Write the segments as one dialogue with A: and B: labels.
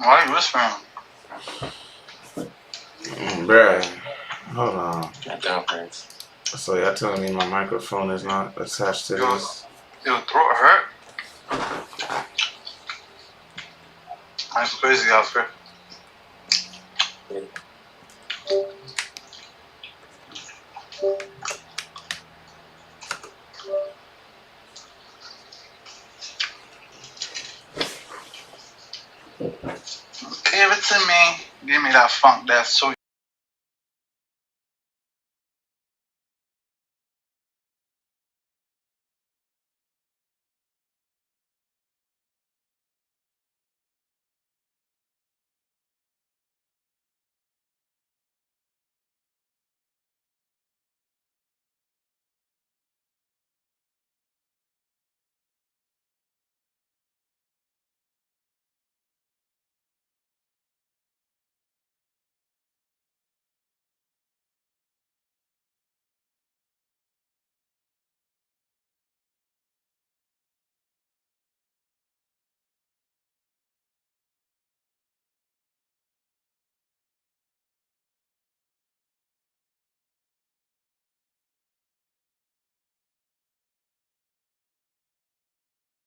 A: Why are you whispering?
B: Bruh, hold on. So y'all telling me my microphone is not attached to this?
A: Your throat hurt? That's crazy out there. Give it to me. Give me that funk, that sweet.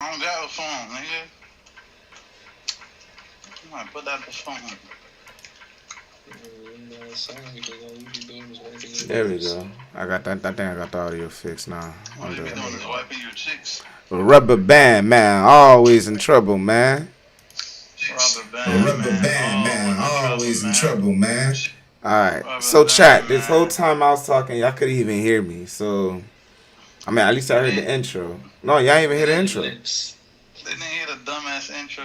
A: I don't got a phone, nigga. You might put that phone.
B: There we go. I got that. I think I got the audio fixed now.
A: What you be doing is wiping your cheeks.
B: Rubber band, man. Always in trouble, man.
A: Rubber band, man.
B: Always in trouble, man. Alright. So, chat, this whole time I was talking, y'all couldn't even hear me. So, I mean, at least I heard the intro. No, y'all ain't even hear the intro.
A: They didn't hear the dumbass intro.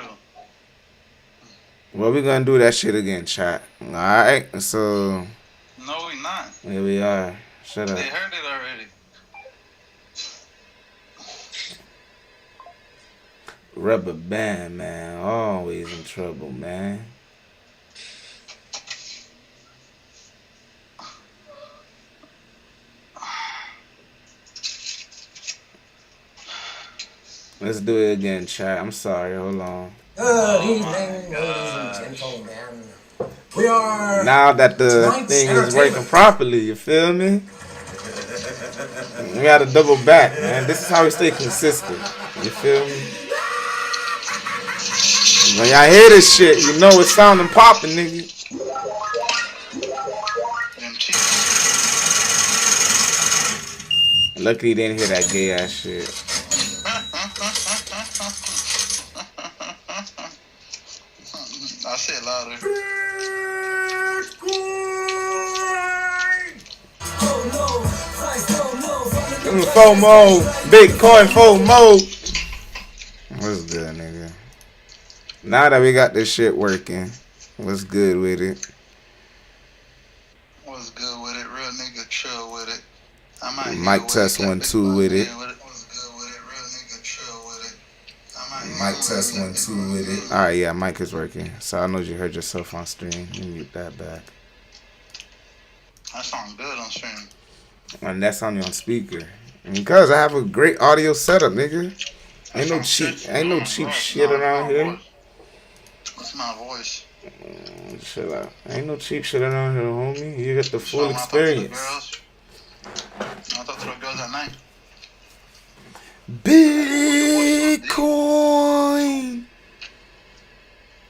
B: Well, we gonna do that shit again, chat. Alright, so.
A: No, we not.
B: Here we are. Shut up.
A: They heard it already.
B: Rubber band, man. Always in trouble, man. Let's do it again, chat. I'm sorry. Hold on.
C: Good evening, ladies and gentlemen. We are
B: now that the thing is working properly. You feel me? We gotta double back, man. This is how we stay consistent. You feel me? When y'all hear this shit, you know it's sounding popping, nigga. Luckily, you didn't hear that gay ass shit.
A: I say it louder.
B: FOMO, Bitcoin FOMO. What's good, nigga? Now that we got this shit working, what's good with it?
A: What's good with it? Real nigga chill with it.
B: Mic test 1 2 with it. Mic test 1 2 with it. Alright, yeah, mic is working. So I know you heard yourself on stream. You mute that back.
A: That sounds good on stream.
B: And that's only on speaker. Because I have a great audio setup, nigga. Ain't no cheap shit around here.
A: That's my voice.
B: Chill out. Ain't no cheap shit around here, homie. You get the full experience.
A: I talk to the girls at night.
B: Bitcoin.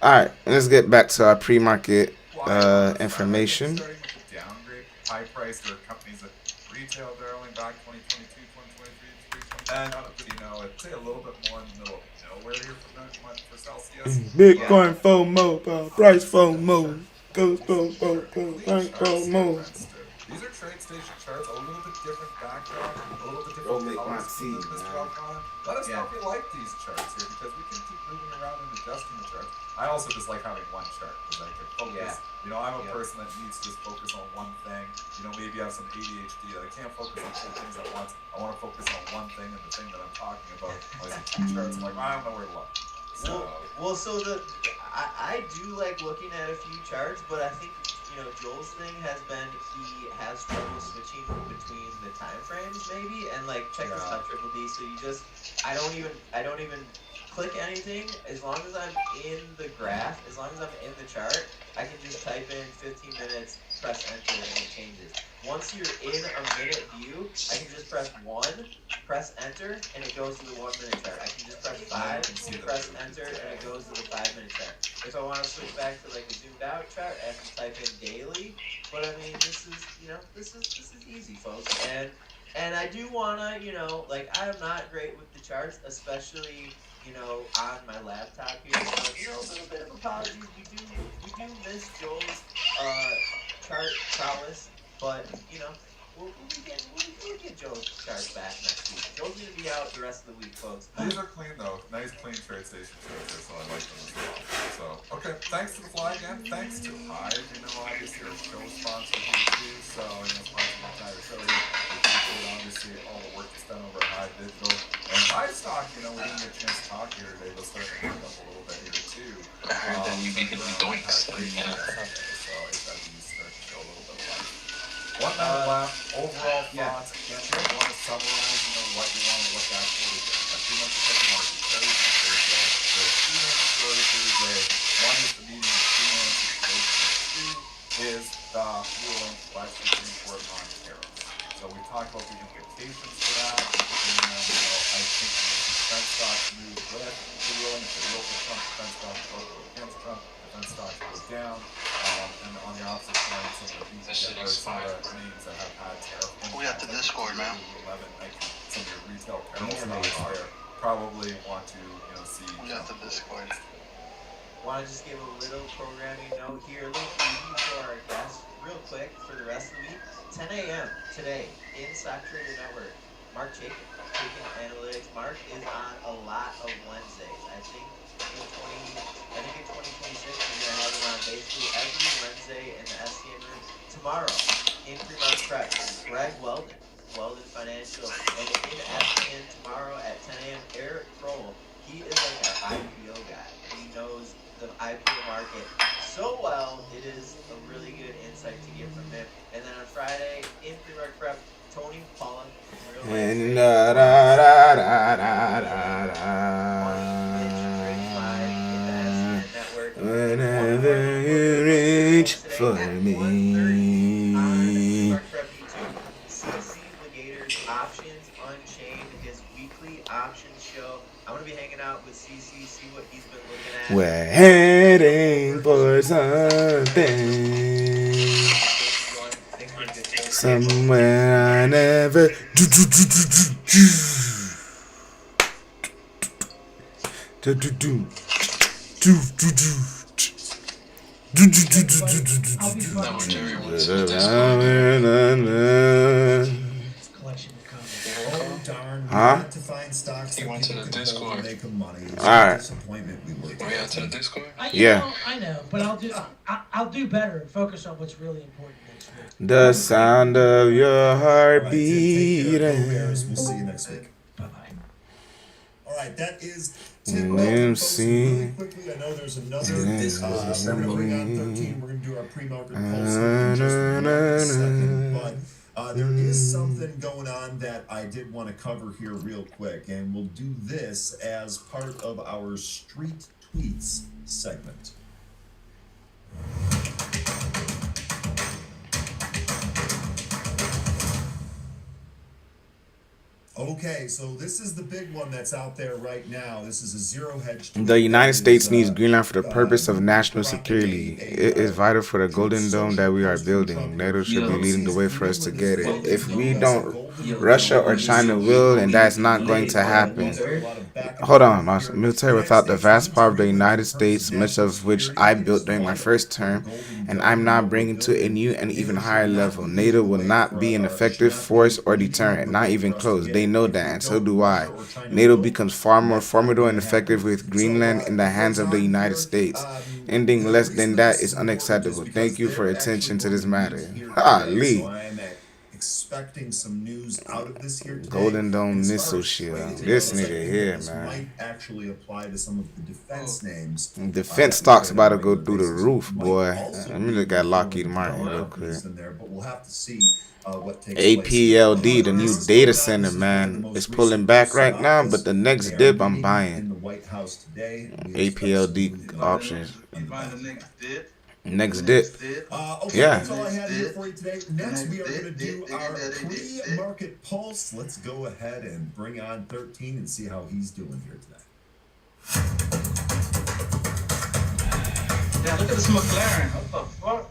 B: Alright, let's get back to our pre-market information.
D: High price or companies that retail their only back 2022, 2023, 2020, and I'd say a little bit more in the middle of nowhere here for Celsius.
B: Bitcoin FOMO, price FOMO, goes FOMO.
D: These are trade station charts, a little bit different background, a little bit different policies this drop on. Let us know if you like these charts here, because we can keep moving around and adjusting the charts. I also just like having one chart, because I can focus. You know, I'm a person that needs to just focus on one thing. You know, maybe I have some ADHD that I can't focus on two things at once. I want to focus on one thing and the thing that I'm talking about. When I see two charts, I'm like, I don't know where to look.
E: I do like looking at a few charts, but I think Joel's thing has been he has trouble switching between the time frames maybe, and like check this out, Triple D. So you just, I don't even click anything. As long as I'm in the graph, as long as I'm in the chart, I can just type in 15 minutes, press enter, and it changes. Once you're in a minute view, I can just press 1, press enter, and it goes to the 1 minute chart. I can just press 5, press enter, and it goes to the 5 minute chart. If I want to switch back to like a zoomed out chart, I have to type in daily. But I mean, this is, this is easy, folks. And I do wanna, like, I'm not great with the charts, especially, on my laptop here. So, a little bit of apologies. We do miss Joel's chart prowess, but we'll get Joe's charts back next week. Joe's gonna be out the rest of the week, folks.
D: These are clean though, nice clean trade station charts, so I like them as well. So okay, thanks to the fly again. Thanks to Hive, obviously our show sponsor here too. So sponsor the entire show here. We appreciate obviously all the work that's done over at Hive Digital and Livestock. We didn't get a chance to talk here today. They'll start to pick up a little bit here too.
F: I heard that you be hitting doinks.
D: So it's got to be starting to show a little bit of life. 1 minute left. Overall thoughts. Again, if you want to summarize, what you want to look at for the day. That's pretty much the market. Thursday. There's 2 main stories for the day. One is the meeting of 2 main situations. 2 is the ruling by the Supreme Court on tariffs. So we talked about the implications for that. And, I think the defense stocks move with the ruling. If they vote for Trump, defense stocks vote against Trump. Defense stocks go down. And on the opposite side, some of the names that have had tariff.
A: We got the Discord, man.
D: Some of your retail apparel stocks there probably want to, see.
A: We got the Discord.
E: Want to just give a little programming note here, a little preview for our guests, real quick, for the rest of the week. 10 a.m. today, in Stock Trader Network. Mark Chaikin Analytics. Mark is on a lot of Wednesdays. I think in 2026 we're gonna have him on basically every Wednesday in the SCN room. Tomorrow in pre-market prep, Greg Weldon Financial, and in SCN tomorrow at 10 a.m. Eric Kroll. He is like our IPO guy. He knows the IPO market so well. It is a really good insight to get from him. And then on Friday in pre-market prep, Tony Paula.
B: And whenever you reach for me.
E: CC Ligator's Options Unchained, his weekly options show. I'm going to be hanging out with CC, see what he's been looking at.
B: We're heading for something. Somewhere I never Huh?
F: He went to the Discord.
B: Alright.
F: We out to the Discord?
B: Yeah.
G: I know, but I'll do better and focus on what's really important next week.
B: The sound of your heart beating.
H: We'll see you next week.
G: Bye-bye.
H: All right, that is
B: MC.
H: really quickly. I know there's another. We're going to bring on 13. We're going to do our pre-market pulse in just a second. But there is something going on that I did want to cover here real quick. And we'll do this as part of our Street Tweets segment. Okay, so this is the big one that's out there right now. This is a zero hedge.
B: The United States needs Greenland for the purpose of national security. It is vital for the Golden Dome that we are building. NATO should be leading the way for us to get it. If we don't, Russia or China will, and that's not going to happen. Hold on, my military without the vast power of the United States, much of which I built during my first term, and I'm now bringing to a new and even higher level. NATO will not be an effective force or deterrent, not even close. They know that, and so do I. NATO becomes far more formidable and effective with Greenland in the hands of the United States. Ending less than that is unacceptable. Thank you for attention to this matter. Ha, Lee.
H: expecting some news out of this here today.
B: Golden Dome
H: And as
B: missile
H: far as
B: shield.
H: trades
B: This
H: goes, I
B: nigga
H: think
B: here,
H: that this
B: man.
H: might actually apply to some of the defense names.
B: Defense stocks about to go through the roof, boy. Let me look at Lockheed Martin real quick.
H: In there, but we'll have to see what takes
B: APLD, the new data center, man, is pulling back right now, but the next dip I'm buying.
H: In the White House today,
B: APLD options.
A: You find the next dip.
B: Next dip.
H: Okay,
B: Yeah.
H: that's all I had here for you today. Next, we are going to do our pre-market pulse. Let's go ahead and bring on 13 and see how he's doing here today.
A: Yeah, look at this McLaren. What the fuck?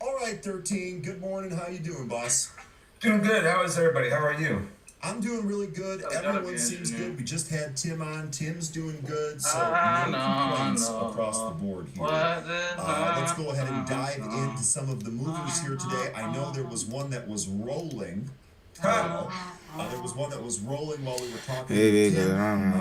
H: All right, 13. Good morning. How you doing, boss?
I: Doing good. How is everybody? How are you?
H: I'm doing really good. Everyone seems good. We just had Tim on. Tim's doing good. So no complaints across the board here. Let's go ahead and dive into some of the movers here today. I know there was one that was rolling. There was one that was rolling while we were talking. Break it down.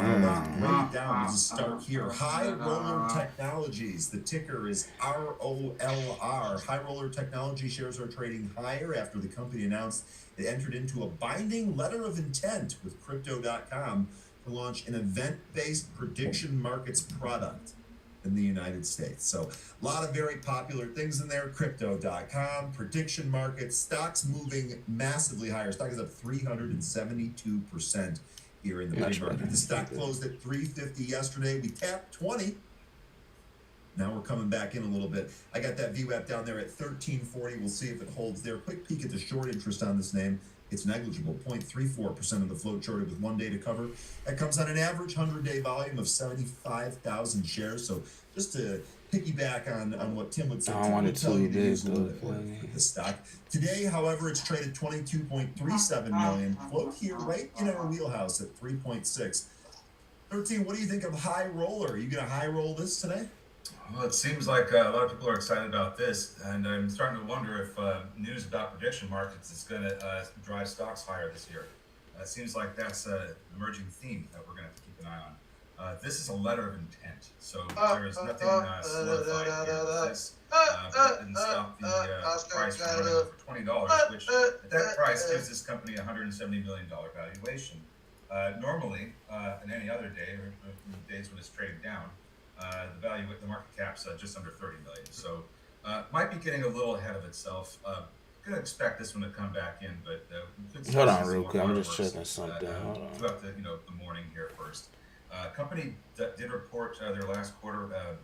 H: We'll just start here. High Roller Technologies. The ticker is ROLR. High Roller Technology shares are trading higher after the company announced it entered into a binding letter of intent with Crypto.com to launch an event-based prediction markets product in the United States. So a lot of very popular things in there. Crypto.com, prediction markets, stocks moving massively higher. Stock is up 372% here in the pre-market. The stock closed at 350 yesterday. We tapped 20. Now we're coming back in a little bit. I got that VWAP down there at 1340. We'll see if it holds there. Quick peek at the short interest on this name. It's negligible, 0.34% of the float shorted with 1 day to cover. That comes on an average 100-day volume of 75,000 shares. So just to piggyback on what Tim would say,
B: I wanted to
H: tell you
B: do
H: use a little bit more for the stock. Today, however, it's traded 22.37 million. Float here right in our wheelhouse at 3.6. 13, what do you think of High Roller? Are you going to high roll this today?
I: Well, it seems like a lot of people are excited about this, and I'm starting to wonder if news about prediction markets is going to drive stocks higher this year. It seems like that's an emerging theme that we're going to have to keep an eye on. This is a letter of intent, so there is nothing solidified here with this. But that didn't stop the price from running over $20, which at that price gives this company a $170 million valuation. Normally, in any other day, or days when it's trading down, the market cap's just under 30 million. So might be getting a little ahead of itself. Gonna expect this one to come back in, but
B: hold on real quick. I'm just checking something. Hold on.
I: Throughout the the morning here first. Company did report their last quarter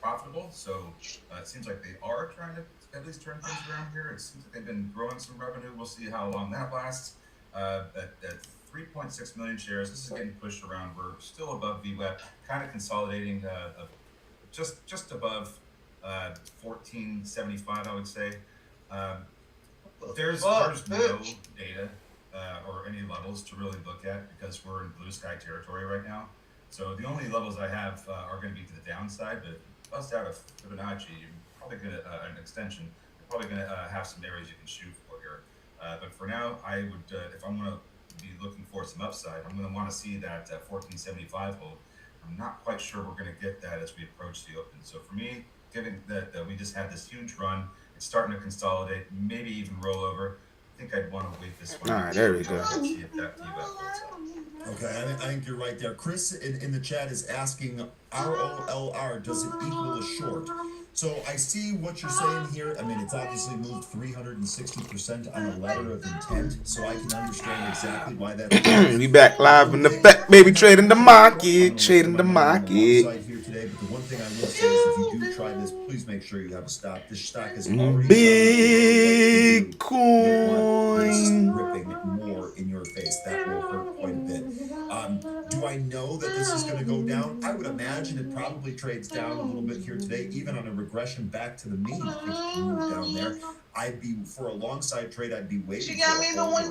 I: profitable, so it seems like they are trying to at least turn things around here. It seems like they've been growing some revenue. We'll see how long that lasts. At 3.6 million shares, this is getting pushed around. We're still above VWAP, kind of consolidating just above 1475, I would say. There's no data or any levels to really look at because we're in blue sky territory right now. So the only levels I have are going to be to the downside, but bust out of Fibonacci, you're probably going to an extension. You're probably going to have some areas you can shoot for here. But for now, I would, if I'm going to be looking for some upside, I'm going to want to see that 1475 hold. I'm not quite sure we're going to get that as we approach the open. So for me, given that we just had this huge run, it's starting to consolidate, maybe even roll over. I think I'd want to wait this one.
B: All right, there we go.
I: See if that holds up.
H: Okay, I think you're right there. Chris in the chat is asking, ROLR, does it equal a short? So I see what you're saying here. I mean, it's obviously moved 360% on a letter of intent, so I can understand exactly why that's
B: We back live in the back, baby, trading the market, trading the market.
H: Here today, but the one thing I will say is if you do try this, please make sure you have a stop. This stock is already Bitcoin ripping more in your face. That will hurt quite a bit. Do I know that this is going to go down? I would imagine it probably trades down a little bit here today, even on a regression back to the mean. I think it can move down there. I'd be for a long side trade. I'd be waiting for a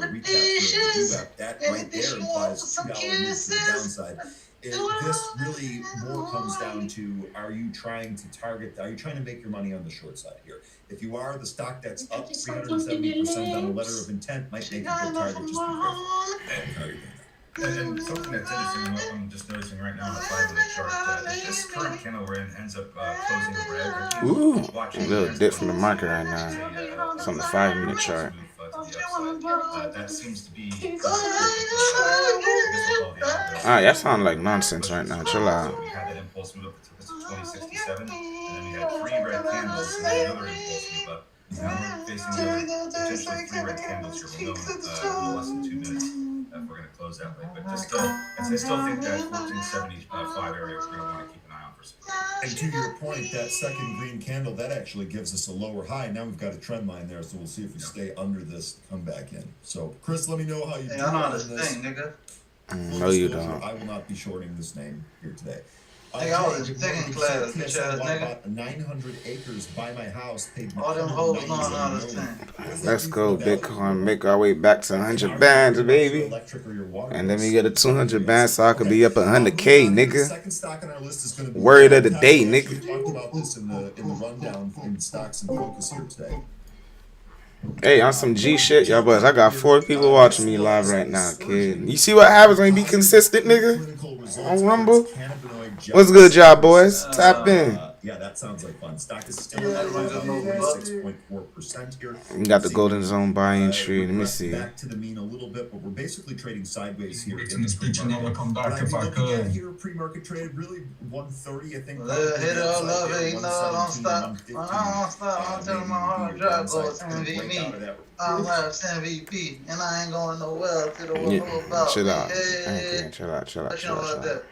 H: recap. That right there implies $2 move to the downside. This really more comes down to: are you trying to target? Are you trying to make your money on the short side here? If you are, the stock that's up 370% on a letter of intent might make a good target. Just be careful.
I: And something that's interesting, I'm just noticing right now on the 5-minute chart, if this current candle we're in ends up closing red, or if
B: Ooh,
I: you
B: a
I: watch
B: little
I: trends
B: dip
I: going
B: from the
I: to
B: market
I: see
B: right now. It's on the
I: a
B: 5-minute
I: nice
B: chart.
I: move to the upside. That seems to be I guess we'll call it the algo.
B: Alright, that sound like nonsense right now. Chill out.
I: So we had that impulse move up that took us to 2067, and then we had 3 red candles and then another impulse move up. Now we're facing another potentially 3 red candles here. We'll know in a little less than 2 minutes if we're going to close that way. But just, I still think that 1475 area we're going to want to keep an eye on for support.
H: And to your point, that second green candle, that actually gives us a lower high. Now we've got a trend line there, so we'll see if we stay under this, come back in. So, Chris, let me know how you do
A: Hey, I know
H: on
A: this
H: this.
A: thing, nigga.
B: No, you don't.
H: I will not be shorting this name here today.
A: Nigga, I was in second class, bitch ass nigga.
H: 900 acres by my house. Paid
A: All them hoes knowing how this thing.
B: Let's go, Bitcoin. Make our way back to 100 bands, baby. And then we get a 200 bands so I could be up at 100K, nigga.
H: Second stock on our list is going to be
B: Word of the day, nigga.
H: We talked about this in the rundown in stocks and focus here today.
B: Hey, on some G shit, y'all boys. I got 4 people watching me live right now, kid. You see what happens when you be consistent, nigga? On Rumble? What's good, y'all boys? Tap in.
H: Yeah, that sounds like fun. Stock is still at 6.4% here.
B: We got the golden zone buying tree. Let me see.
H: Back to the mean a little bit, but we're basically trading sideways here.
F: In the speech and never come back if I could.
H: Here, pre-market traded really 130, I think.
A: Hit it all up, hey, you know, don't stop. I don't stop. I'm telling my hard drive goes MVP. I'm like MVP, and I ain't going nowhere to the world about.
B: Chill out.
A: Hey,
B: Chill out.
A: what you know about that?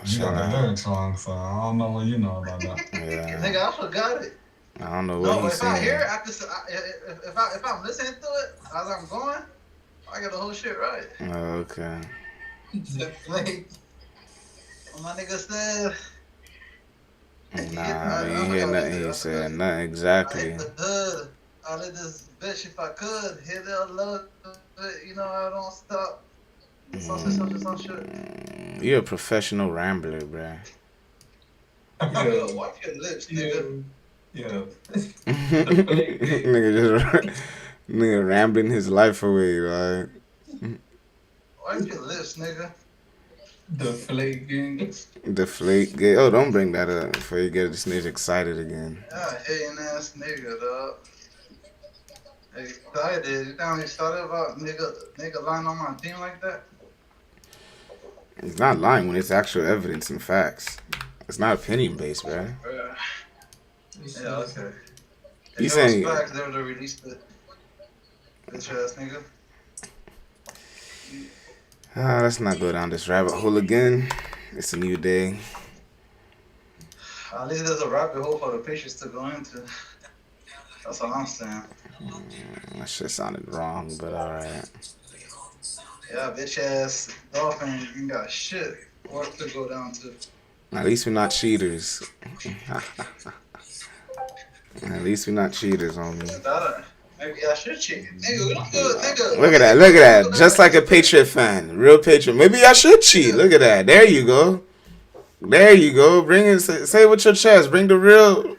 F: You got the lyrics wrong, so I don't know what you know about that.
B: Yeah.
A: Nigga, I forgot it.
B: I don't know
A: No,
B: what he's
A: if I hear it,
B: saying.
A: I can. If I'm listening to it as I'm going, I got the whole shit right.
B: Okay.
A: Like, my nigga said.
B: Nah, you ain't hear nothing he said. Nothing
A: I
B: exactly.
A: hit the hood. I let this bitch if I could hit it a little bit. You know, I don't stop. Some shit.
B: You're a professional rambler, bruh.
A: Yo, wipe your lips, nigga.
F: Yeah.
B: nigga rambling his life away, like.
A: Wipe your lips, nigga.
F: Deflating.
B: Deflate. Oh, don't bring that up before you get this nigga excited again.
A: Yeah, hating ass nigga, dog. Excited. You know how excited about nigga lying on my team like that?
B: It's not lying when it's actual evidence and facts. It's not opinion based, bruh.
A: Yeah, okay.
B: He's
A: If it was
B: saying-
A: facts, they would have released it. Bitch ass nigga.
B: Let's not go down this rabbit hole again. It's a new day.
A: At least there's a rabbit hole for the patients to go into. That's all I'm saying.
B: That shit sounded wrong, but alright.
A: Yeah, bitch ass dolphin, you got shit work to go down to.
B: At least we're not cheaters. At least we're not cheaters, homie.
A: Maybe I should cheat. Nigga, we don't do it, nigga.
B: Look at that. Just like a Patriot fan. Real Patriot. Maybe I should cheat. Look at that. There you go. Bring it. Say it with your chest. Bring the real.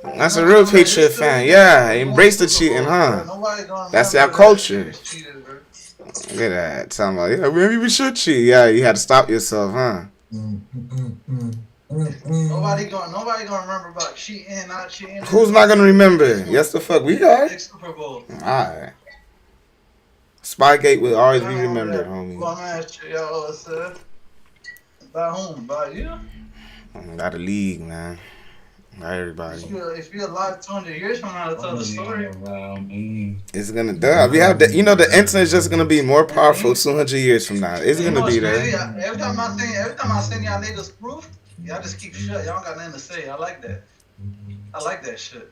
B: That's a real Patriot fan. Yeah. Embrace the cheating, huh? That's our culture. Look at that. Talking about, yeah, maybe we should cheat. Yeah, you had to stop yourself, huh?
A: Nobody gonna remember about cheating, not cheating.
B: Who's not gonna remember? Yes, the fuck we are.
A: Super Bowl.
B: Alright. Spygate will always be remembered, homie.
A: Y'all said. By whom? By you?
B: By the league, man. By everybody.
A: If you're alive 200 years from now to tell the story.
B: It's gonna die. We have the the internet's just gonna be more powerful 200 years from now. It's gonna be there.
A: Every time I send y'all niggas proof, y'all just keep shut. Y'all don't got nothing to say. I like that. I like that shit.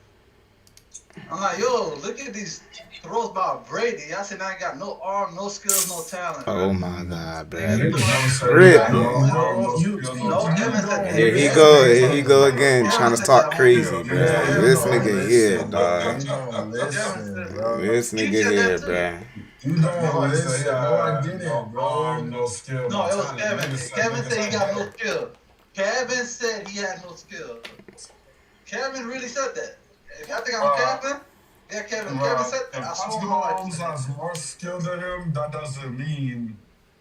A: I'm like, yo, look at these throws by Brady. I said I ain't got no arm, no skills, no talent.
B: Oh my god, bro. Here he go again, trying to talk crazy, bro. This nigga here, dog. This nigga here, bro.
F: You know what it is, no skill.
A: No, it was Kevin. Kevin said he got no skill. Kevin said he had no skill. Kevin really said that. If y'all think I'm capping, Yeah, Kevin
F: Bro,
A: said
F: if
A: I saw
F: Patrick
A: him on
F: Mahomes has more skill than him, that doesn't mean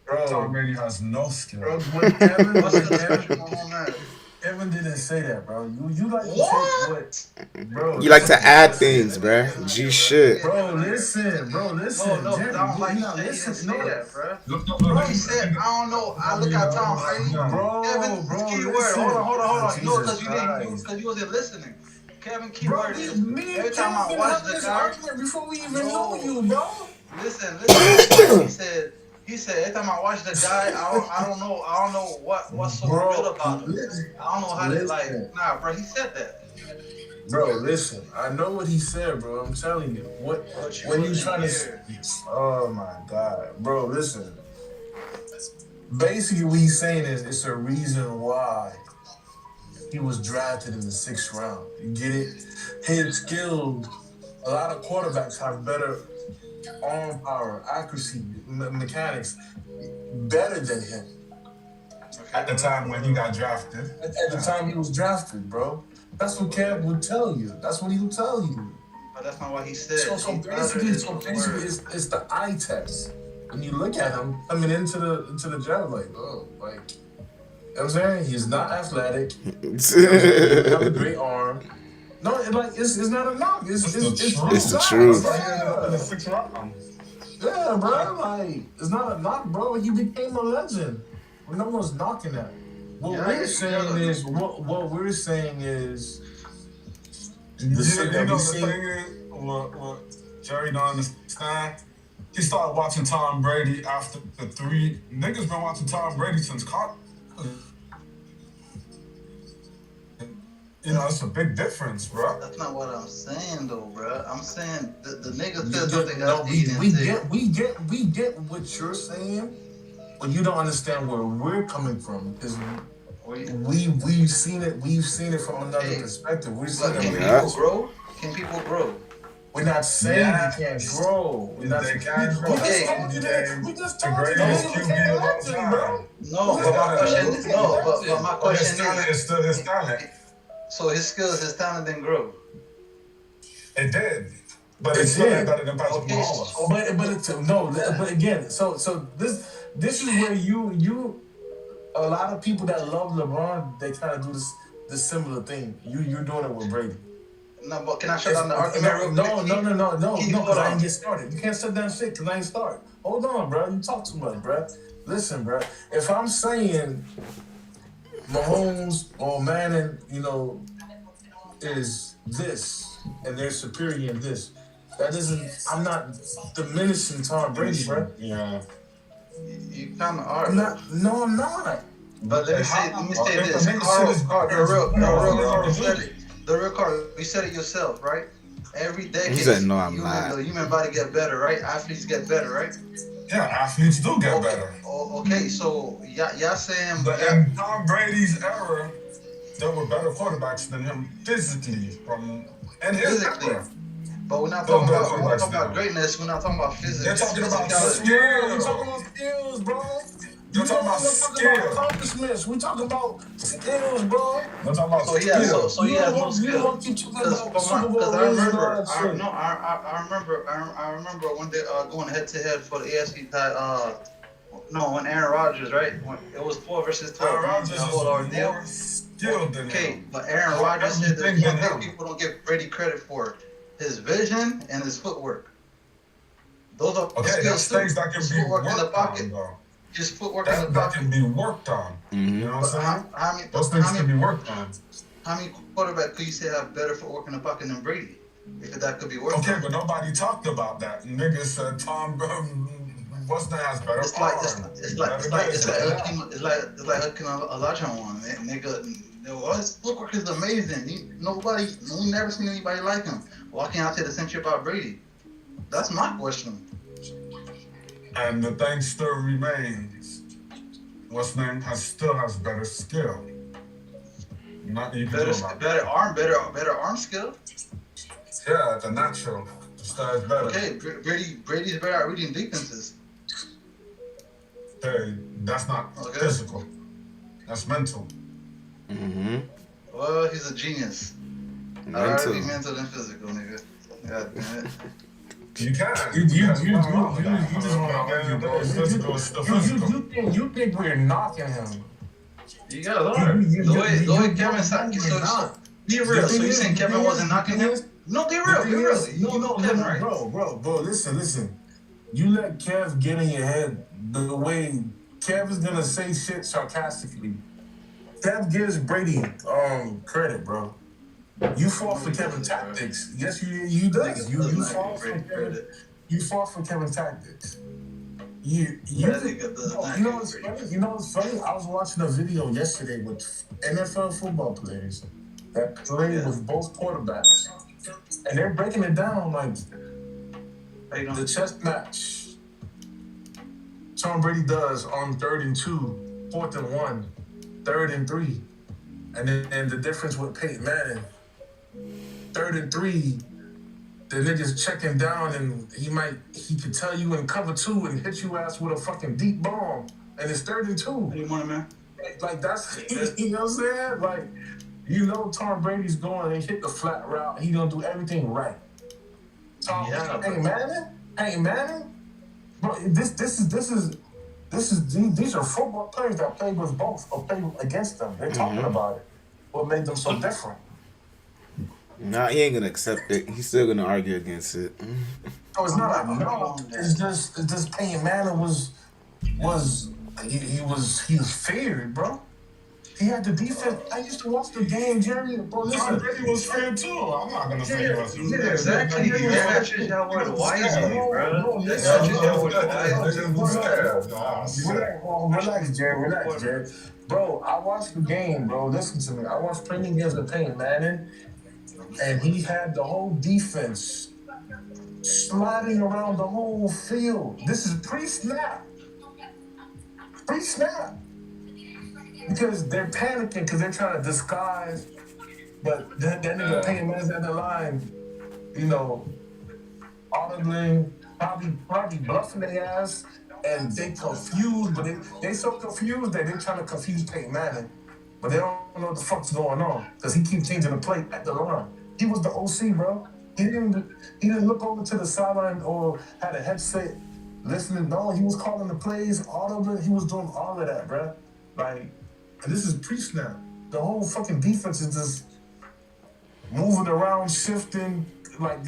H: Bro,
F: Tom Brady has no skill.
H: bro, when Kevin didn't say that, bro. You like to take what, bro?
B: You like to add
A: Let
B: things,
A: me
B: bruh.
A: get in
B: G
A: here, bro. Let me
B: shit.
A: get
H: Bro,
A: Kevin in here.
H: listen, bro, listen.
A: No, because I don't like
H: You're
A: shit.
H: not
A: He didn't
H: listening.
A: say
H: No,
A: that, bro.
H: bro,
A: He said, I don't know. I look at Tom Brady. Kevin, this key word.
H: listen.
A: Hold on. No,
H: Jesus Christ.
A: because you wasn't listening. Kevin, key
H: Bro,
A: word is
H: me
A: every
H: and
A: time I
H: Kevin
A: watch
H: had
A: the
H: this
A: guy.
H: argument before we even
A: No.
H: know you, bro.
A: Listen. He said every time I watch the guy, I don't know what's so good about him. I don't know how to like. Nah, bro. He said that.
H: Bro, listen. I know what he said, bro. I'm telling you. When you trying to? Oh my God, bro. Listen. Basically, what he's saying is it's a reason why he was drafted in the 6th round. You get it? His skills. A lot of quarterbacks have better arm power, accuracy, mechanics, better than him.
F: At the time when he got drafted.
H: At the time he was drafted, bro. That's what Kev would tell you. That's what he would tell you.
A: But that's not what he said.
H: So basically, it's the eye test. When you look at him coming into the draft, like, oh, like, you know what I'm saying? He's not athletic. He doesn't have a great arm. No, it's not a knock. It's
B: the truth.
F: In the 6th round.
H: Yeah, bro. Like, it's not a knock, bro. He became a legend. No one's knocking that. What we're saying is
F: the thing is, what Jerry don't understand. He started watching Tom Brady after the 3. Niggas been watching Tom Brady since college. You know, it's a big difference, bro.
A: That's not what I'm saying, though, bro. I'm saying the nigga said something
H: no,
A: else.
H: we get what you're saying, but you don't understand where we're coming from because we've seen it from another perspective. We're saying
A: people grow? Can people grow?
H: We're not saying you can't grow. We just told you
F: greatest QB of all time.
A: No, but my question
F: is still his talent.
A: So his skills, his talent didn't grow.
F: It did, but it's still better than Patrick Mahomes.
H: But again, so this is where you a lot of people that love LeBron, they kind of do this similar thing. You're doing it with Brady.
A: No, but can I shut down the argument?
H: No, because I ain't get started. You can't shut down shit because I ain't started. Hold on, bro. You talk too much, bro. Listen, bro. If I'm saying Mahomes or Manning, you know, is this and they're superior in this, that doesn't. I'm not diminishing Tom Brady, bro.
F: Yeah.
A: You kind of are.
H: I'm not.
A: But let me say this. The real Carl, you said it yourself, right? Every decade,
B: he said, no, I'm not.
A: The human body get better, right? Athletes get better, right?
F: Yeah, athletes do get better.
A: Okay, so y'all saying...
F: In Tom Brady's era, there were better quarterbacks than him physically and his era.
A: But we're not talking about greatness. We're not talking about physics.
F: They're talking about skill.
H: We're talking about skills, bro.
F: You're talking about skill.
H: Accomplishments. We're talking about skills, bro.
F: We're talking about
A: skill. So he has no skill.
H: You don't keep talking about Super Bowl rings and all that shit.
A: I remember when they going head to head for the AFC when Aaron Rodgers, right? When it was 12 versus 12.
F: Aaron Rodgers is more skilled than him.
A: Okay, but Aaron Rodgers said that people don't give Brady credit for his vision and his footwork. Those are
F: that's things that can be worked on, though.
A: Just footwork in the pocket.
F: That can be worked on. You know what I'm saying? Those things can be worked on.
A: How many quarterbacks could you say have better footwork in the pocket than Brady? If that could be worked on.
F: Okay, but nobody talked about that. Niggas said Tom what's that has better
A: it's like hooking Elijah one. Nigga, his footwork is amazing. We never seen anybody like him. Walking out to the century about Brady. That's my question.
F: And the thing still remains. What's name still has better skill.
A: Better arm skill.
F: Yeah, the natural. The style is better.
A: Okay, Brady's better at reading defenses.
F: Hey, that's not physical. That's mental.
B: Mm-hmm.
A: Well, he's a genius. I'd rather be mental than physical, nigga. God damn it.
F: You can't. You just want to argue, bro. It's physical. It's still physical.
J: You think we're knocking him?
A: You guys are. The way Kevin said, so be real. So you saying Kevin wasn't knocking him? No, be real. You know Kevin, right?
J: Bro, listen. You let Kev get in your head the way Kev is gonna say shit sarcastically. Kev gives Brady credit, bro. You fall for Kevin tactics. Yes, you does. You fall for Kevin. You fall for Kevin tactics. You know what's funny? You know what's funny? I was watching a video yesterday with NFL football players that play with both quarterbacks, and they're breaking it down like the chess match Tom Brady does on 3rd and 2, 4th and 1, 3rd and 3, and then the difference with Peyton Manning, 3rd and 3. The nigga's checking down and he could tell you in cover 2 and hit you ass with a fucking deep bomb. And it's 3rd and 2.
A: Hey, morning, man.
J: Like that's, you know what I'm saying? Like, you know Tom Brady's going and hit the flat route. He gonna do everything right. Hey man. Bro, these are football players that played with both or played against them. They're talking about it. What made them so different?
B: Nah, he ain't gonna accept it. He's still gonna argue against it.
J: So it's not like no. It's just Peyton Manning was feared, bro. He had the defense. I used to watch the game, Jerry. Bro, listen.
F: Tom Brady was feared too. I'm not gonna say he wasn't.
A: Yeah, exactly. You gotta choose your word wisely, bro.
J: Relax, Jerry. Bro, I watched the game, bro. Listen to me. I watched plenty games with Peyton Manning, and he had the whole defense sliding around the whole field. This is pre-snap. Because they're panicking because they're trying to disguise, but that nigga Peyton Manning's at the line, you know, audibly, probably bluffing their ass, and they confused, but they so confused that they're trying to confuse Peyton Manning, but they don't know what the fuck's going on because he keeps changing the play at the line. He was the OC, bro. He didn't look over to the sideline or had a headset listening. No, he was calling the plays audibly. He was doing all of that, bro. Like. And this is pre-snap. The whole fucking defense is just moving around, shifting, like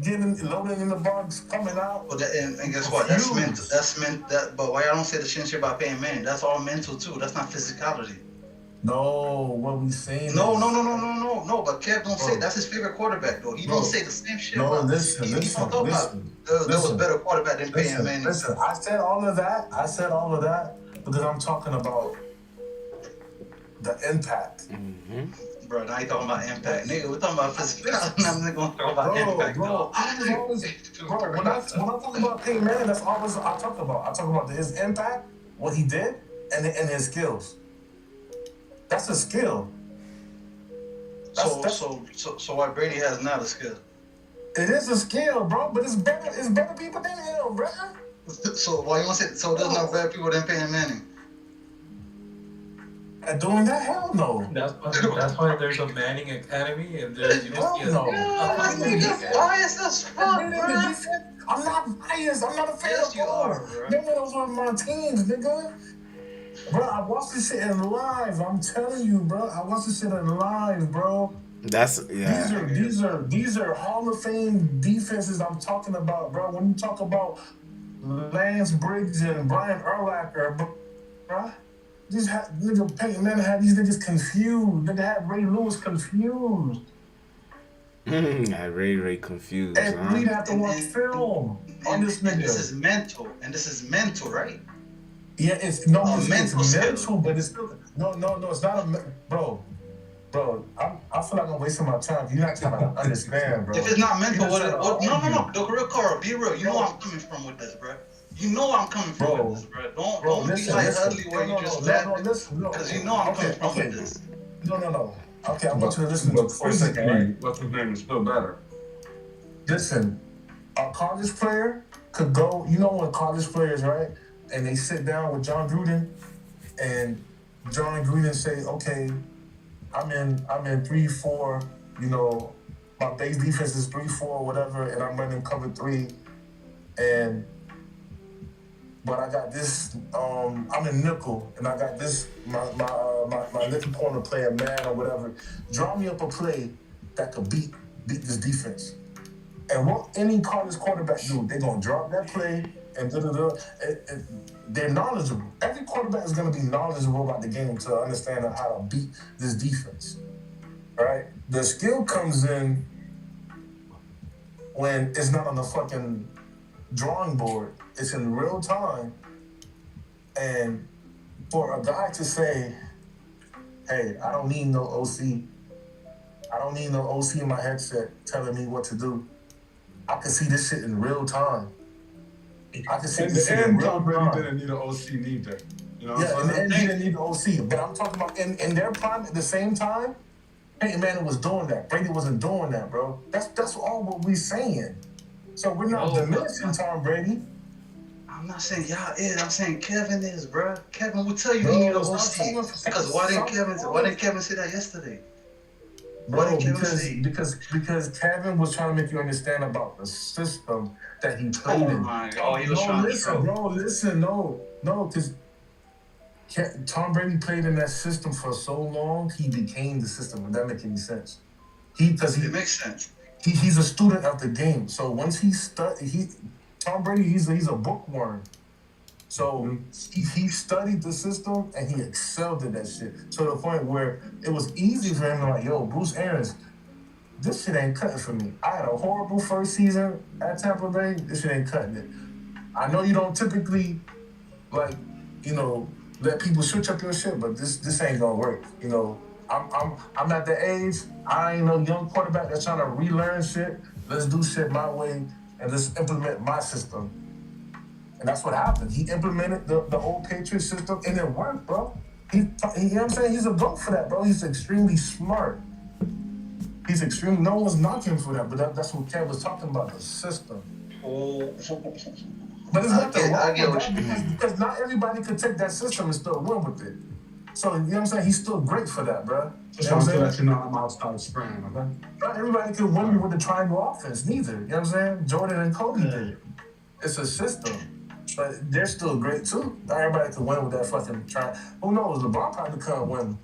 J: loading in the box, coming out.
A: But and guess what? That's mental. But why I don't say the shit about Peyton Manning? That's all mental too. That's not physicality.
J: No, what we saying?
A: No. But Kev don't say that's his favorite quarterback though. He don't say the same shit.
J: No,
A: about
J: listen.
A: There was a better quarterback than Peyton Manning.
J: Listen, I said all of that because I'm talking about the impact.
B: Mm-hmm.
A: Bro, now you talking about impact. Nigga, we're talking about physicality. I'm not going to talk about impact.
J: Bro, when I talk about Peyton Manning, that's always I talk about. I talk about his impact, what he did, and his skills. That's a skill.
A: So why Brady has not a skill?
J: It is a skill, bro, but it's better people than him, bro.
A: So why you want to say so there's no better people than Peyton Manning?
J: At doing that, hell no.
K: That's why there's a Manning Academy and there's
A: biased as fuck, bro.
J: I'm not biased. I'm not a fan of ball. Those were my teams, nigga. Bro, I watched this shit in live. I'm telling you, bro. I watched this shit in live, bro. These are Hall of Fame defenses I'm talking about, bro. When you talk about Lance Briggs and Brian Urlacher, bro. Nigga Peyton Manning had these niggas confused. Nigga had Ray Lewis confused.
B: Ray confused.
J: And we'd have to watch film on this nigga.
A: This is mental, right?
J: Yeah, it's mental, but it's still no. It's not bro. I feel like I'm wasting my time. You're not trying to understand, bro.
A: If it's not mental, no. The real Carl, be real. You know where I'm coming from with this, bro. You know I'm coming from with this, bro. Don't be like ugly where you just laugh. Because you know I'm coming from with this.
J: No. Okay, I want you to listen to for a second, right?
F: What's his name is still better.
J: Listen, a college player could go, you know when college players, right? And they sit down with John Gruden and John Gruden say, okay, I'm in 3-4, my base defense is 3-4, whatever, and I'm running cover 3, but I got this. I'm in nickel, and I got this. My nickel corner player, man, or whatever. Draw me up a play that could beat this defense. And what any college quarterback do, they're gonna drop that play and they're knowledgeable. Every quarterback is gonna be knowledgeable about the game to understand how to beat this defense. Right? The skill comes in when it's not on the fucking drawing board. It's in real time. And for a guy to say, hey, I don't need no OC. I don't need no OC in my headset telling me what to do. I can see this shit in real time. I can see this shit in real
F: Tom Brady
J: time.
F: didn't need an OC neither. You know
J: Yeah,
F: what
J: in
F: I'm
J: the end,
F: saying?
J: he didn't need an OC. But I'm talking about in their prime at the same time, Peyton Manning was doing that. Brady wasn't doing that, bro. That's all what we're saying. So we're not diminishing Tom Brady.
A: I'm not saying y'all is. I'm saying Kevin is, bro. Kevin will tell you he need an OC. Because why didn't Kevin say that yesterday?
J: Bro, because Kevin was trying to make you understand about the system that he played in.
A: Oh, he was trying to
J: listen, bro. Listen, no, because Tom Brady played in that system for so long, he became the system. If that makes any sense? It
A: makes sense.
J: He's a student of the game. So once Tom Brady, he's a bookworm. So he studied the system and he excelled at that shit to the point where it was easy for him to like, yo, Bruce Arians, this shit ain't cutting for me. I had a horrible first season at Tampa Bay. This shit ain't cutting it. I know you don't typically let people switch up your shit, but this ain't gonna work. I'm at the age, I ain't no young quarterback that's trying to relearn shit. Let's do shit my way and let's implement my system. And that's what happened. He implemented the old Patriot system and it worked, bro. You know what I'm saying? He's a GOAT for that, bro. He's extremely smart. No one's knocking for that, but that's what Kev was talking about, the system. But it's nothing wrong with that because not everybody could take that system and still win with it. So, you know what I'm saying? He's still great for that, bro.
F: You know what I'm saying? I'm outside spraying, okay?
J: Not everybody could win with the triangle offense, neither. You know what I'm saying? Jordan and Kobe did it. It's a system. But they're still great, too. Not everybody could win with that fucking triangle. Who knows? LeBron probably couldn't win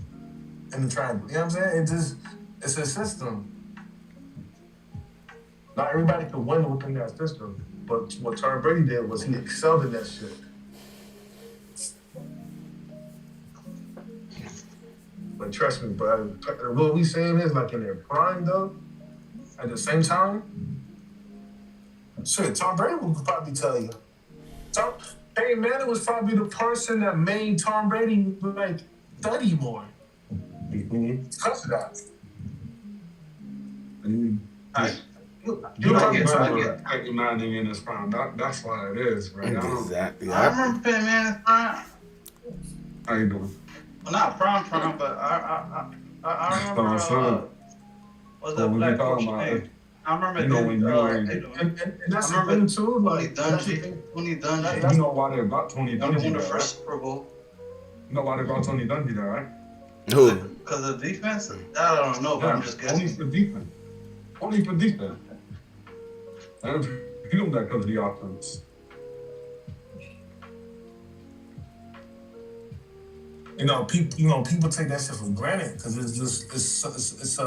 J: in the triangle. You know what I'm saying? It's a system. Not everybody could win within that system. But what Tom Brady did was he excelled in that shit. But trust me, bro, what we saying is like in their prime, though, at the same time, shit, Tom Brady would probably tell you. Hey, man, it was probably the person that made Tom Brady, like, study more. Because of that.
F: You don't get Peyton Manning in his prime. That's why it is, right?
B: Exactly.
A: I remember Peyton Manning's prime.
F: How you doing?
A: Well, not prime, but I remember. What's that black coach name? I remember
J: and that's the thing too, like
A: Tony Dungy.
F: You know why they brought Tony Dungy?
A: Won the first Super Bowl.
F: You know why they brought Tony Dungy there, right?
B: Who?
A: Because of the defense? I don't know, but I'm just guessing.
F: Only for defense. Only for defense. And you know that because of the offense.
J: People take that shit for granted because it's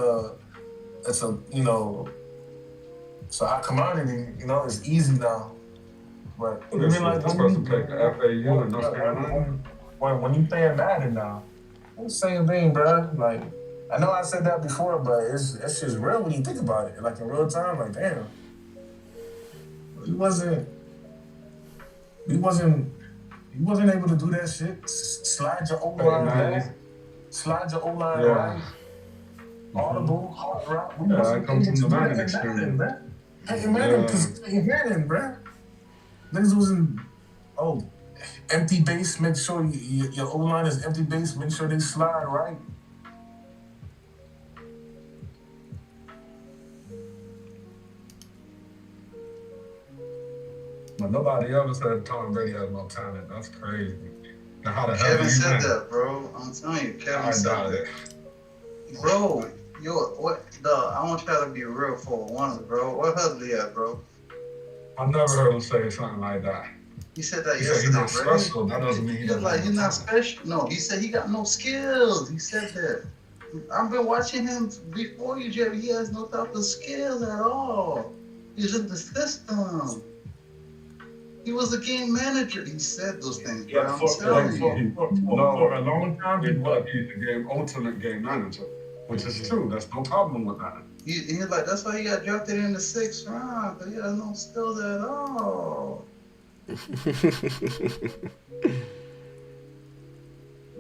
J: a hot commodity. It's easy now. But
F: It's supposed to take the FAU and North Carolina.
J: When you playing Madden now, it's the same thing, bro. Like, I know I said that before, but it's just real when you think about it. Like in real time, like damn, he wasn't able to do that shit. Slide your O-line back, slide your O-line right, audible, hard route. We wasn't able to do that in Madden, bro. Peyton Manning, bro. Niggas wasn't, empty base, make sure your O-line is empty base, make sure they slide right.
F: But nobody ever said Tom Brady has no talent. That's crazy. Now, how the hell
A: Kevin said that, bro. I'm telling you, Kevin said that. Bro, Yo, what? I want y'all to be real for once, bro. What Hudley at, bro?
F: I never heard him say something like that.
A: He said that
F: He said he's
A: yesterday,
F: not
A: bro.
F: special. That doesn't mean he
A: He's
F: doesn't
A: like,
F: have
A: he's
F: no
A: not
F: talent.
A: special. No, he said he got no skills. He said that. I've been watching him before you, Jerry. He has no type of skills at all. He's in the system. He was a game manager. He said those things, bro. I'm telling you.
F: No, a long time he was. He's the ultimate game manager, which is true. That's no problem with that.
A: He's like, that's why he got drafted in the 6th round. Because he has no skills at all.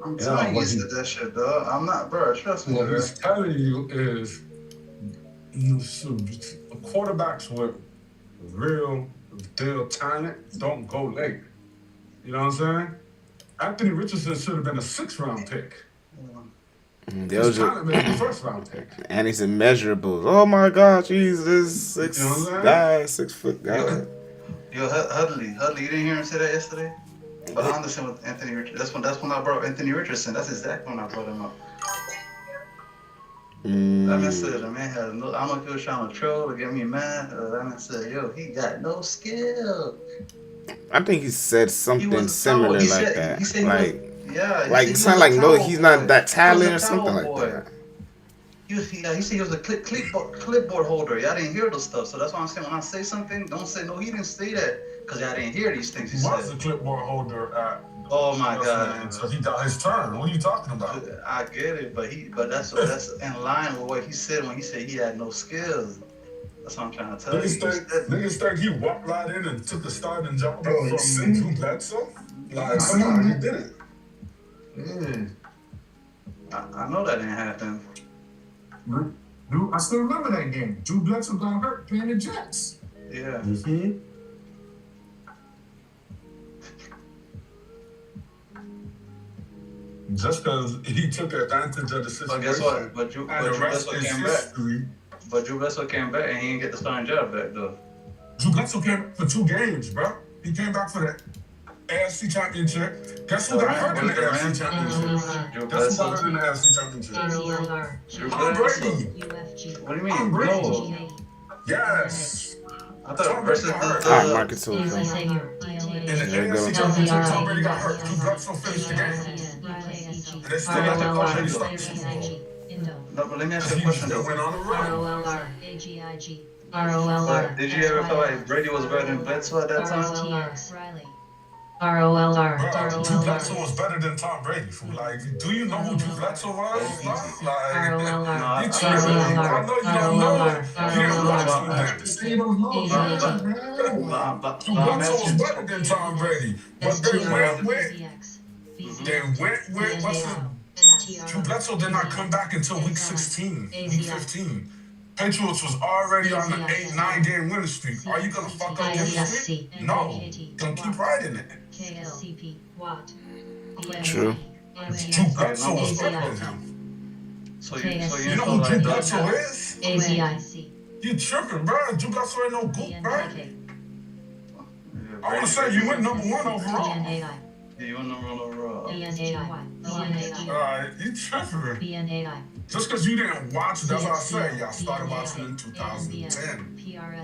A: I'm telling you, he said that shit, dog. I'm not, bro. Trust me,
F: What
A: bro.
F: he's telling you is, quarterbacks with real deal talent don't go late. You know what I'm saying? Anthony Richardson should have been a 6th-round pick. His talent made the 1st-round pick.
B: And he's immeasurable. Oh my God, Jesus,
F: You know what I'm saying?
B: guy, 6 foot guy.
A: Yo, Hudley, you didn't hear him say that yesterday? But I understand with Anthony Richardson. That's when I brought Anthony Richardson. That's exactly when I brought him up. That man said the man had no. I don't know if he was trying to troll or get me mad. That man said, "Yo, he got no skill."
B: I think he said something similar like that.
A: He said
B: like it's not like no, he's not that talented or something like that.
A: He said he was a clipboard holder. Y'all didn't hear those stuff, so that's why I'm saying when I say something, don't say no. He didn't say that because y'all didn't hear these things. He
F: was a clipboard holder at.
A: Oh my God!
F: So he got his turn. What are you talking about?
A: I get it, but that's in line with what he said when he said he had no skills. That's what I'm trying to tell you.
F: Niggas think he walked right in and took the starting job from Drew Bledsoe? Like, come on, he did it.
A: I know that didn't happen.
H: I still remember that game. Drew Bledsoe got hurt playing the Jets.
A: Yeah.
F: Just because he took advantage of the situation.
A: But guess what? But Drew Bledsoe came back. But Drew Bledsoe came back and he didn't get the starting job back though.
F: Drew Bledsoe came back for 2 games, bro. He came back for the AFC Championship. Guess who got hurt in the AFC Championship? Guess who got hurt in the AFC Championship? Tom Brady.
A: What do you mean?
F: Tom Brady.
A: No.
F: Yes.
A: I thought it versus
B: Market tool.
F: In the AFC Championship, Tom Brady got hurt. Drew Bledsoe finished the game. And they still got the coach and start the Super Bowl.
A: No, but let me ask you a question though.
F: Went on the run.
A: Did you ever feel like Brady was better than Bledsoe at that time?
F: Bro, Drew Bledsoe was better than Tom Brady. Fool. Like, do you know who Drew Bledsoe was? Like, I know you don't know. You didn't watch him. You don't know. Drew Bledsoe was better than Tom Brady. But they went with what's his? Drew Bledsoe did not come back until week 16, week 15. Patriots was already on the 8-9 game winning streak. Are you gonna fuck up your streak? No. Gonna keep riding it.
B: True.
F: Drew Bledsoe was better than him.
A: So you
F: know who Drew Bledsoe is? You tripping, bro. Drew Bledsoe ain't no goop, bro. I wanna say you went number 1 overall.
A: Yeah, you went number 1 overall.
F: Alright, you tripping. Just because you didn't watch, that's what I say. Y'all started watching in 2010.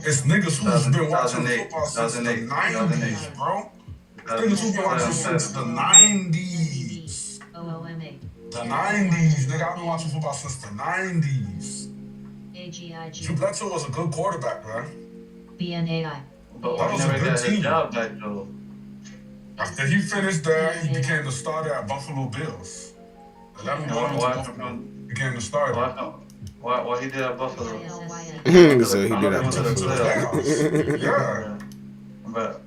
F: It's niggas who's been watching football since the 90s, bro. Niggas who've been watching since the 90s. The 90s, nigga. I've been watching football since the 90s. Drew Bledsoe was a good quarterback, bro.
A: But
F: that was a good team.
A: Job back though.
F: After he finished there, he became the starter at Buffalo Bills. 11-1 became the starter.
A: Why he did at Buffalo?
B: So he did at Buffalo.
F: Yeah.
A: But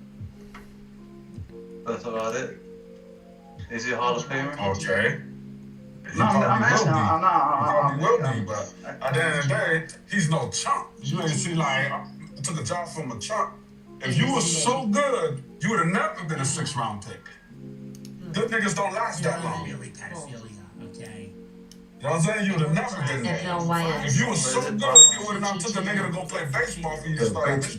A: that's about it. Is he a Hall of Famer?
F: Okay.
A: No, I'm asking.
F: He probably will be, but at the end of the day, he's no chump. You ain't see like, I took a job from a chump. If you was so good, you would have never been a 6th-round pick. Good niggas don't last that long. You know what I'm saying? You would have never been there. If you was so good, you would have not took a nigga to go play baseball for you to start. If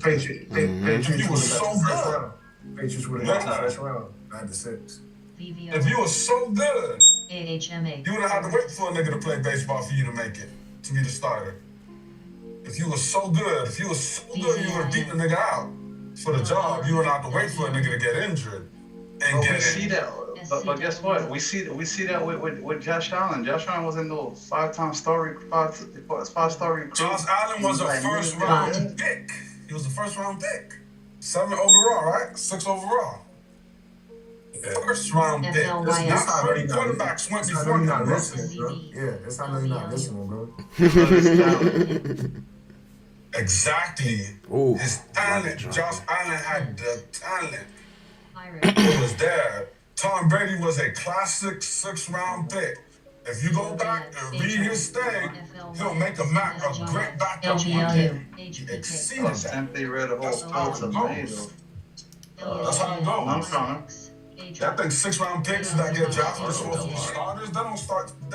F: you was so good.
H: Patriots would have got the 1st round, not the 6th.
F: If you was so good, you would have had to wait for a nigga to play baseball for you to make it.
J: to be the starter. If you were so good, you would have beaten the nigga out for the job. You wouldn't have to wait for a nigga to get injured and
A: But
J: get
A: we see
J: in.
A: that. But guess what? We see that with Josh Allen. Josh Allen was in the five-star recruit.
J: Josh Allen was a first-round pick. He was a first-round pick. 7 overall, right? 6 overall. First-round pick. Not quarterbacks went before him, bro.
H: Yeah, that's how I know you're not listening, bro.
J: Exactly.
B: Ooh,
J: his talent. Josh Allen had the talent. It was there. Tom Brady was a classic 6th-round pick. If you go back and read his thing, he'll make a great backup one day. He exceeded that.
A: Simply read a whole
J: That's how it goes. That's how it goes. I think 6th-round picks that get drafted are supposed to be starters. They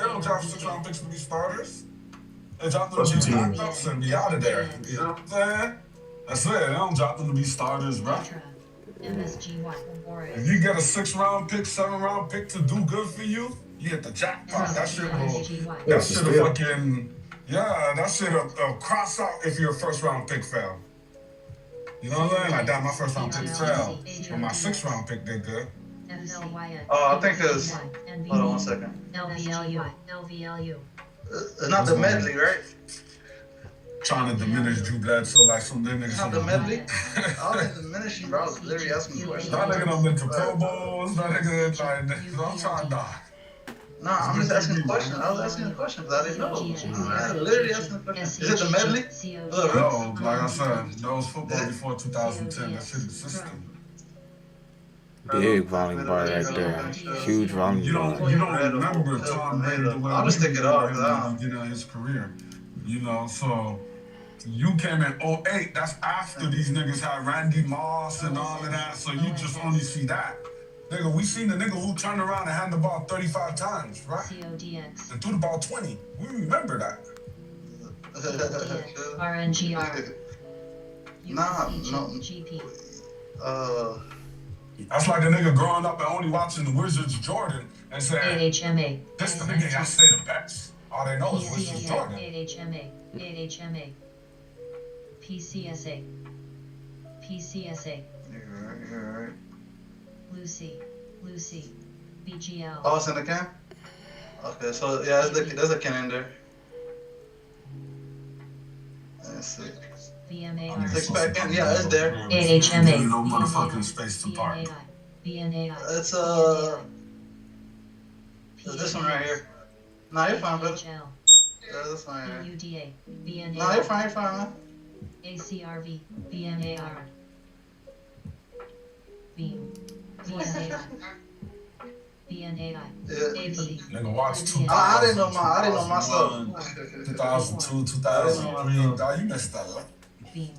J: don't draft 6th-round picks to be starters. They drop them to be backups and be out of there. You know what I'm saying? That's it. They don't drop them to be starters, bro. If you get a 6th-round pick, 7th-round pick to do good for you, you hit the jackpot. That shit will fucking, that shit will cross out if you're a 1st-round pick fail. You know what I'm saying? Like that, my 1st-round pick failed, but my 6th-round pick did good.
A: I think it's. Hold on 1 second.
G: LVLU.
A: It's not the medley, right?
J: Trying to diminish Drew Bledsoe like some niggas.
A: It's not the medley. I was diminishing, bro. I was literally asking you questions.
J: That nigga done been to Pro Bowls. That nigga like, I'm trying to die.
A: Nah, I'm just asking a question. I was asking a question because I didn't know. I literally asking a question. Is it the medley?
J: No, like I said, that was football before 2010. That shit existed.
B: Big volume bar right there. Huge volume bar.
J: You don't remember Tom Brady the way
A: I'll just take it off.
J: His career. You know, so you came in 08. That's after these niggas had Randy Moss and all of that. So you just only see that. Nigga, we seen the nigga who turned around and had the ball 35 times, right? And threw the ball 20. We remember that.
G: RNGR.
A: Nah, no.
J: That's like a nigga growing up and only watching the Wizards Jordan and saying,
G: AHMA.
J: this the nigga y'all say the best. All they know is Wizards Jordan.
G: AHMA. AHMA. PCSA. PCSA.
A: You're right.
G: Lucy. BGL.
A: Oh, it's in the can? Okay, so yeah, there's a can in there. Let's see.
G: VMAR.
A: 6-pack can? Yeah, it's there.
G: AHMA.
J: No motherfucking space to park.
G: VNAI.
A: It's this one right here. Nah, you're fine, brother. Yeah, this one right here.
G: UDA. VNAI.
A: Nah, you're fine, man.
G: ACRV. VNAR. Beam. VNAI. VNAI. ABC.
J: Nigga, watch 2000.
A: I didn't know myself.
J: 2002, 2003. Dog, you missed that.
G: Beam.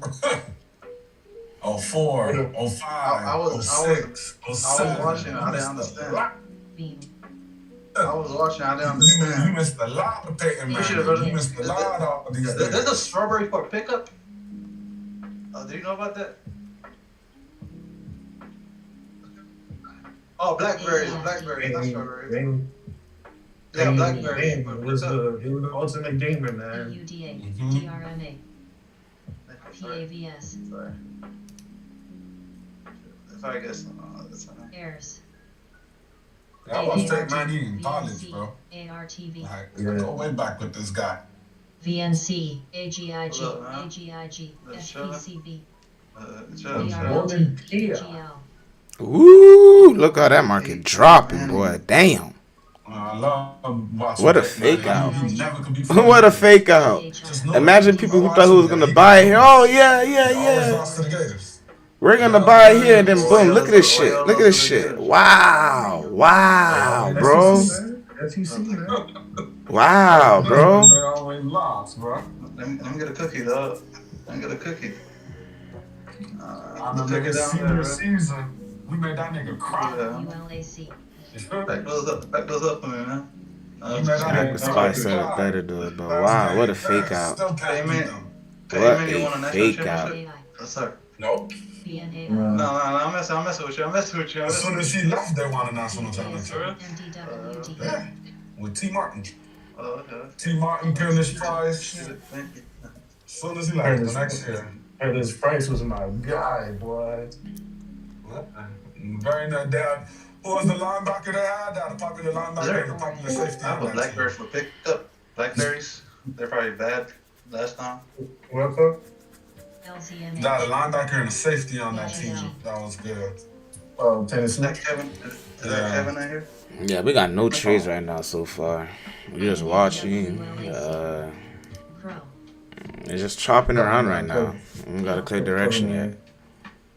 J: 04, 05, 06, 07.
A: I was watching, I didn't understand.
G: Beam.
A: I was watching, I didn't understand.
J: You missed a lot of Peyton Manning. You missed a lot of these things.
A: There's a strawberry for pickup. Do you know about that? Oh, blackberries, not strawberries. Yeah, blackberries.
L: He was the ultimate gamer, man.
G: UDA. DRMA. PAVS.
A: Sorry. If I guess, that's fine.
G: Airs.
J: I was taking my knee in college, bro.
G: ARTV.
J: Like, go way back with this guy.
G: VNC. AGIG. AGIG. FPCB. GL.
B: Ooh, look how that market dropping, boy. Damn. What a fake out. What a fake out. Imagine people who thought who was gonna buy it here. Oh yeah. We're gonna buy it here and then boom. Look at this shit. Look at this shit. Wow, bro. Wow, bro.
A: Let me get a cookie, though. Let me get a cookie.
J: I remember senior season. We made that nigga cry.
G: ULAC.
A: Back those up for me, man.
B: The spy said it better, dude. But wow, what a fake out.
J: Still can't beat them.
B: What a fake out.
A: Yes, sir.
J: Nope.
A: No, I'm messing with you.
J: As soon as she left, they won a national championship.
G: MDWD.
J: Yeah, with T. Martin.
A: Oh, okay.
J: T. Martin, Curtis Price.
A: Thank you.
J: Soon as he left the next year.
L: Curtis Price was my guy, boy.
J: Very nice dad. Who was the linebacker they had? The popular linebacker and the popular safety.
A: I have a Blackberry for pickup. Blackberries, they're probably bad last time.
J: What's up? Nah, the linebacker and the safety on that team. That was good.
L: Tennessee.
A: Is that Kevin? Is that Kevin in here?
B: Yeah, we got no trades right now so far. We're just watching. It's just chopping around right now. We got a clear direction yet.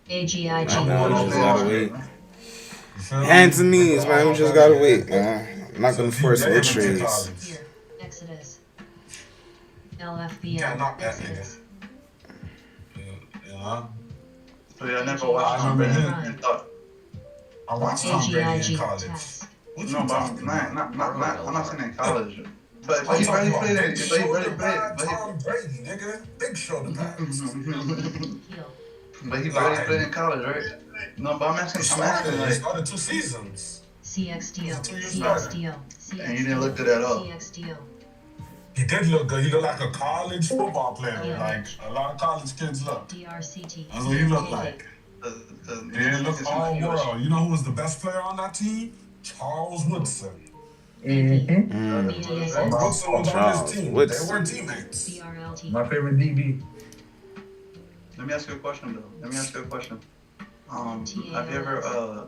B: Right now, we just gotta wait. Hands and knees, man. We just gotta wait, man. I'm not gonna force no trades.
M: Exodus.
J: Can't
M: LFBL.
J: knock that nigga. Yeah.
A: So yeah, I never watched Tom Brady and thought.
J: I watched Tom Brady in college.
A: No, but I'm not saying in college. But he really played it. But he really played.
J: Tom Brady, nigga. Big shoulder pads.
A: But he really played in college, right? No, but I'm asking like.
J: Started 2 seasons.
M: CXDO.
A: And you didn't look good at all.
J: He did look good. He looked like a college football player. Like a lot of college kids look.
M: DRCT.
J: That's what he looked like. He didn't look all world. You know who was the best player on that team? Charles Woodson. Woodson was on his team. They were teammates.
L: My favorite DB.
A: Let me ask you a question, though. Have you ever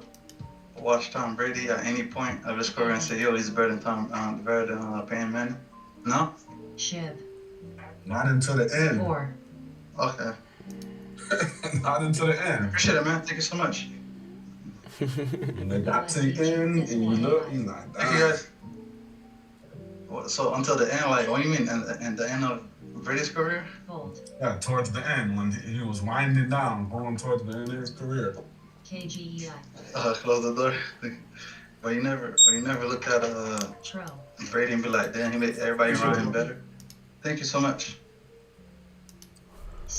A: watched Tom Brady at any point of his career and say, "Yo, he's better than Peyton Manning"? No.
M: Shib.
J: Not until the end.
M: 4.
A: Okay.
J: Not until the end.
A: Appreciate it, man. Thank you so much.
J: When they got to the end, and you look, he's not.
A: Thank you guys. So until the end, like, what do you mean? And the end of Brady's career?
J: Yeah, towards the end when he was winding down, going towards the end of his career.
M: KGEI.
A: Close the door. But you never look at Brady and be like, damn, he made everybody around him better. Thank you so much.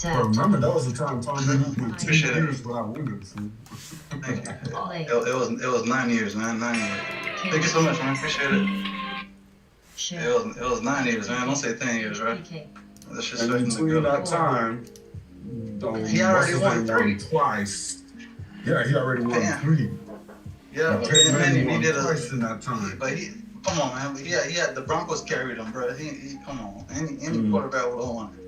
J: Well, remember that was the time Tom Brady went 10 years without winning.
A: Thank you. It was 9 years, man. 9 years. Thank you so much, man. Appreciate it. It was 9 years, man. Don't say 10 years, right? That's just
J: and between that time,
A: he already won 3
J: twice. Yeah, he already won 3.
A: Yeah, but Peyton Manning needed
J: twice in that time.
A: But come on, man. He had the Broncos carried him, bro. He come on. Any quarterback would have won.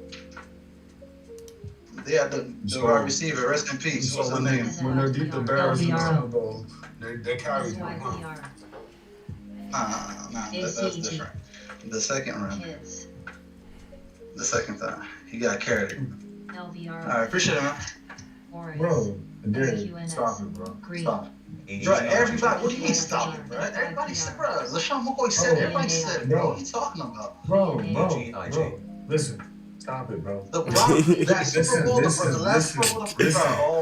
A: They had the wide receiver. Rest in peace. What's his name?
J: When they beat the Bears in the Super Bowl, they carried him.
A: Nah. That's different. The second round. The second time. He got carried. Alright, appreciate it, man.
J: Bro, stop it, bro. Stop.
A: Bro, everybody, what do you mean stop it, bro? Everybody said, bro, LaShawn McCoy said, everybody said it, bro. What are you talking about?
L: Bro, listen. Stop it, bro.
A: The that Super Bowl, the last Super Bowl,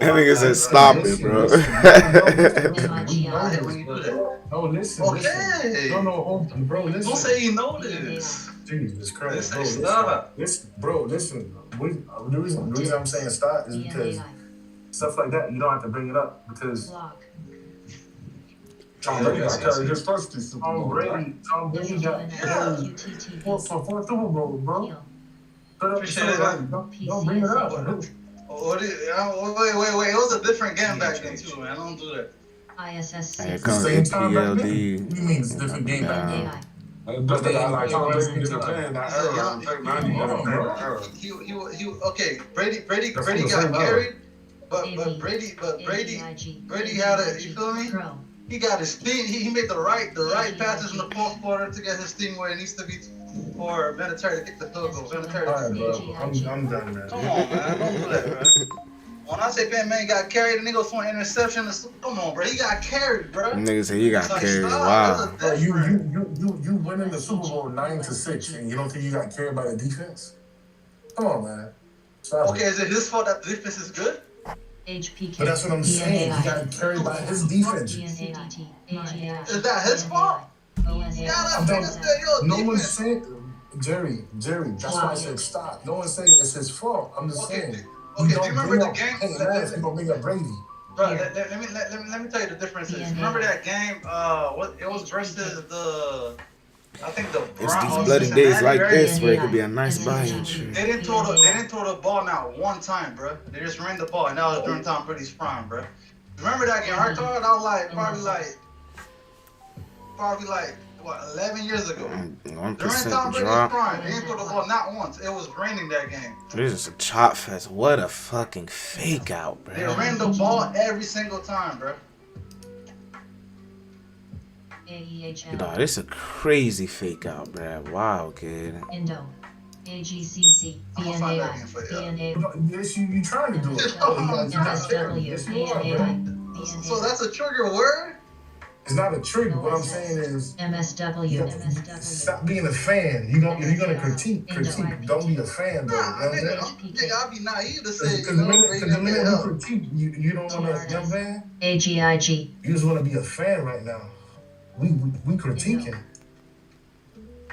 B: That nigga said stop it, bro.
L: No, listen.
A: Okay.
L: No, bro, listen.
A: Don't say you know this.
L: Jesus Christ, bro.
A: Stop.
L: Listen. The reason I'm saying stop is because stuff like that, you don't have to bring it up because Tom Brady got carried his first 2 Super Bowls. Tom Brady got carried for 4 Super Bowls, bro.
A: Appreciate it, man.
L: Don't bring it up.
A: Wait. It was a different game back then, too, man. Don't do that.
M: ISS.
B: Here comes PLD.
L: What do you mean it's a different game back then?
J: But they like Tom Brady didn't play in that era.
A: Okay, Brady got carried, but Brady had a, you feel me? He got his team. He made the right passes in the fourth quarter to get his team where it needs to be for Vinatieri to get the field goal.
L: Alright, bro. I'm done, man.
A: Come on, man. Don't do that, bro. When I say Peyton Manning got carried, the nigga threw an interception. Come on, bro. He got carried, bro.
B: Nigga say he got carried.
A: Wow.
L: Bro, you winning the Super Bowl 9-6, and you don't think you got carried by the defense? Come on, man.
A: Okay, is it his fault that the defense is good?
M: HPK.
L: But that's what I'm saying. He got carried by his defense.
A: Is that his fault?
L: No one's saying, Jerry. That's why I said stop. No one's saying it's his fault. I'm just saying.
A: Okay, do you remember the game?
L: You don't bring up Brady.
A: Bro, let me tell you the differences. Remember that game? It was versus the I think the
B: It's these
A: Browns,
B: bloody days
A: Cincinnati
B: like
A: Bears,
B: this where it could be a nice buy entry.
A: they didn't throw the ball not one time, bro. They just ran the ball, and that was during Tom Brady's prime, bro. Remember that game? I thought that was probably like what 11 years ago.
B: 1%
A: During Tom Brady's
B: drop.
A: prime, they didn't throw the ball not once. It was raining that game.
B: This is a chop fest. What a fucking fake out, bro.
A: They ran the ball every single time, bro.
B: Dog, this is a crazy fake out, bro. Wow, kid.
M: Indo. AGCC.
A: I'm gonna find that
M: BNAI.
A: game for you.
M: BNA.
H: Yes, you trying to do it.
M: MSW.
H: Yes, you are, bro.
M: BNAI.
A: So that's a trigger word?
H: It's not a trigger. What I'm saying is,
M: MSW.
H: stop being a fan. If you're gonna critique. Don't be a fan, though.
A: Nah,
H: You know what I'm
A: nigga, I'll be naive to say,
H: Because the minute you critique, you don't want to, you know what I'm saying?
M: AGIG.
H: You just want to be a fan right now. We critiquing.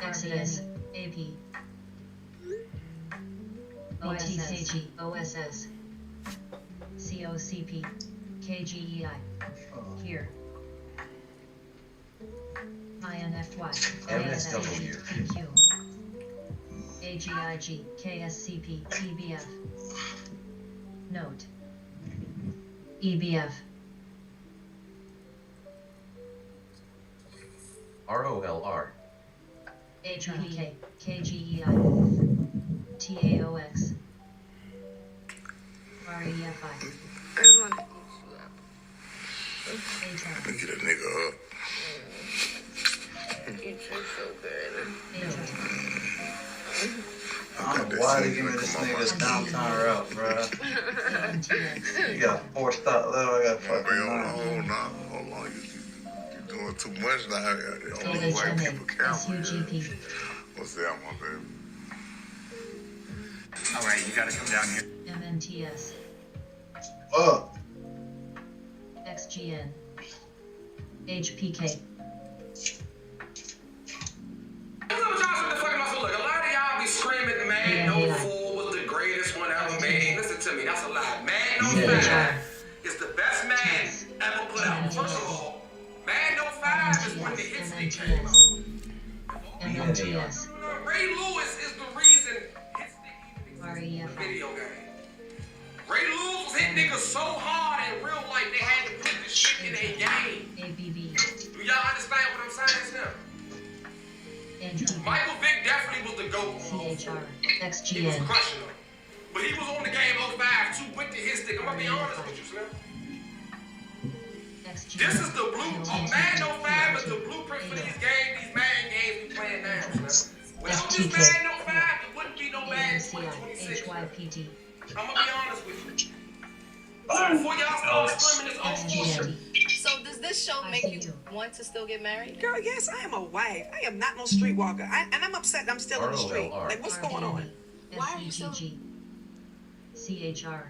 M: Exodus. AP. OTKG. OSS. COCP. KGEI. Here. INFY.
E: MSW.
M: PQ. AGIG. KSCP. EBF. Note. EBF.
E: ROLR.
M: HPK. KGEI. TAOX. REFI.
F: Get a nigga up.
A: I don't know why they give me this nigga's downtown route, bro. You got 4 stops left, I got fucking 9.
F: Hold on. You doing too much now. Only white people count. What's that, my baby?
N: All right, you gotta come down here.
M: MNTS. XGN. HPK.
O: Look, a lot of y'all be screaming, man, no fool was the greatest one ever made. Listen to me, that's a lie. Man, no 5 is the best man ever put out. First of all, Man, no 5 is when the hit stick came out.
M: MNTS.
O: Ray Lewis is the reason hit stick even exists in the video game. Ray Lewis was hitting niggas so hard in real life they had to put the shit in a game.
M: ABB.
O: Do y'all understand what I'm saying, Slim? Michael Vick definitely was the GOAT.
M: CHR.
O: He was
M: XGN.
O: crushing them. But he was on the game 05 too quick to hit stick. I'm gonna be honest with you, Slim. This is the blue. Man 05 is the blueprint for these games, these man games we playing now, Slim. Without this Man 05, it wouldn't be no Man 2026.
M: HYPT.
O: I'm gonna be honest with you. So before y'all start screaming this old bullshit.
P: So does this show make you want to still get married?
Q: Girl, yes, I am a wife. I am not no streetwalker. And I'm upset that I'm still in the street. Like, what's going on?
M: Why are you so... CHR.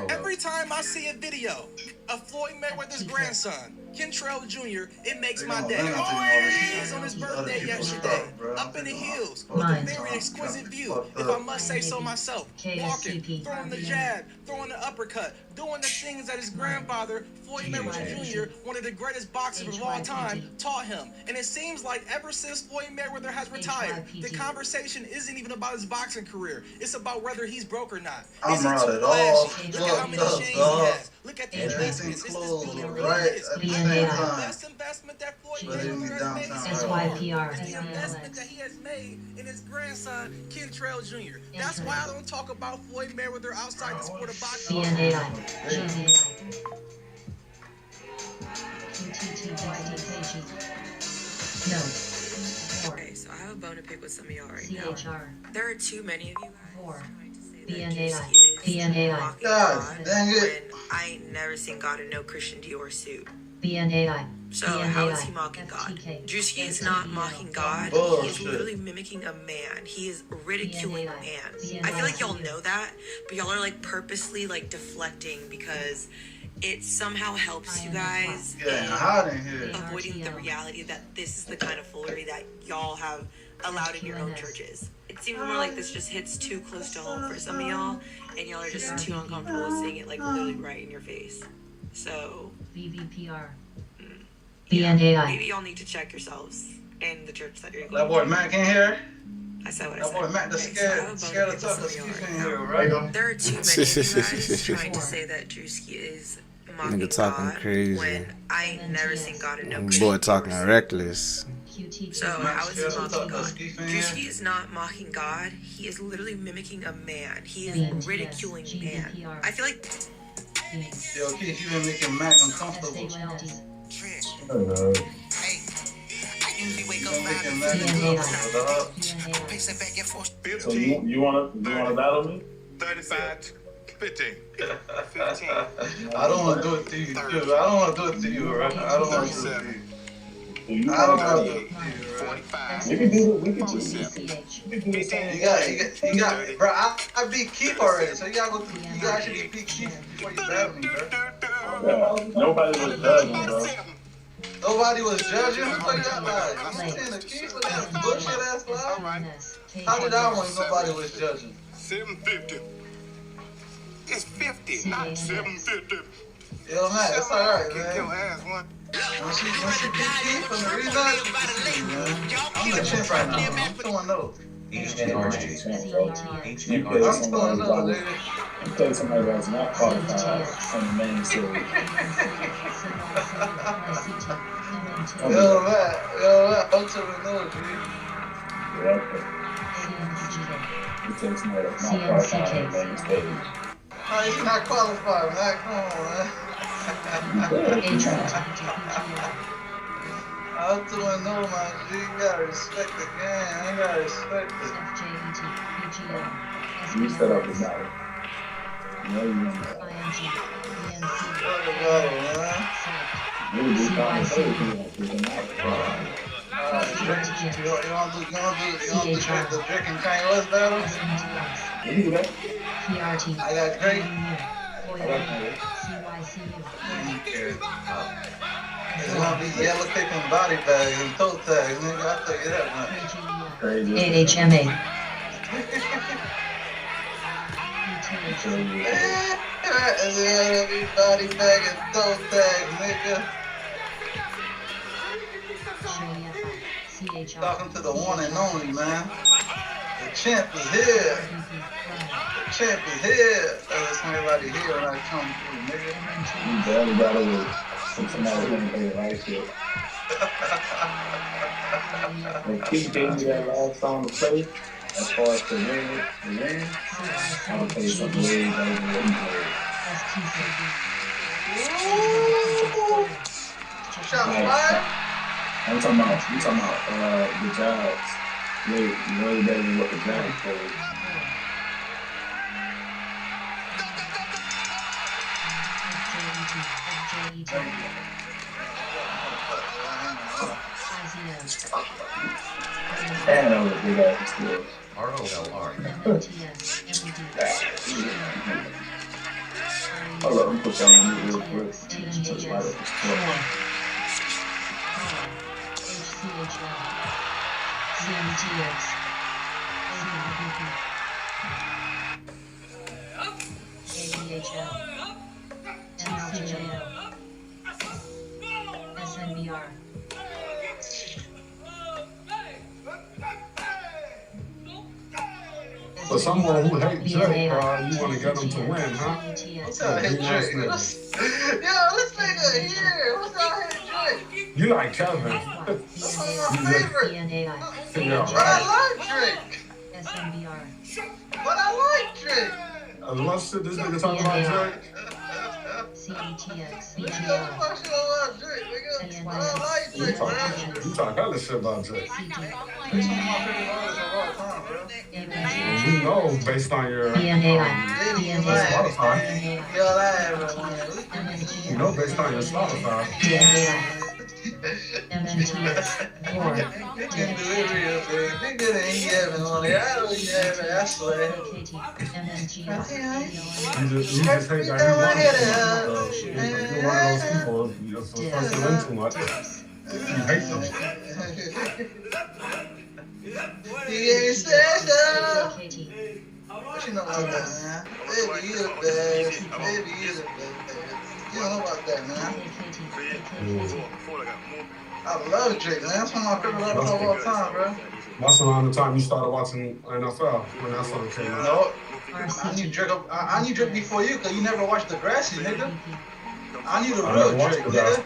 Q: Every time I see a video of Floyd Mayweather's grandson, Kentrell Jr., it makes my day. Always on his birthday yesterday, up in the hills, with a very exquisite view, if I must say so myself. Walking, throwing the jab, throwing the uppercut, doing the things that his grandfather, Floyd Mayweather Jr., one of the greatest boxers of all time, taught him. And it seems like ever since Floyd Mayweather has retired, the conversation isn't even about his boxing career. It's about whether he's broke or not. Is he too flashy? Look at how many chains he has. Look at the investments. Is this feeling really is? I think the best investment that Floyd Mayweather has made is the investment that he has made in his grandson, Kentrell Jr. That's why I don't talk about Floyd Mayweather outside the sport of boxing.
M: BNAI. GZI. Note.
R: Okay, so I have a bone to pick with some of y'all right
M: CHR.
R: now. There are too many of you guys.
M: BNAI. BNAI.
A: God dang it.
R: When I ain't never seen God in no Christian Dior suit.
M: BNAI.
R: So how is he mocking God? Drewski is not mocking God. He is literally mimicking a man. He is ridiculing a man. I feel like y'all know that, but y'all are like purposely like deflecting because it somehow helps you guys in avoiding the reality that this is the kind of foolery that y'all have allowed in your own churches. It seems more like this just hits too close to home for some of y'all, and y'all are just too uncomfortable with seeing it like literally right in your face. So
M: BVPR.
R: yeah,
M: BNAI.
R: maybe y'all need to check yourselves. in the church that you're going
A: That boy Mac in here.
R: I said what I
A: That
R: said.
A: boy Mac, the scared to talk to Ski in here, right?
R: There are too many of you guys trying to say that Drewski is mocking
B: Nigga talking
R: God
B: crazy.
R: when I ain't never seen God in no
B: Boy talking reckless.
R: So how is he mocking God? Drewski is not mocking God. He is literally mimicking a man. He is ridiculing man. I feel like
A: Yo, Keith, you been making Mac uncomfortable.
L: So you wanna battle me?
O: 35, 15.
A: I don't want to do it to you, too. I don't want to do it to you, right? I don't want to do it to you. I don't want to do it to you, right?
L: We can do it.
A: You got, bro. I beat Keith already, so you gotta go through. You gotta actually beat Keith before you battle me, bro.
L: Nobody was judging, bro.
A: Nobody was judging. Who played that lie? You saying the Keith with that bullshit ass lie? How did I win? Nobody was judging.
O: 750. It's 50, not 750.
A: Yo, Matt, that's alright,
O: Kick
A: man.
O: your ass one.
A: When she beat Keith from the rematch, man, I'm the champ right now. I'm 2-0.
L: Each and every champ, bro.
A: I'm 2-0, nigga.
L: You play somebody that's not qualified on the main series.
A: Yo, Matt, I'm 2-0, G.
L: You take somebody that's not qualified on the main stage.
A: Oh, he's not qualified, man. Come on, man. I'm 2-0, man. G, you gotta respect the game. You gotta respect it.
L: You set up the battle. You know you want that.
A: What a battle, man.
L: Really do conversation like this and that.
A: You want to do the Drake and Kanye West battle?
L: We can do that.
A: I got Drake. It's gonna be yellow kicking body bags and toe tags, nigga. I'll tell you that much.
L: Crazy.
M: AHMA.
A: Body bag and toe tags, nigga. Talking to the one and only, man. The champ is here. The champ is here. There's somebody here when I come through, nigga.
L: You barely got away. Somebody gonna play the right shit. When Keith gave me that last song to play, as far as the ring, I would play something way better than what he played.
A: Shot fired?
L: I'm talking about the Jobs. Way better than what the Jobs played. And that was a big ass skill.
D: ROLR.
L: Hold up, I'm put that on me real quick. Just light up this floor.
M: SNBR.
J: For someone who hates Drake, you want to get him to win, huh?
A: What's out here, Drake? Yo, this nigga here. What's out here, Drake?
J: You like Kevin.
A: That's my favorite.
J: Yeah,
A: But
J: right.
A: I like Drake. But I like Drake.
J: As much shit this nigga talking about Drake.
M: CETX.
A: What the fuck shit about Drake, nigga? But I like Drake, man.
J: You talk hella shit about Drake.
A: He's one of my favorite artists of all time, bro.
J: We know based on your Spotify. You know based on your Spotify.
M: MNTS.
A: You can do it real big. Nigga ain't having on it. I don't even have it. I swear.
J: You just hate that you're one of those people. You're supposed to learn too much. You hate them.
A: He ain't special. What you know about that, man? Baby, you the best. Baby, you the best. You don't know about that, man. I love Drake, man. That's one of my favorite rappers of all time, bro.
J: That's around the time you started watching NFL when that song came out.
A: No, I knew Drake before you, cause you never watched Degrassi, nigga. I knew the real Drake, nigga.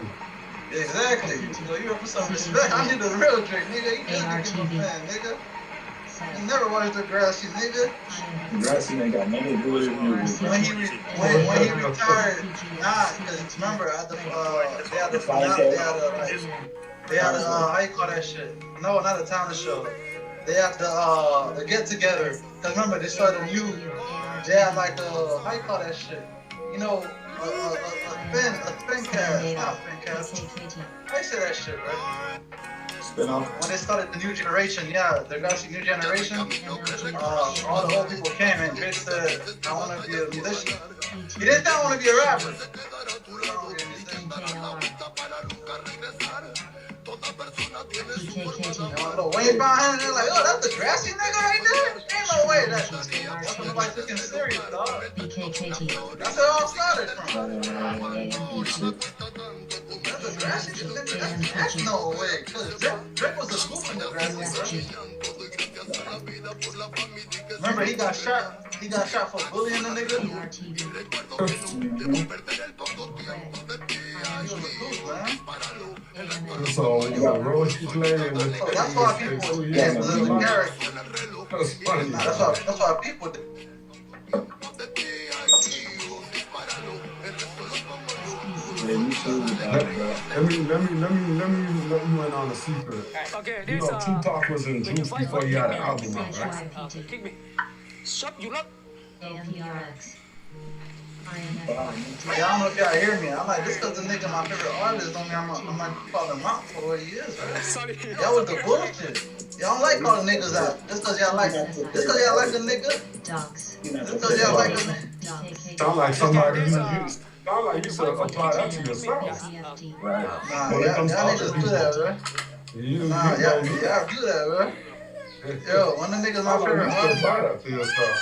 A: Exactly. So you put some respect. I knew the real Drake, nigga. You just became a fan, nigga. You never watched Degrassi, nigga.
L: Degrassi ain't got nothing to do with it.
A: When he retired, nah, cause remember at the they had how you call that shit? No, not a talent show. They had the get together. Cause remember they started a new. They had like how you call that shit? You know, a spin cast, not a spin cast. How you say that shit, right?
L: Spin-off.
A: When they started the new generation, yeah, the Gleece new generation, all the old people came and Drake said, I want to be a musician. He didn't say I want to be a rapper. Wayne behind it, like, oh, that's the Degrassi nigga right there? Ain't no way that's nobody taking serious, dog. That's where it all started from. That's the Degrassi nigga, that's no way. Cause Drake was a goof in Degrassi, bro. Remember, he got shot for bullying the nigga. He was a goof, man.
J: So, role she played in the
A: that's why people was the character.
J: That's funny.
A: That's why people did.
J: Let me let you in on a secret. You know, Tupac was in Juice before he had an album out, right?
A: I don't know if y'all hear me. I'm like, this cause the nigga my favorite artist don't mean I'm like calling him out for what he is, right? Y'all with the bullshit. Y'all don't like calling niggas out. Just cause y'all like a nigga. Just cause y'all like a nigga.
J: Sound like somebody you sound like you should apply that to yourself.
A: Right. Nah, y'all niggas do that, right? Nah, y'all do that, right? Yo, one of the niggas my favorite artist.
J: Apply that to yourself.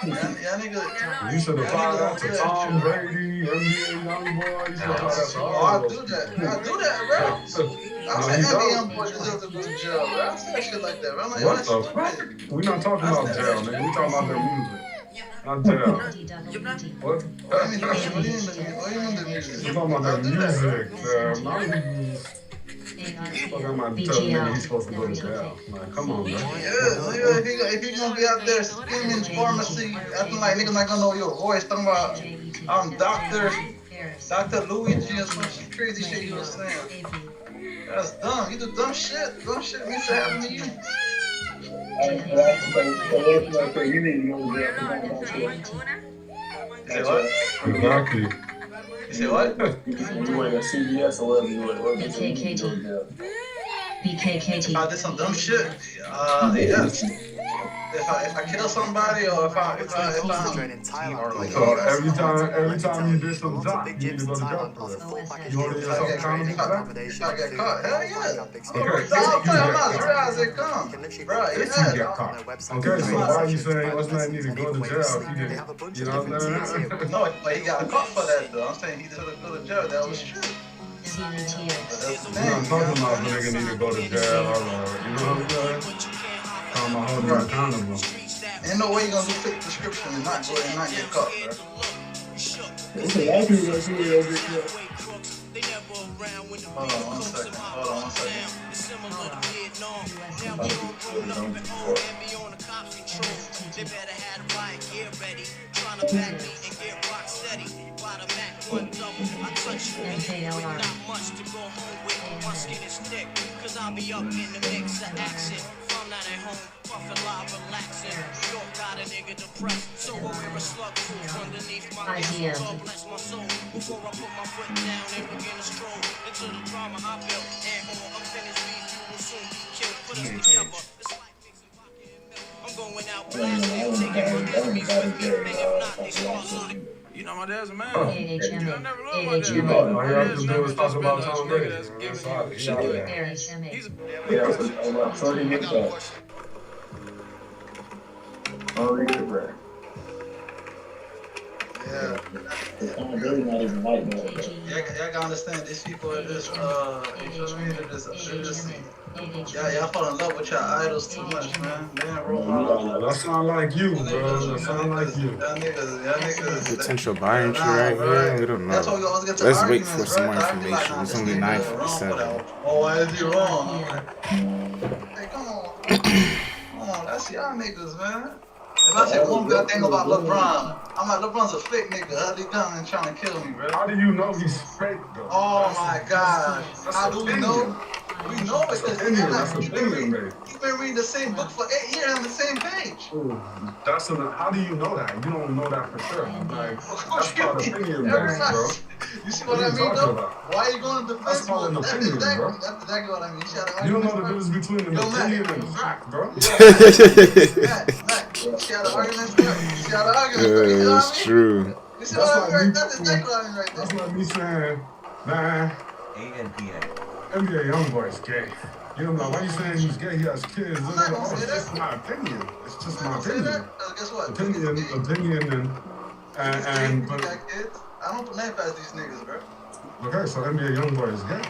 A: Y'all niggas.
J: You should apply that to Tom Brady, NBA Youngboy. You should apply that to all
A: I do that. I do that, bro. I said NBA Youngboy deserve to go to jail, bro. I say shit like that, bro. I'm like,
J: what the fuck? We're not talking about jail, nigga. We're talking about their music. Not jail. What?
A: What do you mean the music?
J: We're talking about their music. I'm about to tell the nigga he's supposed to go to jail. Like, come on, man.
A: Yeah, if he gonna be out there screaming pharmacy, acting like niggas not gonna know your voice, talking about Dr. Luigi and some crazy shit he was saying. That's dumb. You do dumb shit. Dumb shit means to happen to you.
L: You need to go to jail.
A: Say what?
J: Exactly.
A: You say what?
L: You work at CBS or whatever you work at.
M: BKKT.
A: If I did some dumb shit, yes. If I kill somebody or if I'm
J: so every time you did some dumb, you need to go to jail for it. You hold yourself accountable for that?
A: If I get caught, hell yeah. I'll tell you, I'm not as real as they come. Bro,
J: If you get caught. Okay, so why are you saying what's not need to go to jail if he didn't? You know what I'm saying?
A: No, but he got caught for that though. I'm saying he should have go to jail. That was true.
J: We're not talking about the nigga need to go to jail or, you know what I'm saying? Talking about holding him accountable.
A: Ain't no way you gonna do fake prescription and not go and not get caught, bro.
L: There's a lot of people that do it.
A: Hold on one second.
M: Cause I'll be up in the mix of action. I'm not at home, puffin' live, relaxing. York got a nigga depressed, so I wear a slug proof underneath my hands. God bless my soul. Before I put my foot down and begin to stroll into the drama I built. And all unfinished beats, you will soon be killed. Put us together. It's like mixing vodka and milk. I'm going out blasting, taking my enemies with me. And if not, they swallow. You know my dad's a man. I never loved my dad.
J: All you have to do is talk about Tom Brady. That's all.
M: He's
A: Yeah.
L: Tom Brady not even like that, bro.
A: Y'all gotta understand, these people are just, you feel me? They're just, y'all fall in love with your idols too much, man. They ain't role models.
J: That sound like you, bro. That sound like you.
A: Y'all niggas,
B: Potential buy entry right here. We don't
A: that's why we
B: know.
A: always get to
B: Let's wait
A: arguments,
B: for some
A: bro.
B: more
A: I be like,
B: information.
A: nah,
B: It's
A: this
B: only
A: nigga wrong for
B: 9:47.
A: that. Oh, why is he wrong? I'm like, hey, come on, that's y'all niggas, man. If I say one good thing about LeBron, I'm like, LeBron's a fake nigga. Ugly gun and trying to kill me, bro.
J: How do you know he's fake, though?
A: Oh my gosh. How do we know? We know it because he's been reading the same book for 8 years on the same page.
J: How do you know that? You don't know that for sure. Like, that's called opinion based, bro.
A: You see what I mean, though? Why are you going to defense?
J: That's called an opinion, bro.
A: That's exactly what I mean.
J: You don't know the difference between an opinion and a fact, bro.
A: See how the arguments work? See how the arguments work? You know what I mean?
B: It's true.
A: You see what I mean? That's exactly what I mean right there.
J: That's like me saying, man, NBA Youngboy is gay. You know, like, why you saying he's gay? He has kids.
A: I'm not gonna say
J: It's
A: that.
J: just my opinion. It's just my
A: Say
J: opinion.
A: that? Guess what?
J: Opinion, but
A: You got kids? I don't put name past these niggas, bro.
J: okay, so NBA Youngboy is gay.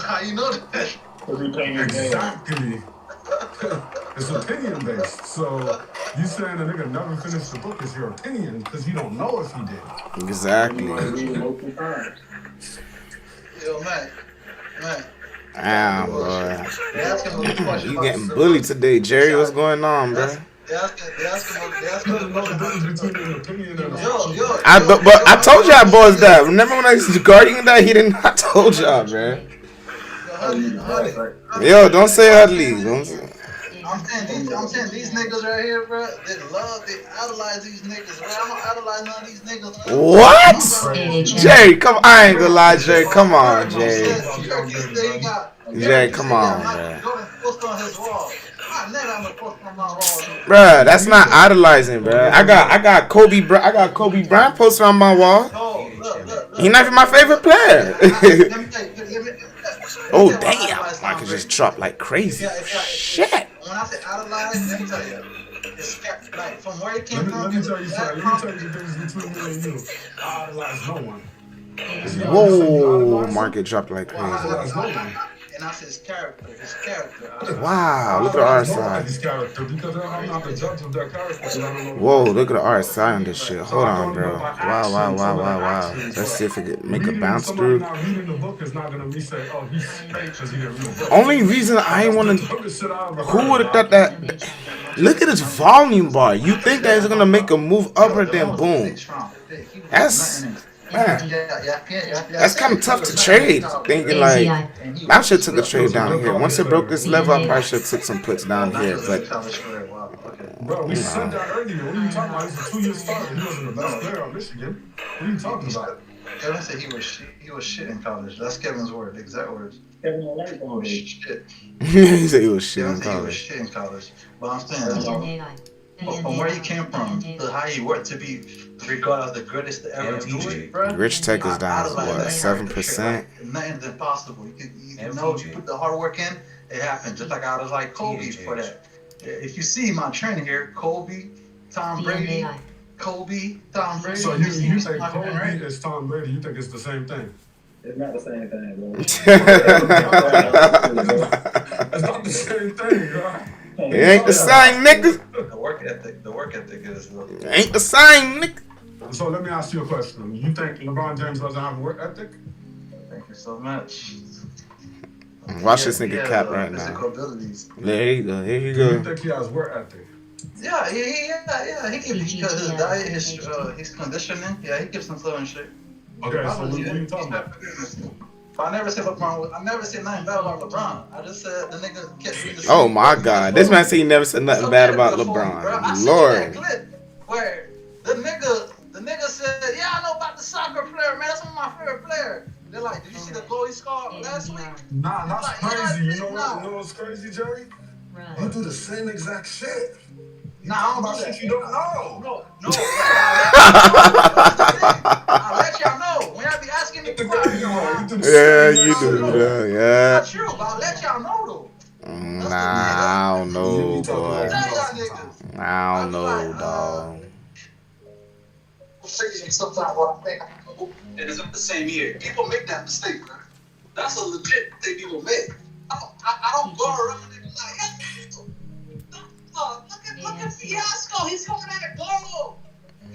A: How you know that?
J: Exactly. It's opinion based. So you saying a nigga never finished the book is your opinion because you don't know if he did.
B: Exactly.
A: Yo, man.
B: Damn, boy. You getting bullied today, Jerry. What's going on, bro?
A: But
B: I told y'all boys that. Remember when I used to guard you that? He didn't. I told y'all, man. Yo, don't say ugly. Don't say.
A: I'm saying these niggas right here, bro. They idolize these niggas, bro. I don't idolize none of these niggas.
B: What? Jerry, come on. I ain't gonna lie, Jerry. Come on, Jerry. Jerry, come on, man. Bruh, that's not idolizing, bruh. I got Kobe Bryant posted on my wall. He not even my favorite player. Oh damn! I could just drop like crazy. Shit.
A: When I say idolize, let me tell you, it's like from where it came from.
J: Let me tell you something. Let me tell you the difference between me and you. I idolize no one.
B: Whoa! Market dropped like crazy.
A: And I said his character.
B: Wow! Look at the R side. Whoa! Look at the R side on this shit. Hold on, bro. Wow! Let's see if it can make a bounce through. Only reason I ain't want to. Who would have thought that? Look at this volume bar. You think that it's gonna make a move upward, then boom. That's kind of tough to trade. Thinking like, I should have took a trade down here. Once it broke this level, I probably should have took some puts down here. But
J: bro, we said that earlier. What are you talking about? He's a 2-year starter. He wasn't the best player on Michigan. What are you talking about?
A: Kevin said he was shit in college. That's Kevin's word, exact words.
L: Kevin don't like shit.
B: He said he was shit in college.
A: But I'm saying, from where he came from to how he worked to be regarded as the greatest to ever do it, bro.
B: Rich Tech is down to what, 7%?
A: Nothing's impossible. You know, you put the hard work in, it happens. Just like I was like Kobe for that. If you see my trend here, Kobe, Tom Brady, Kobe, Tom Brady.
J: So you say Kobe is Tom Brady? You think it's the same thing?
L: It's not the same thing, bro.
J: It's not the same thing, bro.
B: It ain't the same, nigga.
A: The work ethic is.
B: It ain't the same, nigga.
J: So let me ask you a question. You think LeBron James doesn't have a work ethic?
A: Thank you so much.
B: Watch this nigga cap right now. There you go. Here you go.
J: Do you think he has work ethic?
A: Yeah. He because his diet, his conditioning. Yeah, he gives some flow and shit.
J: Okay, so what are you talking about?
A: But I never said LeBron. I never said nothing bad about LeBron. I just said the nigga kept doing the same.
B: Oh my God, this man said he never said nothing bad about LeBron. Lord.
A: Where the nigga said, yeah, I know about the soccer player, man. That's one of my favorite players. They're like, did you see the goal he scored last week?
J: Nah, that's crazy. You know what's crazy, Jerry? You do the same exact shit.
A: Nah, I don't do that.
J: You don't know.
A: No. I'll let y'all know. When y'all be asking me questions,
B: yeah, you do, bro. Yeah.
A: Not true, but I'll let y'all know though.
B: Nah, I don't know, boy. I don't know, dog.
A: Sometimes what I think I know, and it's in the same year. People make that mistake, bro. That's a legit mistake people make. I don't go around and be like, look at Fiasco. He's coming at a goal.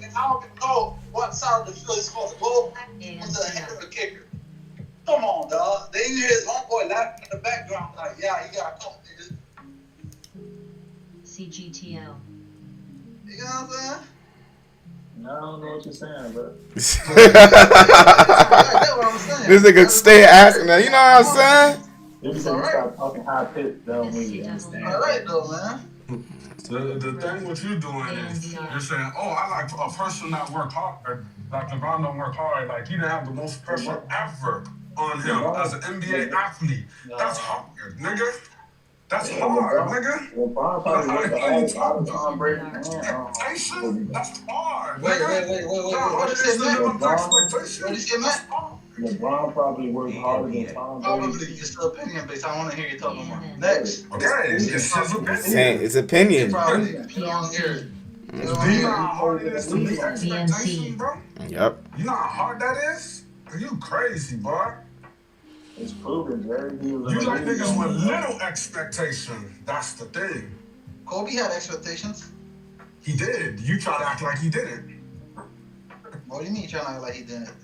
A: And I don't even know what side of the field he's supposed to go on the head of the kicker. Come on, dog. Then you hear his homeboy laughing in the background, like, yeah, he got a couple niggas.
N: CGTL.
A: You know what I'm saying?
L: No, I don't know what you're saying, bro.
B: This nigga stay asking that. You know what I'm saying?
L: You can start talking high pitched, though, when you understand.
A: All right, though, man.
J: The thing what you're doing is you're saying, oh, I like a person that worked hard. Like LeBron don't work hard. Like he didn't have the most pressure ever on him as an NBA athlete. That's hard, nigga. That's hard, nigga.
L: LeBron probably worked the hardest out of Tom Brady.
J: Expectation? That's hard,
A: Wait. What did you say, man?
J: What
A: did you say, man?
L: LeBron probably worked harder than Tom Brady.
A: Probably. It's still opinion based. I want to hear you talking more. Next.
J: Okay, it's his opinion.
B: It's opinion.
A: Probably. You don't hear it.
J: Do you know how hard it is to meet expectation, bro?
B: Yep.
J: You know how hard that is? Are you crazy, boy?
L: It's proven, Jerry.
J: You like niggas with little expectation. That's the thing.
A: Kobe had expectations.
J: He did. You try to act like he didn't.
A: What do you mean you trying to act like he didn't?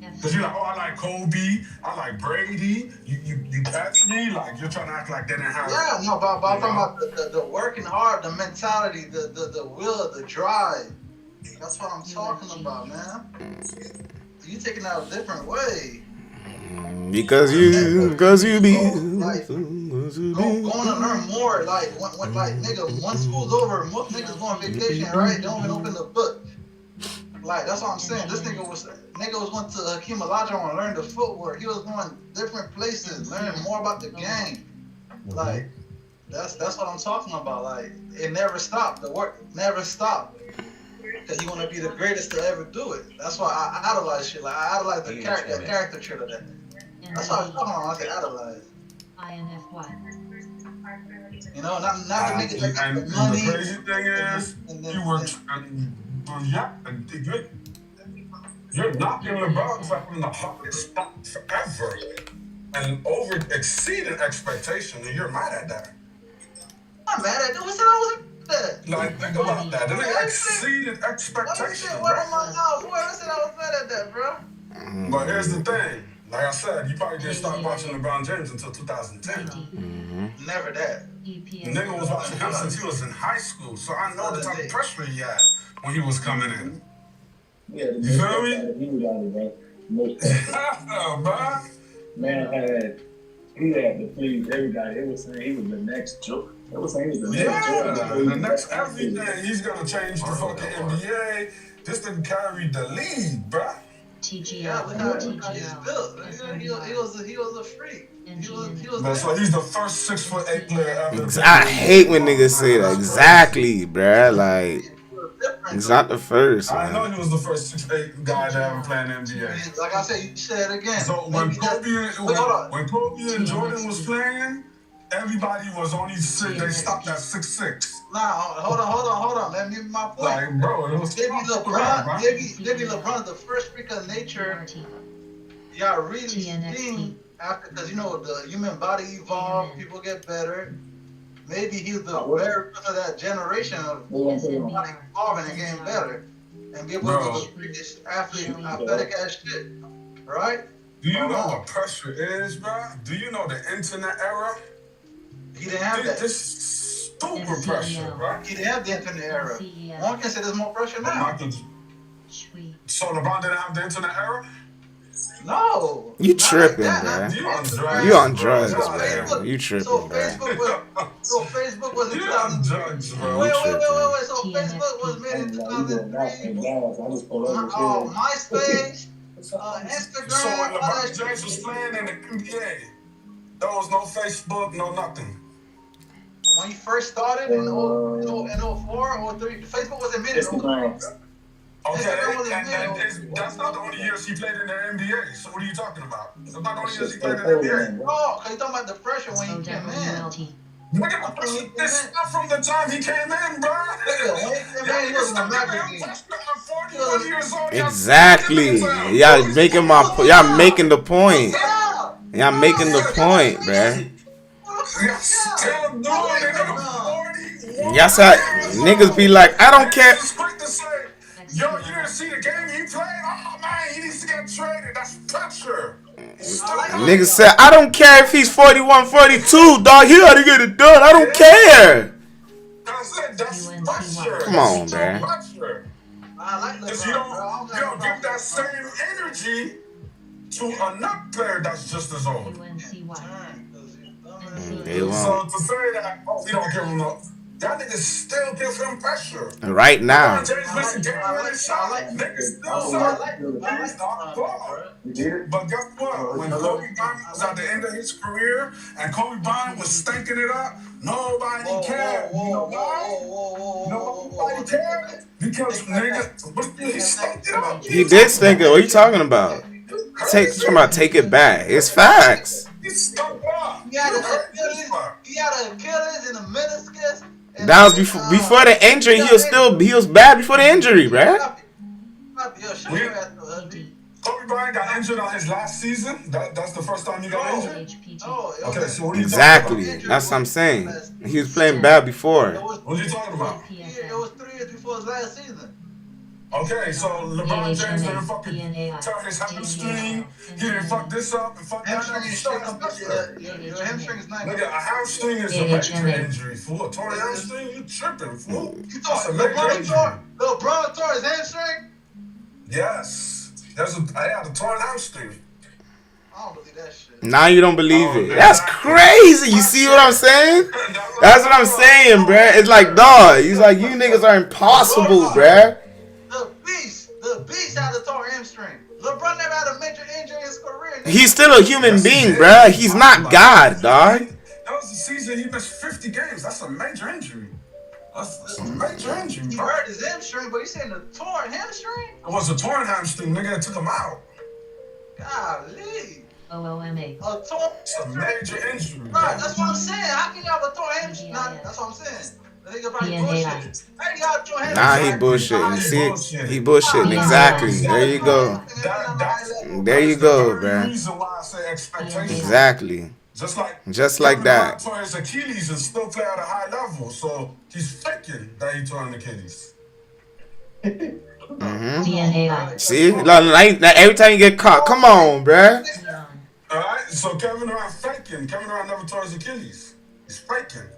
J: Because you're like, oh, I like Kobe, I like Brady. You catch me? Like, you're trying to act like they didn't have.
A: Yeah, no, but I'm talking about the working hard, the mentality, the will, the drive. That's what I'm talking about, man. You taking that a different way.
B: Because you be
A: like, going to learn more. Like when like nigga, once school's over, most niggas go on vacation, right? They don't even open the book. Like that's what I'm saying. This nigga was went to Hakeem Olajuwon and learned the footwork. He was going different places, learning more about the game. Like that's what I'm talking about. Like it never stopped. The work never stopped. Cause you want to be the greatest to ever do it. That's why I idolize shit. Like I idolize the character trait of that. That's what I'm talking about. I say idolize.
N: INFY.
A: You know, not the niggas that got the money.
J: The crazy thing is, you were, you're knocking LeBron from the hardest spot forever, and over exceeding expectation, and you're mad at that.
A: I'm mad at that. What said I was?
J: Like, think about that. They exceeded expectations.
A: What am I now? Whoever said I was mad at that, bro?
J: But here's the thing. Like I said, you probably didn't start watching LeBron James until 2010.
A: Never that.
J: The nigga was watching him since he was in high school, so I know the type of pressure he had when he was coming in.
L: Yeah,
J: you feel me?
L: He was out of that.
J: Bro.
L: Man he had to please everybody. It was saying he was the next joke. It was saying he was the next joke.
J: The next everything. He's gonna change the fucking NBA. This didn't carry the lead, bruh.
N: TGL.
A: Yeah, look how he's built. He was a freak. He was
J: so he's the first 6'8" player ever.
B: I hate when niggas say that. Exactly, bruh. Like, it's not the first.
J: I know he was the first 6'8" guy to ever play in the NBA.
A: Like I said, you said it again.
J: So when Kobe and Jordan was playing, everybody was only six. They stopped at 6'6".
A: Nah, hold on. Let me get my point.
J: Like, bro, it was
A: maybe LeBron, the first freak of nature. You gotta really think after, because you know the human body evolved, people get better. Maybe he's the very first of that generation of body evolving and getting better, and be able to do the freakish athlete, athletic ass shit, right?
J: Do you know what pressure is, bro? Do you know the internet era?
A: He didn't have that.
J: This stupid pressure, bro.
A: He didn't have the internet era. One can say there's more pressure now.
J: So LeBron didn't have the internet era?
A: No.
B: You tripping,
A: like
B: bro. You on drugs, bro. You tripping,
A: so
B: bro.
A: Facebook was in 2003.
J: Bro.
A: Wait. So Facebook was made in 2003. MySpace, Instagram.
J: So when LeBron James was playing in the NBA, there was no Facebook, no nothing.
A: When he first started in 04 or 03, Facebook wasn't made in 03.
J: Okay, and that's not the only years he played in the NBA. So what are you talking about? That's not the only years he played in the NBA.
A: Oh, because you're talking about the pressure when he came in.
J: Nigga, this stuff from the time he came in, bro.
A: He was in a magazine.
J: 41 years old.
B: Exactly. Y'all making y'all making the point. Y'all making the point, bruh.
J: Still doing it at 41.
B: Y'all said niggas be like, I don't care.
J: Yo, you didn't see the game he played? Oh man, he needs to get traded. That's pressure.
B: Niggas said, I don't care if he's 41, 42, dog. He gotta get it done. I don't care.
J: That's it. That's pressure.
B: Come on, man.
J: Because you don't give that same energy to another player that's just as old.
B: They won't.
J: So to say that, oh, we don't give him up. That nigga still gives him pressure.
B: Right now.
J: But guess what? When Kobe Bryant was at the end of his career and Kobe Bryant was stinking it up, nobody cared. You know why? Nobody cared. Because nigga, he stinked it up.
B: He did stink it. What are you talking about? Take it back. It's facts.
J: He stunk up.
A: He had an Achilles and a meniscus.
B: That was before the injury. He was bad before the injury, bruh.
J: Kobe Bryant got injured on his last season. That's the first time he got injured. Okay, so what are you
B: Exactly. That's what I'm saying. He was playing bad before.
J: What are you talking about?
A: It was 3 years before his last season.
J: Okay, so LeBron James didn't fucking tear his hamstring. He didn't fuck this up and fuck that up.
A: Your hamstring is not.
J: Nigga, a hamstring is a major injury, fool. A torn hamstring, you tripping, fool. That's a major injury.
A: LeBron tore his hamstring?
J: Yes. I had a torn hamstring.
A: I don't believe that shit.
B: Now you don't believe it. That's crazy. You see what I'm saying? That's what I'm saying, bruh. It's like, dog. He's like, you niggas are impossible, bruh.
A: The beast had a torn hamstring. LeBron never had a major injury in his career.
B: He's still a human being, bruh. He's not God, dog.
J: That was the season he missed 50 games. That's a major injury. That's a major injury,
A: He
J: bro.
A: hurt his hamstring, but you saying a torn hamstring?
J: It was a torn hamstring, nigga. It took him out.
A: Golly.
N: OOMA.
A: A torn
J: It's a major injury.
A: Right, that's what I'm saying. How can you have a torn hamstring? Nah, that's what I'm saying. The nigga probably bullshit. Hey, y'all torn hamstring.
B: Nah, he bullshitting. See, he bullshitting. Exactly. There you go. There you go, bruh.
J: Reason why I say expectations.
B: Exactly. Just like that.
J: Tore his Achilles and still play at a high level, so he's faking that he tore an Achilles.
B: See, like every time you get caught, come on, bruh.
J: All right, so Kevin Durant faking. Kevin Durant never tore his Achilles. He's faking.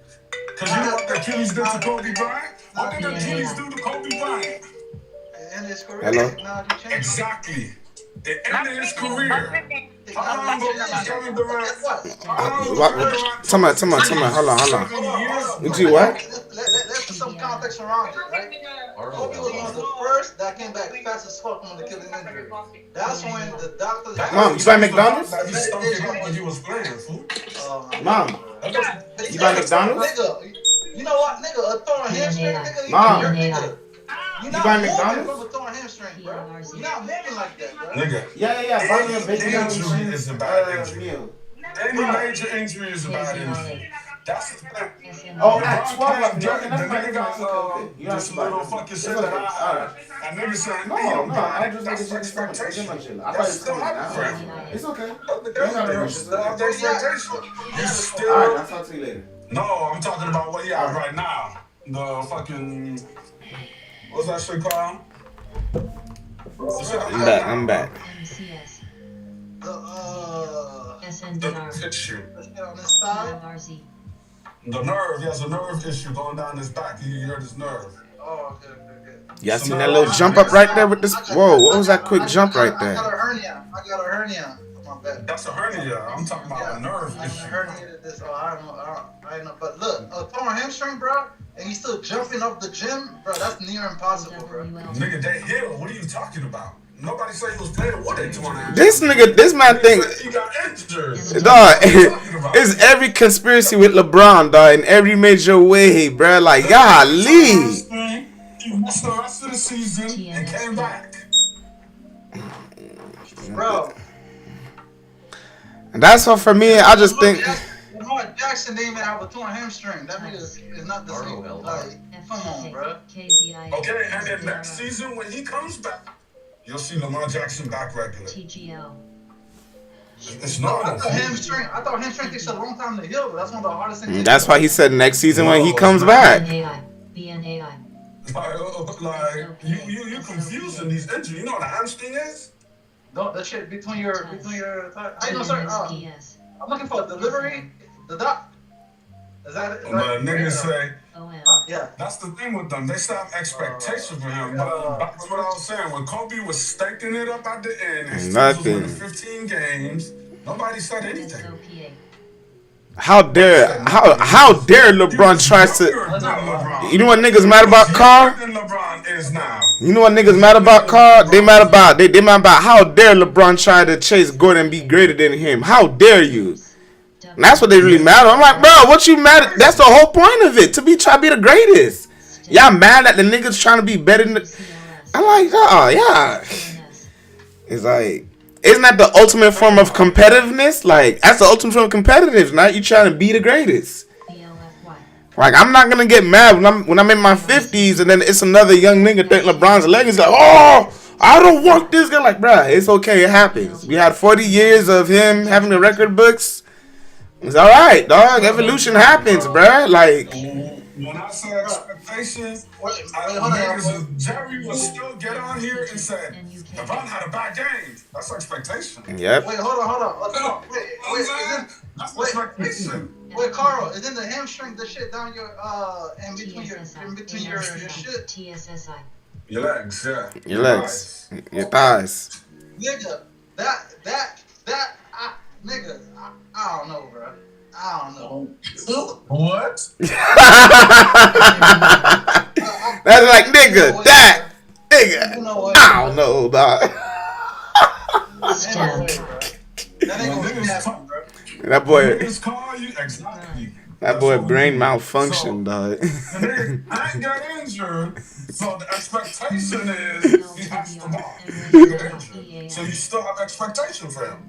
J: Because you know what the Achilles did to Kobe Bryant? What did the Achilles do to Kobe Bryant?
B: Hello?
J: Exactly. It ended his career. How long ago was Kevin Durant?
B: Tell me. Hold on. You do what?
A: Let's put some context around it, right? Kobe was one of the first that came back fast as fuck from the Achilles injury. That's when the doctors.
B: Mom, you buy McDonald's?
J: He stunk it up when he was playing, fool.
B: Mom, you buy McDonald's?
A: Nigga, you know what, nigga? A torn hamstring, nigga.
B: Mom,
A: You're
B: you
A: not
B: buy
A: moving
B: McDonald's?
A: from a torn hamstring, bro. You're not moving like that, bro.
J: Nigga.
B: Yeah. Buy me a bacon
J: Injury is a bad injury.
B: meal.
J: Any major injury is a bad injury. That's the thing.
B: Oh, at 12, I'm joking.
J: The
B: That's
J: nigga got
B: You
J: this little fucking shit that and nigga said,
B: No, I just
J: that's
B: like
J: expectation.
B: I
J: That's still happening.
B: It's okay.
J: There's still expectation. You still.
B: Alright, I'll talk to you later.
J: No, I'm talking about what he has right now. The fucking. What's that shit called?
B: I'm back.
J: The issue.
A: On this side.
J: The nerve. He has a nerve issue going down his back. He hurt his nerve.
A: Oh, okay.
B: Y'all seen that little jump up right there with this? Whoa, what was that quick jump right
A: I
B: there?
A: got a hernia. My bad.
J: That's a hernia. I'm talking about a nerve issue.
A: Herniated this. I don't know. But look, a torn hamstring, bro, and he's still jumping off the gym, bro. That's near impossible, bro.
J: Nigga, they heal. What are you talking about? Nobody said he was playing with a torn hamstring.
B: This man thing.
J: He got injured.
B: Dog, it's every conspiracy with LeBron, dog, in every major way, bro. Like, golly.
J: He missed the rest of the season and came back.
A: Bro.
B: And that's all for me. I just think.
A: Lamar Jackson didn't even have a torn hamstring. That nigga is not the same. Like, come on, bro.
J: Okay, and then next season when he comes back, you'll see Lamar Jackson back regular.
N: TGL.
J: It's normal.
A: I thought hamstring takes a long time to heal, but that's one of the hardest things.
B: That's why he said next season when he comes back.
N: BNAI.
J: Like you confusing these injuries. You know what a hamstring is?
A: No, that shit between your. I know, sir. I'm looking for a delivery. The doc. Is that it?
J: But niggas say.
A: Yeah.
J: That's the thing with them. They still have expectations for him. But that's what I was saying. When Kobe was staking it up at the end, his team was winning 15 games. Nobody said anything.
B: How dare LeBron tries to? You know what niggas mad about Carl? You know what niggas mad about Carl? They mad about how dare LeBron try to chase Gordon and be greater than him? How dare you? And that's what they really mad at. I'm like, bro, what you mad at? That's the whole point of it, try to be the greatest. Y'all mad at the niggas trying to be better than I'm like, oh yeah. It's like, isn't that the ultimate form of competitiveness? Like, that's the ultimate form of competitiveness. Now you trying to be the greatest. Like, I'm not gonna get mad when I'm in my 50s and then it's another young nigga think LeBron's legacy. Like, oh, I don't want this guy. Like, bruh, it's okay. It happens. We had 40 years of him having the record books. It's all right, dog. Evolution happens, bruh. Like,
J: when I say expectations, Jerry will still get on here and say, LeBron had a bad game. That's expectation.
B: Yep.
A: Wait, hold on. That's expectation. Wait, Carl, is in the hamstring the shit down your in between your shit?
N: TSSI.
J: Your legs, yeah.
B: Your legs. Your thighs.
A: Nigga, nigga, I don't know, bro. I don't know.
J: What?
B: That's like, nigga, I don't know, dog. That boy. That boy brain malfunction, dog.
J: I ain't got injured, so the expectation is he has to walk. So you still have expectation for him.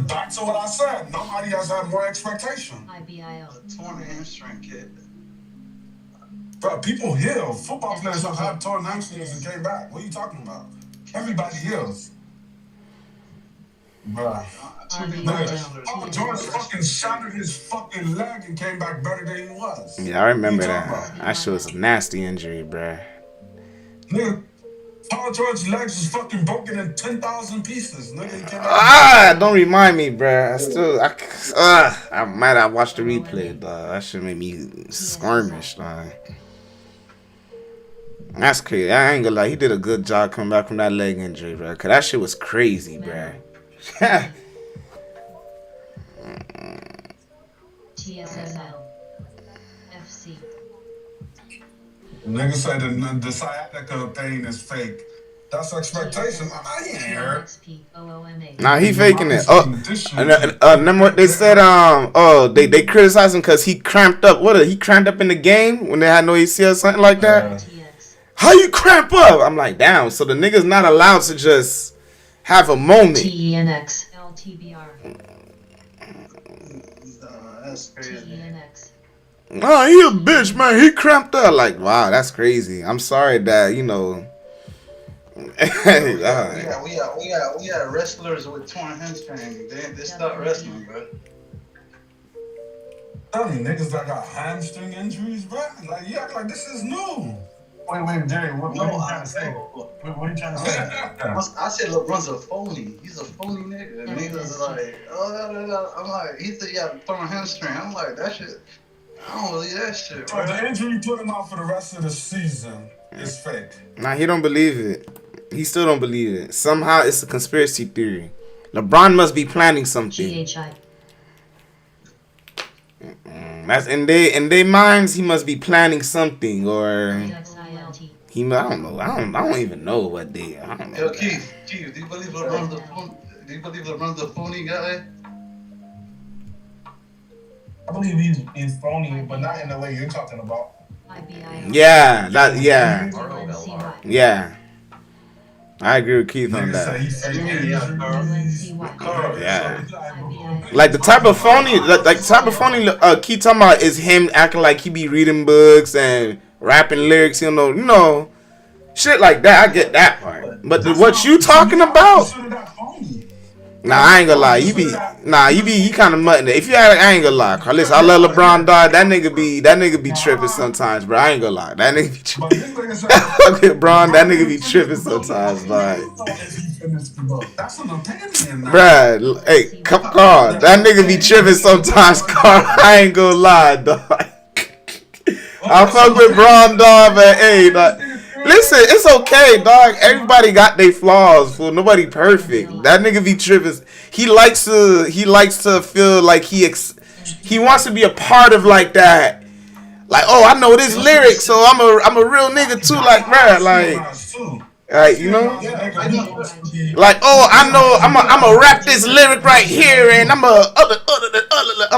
J: Back to what I said. Nobody has had more expectation.
A: IBIO. Torn hamstring, kid.
J: Bro, people heal. Football players have had torn hamstrings and came back. What are you talking about? Everybody heals. Bro. George fucking shattered his fucking leg and came back better than he was.
B: Yeah, I remember that. That shit was a nasty injury, bruh.
J: Nigga, Paul George's legs was fucking broken in 10,000 pieces. Nigga,
B: don't remind me, bruh. I'm mad I watched the replay, dog. That shit made me squirmish, dog. That's crazy. I ain't gonna lie. He did a good job coming back from that leg injury, bruh. Cause that shit was crazy, bruh.
N: TSSL. FC.
J: Nigga said the sciatica pain is fake. That's expectation. I ain't here.
B: Nah, he faking it. Remember what they said? They criticized him because he cramped up. He cramped up in the game when they had no ACL or something like that. How you cramp up? I'm like, damn. So the nigga's not allowed to just have a moment.
N: TENX. LTBR.
A: That's crazy.
B: Oh, he a bitch, man. He cramped up. Like, wow, that's crazy. I'm sorry that, you know.
A: We got wrestlers with torn hamstring. They stopped wrestling, bro.
J: I mean, niggas that got hamstring injuries, bro. Like, you act like this is new. Wait, Jerry, what are you trying to say? What are you trying to say?
A: I said LeBron's a phony. He's a phony nigga. And niggas are like, I'm like, he said, yeah, torn hamstring. I'm like, that shit, I don't believe that shit, bro.
J: The injury put him out for the rest of the season is fake.
B: Nah, he don't believe it. He still don't believe it. Somehow it's a conspiracy theory. LeBron must be planning something.
N: GHI.
B: That's in their minds. He must be planning something, or he. I don't know. I don't even know what they. I don't know.
A: Yo, Keith, do you believe LeBron's the phony? Do you believe LeBron's the phony guy?
J: I believe he's phony, but not in the way you're talking about.
B: Yeah, yeah. I agree with Keith on
J: Niggas say
B: that.
J: he fake injuries.
B: Yeah. Like the type of phony, like the type of phony Keith talking about is him acting like he be reading books and rapping lyrics, shit like that. I get that part. But what you talking about? Nah, I ain't gonna lie. You kind of mutting it. If you I ain't gonna lie. Carlos, I love LeBron, dog. That nigga be tripping sometimes, bro. I ain't gonna lie. That nigga be tripping. LeBron, that nigga be tripping sometimes, dog.
J: That's an opinion,
B: Bruh, hey, Carl, that nigga be tripping sometimes, Carl. I ain't gonna lie, dog. I fuck with Braun, dog, but hey, dog. Listen, it's okay, dog. Everybody got their flaws, fool. Nobody perfect. That nigga be tripping. He likes to feel like he wants to be a part of like that. Like, oh, I know this lyric, so I'm a real nigga too. Like, bruh, like, like, oh, I know, I'm a rap this lyric right here, and I'm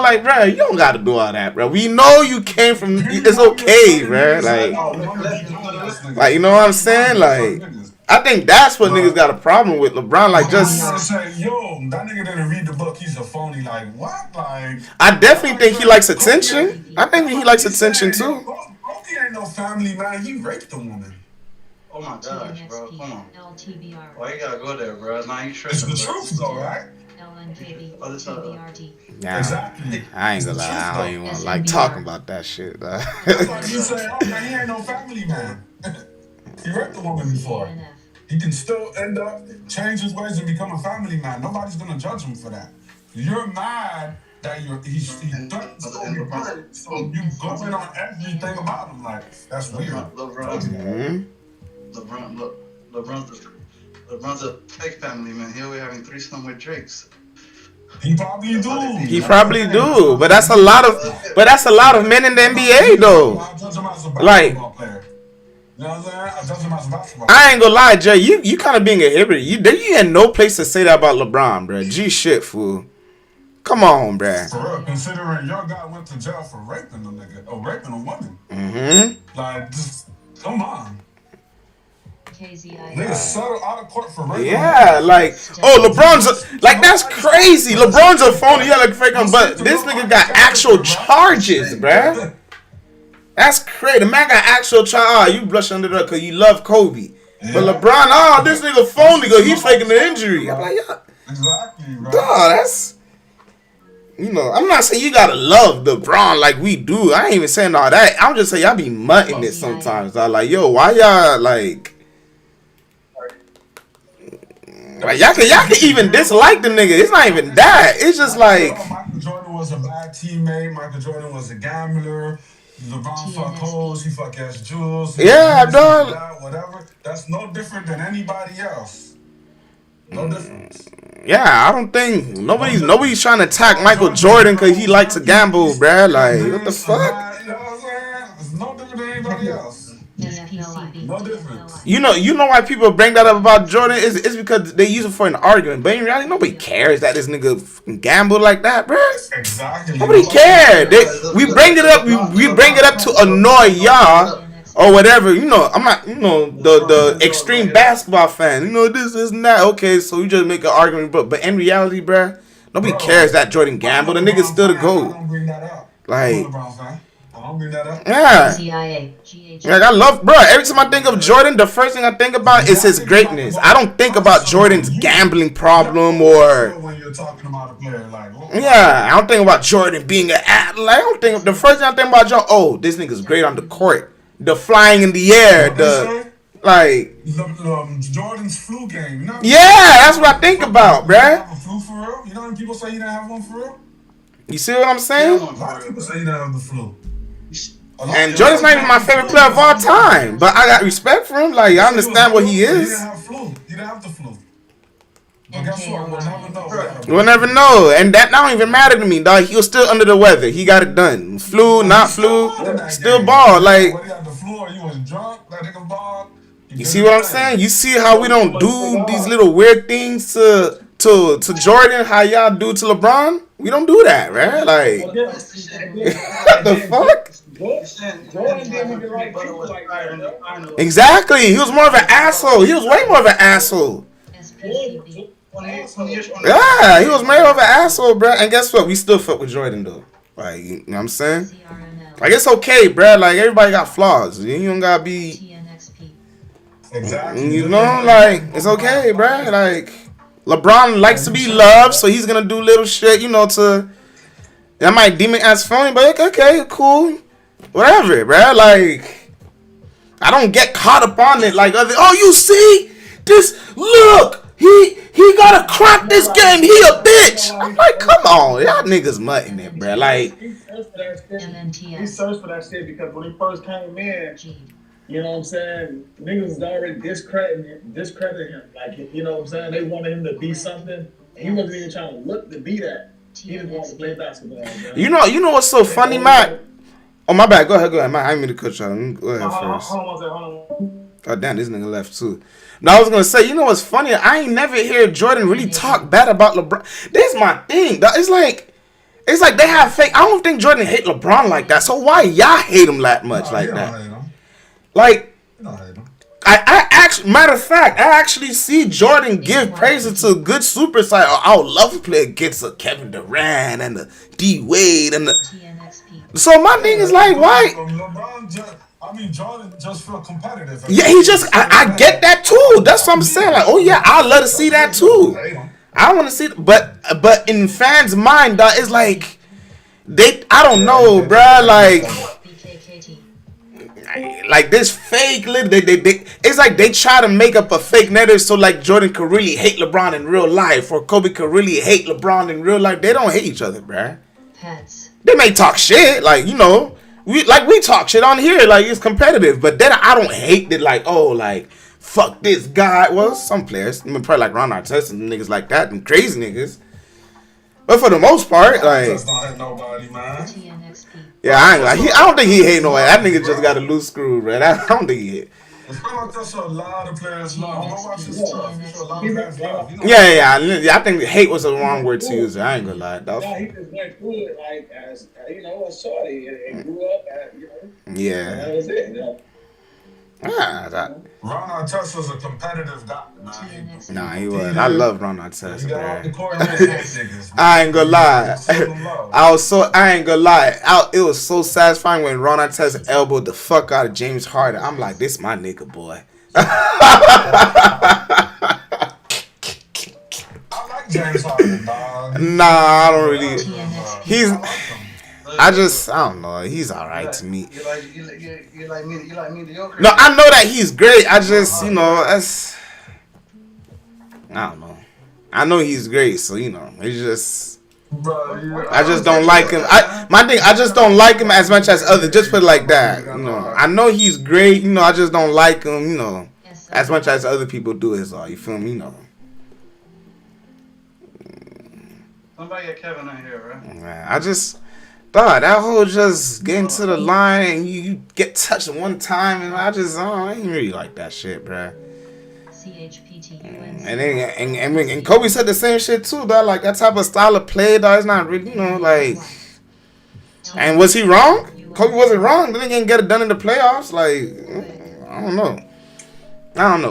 B: like, bro, you don't gotta do all that, bro. We know you came from. It's okay, bro. Like, you know what I'm saying? Like, I think that's what niggas got a problem with LeBron. Like, just
J: say, yo, that nigga didn't read the book. He's a phony. Like, what? Like,
B: I definitely think he likes attention. I think he likes attention too.
J: He ain't no family man. He raped a woman.
A: Oh my gosh, bro. Come on. Why you gotta go there, bro? Nah, you tripping.
J: It's the truth, though, right?
B: Yeah, exactly. I ain't gonna lie. I don't even want to like talking about that shit.
J: That's like you say, oh man, he ain't no family man. He raped a woman before. He can still end up change his ways and become a family man. Nobody's gonna judge him for that. You're mad that he threatens to go your bread, so you go in on everything about him. Like, that's weird.
A: LeBron's a fake family man. He'll be having threesome with Drakes.
J: He probably do.
B: He probably do, but that's a lot of men in the NBA though. Like, I ain't gonna lie, Jay. You kind of being a hypocrite. You had no place to say that about LeBron, bro. G shit, fool. Come on, bro.
J: For real, considering your guy went to jail for raping a nigga or raping a woman. Like, just come on. Niggas settle out of court for rape.
B: Yeah, like, oh, LeBron's like, that's crazy. LeBron's a phony, yeah, like fake him, but this nigga got actual charges, bruh. That's crazy. The man got actual charges. You blush under that because you love Kobe. Yeah. But LeBron, oh, this nigga phony because he's faking the injury. I'm like, yeah.
J: Exactly, right.
B: Dog, that's, I'm not saying you gotta love LeBron like we do. I ain't even saying all that. I'm just saying y'all be mutting it sometimes. Dog. Like, yo, why y'all like y'all can even dislike the nigga. It's not even that. It's just like
J: Michael Jordan was a bad teammate. Michael Jordan was a gambler. LeBron fuck hoes. He fuck ass Jules.
B: Yeah, dog.
J: Whatever. That's no different than anybody else. No difference.
B: Yeah, I don't think nobody's trying to attack Michael Jordan because he likes to gamble, bruh. Like, what the fuck?
J: You know what I'm saying? It's no different than anybody else. No difference.
B: You know why people bring that up about Jordan is because they use it for an argument, but in reality, nobody cares that this nigga gambled like that, bro.
J: Exactly.
B: Nobody cares. We bring it up. We bring it up to annoy y'all or whatever. I'm not. The extreme basketball fan. This and that. Okay, so you just make an argument, but in reality, bro, nobody cares that Jordan gambled. The nigga's still the GOAT. Like. Yeah. Like, I love, bro. Every time I think of Jordan, the first thing I think about is his greatness. I don't think about Jordan's gambling problem or.
J: When you're talking about a player, like.
B: Yeah, I don't think about Jordan being an athlete. I don't think the first thing I think about Jordan. Oh, this nigga's great on the court. The flying in the air.
J: Jordan's flu game.
B: Yeah, that's what I think about, bro.
J: Have a flu for real? You know when people say he didn't have one for real?
B: You see what I'm saying?
J: A lot of people say he didn't have the flu.
B: And Jordan's not even my favorite player of all time, but I got respect for him. Like, I understand what he is.
J: He didn't have flu. He didn't have the flu. But guess what? We'll never know.
B: We'll never know, and that don't even matter to me, dog. He was still under the weather. He got it done. Flu, not flu, still ball. Like, you see what I'm saying? You see how we don't do these little weird things to Jordan? How y'all do to LeBron? We don't do that, right? Like, what the fuck?
L: Jordan didn't even like people like that, bro.
B: Exactly. He was more of an asshole. He was way more of an asshole. Yeah, he was more of an asshole, bro. And guess what? We still fuck with Jordan though. Like, you know what I'm saying? Like, it's okay, bro. Like, everybody got flaws. You don't gotta be.
J: Exactly.
B: You know, like, it's okay, bro. Like, LeBron likes to be loved, so he's gonna do little shit, you know, to. I might deem it as funny, but okay, cool. Whatever, bro. Like, I don't get caught up on it like other. Oh, you see? This, look! He gotta crack this game. He a bitch. I'm like, come on, y'all niggas mutting it, bro. Like,
L: He searched for that shit because when he first came in, you know what I'm saying, niggas was already discrediting him. Like, you know what I'm saying, they wanted him to be something, and he wasn't even trying to look to be that. He just wanted to play basketball, man.
B: you know what's so funny, Matt? Oh, my bad. Go ahead, Matt. I didn't mean to cut you out. Go ahead first.
L: Hold on.
B: Oh, damn, this nigga left too. No, I was gonna say, you know what's funny? I ain't never hear Jordan really talk bad about LeBron. This is my thing. It's like they have fake. I don't think Jordan hate LeBron like that. So why y'all hate him that much like that? Like, I actually, matter of fact, I actually see Jordan give praises to a good superstar. I would love to play against a Kevin Durant and a D Wade and the. So my thing is like, why?
J: Jordan just feel competitive.
B: Yeah, he just, I get that too. That's what I'm saying. Like, oh yeah, I'd love to see that too. I want to see, but in fans' mind, it's like, I don't know, bruh, like this fake, it's like they try to make up a fake narrative so like Jordan could really hate LeBron in real life or Kobe could really hate LeBron in real life. They don't hate each other, bruh. They may talk shit, like, you know. We talk shit on here, like it's competitive, but then I don't hate it, like, oh, like, fuck this guy. Well, some players, I mean, probably like Ron Artest and niggas like that, and crazy niggas. But for the most part, like,
J: nobody, man.
B: Yeah, I don't think he hate nobody. That nigga just got a loose screw, right? I don't think he hate.
J: That's a lot of players love. Go watch his stuff. A lot of players love.
B: Yeah. I think hate was the wrong word to use. I ain't gonna lie.
L: Yeah, he just went through it like as you know, a shorty and grew up at, you know.
B: Yeah.
L: That was it.
J: Ron Artest was a competitive guy, man.
B: Nah, he was. I love Ron Artest, man. I ain't gonna lie. I ain't gonna lie. It was so satisfying when Ron Artest elbowed the fuck out of James Harden. I'm like, this my nigga, boy.
J: I like James Harden, dog.
B: Nah, I don't really. I don't know. He's alright to me.
A: You like mediocre?
B: No, I know that he's great. I just, you know, I don't know. I know he's great, so you know, it's just. I just don't like him. I just don't like him as much as others. Just put it like that. You know, I know he's great. You know, I just don't like him. You know, as much as other people do. Is all. You feel me? You know.
A: Somebody get Kevin in here, right?
B: I just. That whole just getting to the line and you get touched one time and I ain't really like that shit, bruh. And then and Kobe said the same shit too, dog. Like that type of style of play, dog, it's not really, you know, like. And was he wrong? Kobe wasn't wrong. Then he didn't get it done in the playoffs. Like, I don't know,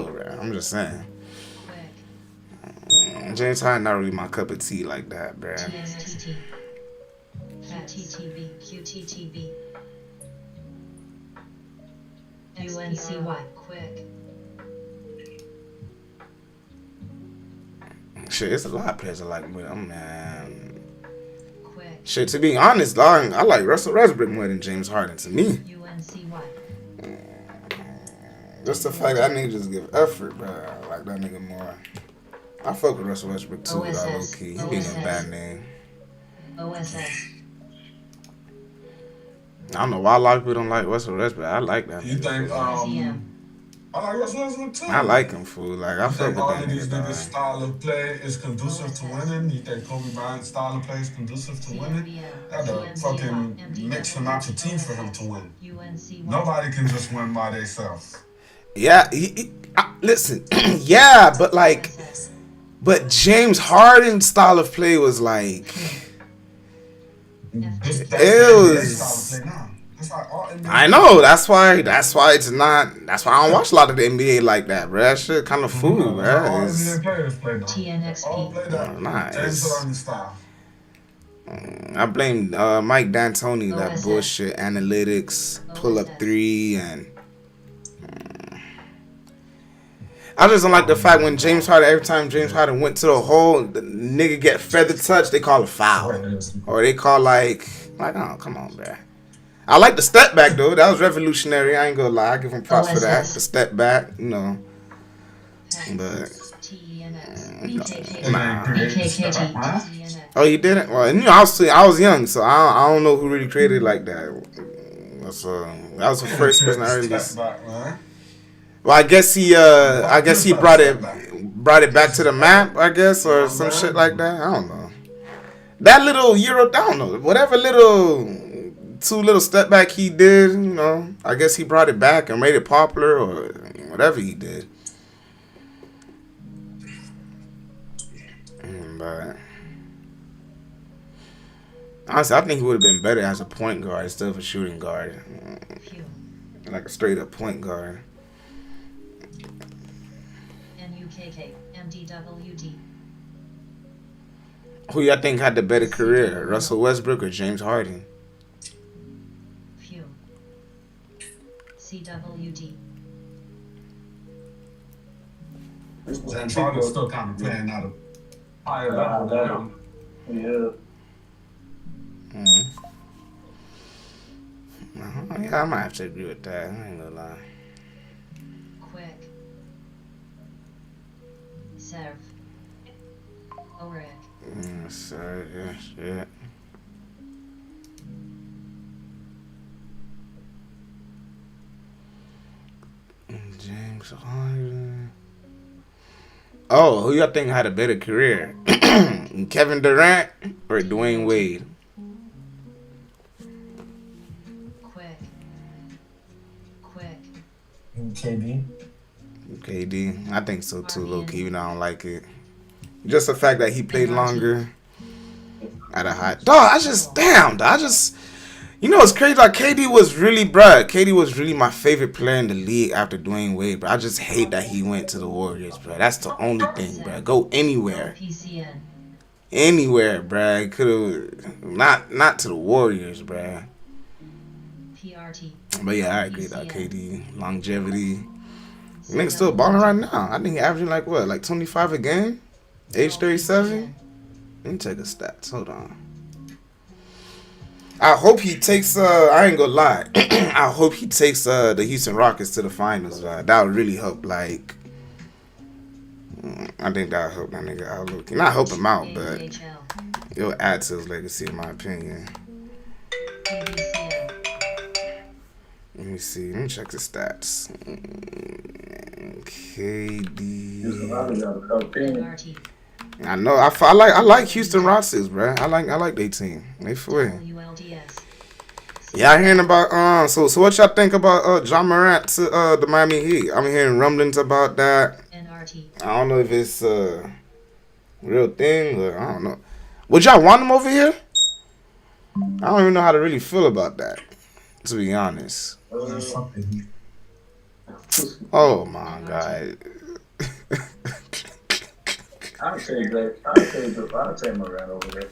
B: bruh. I'm just saying. James Harden not really my cup of tea like that, bruh.
N: TTB, QTTB. UNCY, quick.
B: Shit, it's a lot of players I like, man. Quick. Shit, to be honest, dog, I like Russell Westbrook more than James Harden to me.
N: UNCY.
B: Just the fact that nigga just give effort, bro. I like that nigga more. I fuck with Russell Westbrook too, low key. He being a bad name.
N: OSS.
B: I don't know why a lot of people don't like Russell Westbrook. I like that.
J: You think, I like Russell Westbrook too.
B: I like him, fool. Like, I fuck with
J: all
B: that
J: of these
B: nigga,
J: niggas' style of play is conducive to winning? You think Kobe Bryant's style of play is conducive to winning? That'll fucking mix him out your team for him to win. Nobody can just win by themselves.
B: Yeah, listen, yeah, but James Harden's style of play was like, it was,
J: That's how all NBA
B: I know. That's why it's not. That's why I don't watch a lot of the NBA like that, bro. That shit kind of fool, bro.
J: All
B: It's,
J: NBA players play though. All play that James
B: it's,
J: Harden style.
B: I blame Mike D'Antoni, that bullshit analytics, pull up three, and I just don't like the fact when James Harden, every time James Harden went to the hole, the nigga get feather touch, they call a foul, or they call like oh come on, bro. I like the step back though. That was revolutionary. I ain't gonna lie. I give him props for that. The step back, you know. But nah. Oh, you didn't? Well, you know, I was young, so I don't know who really created it like that. That was the first person I heard this. Well, I guess he brought it back to the map, I guess, or some shit like that. I don't know. That little Euro, I don't know. Whatever two little step back he did, you know, I guess he brought it back and made it popular or whatever he did. But honestly, I think he would have been better as a point guard instead of a shooting guard. Like a straight up point guard.
N: NUKK, MDWD.
B: Who y'all think had the better career, Russell Westbrook or James Harden?
N: CWD.
J: James Harden's still kind of playing out of higher level.
L: Yeah.
B: Yeah, I might have to agree with that. I ain't gonna lie.
N: Quick. Serve. Oric.
B: Sorry, yeah, shit. James Harden. Oh, who y'all think had a better career? Kevin Durant or Dwayne Wade?
N: Quick.
J: KD.
B: I think so too, low-key, even though I don't like it. Just the fact that he played longer at a high... You know, it's crazy. Like, KD was really my favorite player in the league after Dwayne Wade, but I just hate that he went to the Warriors, bro. That's the only thing, bro. Go anywhere. Anywhere, bro. Could have... Not to the Warriors, bro. But yeah, I agree about KD. Longevity. Nigga still balling right now. I think he averaging like what? Like 25 a game? Age 37? Let me check his stats. Hold on. I hope he takes I ain't gonna lie. I hope he takes the Houston Rockets to the finals. That would really help, like I think that would help that nigga outlook. Not help him out, but it'll add to his legacy in my opinion. Let me see. Let me check the stats. KD. I know. I like Houston Rockets, bro. I like their team. They for real. Yeah, I hearing about So what y'all think about John Morant to the Miami Heat? I'm hearing rumblings about that. I don't know if it's a real thing or I don't know. Would y'all want him over here? I don't even know how to really feel about that, to be honest. Oh my god.
L: I'll take Morant over there.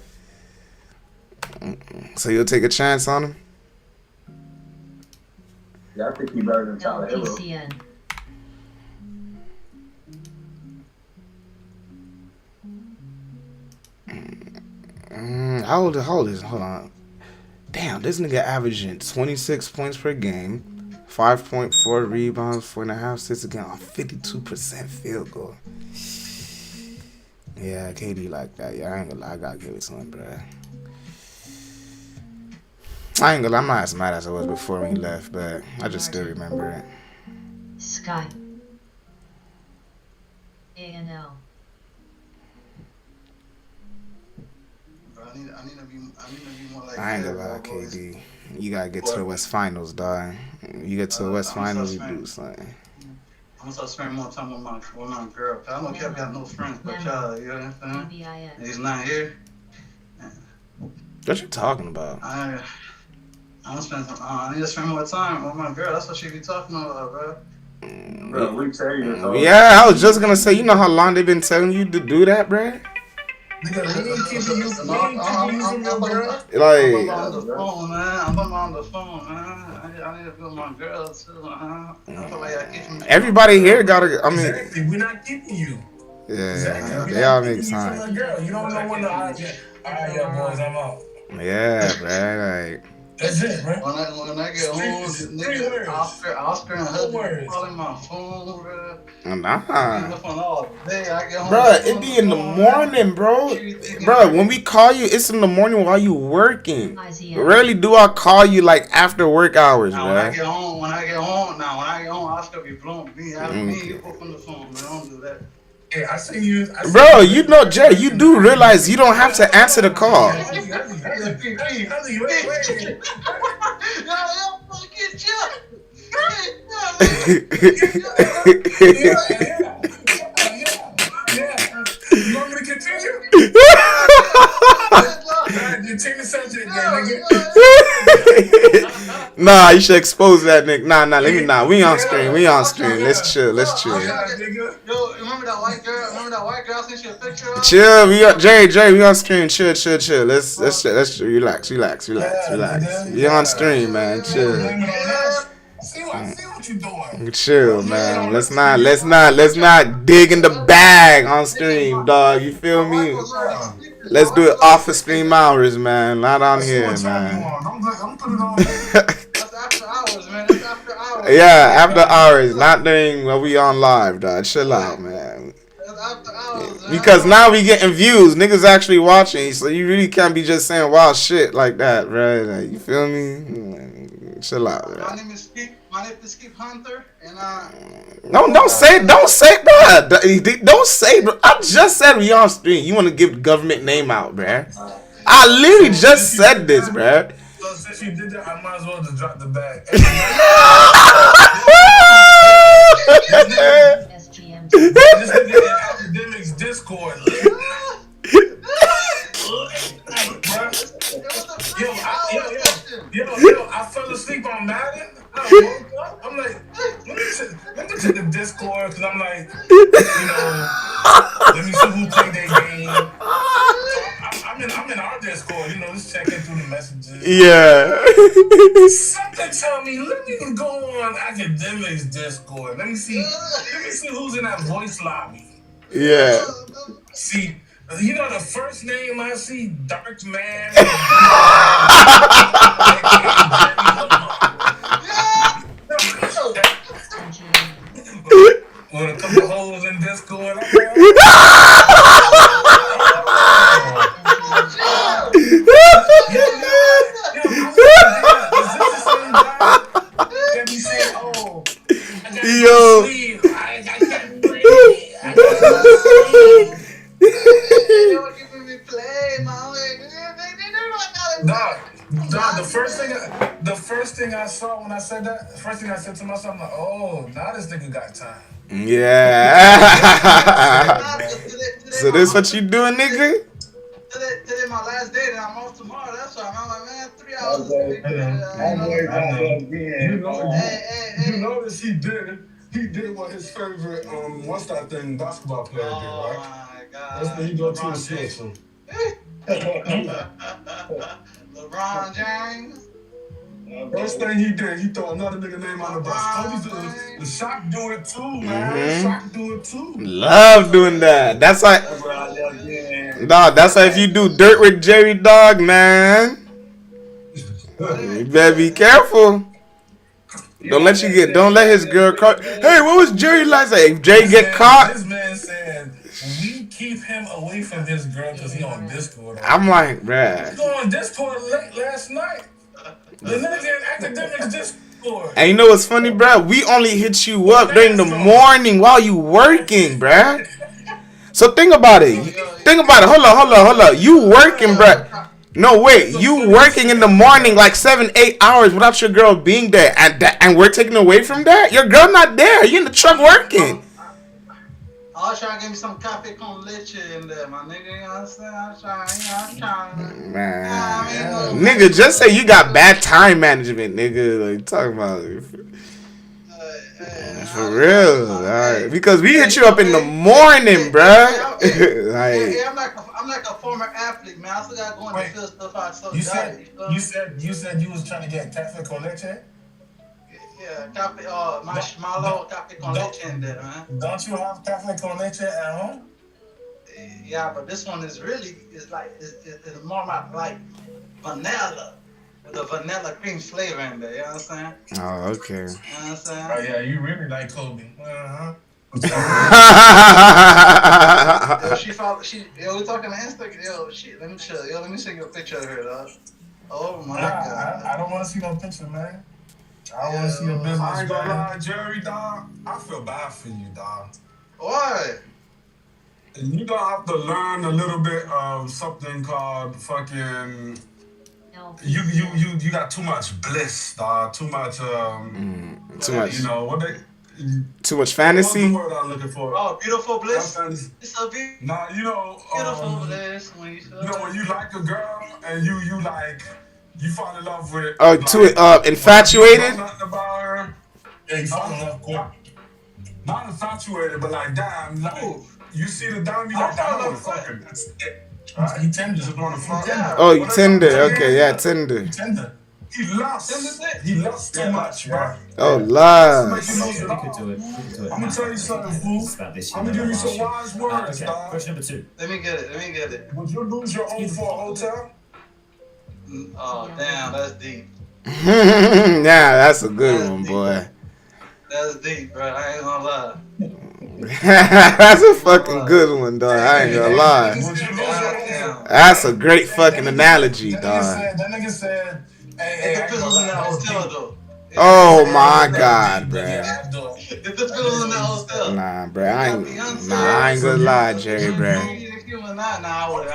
B: So you'll take a chance on him?
L: Yeah, I think he's better than Tyler Hero.
B: Hold on. Damn, this nigga averaging 26 points per game, 5.4 rebounds, 4.5 assists a game, on 52% field goal. Yeah, KD like that. Yeah, I ain't gonna lie. I gotta give it to him, bruh. I ain't gonna lie. I'm not as mad as I was before when he left, but I just still remember it.
N: Sky. ANL.
A: I need to be more like
B: I ain't gonna lie, KD. You gotta get to the West Finals, dog. You get to the West Finals, you do something.
A: I'm gonna start spending more time with my girl. I know Kev got no friends, but y'all, you know what I'm saying? He's not here.
B: What you talking about?
A: I'm spending some. I need to spend more time with my girl. That's what she be talking about, bro.
J: Bro, we tell you this all.
B: Yeah, I was just gonna say, you know how long they've been telling you to do that, bruh?
J: Nigga, we ain't keeping you from your girl.
A: I'm on the phone, man. I'm on the phone, man. I need to be with my girl too, man. I feel like I keep him.
B: Everybody here gotta. I mean,
J: exactly. We're not keeping you.
B: Yeah,
J: exactly.
B: they all make time.
J: You girl. You don't know when to. Alright, yeah, boys, I'm out.
B: Yeah, bruh. Like.
J: That's it, bro.
A: When I get home, nigga, Oscar and hubby calling my phone, bro.
B: Nah.
A: Bro,
B: it be in the morning, bro. Bro, when we call you, it's in the morning while you working. Rarely do I call you like after work hours, bro.
A: When I get home, Oscar be blowing me. You both on the phone, man. Don't do that.
J: Yeah, I see you.
B: Bro, you know, Jay, you do realize you don't have to answer the call.
J: You want me to continue? Change the subject, nigga.
B: Nah, you should expose that nigga. Nah, we on screen. Let's chill.
A: Yo, remember that white girl? Sent you a picture of?
B: Chill, Jay, we on screen. Chill. Let's relax. We on screen, man. Chill.
J: See what you doing.
B: Chill, man. Let's not dig in the bag on stream, dog. You feel me? Let's do it off of stream hours, man. Not on here, man.
A: That's after hours, man. That's after hours.
B: Yeah, after hours. Not during when we on live, dog. Chill out, man.
A: That's after hours, man.
B: Because now we getting views. Niggas actually watching. So you really can't be just saying wild shit like that, right? Like, you feel me? Chill out, man.
A: My name is Skip Hunter, and
B: don't say, bro. Don't say, bro. I just said we on stream. You want to give the government name out, bro? I literally just said this, bro.
J: So since you did that, I might as well just drop the bag. This nigga in academics Discord. Yo, I fell asleep on Madden. I woke up. I'm like, let me check the Discord, because I'm like, let me see who played that game. So I'm in our Discord, just checking through the messages.
B: Yeah.
J: Something tell me, let me go on academics Discord. Let me see who's in that voice lobby.
B: Yeah.
J: See, the first name I see, Dark Man. With a couple holes in Discord.
B: Yo.
J: Dog, the first thing I saw when I said that, the first thing I said to myself, I'm like, oh, now this nigga got time.
B: Yeah. So this what you doing, nigga?
A: Today my last day, and I'm off tomorrow. That's why I'm like, man, 3 hours.
J: You notice he did what his favorite what's that thing basketball player did, right?
A: Oh my God.
J: That's when he go to a switch.
A: LeBron James.
J: First thing he did, he threw another nigga name on the bus. The Shock do it too, man. Shock do it too.
B: Love doing that. That's like, dog. That's like if you do dirt with Jerry, dog, man. You better be careful. Don't let his girl caught. Hey, what was Jerry like? If Jerry get caught.
J: This man said, we keep him away from his girl because he on Discord.
B: I'm like, bruh.
J: He on Discord late last night. The nigga in academics Discord.
B: And you know what's funny, bruh? We only hit you up during the morning while you working, bruh. So think about it. Hold on. You working, bruh. No, wait. You working in the morning like 7-8 hours without your girl being there. And we're taking away from that? Your girl not there. You in the truck working.
A: I was trying to give me some cafe con leche in there, my nigga. You know what I'm saying? I'm trying.
B: Man, nigga, just say you got bad time management, nigga. Like talking about for real, alright? Because we hit you up in the morning, bruh.
A: Like, I'm like a former athlete, man. I still gotta go in the field stuff out. So
J: you said you was trying to get cafe con leche.
A: Yeah, cafe. Marshmallow cafe con leche in there, man.
J: Don't you have cafe con leche at home?
A: Yeah, but this one is really it's more like vanilla with a vanilla cream flavor in there. You know what I'm saying?
B: Oh, okay.
A: You know what I'm saying?
J: Oh yeah, you really like Kobe.
A: Yo, we talking on Instagram. Yo, let me show you a picture of her, dog. Oh my god.
J: I don't want to see no picture, man. I want to see your business. I ain't gonna lie, Jerry, dog. I feel bad for you, dog.
A: Why?
J: You gonna have to learn a little bit of something called fucking. You got too much bliss, dog. Too much.
B: Too much.
J: You know what they.
B: Too much fantasy.
J: What's the word I'm looking for?
A: Oh, beautiful bliss.
J: It's so beautiful. Nah, you know. Beautiful bliss. When you like a girl and you like. You fall in love with.
B: Oh, like, infatuated.
J: Nothing about her. Yeah, you fall in love quick. Not infatuated, but like damn, like you see the dime, you like that motherfucker. That's it. Right? He tender. Just want to fuck.
B: Oh, you tender. Okay, yeah, tender.
J: Tender. He lost. He lost too much, bro.
B: Oh, lost.
J: I'm gonna tell you something, fool. I'm gonna give you some wise words, dog.
K: Question number 2.
A: Let me get it.
J: Would you lose your home for a hotel?
A: Oh, damn, that's deep.
B: Yeah, that's a good one, boy.
A: That's deep, bro. I ain't gonna lie.
B: That's a fucking good one, dog. I ain't gonna lie. That's a great fucking analogy, dog.
J: That nigga said, hey,
A: it depends on that hotel, though.
B: Oh my god, bro.
A: It depends on that hotel.
B: Nah, bro. I ain't gonna lie, Jerry, bro.
A: I would.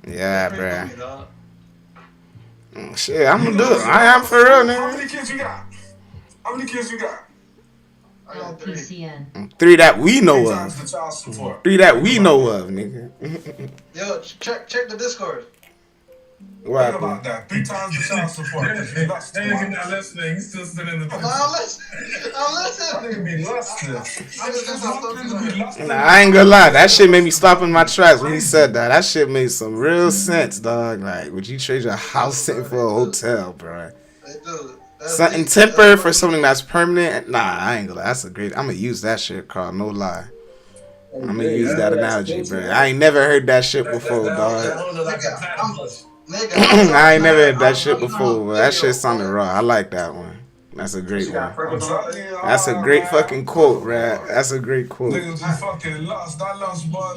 B: Yeah, bro. Shit, I'm gonna do it. I am for real, nigga.
J: How many kids you got?
A: I got 3.
B: 3 that we know of. 3 that we know of, nigga.
A: Yo, check the Discord.
B: What
J: Think about that. 3 times the child support. Nigga not listening. He's still sitting in the picture.
A: I'm listening.
J: Nigga be listening.
B: Nah, I ain't gonna lie. That shit made me stop in my tracks when he said that. That shit made some real sense, dog. Like, would you trade your house sitting for a hotel, bro? Something temporary for something that's permanent? Nah, I ain't gonna lie. That's a great. I'm gonna use that shit, Carl. No lie. I'm gonna use that analogy, bro. I ain't never heard that shit before, dog. I ain't never heard that shit before, but that shit sounded raw. I like that one. That's a great one. That's a great fucking quote, bruh. That's a great quote.
J: Niggas be fucking lost. I lost, boy.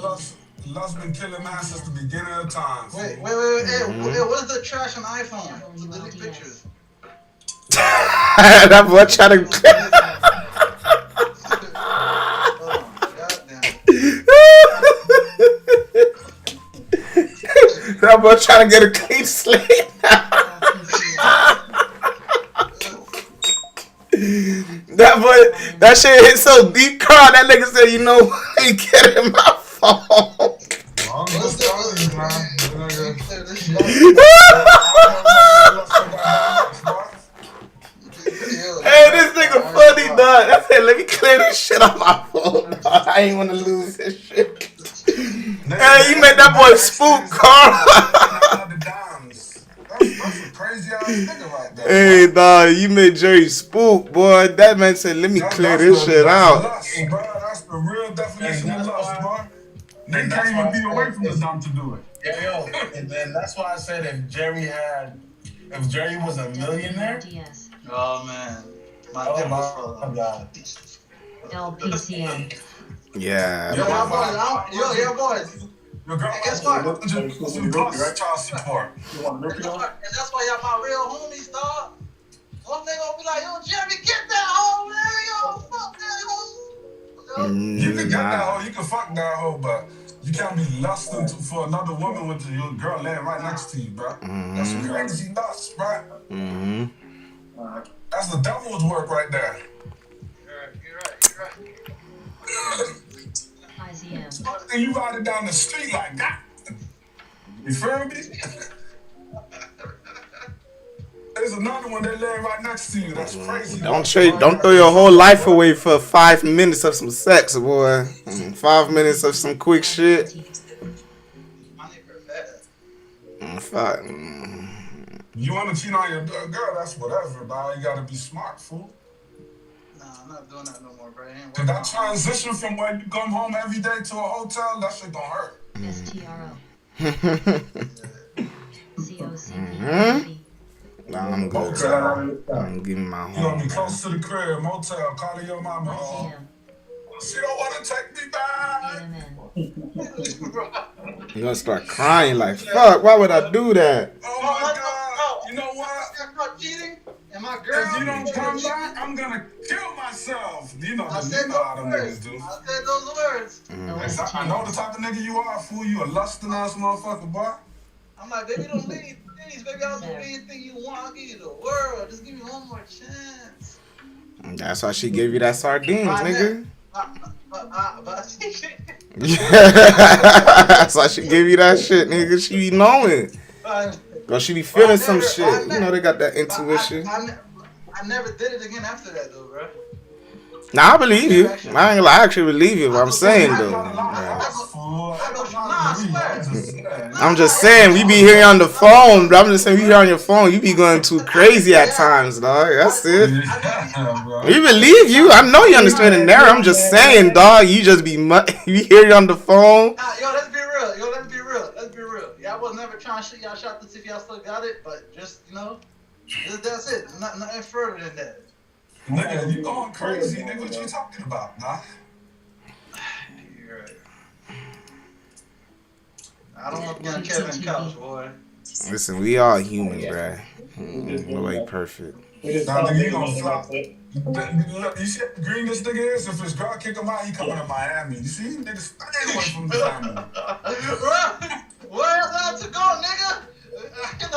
J: Lost been killing man since the beginning of time.
A: Wait. Hey, what's the trash on iPhone? To delete pictures.
B: That boy trying to. That boy trying to get a clean slate. That shit hit so deep, Carl. That nigga said, you know what? He get in my phone. Hey, this nigga funny, dog. I said, let me clear this shit off my phone, dog. I ain't want to lose this shit. Hey, you made that boy spook, Carl. Hey, dog, you made Jerry spook, boy. That man said, let me clear this shit out.
J: That's the real definition of lust, bro. They can't even be away from the dumb to do it. Yo, and then that's why I said if Jerry was a millionaire.
A: Oh, man. My God.
N: LPCN.
B: Yeah.
A: Yo, boys. Guess what? And that's why y'all my real homies, dog. One nigga gonna be like, yo, Jerry, get that hoe, man. Yo, fuck that hoe.
J: You can get that hoe, you can fuck that hoe, but you can't be lusting for another woman with your girl laying right next to you, bro. That's crazy lust, bro. That's the devil's work right there.
A: You're right.
N: IZM.
J: And you riding down the street like that. You feel me? There's another one that laying right next to you. That's crazy.
B: Don't throw your whole life away for 5 minutes of some sex, boy. 5 minutes of some quick shit.
J: You want to cheat on your girl? That's whatever, dog. You gotta be smart, fool.
A: Nah, I'm not doing that no more, bro.
J: Cause that transition from when you come home every day to a hotel, that shit gonna hurt.
N: STRO.
B: Nah, I'm good.
J: Motel.
B: I'm giving my
J: You gonna
B: home.
J: be close to the crib, motel, calling your mama. Oh, she don't wanna take me back.
B: You're gonna start crying like, fuck, why would I do that?
J: Oh my God. You know what?
A: Start cheating, and my girl.
J: If you don't come back, I'm gonna kill myself. You know how them niggas do.
A: I said those words.
J: I know the type of nigga you are, fool. You a lusting ass motherfucker, boy.
A: I'm like, baby, don't leave. Please, baby, I'll do anything you want. I'll give you the world. Just give me one more chance.
B: That's why she gave you that sardines, nigga. That's why she gave you that shit, nigga. She be knowing. Bro, she be feeling some shit. You know they got that intuition.
A: I never did it again after that, though, bro.
B: Nah, I believe you. I ain't gonna lie, I actually believe you. What I'm saying though, I'm just saying we be here on the phone. But I'm just saying we here on your phone. You be going too crazy at times, dog. That's it. We believe you. I know you understand the narrative. I'm just saying, dog. You just be you hear you on the phone.
A: Yo, let's be real. Let's be real. Let's be real. Y'all was never trying to shoot y'all shot to see if y'all still got it, but just that's it. Nothing further than that.
J: Nigga, you going crazy, nigga. What you talking about, nah?
A: You're right. I don't want to be on Kevin's couch, boy.
B: Listen, we all human, bruh. Nobody perfect.
J: Nah, nigga, you gonna flop. You see how green this nigga is? If his girl kick him out, he coming to Miami. You see, niggas stay away from the family.
A: Where else to go, nigga?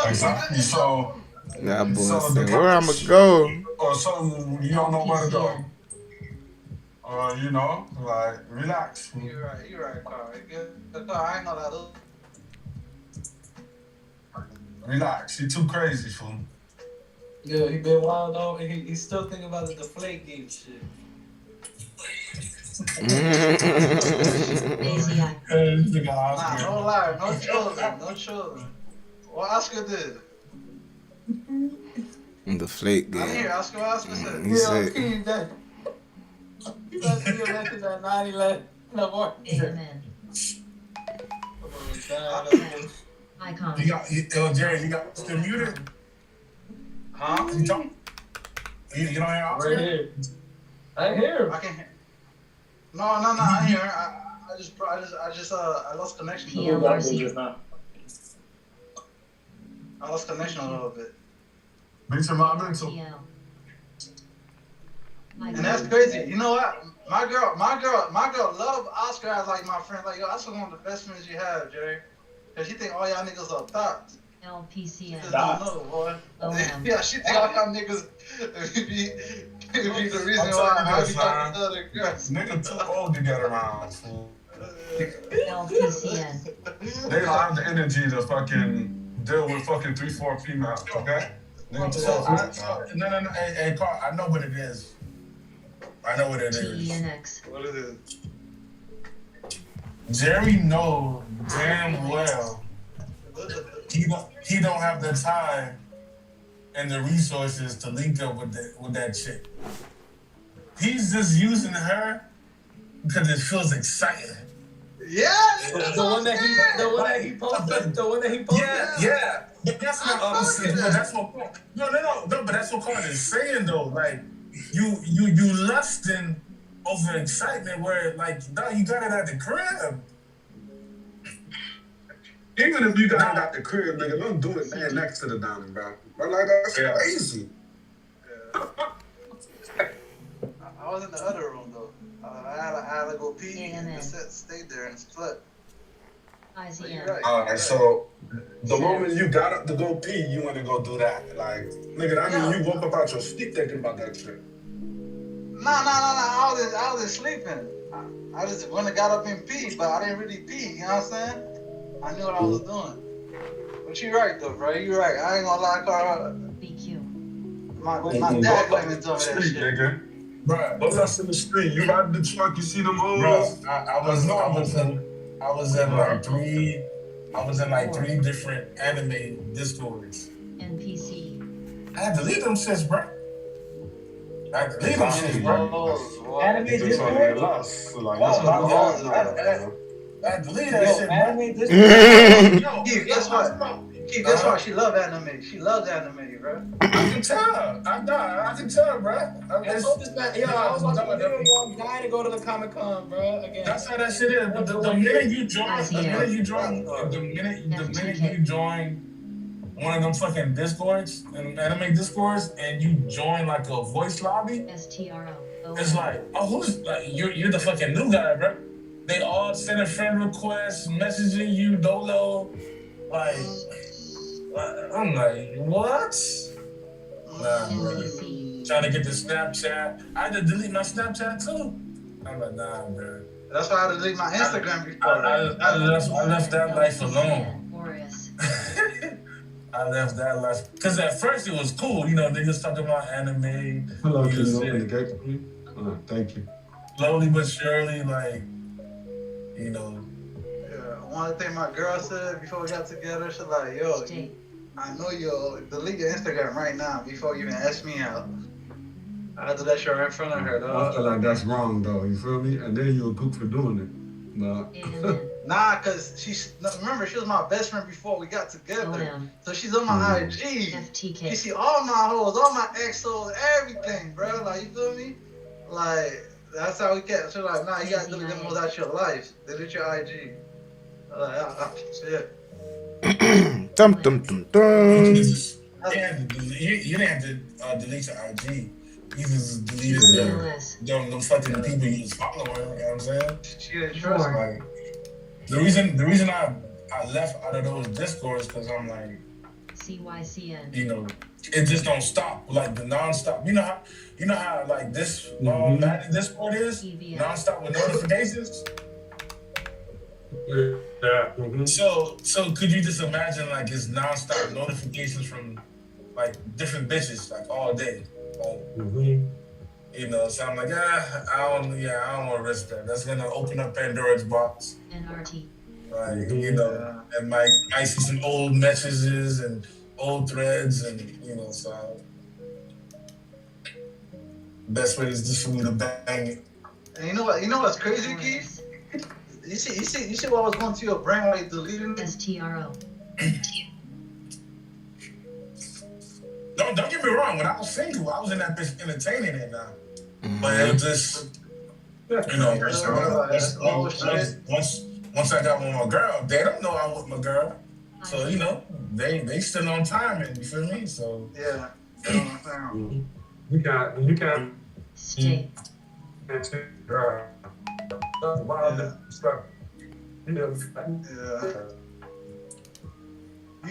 J: Exactly. So.
B: That boy said, where I'ma go?
J: Or something you don't know where to go. Or like relax.
A: You're right, Carl. I ain't know that.
J: Relax. You too crazy, fool.
K: Yeah, he been wild though. He's still thinking about the deflate game shit.
A: Nah, no lie, no children. What Oscar did?
B: The flake game.
A: I'm here, Oscar said.
B: He said.
K: You guys see elected at 9/11. No more.
N: Amen. Icon.
J: Jerry, you got still muted?
A: Huh?
J: You don't hear Oscar?
K: Right here. I hear him.
A: I can hear. No, I hear. I lost connection. I lost connection a little bit. And that's crazy. You know what? My girl love Oscar as like my friend. Like, yo, Oscar one of the best friends you have, Jerry. Cause she think all y'all niggas are thoughts.
N: LPCN.
A: No, boy. Yeah, she think all y'all niggas be the reason why I be talking to other girls.
J: Nigga too old to get around, fool.
N: LPCN.
J: They don't have the energy to fucking deal with fucking 3-4 females, okay? No, hey, Carl, I know what it is. I know what it is.
N: TNX.
A: What is it?
J: Jerry knows damn well he don't have the time and the resources to link up with that chick. He's just using her because it feels exciting.
A: Yeah,
K: the one that he posted.
J: Yeah. But that's not opposite. But that's what. No. But that's what Carl is saying though. Like you lusting over excitement where like you got it at the crib. Even if you got it at the crib, nigga, don't do it man next to the diamond, bro. But like that's crazy.
A: I was in the other room though. I had to go pee and stayed there and split. So you're right.
J: Alright, so the moment you got up to go pee, you want to go do that. Like, nigga, that mean you woke up out your sleep thinking about that shit.
A: Nah. I was sleeping. I just went and got up and peed, but I didn't really pee. You know what I'm saying? I knew what I was doing. But you're right though, bro. You're right. I ain't gonna lie, Carl. My dad claiming some of that shit.
J: Nigga. Bruh, what's us in the street? You ride the truck, you see them hoes? Bruh, I was in like three different anime discords.
N: NPC.
J: I had to leave them shits, bruh. I had to leave them shits, bruh.
G: Anime Discord?
J: I had to leave that shit,
G: Anime Discord?
A: Keith, guess what? Keith, guess what? She loves anime. She loves anime, bro.
J: I can tell. I can tell, bro.
K: I told this man, I was watching the video, bro. I'm dying to go to the Comic Con, bro. Again.
J: That's how that shit is. But the minute you join one of them fucking discords, anime discords, and you join like a voice lobby, it's like, oh, who's like you're the fucking new guy, bro. They all sending friend requests, messaging you, dolo, like. I'm like, what? Nah, bro. Trying to get the Snapchat. I had to delete my Snapchat too. I'm like, nah, bro.
A: That's why I had to delete my Instagram before.
J: I left that life alone. I left that life. Because at first it was cool. You know, they just talking about anime.
F: Hello, can you open the gate for me? Thank you.
J: Slowly but surely, like, you know.
A: One thing my girl said before we got together, she's like, yo, I know you'll delete your Instagram right now before you even ask me out. I had to let you right in front of her, though.
F: I feel like that's wrong, though. You feel me? And then you're a gook for doing it.
A: Nah, because remember, she was my best friend before we got together. So she's on my IG. You see all my hoes, all my ex-hoes, everything, bro. Like, you feel me? Like, that's how we kept. She's like, nah, you got to delete them hoes out your life. Delete your IG. Shit.
B: Dum dum dum dum.
J: You didn't have to delete your IG. You just deleted them fucking people you was following. You know what I'm saying?
A: She didn't trust me.
J: Like, the reason I left out of those discords because I'm like,
N: CYCN.
J: you know, it just don't stop. Like the non-stop. You know how like this Discord is non-stop with notifications.
F: Yeah. Mm-hmm.
J: So could you just imagine like it's nonstop notifications from like different bitches like all day, like, you know? So I'm like, I don't want to risk that. That's gonna open up Pandora's box.
N: NRT.
J: Like you know, and might see some old messages and old threads, and you know, so best way is just for me to bang it.
A: And you know what's crazy, Keith? You see what was going to your brain while you deleting it?
N: STRO.
J: Don't get me wrong. When I was single, I was in that bitch entertaining it now. But it was just, you know, once I got with my girl, they don't know I'm with my girl. So, you know, they still on timing, you feel me? So
A: yeah.
F: You got
N: Stay.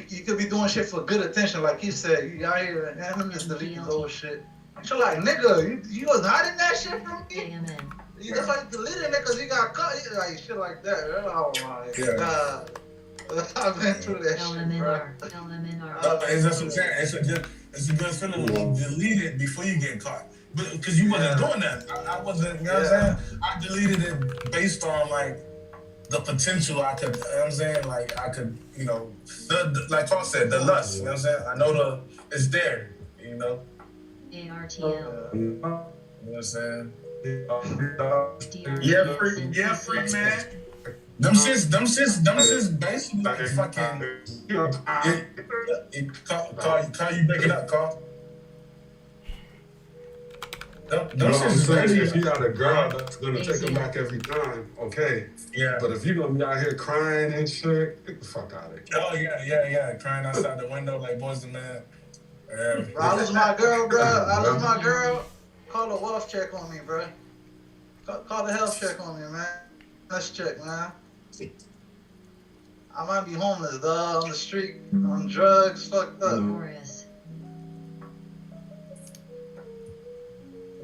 A: You could be doing shit for good attention, like you said. You out here and him just delete his old shit. So like, nigga, you was hiding that shit from me? That's why you deleted it because you got caught. Like shit like that. Oh my god. I've been through that shit, bro.
J: That's what I'm saying. It's a good feeling when you delete it before you get caught. Because you wasn't doing that. I wasn't, you know what I'm saying? I deleted it based on, like, the potential I could, you know what I'm saying? Like, I could, you know, like Paul said, the lust, you know what I'm saying? I know it's there, you know?
N: ARTL.
J: You know what I'm saying?
F: Yeah, free man.
J: Them shits basically like fucking, Carl, you break it up, Carl.
F: If you got a girl that's gonna take them back every time, okay.
J: Yeah.
F: But if you're gonna be out here crying and shit, get the fuck out of here.
J: Oh yeah, crying outside the window like boys and man.
A: I lose my girl, bro. I lose my girl. Call a wealth check on me, bro. Call the health check on me, man. Let's check, man. I might be homeless, dog, on the street, on drugs, fucked up.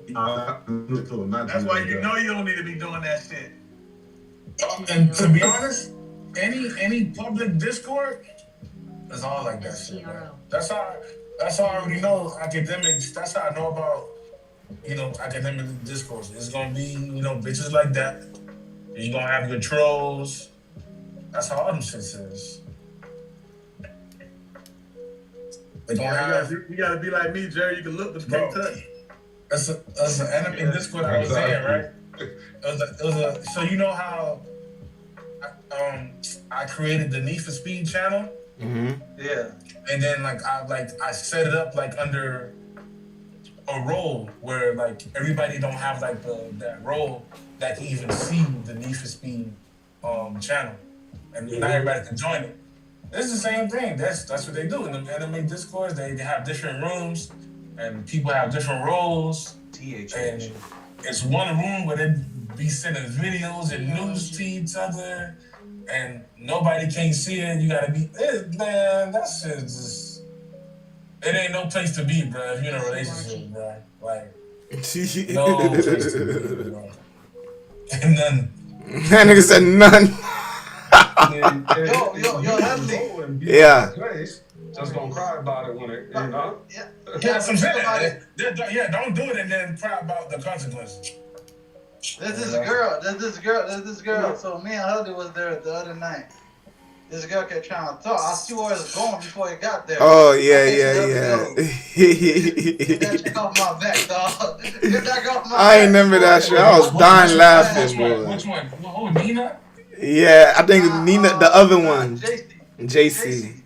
J: That's why you know you don't need to be doing that shit. And to be honest, any public Discord is all like that shit. Bro. That's how I already know academics. That's how I know about academic discourse. It's gonna be bitches like that. You're gonna have your trolls. That's how all them shit is. You gotta be like me, Jerry. You can look but you can't touch. That's an enemy Discord I was in, right? So you know how I created the Need for Speed channel?
B: Mm-hmm.
A: Yeah.
J: And then I set it up under a role where everybody don't have that role that can even see the Need for Speed channel, and not everybody can join it. It's the same thing. That's what they do in the anime Discords. They have different rooms, and people have different roles. And it's one room where they be sending videos and news to each other, and nobody can see it. You gotta be man. That shit just. It ain't no place to be, bro. If you're in a relationship, bro. No place to be, bro. And then
B: that nigga said none.
A: Yo, Heavenly.
B: Yeah.
S: Just gonna cry about it when it,
J: Yeah, some shit. Yeah, don't do it and then cry about the consequences.
A: There's this girl. So me and Huddy was there the other night. This girl kept trying to talk. I see where it's going before it got there.
B: Oh, yeah.
A: Get that chick off my back, dog. Get that off my back.
B: I ain't remember that shit. I was dying laughing, boy.
J: Which one? Oh, Nina?
B: Yeah, I think Nina, the other one. JC.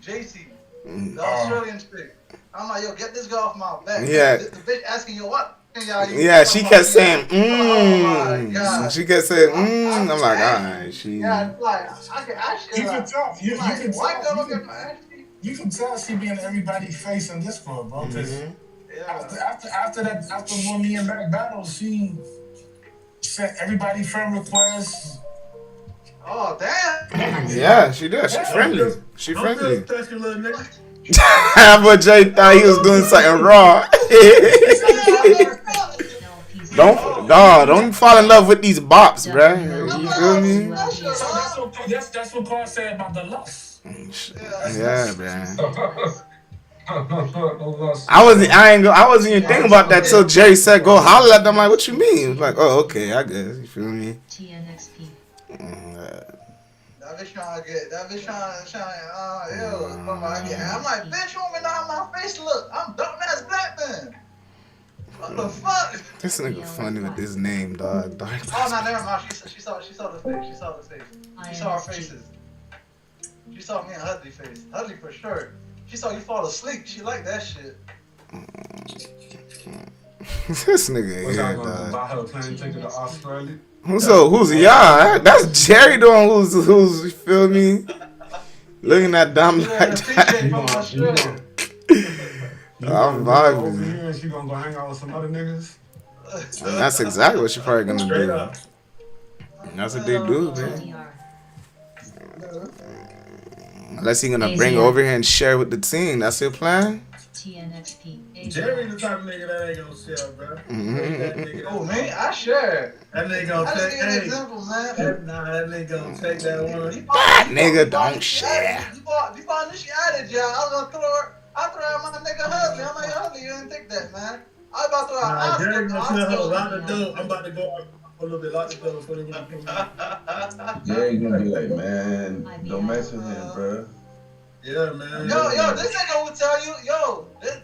A: The Australian chick. I'm like, yo, get this girl off my back.
B: Yeah.
A: The bitch asking you what?
B: Yeah, she kept saying, She kept saying, I'm like, alright, she.
A: Yeah, like, I can actually.
J: You can tell. You can tell she be in everybody's face in Discord, bro. Because after when me and Mac battled, she sent everybody friend requests.
A: Oh damn!
B: Yeah, she did. She friendly. She friendly.
J: Touch your little nigga.
B: But Jay thought he was doing something wrong. Don't fall in love with these bops, bruh. You feel me?
J: That's what Carl said about the lust.
B: Yeah, man. I wasn't even thinking about that till Jerry said go holler at them. I'm like, what you mean? Like, oh, okay, I guess. You feel me?
A: That bitch trying to get, I'm like, bitch, you want me to know how my face look? I'm dumb ass black man. What the fuck?
B: This nigga funny with this name, dog.
A: Oh, no, never mind. She saw the face. She saw the face. She saw our faces. She saw me and Hudley face. Hudley for sure. She saw you fall asleep. She liked that shit.
B: This nigga here, dog.
S: Buy her a plane ticket to Australia.
B: Who's y'all? That's Jerry doing who's you feel me? Looking at Dom like that. I'm vibing.
S: Over here and she gonna go hang out with some other niggas.
B: And that's exactly what she probably gonna do. And that's what they do, man. Unless he gonna bring her over here and share with the team. That's your plan?
J: Jerry the type of nigga that ain't gonna share, bro.
A: Oh, man, I share.
J: That nigga gonna take
A: an example, man.
J: That nigga gonna take that one.
B: That nigga don't share.
A: Before she added y'all, I was gonna throw out my nigga Hudley. I'm like, Hudley, you didn't take that, man. I was about to throw out
J: Jerry gonna tell her lock the door. I'm about to go out a little bit, lock the door before they gonna come out.
T: Jerry gonna be like, man, don't mess with him, bro.
J: Yeah, man.
A: Yo, this nigga will tell you,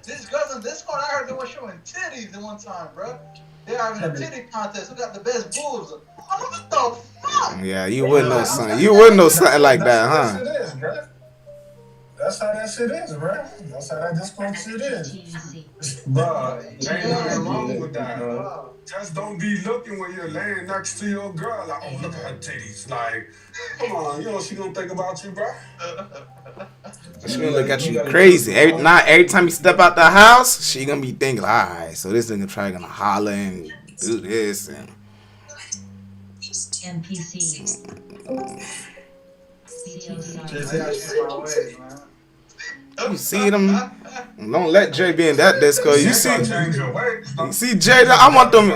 A: this girls in Discord, I heard they were showing titties at one time, bro. They're having a titty contest. Who got the best boobs? Oh, what the fuck?
B: Yeah, you wouldn't know something. You wouldn't know something like that, huh?
J: That's how that shit is, bro. That's how that Discord shit is.
S: Bro, ain't nothing wrong with that. Just don't be looking when you're laying next to your girl. Like, oh, look at her titties. Like, come on, she gonna think about you, bro.
B: She gonna look at you crazy. Every time you step out the house, she gonna be thinking, alright, so this nigga probably gonna holler and do this and
N: NPC.
A: Just gotta change my ways, man.
B: You see them? Don't let Jay be in that disco. You see Jay? I want them.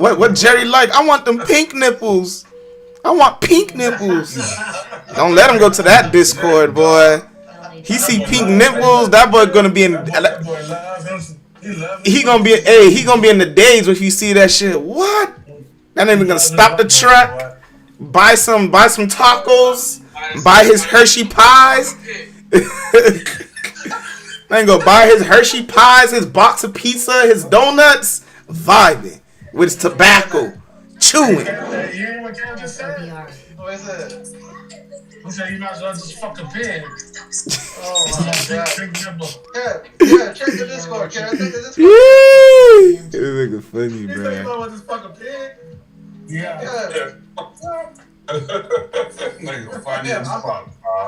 B: What Jerry like? I want them pink nipples. I want pink nipples. Don't let him go to that Discord, boy. He see pink nipples. That boy gonna be in. He gonna be. Hey, he gonna be in the days if you see that shit. What? That nigga gonna stop the truck, buy some tacos, buy his Hershey pies. Then go buy his Hershey pies, his box of pizza, his donuts, vibing with his tobacco, chewing.
J: You hear what Kev just said?
A: What is it?
J: He said you might as well just fuck a pig.
A: Oh my god. Yeah, check the Discord, Kev. Check the Discord.
B: This nigga funny, bro.
J: You might just fuck a pig? Yeah.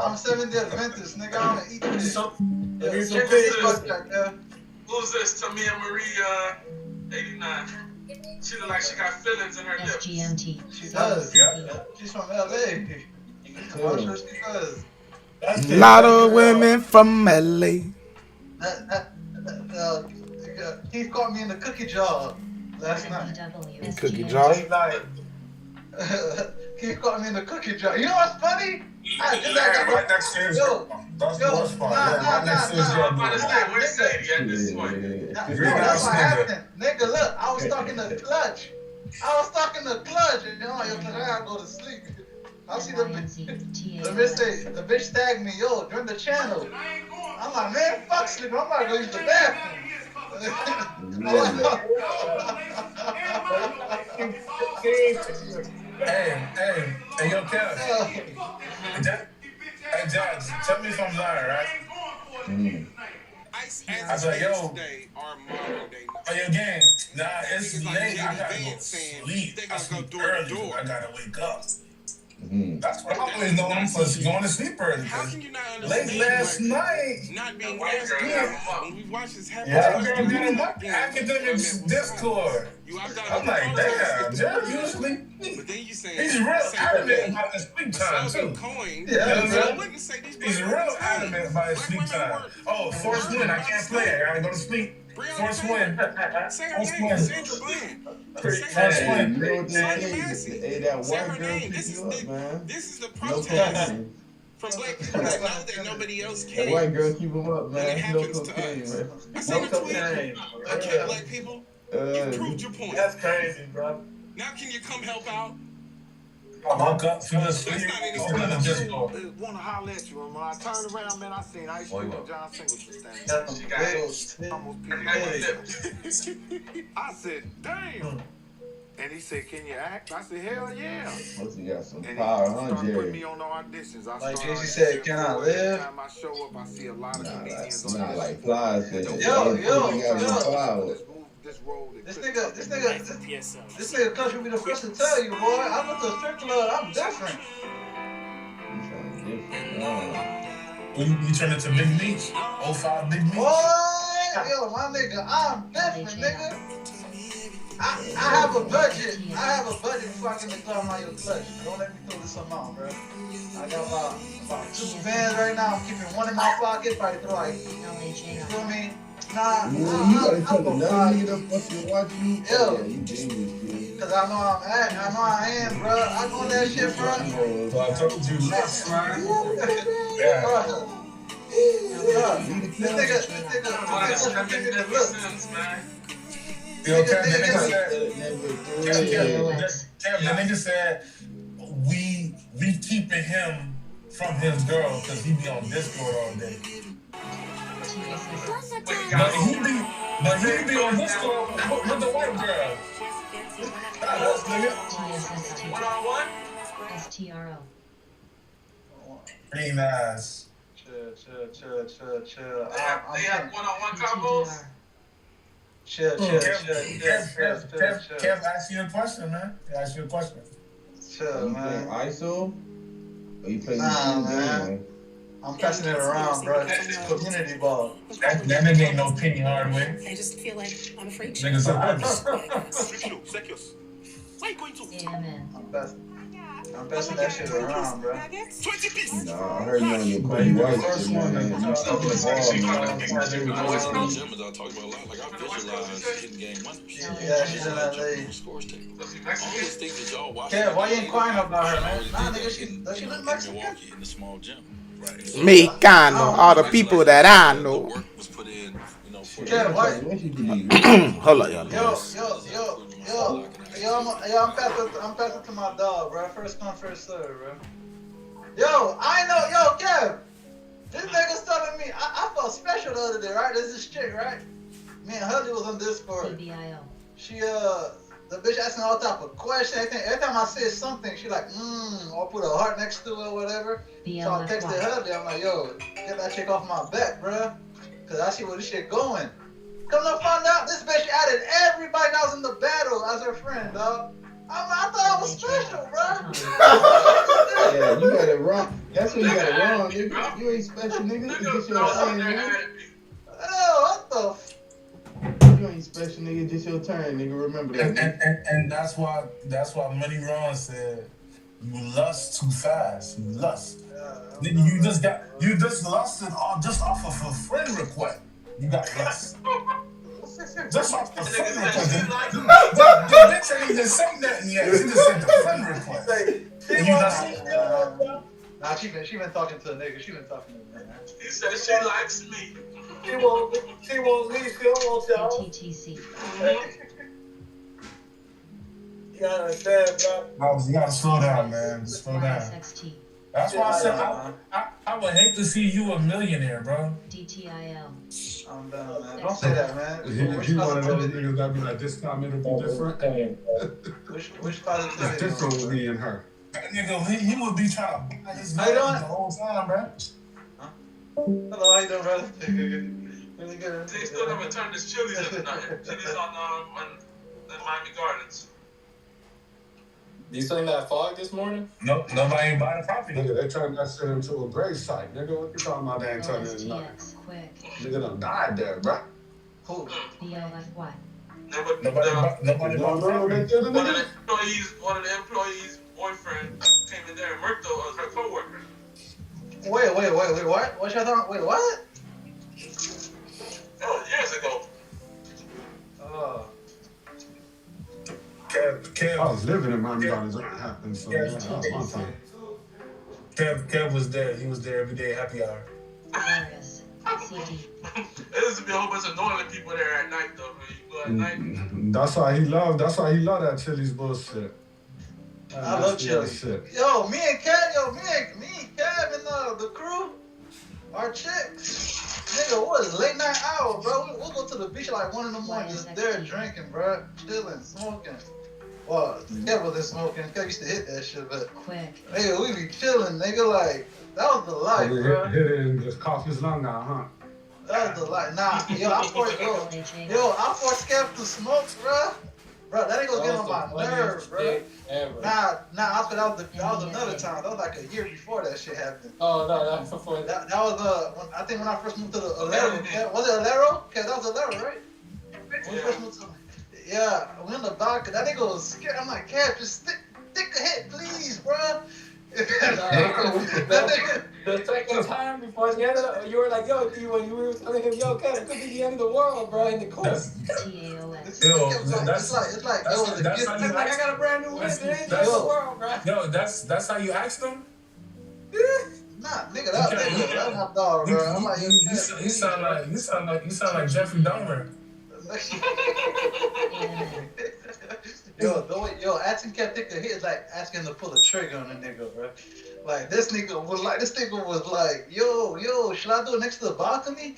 A: I'm 7 days Adventist, nigga. I'm gonna eat this. Check the Discord, Kev.
F: Who's this? Tamia Marie, 89. She look like she got fillings in her lips.
N: SGMT.
A: She does. She's from LA. I'm sure she does.
B: Lot of women from LA.
A: Keith caught me in the cookie jar last night.
B: Cookie jar?
A: Keith caught me in the cookie jar. You know what's funny?
J: Right next to his girl. That's the worst part. Right next to his girl.
F: Where's Sadie at this point?
A: That's what happened. Nigga, look, I was stuck in the clutch. And you know, I gotta go to sleep. I see the bitch tag me, yo, join the channel. I'm like, man, fuck sleeping. I'm about to go use the bathroom.
J: Hey, yo, Kev. Hey, Judge, tell me if I'm lying, right? I was like, yo, gang, nah, it's late. I gotta go sleep. I sleep early. I gotta wake up. That's what I always know I'm for going to sleep early. How can you not understand? Late last night. Not being last when we watched this happen. Yeah, girl, during academic Discord. I'm like, damn, Jeff, you asleep? But then you say he's real adamant about his sleep time too. He's real adamant about his sleep time. Oh, force win, I can't play. I gotta go to sleep. Force win. Force win.
T: Hey, that white girl pick you up, man.
M: This is the protest from black people that know that nobody else can.
T: That white girl keep them up, man.
M: It happens to us. I seen a tweet. Okay, black people, you proved your point.
J: That's crazy, bro.
M: Now can you come help out?
J: I woke up, feel asleep, open the Discord.
U: Want to holler at you, and when I turned around, man, I seen Ice Cream and John Singleton standing.
F: She got those.
U: I said, damn. And he said, can you act? I said, hell yeah.
T: Must have got some
U: And
T: power,
U: he
T: huh,
U: started putting
T: Jerry?
U: me on the auditions.
A: Like Jay-Z said, can I live?
U: Every time I show up, I see a lot of comedians on
T: Not like Fly said.
A: Yo.
U: This
A: nigga country be the first to tell you, boy. I went to a strip club. I'm different.
J: You turn into Big Meech. 05 Big Meech.
A: Boy, yo, my nigga, I'm different, nigga. I have a budget. I have a budget before I get in the club on your clutch. Don't let me throw this amount, bro. I got about 2 bands right now. I'm keeping one in my pocket. Probably throw like, you feel me? Nah,
T: you gotta tell the nigga to fucking watch you.
A: Yo.
T: Yeah, you dangerous, kid.
A: Cause I know I'm at. I know I am, bro. I go on that shit, bro.
J: So I told you last time.
A: Yeah. This nigga look.
J: Yo, Kev, the nigga said we keeping him from his girl because he be on Discord all day. But he be on Discord with the white girl.
F: One-on-one?
N: STRO.
J: Pretty nice.
A: Chill.
F: They have one-on-one combos?
A: Chill.
J: Kev asked you a question, man. He asked you a question.
A: Chill, man.
T: ISO? Or you play
A: man. I'm passing it around, bro. It's community ball.
J: That nigga ain't no Penny Hardaway.
V: I just feel like I'm a freak.
J: Niggas are
V: Why are you going to?
A: I'm passing. I'm passing that shit around, bro.
T: Nah, I heard you on your Kobe White shit, man. You keep the ball,
A: Yeah, she's in LA. Kev, why you inquiring about her, man? Nah, nigga, does she look Mexican?
B: Mexicano, all the people that I know.
A: Kev, why?
B: Hold up, y'all.
A: Yo, I'm passing to my dog, bro. First come, first serve, bro. Yo, I know, Kev. This nigga's telling me, I felt special the other day, right? There's this chick, right? Me and Hudley was on Discord. She, the bitch asking all type of questions. Every time I say something, she like, or put a heart next to it or whatever. So I texted Hudley. I'm like, yo, get that chick off my back, bro. Cause I see where this shit going. Come to find out, this bitch added everybody that was in the battle as her friend, dog. I thought I was special, bro.
T: Yeah, you got it wrong. That's when you got it wrong, nigga. You ain't special, nigga. You just your turn, nigga.
A: What the
T: You ain't special, nigga. Just your turn, nigga. Remember that.
J: And that's why Money Ron said you lust too fast. You lust. Nigga, you just lusted just off of a friend request. You got lust. Just off the friend request. The bitch ain't even say nothing yet. She just said the friend request. And you just
A: nah, she been talking to a nigga. She been talking to a nigga.
U: He said she likes me.
L: She won't me. She don't want y'all.
N: TTC.
L: You gotta understand, bro.
J: You gotta slow down, man. Slow down. That's why I said I would hate to see you a millionaire, bro.
N: DTIL.
A: I'm done, man. Don't say that, man.
J: He one of those niggas that be like, this time it'll be different.
A: Which positivity?
J: It's different with me and her. That nigga, he would be trying to buy his money the whole time, bro.
A: Hello, how you doing, brother? Really good.
U: They still haven't turned this Chili's in tonight. Chili's on Miami Gardens.
K: You seen that fog this morning?
J: No, nobody ain't buying the property. Nigga, they turned that shit into a grave site. Nigga, what you talking about? They ain't turning it into nothing. Nigga done died there, bro.
A: Who?
N: BLFY.
U: Nobody
J: bought the property.
U: One of the employees' boyfriend came in there and murked her coworker.
A: Wait, what? What y'all talking? Wait, what?
U: That was years ago.
J: Kev, I was living in Miami Gardens when it happened, so that was my time. Kev was there. He was there every day, happy hour.
U: There used to be a whole bunch of northern people there at night, though. When you go at night.
J: That's why he loved that Chili's bullshit.
A: I love Chili's. Yo, me and Kev and the crew, our chicks. Nigga, what is late night hour, bro? We'll go to the beach like 1 in the morning, just there drinking, bro. Chilling, smoking. Well, Kev wasn't smoking. Kev used to hit that shit, but nigga, we be chilling, nigga. Like, that was the life, bro.
J: Hit it and just cough his lung out, huh?
A: That was the life. Nah, I forced Kev to smoke, bro. Bro, that ain't gonna get on my nerves, bro. Nah, that was another time. That was like a year before that shit happened.
K: Oh, no, that's before
A: that. That was I think when I first moved to the Alero. Was it Alero? Okay, that was Alero, right? When we first moved to we in the back. That nigga was scared. I'm like, Kev, just stick a hit, please, bro.
K: The second time before the end of you were like, yo, D, when you were telling him, yo, Kev, it could be the end of the world, bro, in the course.
A: It's like, I
K: got a brand new list. It ain't the end of the world, bro.
J: Yo, that's how you asked him?
A: Nah, nigga, that's my dog, bro. I'm like,
J: you sound like Jeffrey Dahmer.
A: Yo, asking Kev take a hit is like asking to pull a trigger on a nigga, bro. Like this nigga was like, yo, should I do it next to the balcony?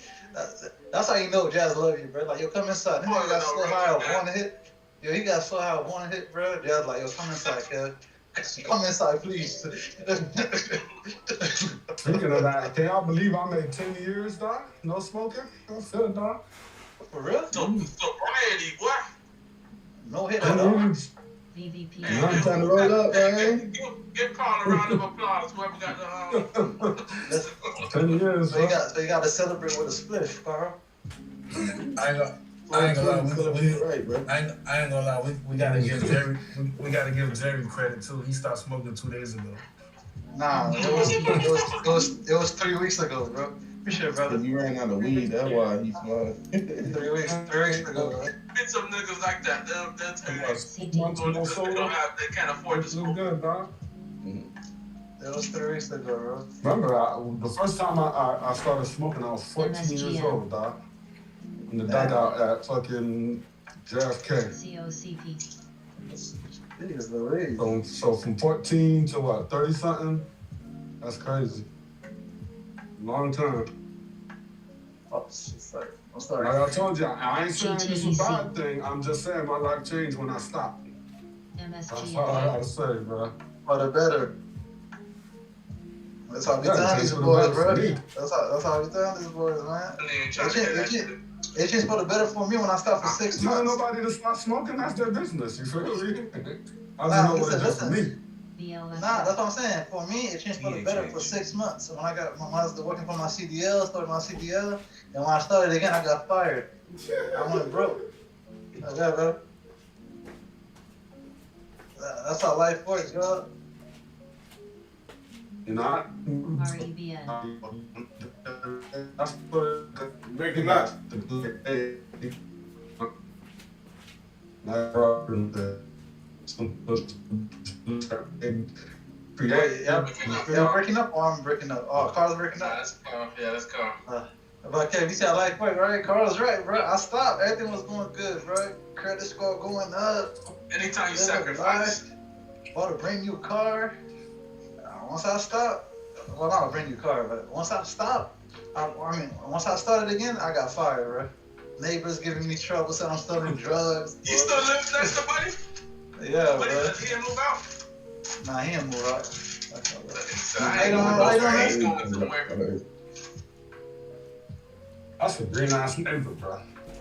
A: That's how you know Jazz love you, bro. Like, yo, come inside. This nigga got so high with one hit. Yo, he got so high with one hit, bro. Jazz like, yo, come inside, Kev. Come inside, please.
J: Speaking of that, can y'all believe I made 10 years, dog? No smoking? I feel it, dog.
A: For real?
U: Sobriety, what?
A: No hit at all.
N: VVP.
T: I'm trying to roll up, man.
U: Give Carl a round of applause. Whoever got the
J: 10 years,
A: so you got to celebrate with a spliff, Carl.
J: I I ain't gonna lie,
T: right, bro.
J: I ain't gonna lie, we gotta give Jerry we gotta give Jerry credit too. He stopped smoking 2 days ago.
A: Nah, it was 3 weeks ago, bro. Appreciate it, brother.
T: You ran out of weed, that's why he smoked.
A: 3 weeks ago, bro.
U: Meet some niggas like that. They'll tell you they can't afford to smoke.
J: Good, dog.
A: It was 3 weeks ago, bro.
S: Remember, the first time I started smoking, I was 14 years old, dog. In the dugout at fucking JFK.
N: COCP.
S: So from 14 to what, 30 something? That's crazy. Long time.
A: Oh, sorry. I'm sorry.
S: Like I told you, I ain't saying it's a bad thing. I'm just saying my life changed when I stopped. That's all I gotta say, bro.
A: For the better. That's how we telling these boys, bro. That's how we telling these boys, man. It changed for the better for me when I stopped for 6 months.
S: Telling nobody to stop smoking, that's their business. You feel me? I just know what it does for me.
A: Nah, that's what I'm saying. For me, it changed for the better for 6 months. So when I was working for my CDL, started my CDL, and when I started again, I got fired. I went broke. Like that, bro. That's how life works, bro.
S: You know,
N: REBN.
S: that's making that.
A: Y'all breaking up or I'm breaking up? Oh, Carl's breaking up?
U: That's Carl.
A: But Kev, you see how life works, right? Carl's right, bro. I stopped. Everything was going good, bro. Credit score going up.
U: Anytime you sacrifice.
A: Bought a brand new car. Once I stopped, well, not a brand new car, but once I stopped, once I started again, I got fired, bro. Neighbors giving me trouble, saying I'm selling drugs.
U: You still live next to Buddy?
A: Yeah,
U: Buddy,
A: bro.
U: he didn't move out?
A: Nah, he didn't move out.
U: I ain't going somewhere.
S: That's a green ass neighbor, bro.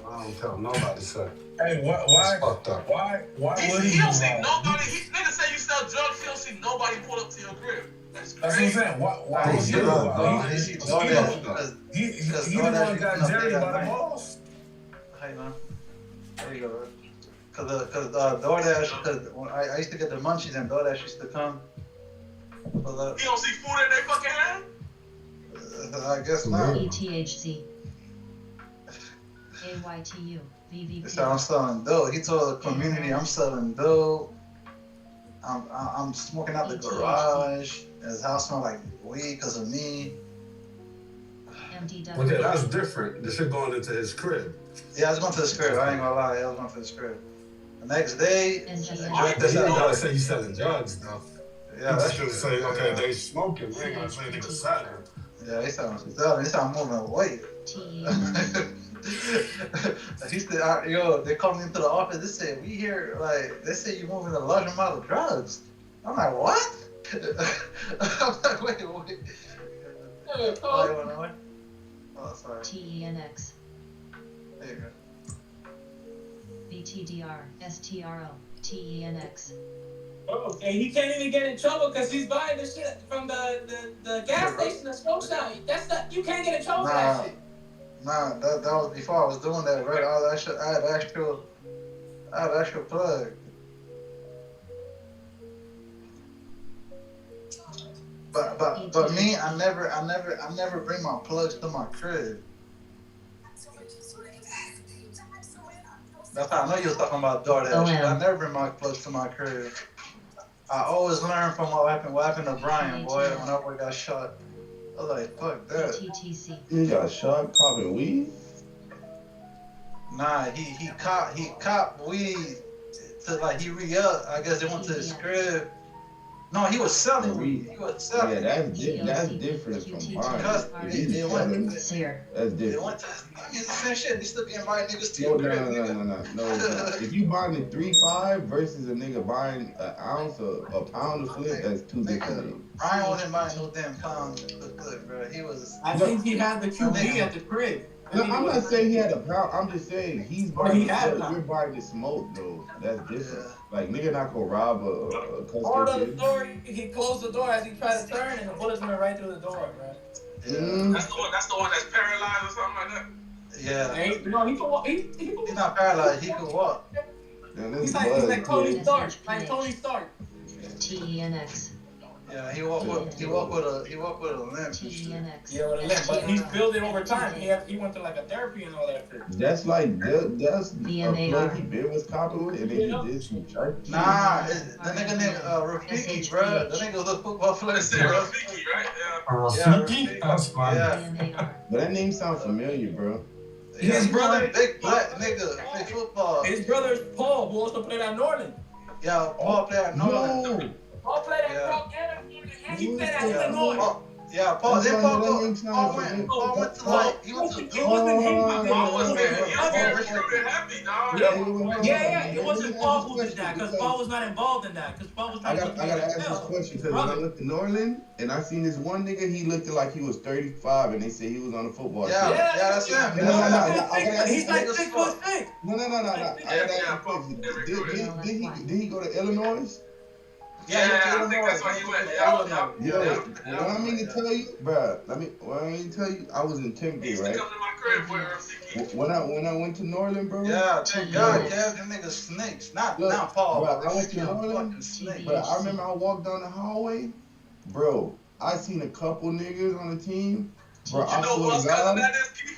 S: I don't tell nobody, sir.
J: Hey, why would
U: he don't see nobody. Nigga say you sell drugs, he don't see nobody pull up to your crib. That's
J: what I'm saying. Why would you? He the one got Jerry by the balls.
A: Hey, man. There you go, bro. Cause DoorDash, cause when I used to get the munchies and DoorDash used to come.
U: You don't see food in their fucking hand?
A: I guess not.
N: ETHC. AYTU. VVP.
A: They said I'm selling dope. He told the community I'm selling dope. I'm smoking out the garage. His house smell like weed because of me.
N: MDW.
S: Okay, that's different. The shit going into his crib.
A: Yeah, I was going to his crib. I ain't gonna lie. I was going to his crib. The next day,
S: you gotta say you selling drugs, though.
A: Yeah,
S: that's just say, okay, they smoking. We ain't gonna say niggas selling.
A: Yeah, they sound moving weight. They called me into the office. They said, we hear, like, they say you're moving a large amount of drugs. I'm like, what? I'm like, wait. Oh, sorry.
N: TENX.
A: There you go.
N: BTDR. STRO. TENX.
K: Oh, and he can't even get in trouble because he's buying the shit from the gas station that smokes out. That's not, you can't get in trouble for that shit.
A: Nah, that was before I was doing that, right? I had actual plug. But me, I never bring my plugs to my crib. That's how I know you was talking about DoorDash. I never bring my plugs to my crib. I always learn from what happened to Brian, boy, when that boy got shot. I was like, fuck that.
T: He got shot popping weed?
A: Nah, he copped weed to like he re-up. I guess they went to his crib. No, he was selling weed. He was selling.
T: Yeah, that's different from mine.
A: Because they went
T: that's different.
A: They went to, I mean, it's the same shit. They still be inviting niggas to your crib.
T: No. If you buying a 3.5 versus a nigga buying an ounce or a pound of flip, that's two different things.
A: Brian wasn't buying no damn pound of flip, bro. He was.
K: I think he had the QB at the crib.
T: No, I'm not saying he had a pound. I'm just saying he's buying you're buying the smoke though. That's different. Like nigga not gonna rob a
K: Or the door, he closed the door as he tried to turn and the bullets went right through the door, bro.
A: Yeah.
U: That's the one that's paralyzed or something like that.
A: Yeah.
K: Hey, no, he can walk.
A: He's not paralyzed. He can walk.
K: He's like Tony Stark. Like Tony Stark.
N: TENX.
A: Yeah, he walk with a limp and shit.
K: Yeah, with a limp, but he's building over time. He went to like a therapy and all that shit.
T: That's like that's a plug he been was copping with, and then he did some church.
A: Nah, the nigga named Rafiki, bro. The nigga was a football player.
U: Rafiki, right?
J: Rafiki? That's fine.
A: Yeah.
T: But that name sounds familiar, bro.
K: His brother,
A: big black nigga, play football.
K: His brother's Paul, who also played at Northern.
A: Yeah, Paul played at Northern.
K: Paul played at Northern, and he played at Illinois.
A: Yeah, Paul. Then Paul went to like he went to
K: Yeah, it wasn't Paul who did that because Paul was not involved in that because Paul was not.
T: I gotta ask this question because when I looked at Norland and I seen this one nigga, he looked like he was 35 and they said he was on the football team.
A: Yeah, that's him.
K: No, he's like 6'6".
T: No. I gotta ask a question. Did he go to Illinois?
U: Yeah, I think that's why he went.
T: Yo, what I mean to tell you, bro. What I mean to tell you, I was in 10th grade, right?
U: Come to my crib for Rafiki.
T: When I went to Northern, bro.
A: Yeah, thank God, Kev, them niggas snakes. Not Paul.
T: Bro, I went to Northern, bro. I remember I walked down the hallway, bro. I seen a couple niggas on the team. Bro, I swear to God,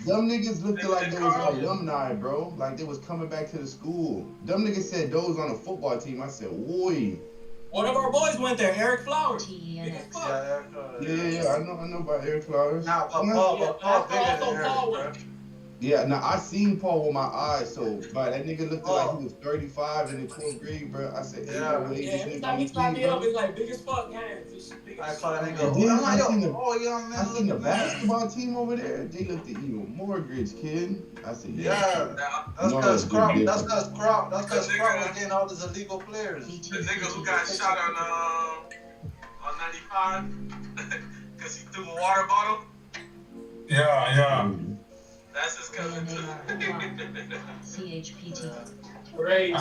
T: them niggas looked like they was alumni, bro. Like they was coming back to the school. Them niggas said those on the football team. I said, "Oi."
K: One of our boys went there, Eric Flowers.
T: Yeah, I know about Eric Flowers.
A: Nah, Paul bigger than Eric, bro.
T: Yeah, now I seen Paul with my eyes, so but that nigga looked like he was 35 in the 12th grade, bro. I said,
K: every time he clapped me up, it's like big as fuck hands.
A: I call that nigga.
T: I seen the basketball team over there. They looked at even more grits, kid. I said,
A: that's because Crop was getting all these illegal players.
U: The nigga who got shot on 95 because he threw a water bottle.
J: Yeah.
U: That's his cousin too.
N: CHPT.
K: Great.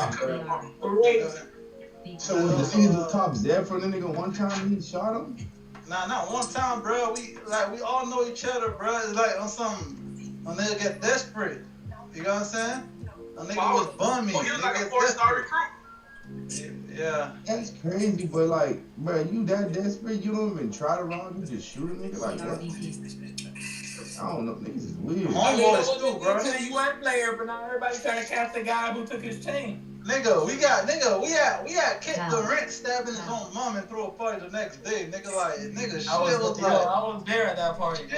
T: So was the nigga top Zed for the nigga one time he shot him?
A: Nah, not one time, bro. We all know each other, bro. It's like on some, a nigga get desperate. You know what I'm saying? A nigga was bummy.
U: Oh, he was like a 4-star recruit.
A: Yeah.
T: That's crazy, but like, bro, you that desperate, you don't even try to rob, you just shoot a nigga like what? I don't know, niggas is weird.
A: Homeboys too, bro.
K: You weren't player, but now everybody's trying to catch the guy who took his chain.
A: Nigga, we had Kit Durant stabbing his own mom and throw a party the next day. Nigga,
K: I was there at that party.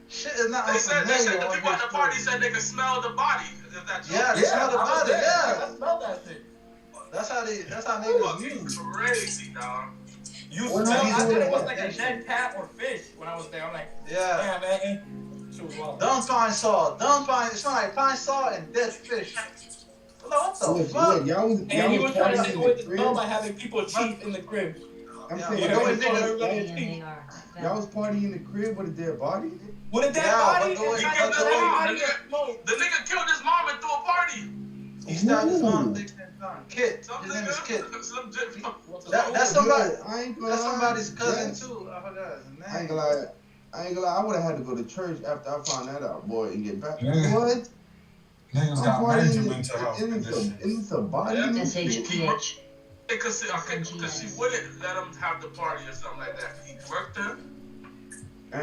A: Shit is not.
U: They said the people at the party said they could smell the body.
A: Yeah, they smell the body. Yeah,
K: I smelled that shit.
A: That's how niggas move.
U: Crazy, dog.
K: I thought it was like a dead cat or fish when I was there. I'm like,
A: yeah,
K: man.
A: Dumb pine saw. It smelled like pine saw and dead fish. What the fuck?
K: And he was trying to take away the smell by having people cheat in the crib.
T: I'm saying, y'all was partying in the crib with a dead body?
K: With a dead body?
U: The nigga killed his mom and threw a party.
A: He stabbed his mom 16 times. Kid. His name is Kid. That's somebody's cousin too. I forgot his name.
T: I ain't gonna lie. I would have had to go to church after I found that out, boy, and get back. What?
J: Niggas got major mental health conditions.
T: It's a body.
N: SHPH.
U: Because she wouldn't let him have the party or something like that. He worked her.
A: The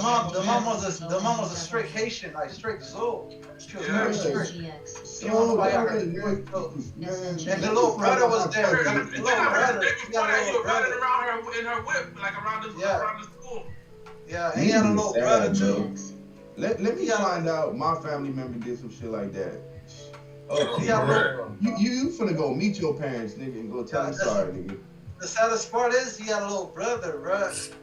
A: mom was a straight Haitian, like straight Zoe. She was very straight. She was nobody out her. And the little brother was there. The little brother.
U: He was running around her in her whip, like around the school.
A: Yeah, and he had a little brother too.
T: Let me find out my family member did some shit like that. You finna go meet your parents, nigga, and go tell them sorry, nigga.
A: The saddest part is he had a little brother, right?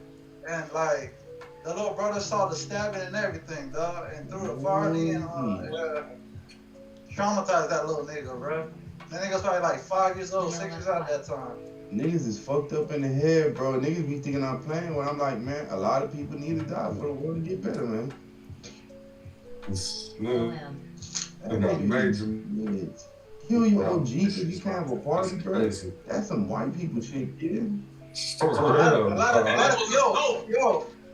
A: And like the little brother saw the stabbing and everything, dog, and threw the party and traumatized that little nigga, bro. That nigga's probably like 5 years old, 6 years old at that time.
T: Niggas is fucked up in the head, bro. Niggas be thinking I'm playing when I'm like, man, a lot of people need to die for the world to get better, man.
J: They got major.
T: Kill your OG because you can't have a party, bro. That's some white people shit, kid.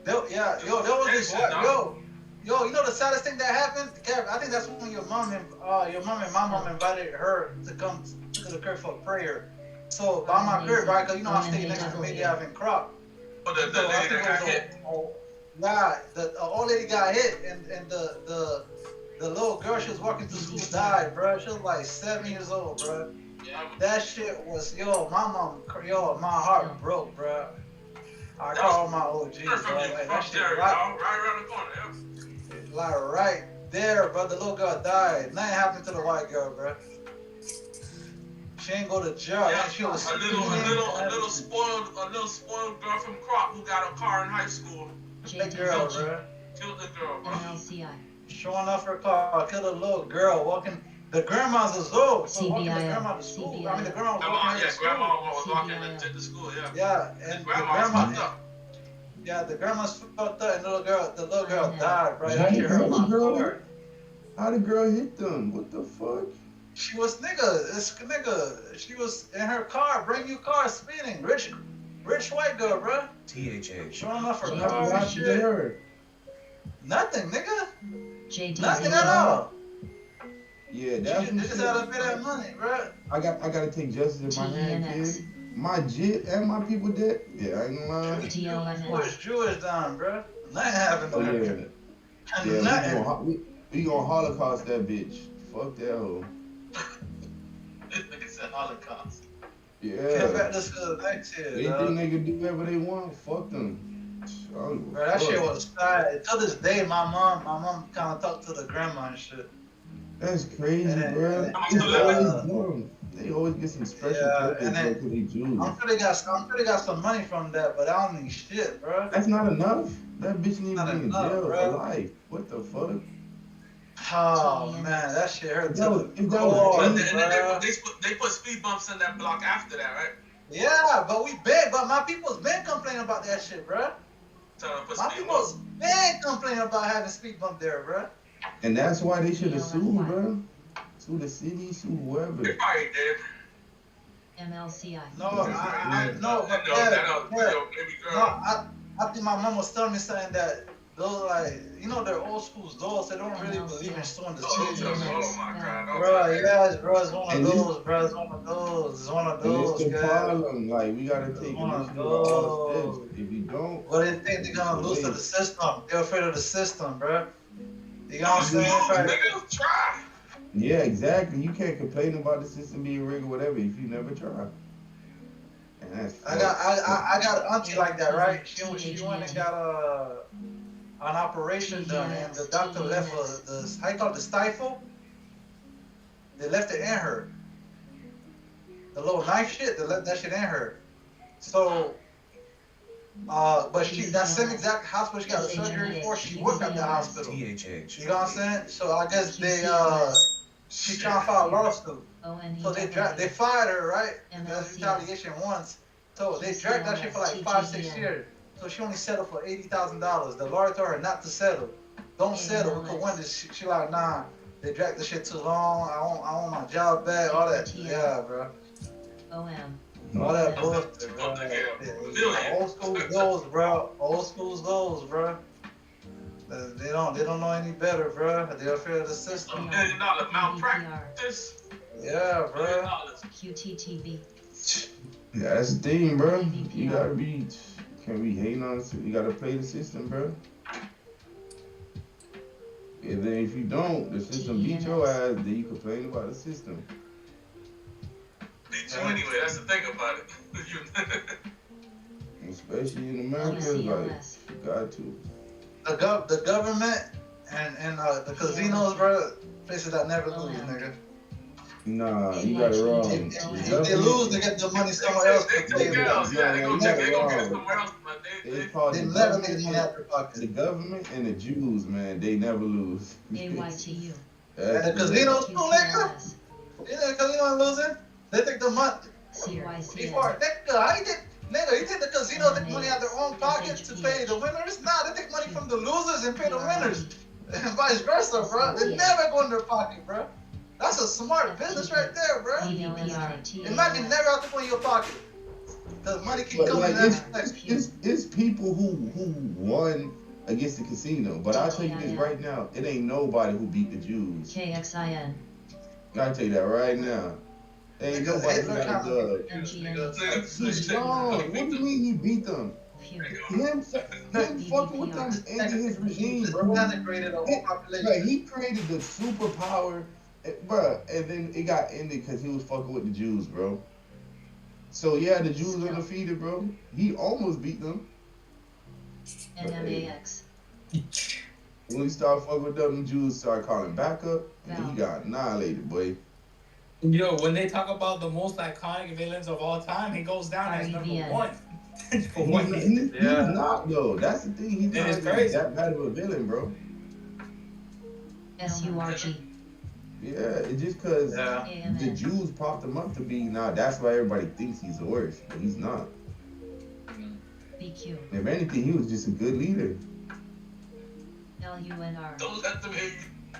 A: There was this yo, you know the saddest thing that happened? Kev, I think that's when your mom and my mom invited her to come to the crib for prayer. So by my crib, right? Cause you know I stay next to Maybe Having Crop.
U: Oh, the lady that got hit.
A: Yeah, the old lady got hit, and the little girl she was walking to school died, bro. She was like 7 years old, bro. That shit was my heart broke, bro. I call my OG, bro. Like, that shit
U: right around the corner,
A: like right there, bro. The little girl died. Nothing happened to the white girl, bro. She ain't go to jail.
U: Yeah,
A: she was
U: a little spoiled girl from Crop who got a car in high school.
A: That girl, bro.
U: Killed the girl, bro.
A: Showing off her car, killed a little girl walking. The grandma's was old, so walking the grandma to school. I mean, the grandma was walking to school.
U: Grandma was walking to school, yeah.
A: Yeah, and the grandma. Yeah, the grandma's fucked up, and the little girl died, bro. That shit hurt my heart.
T: How the girl hit them? What the fuck?
A: She was she was in her car, brand new car, speeding. Rich white girl, bro.
C: THA.
A: Showing off her car and shit. Nothing, nigga. Nothing at all.
T: Yeah, that's.
A: You just had to pay that money, bro.
T: I gotta take justice in my hand, kid. My jit and my people dead. Yeah, I ain't gonna lie.
A: Jewish down, bro. Nothing happened to her.
T: Yeah,
A: nothing.
T: We gonna Holocaust that bitch. Fuck that hoe.
A: Nigga said Holocaust.
T: Yeah.
A: Get back to school next year,
T: They think they can do whatever they want. Fuck them.
A: Bro, that shit was sad. To this day, my mom kind of talked to the grandma and shit.
T: That's crazy, bro. They always get some special purpose because they Jews.
A: I'm sure they got some money from that, but I don't need shit, bro.
T: That's not enough. That bitch need to be in jail for life. What the fuck?
A: Oh man, that shit hurt.
U: They put speed bumps in that block after that, right?
A: Yeah, but my people's been complaining about that shit, bro. My people's been complaining about having speed bump there, bro.
T: And that's why they should have sued, bro. Sue the city, sue whoever.
U: They probably did.
N: MLCI.
A: I think my mom was telling me something that those they're old school dolls. They don't really believe in suing the city.
U: Oh my god.
A: Bro, yes, bro, it's one of those, bro. It's one of those.
T: It's the problem. Like, we gotta take initiative all steps. If you don't,
A: well, they think they're gonna lose to the system. They're afraid of the system, bro. You know what I'm saying?
U: Nigga, try.
T: Yeah, exactly. You can't complain about the system being rigged or whatever if you never try. And that's
A: I got an auntie like that, right? She went and got an operation done, and the doctor left how you call it, the stifle? They left it in her. The little knife shit, they left that shit in her. So, but that same exact hospital she got the surgery for, she worked at the hospital. You know what I'm saying? So I guess she trying to file a lawsuit. So they fired her, right? That's retaliation once. So they dragged that shit for like 5-6 years. So she only settled for $80,000. The lawyer told her not to settle. Don't settle. Because when she like, nah, they dragged the shit too long. I want my job back. All that. Yeah, bro. All that bullshit, bro. Old school goals, bro. Old school goals, bro. They don't know any better, bro. They're afraid of the system.
U: $1 malpractice.
A: Yeah, bro.
N: QTTV.
T: Yeah, that's the thing, bro. You gotta be. Can't be hating on it. You gotta play the system, bro. And then if you don't, the system beat your ass. Then you complain about the system.
U: Beat you anyway. That's the thing about it.
T: Especially in America, like you got to.
A: The government and the casinos, bro, places that never lose, nigga.
T: Nah, you got it wrong.
A: If they lose, they get the money somewhere else. They never make money out their pocket.
T: The government and the Jews, man, they never lose.
N: AYTU.
A: And the casinos too, nigga. Yeah, the casino ain't losing. They take the money. Before, nigga, you think the casinos take money out their own pocket to pay the winners? Nah, they take money from the losers and pay the winners. And vice versa, bro. They never go in their pocket, bro. That's a smart business right there, bro. Imagine never have to put in your pocket. The money keep
T: But
A: coming.
T: like it's people who won against the casino. But I'll tell you this right now, it ain't nobody who beat the Jews.
N: KXIN.
T: I'll tell you that right now. Ain't nobody who got a dub. He's wrong. What do you mean he beat them? Him fucking with them ended his regime, bro. Like, he created the superpower, bro, and then it got ended because he was fucking with the Jews, bro. So yeah, the Jews are defeated, bro. He almost beat them.
N: NMAX.
T: When he started fucking with them, the Jews started calling back up, and he got annihilated, boy.
K: Yo, when they talk about the most iconic villains of all time, he goes down as number one.
T: He's not though. That's the thing. He's not that bad of a villain, bro.
N: SURG.
T: Yeah, it's just because the Jews popped him up to be. Now that's why everybody thinks he's the worst, but he's not.
N: BQ.
T: If anything, he was just a good leader.
N: LUNR.
U: Don't let them hear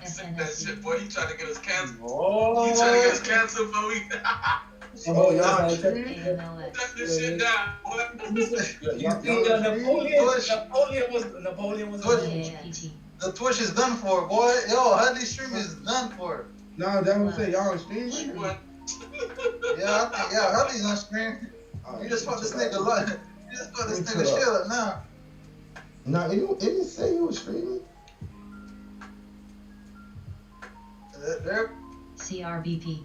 U: you say that shit, boy. You trying to get us canceled.
L: Oh.
U: You trying to get us canceled, boy.
T: Oh, y'all
U: shut this shit down, boy.
A: Napoleon was the Twitch is done for, boy. Yo, Hadley stream is done for.
T: No, that would say y'all on stream.
A: Yeah, Hadley's on stream. You just fucked this nigga life. You just fucked this nigga shit up now.
T: No, it didn't say you was streaming.
A: There.
N: CRBP.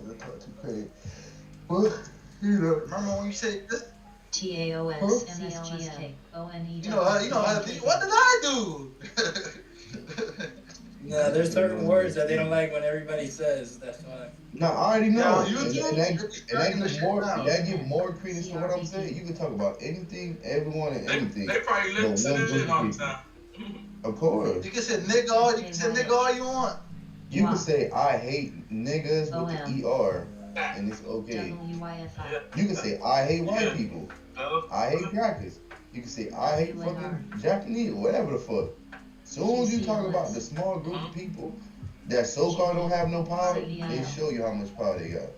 T: That's not too crazy. Well, you know.
A: Remember when you said this?
N: TAOS MSGK ONE.
A: You know, what did I do?
K: Yeah, there's certain words that they don't like when everybody says. That's why.
T: No, I already know.
A: Yeah,
T: that give more credence to what I'm saying. You can talk about anything, everyone, and anything.
U: They probably listen to this shit all the time.
T: Of course.
A: You can say nigga all you want.
T: You can say I hate niggas with the ER, and it's okay. You can say I hate white people. I hate crackers. You can say I hate fucking Japanese, whatever the fuck. Soon as you talk about the small group of people that so-called don't have no power, they show you how much power they got.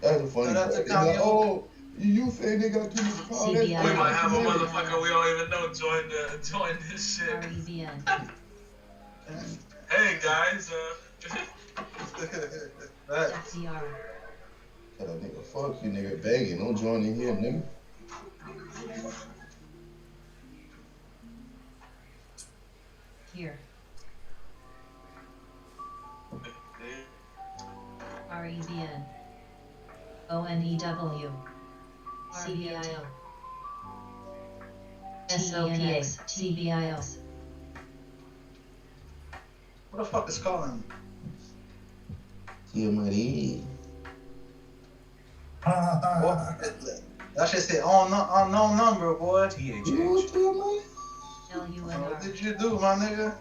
T: That's a funny part. They're like, oh, you say they got too much power.
U: We might have a motherfucker we don't even know join this shit. Hey guys,
N: FCR.
T: Tell that nigga, fuck you, nigga, begging. Don't join in here, nigga.
N: Here. REBN. ONEW. CBIO. SOPA. CBIOs.
A: What the fuck is calling?
T: Tia Marie.
A: That shit say unknown number, boy.
N: LUNR.
A: What did you do, my nigga?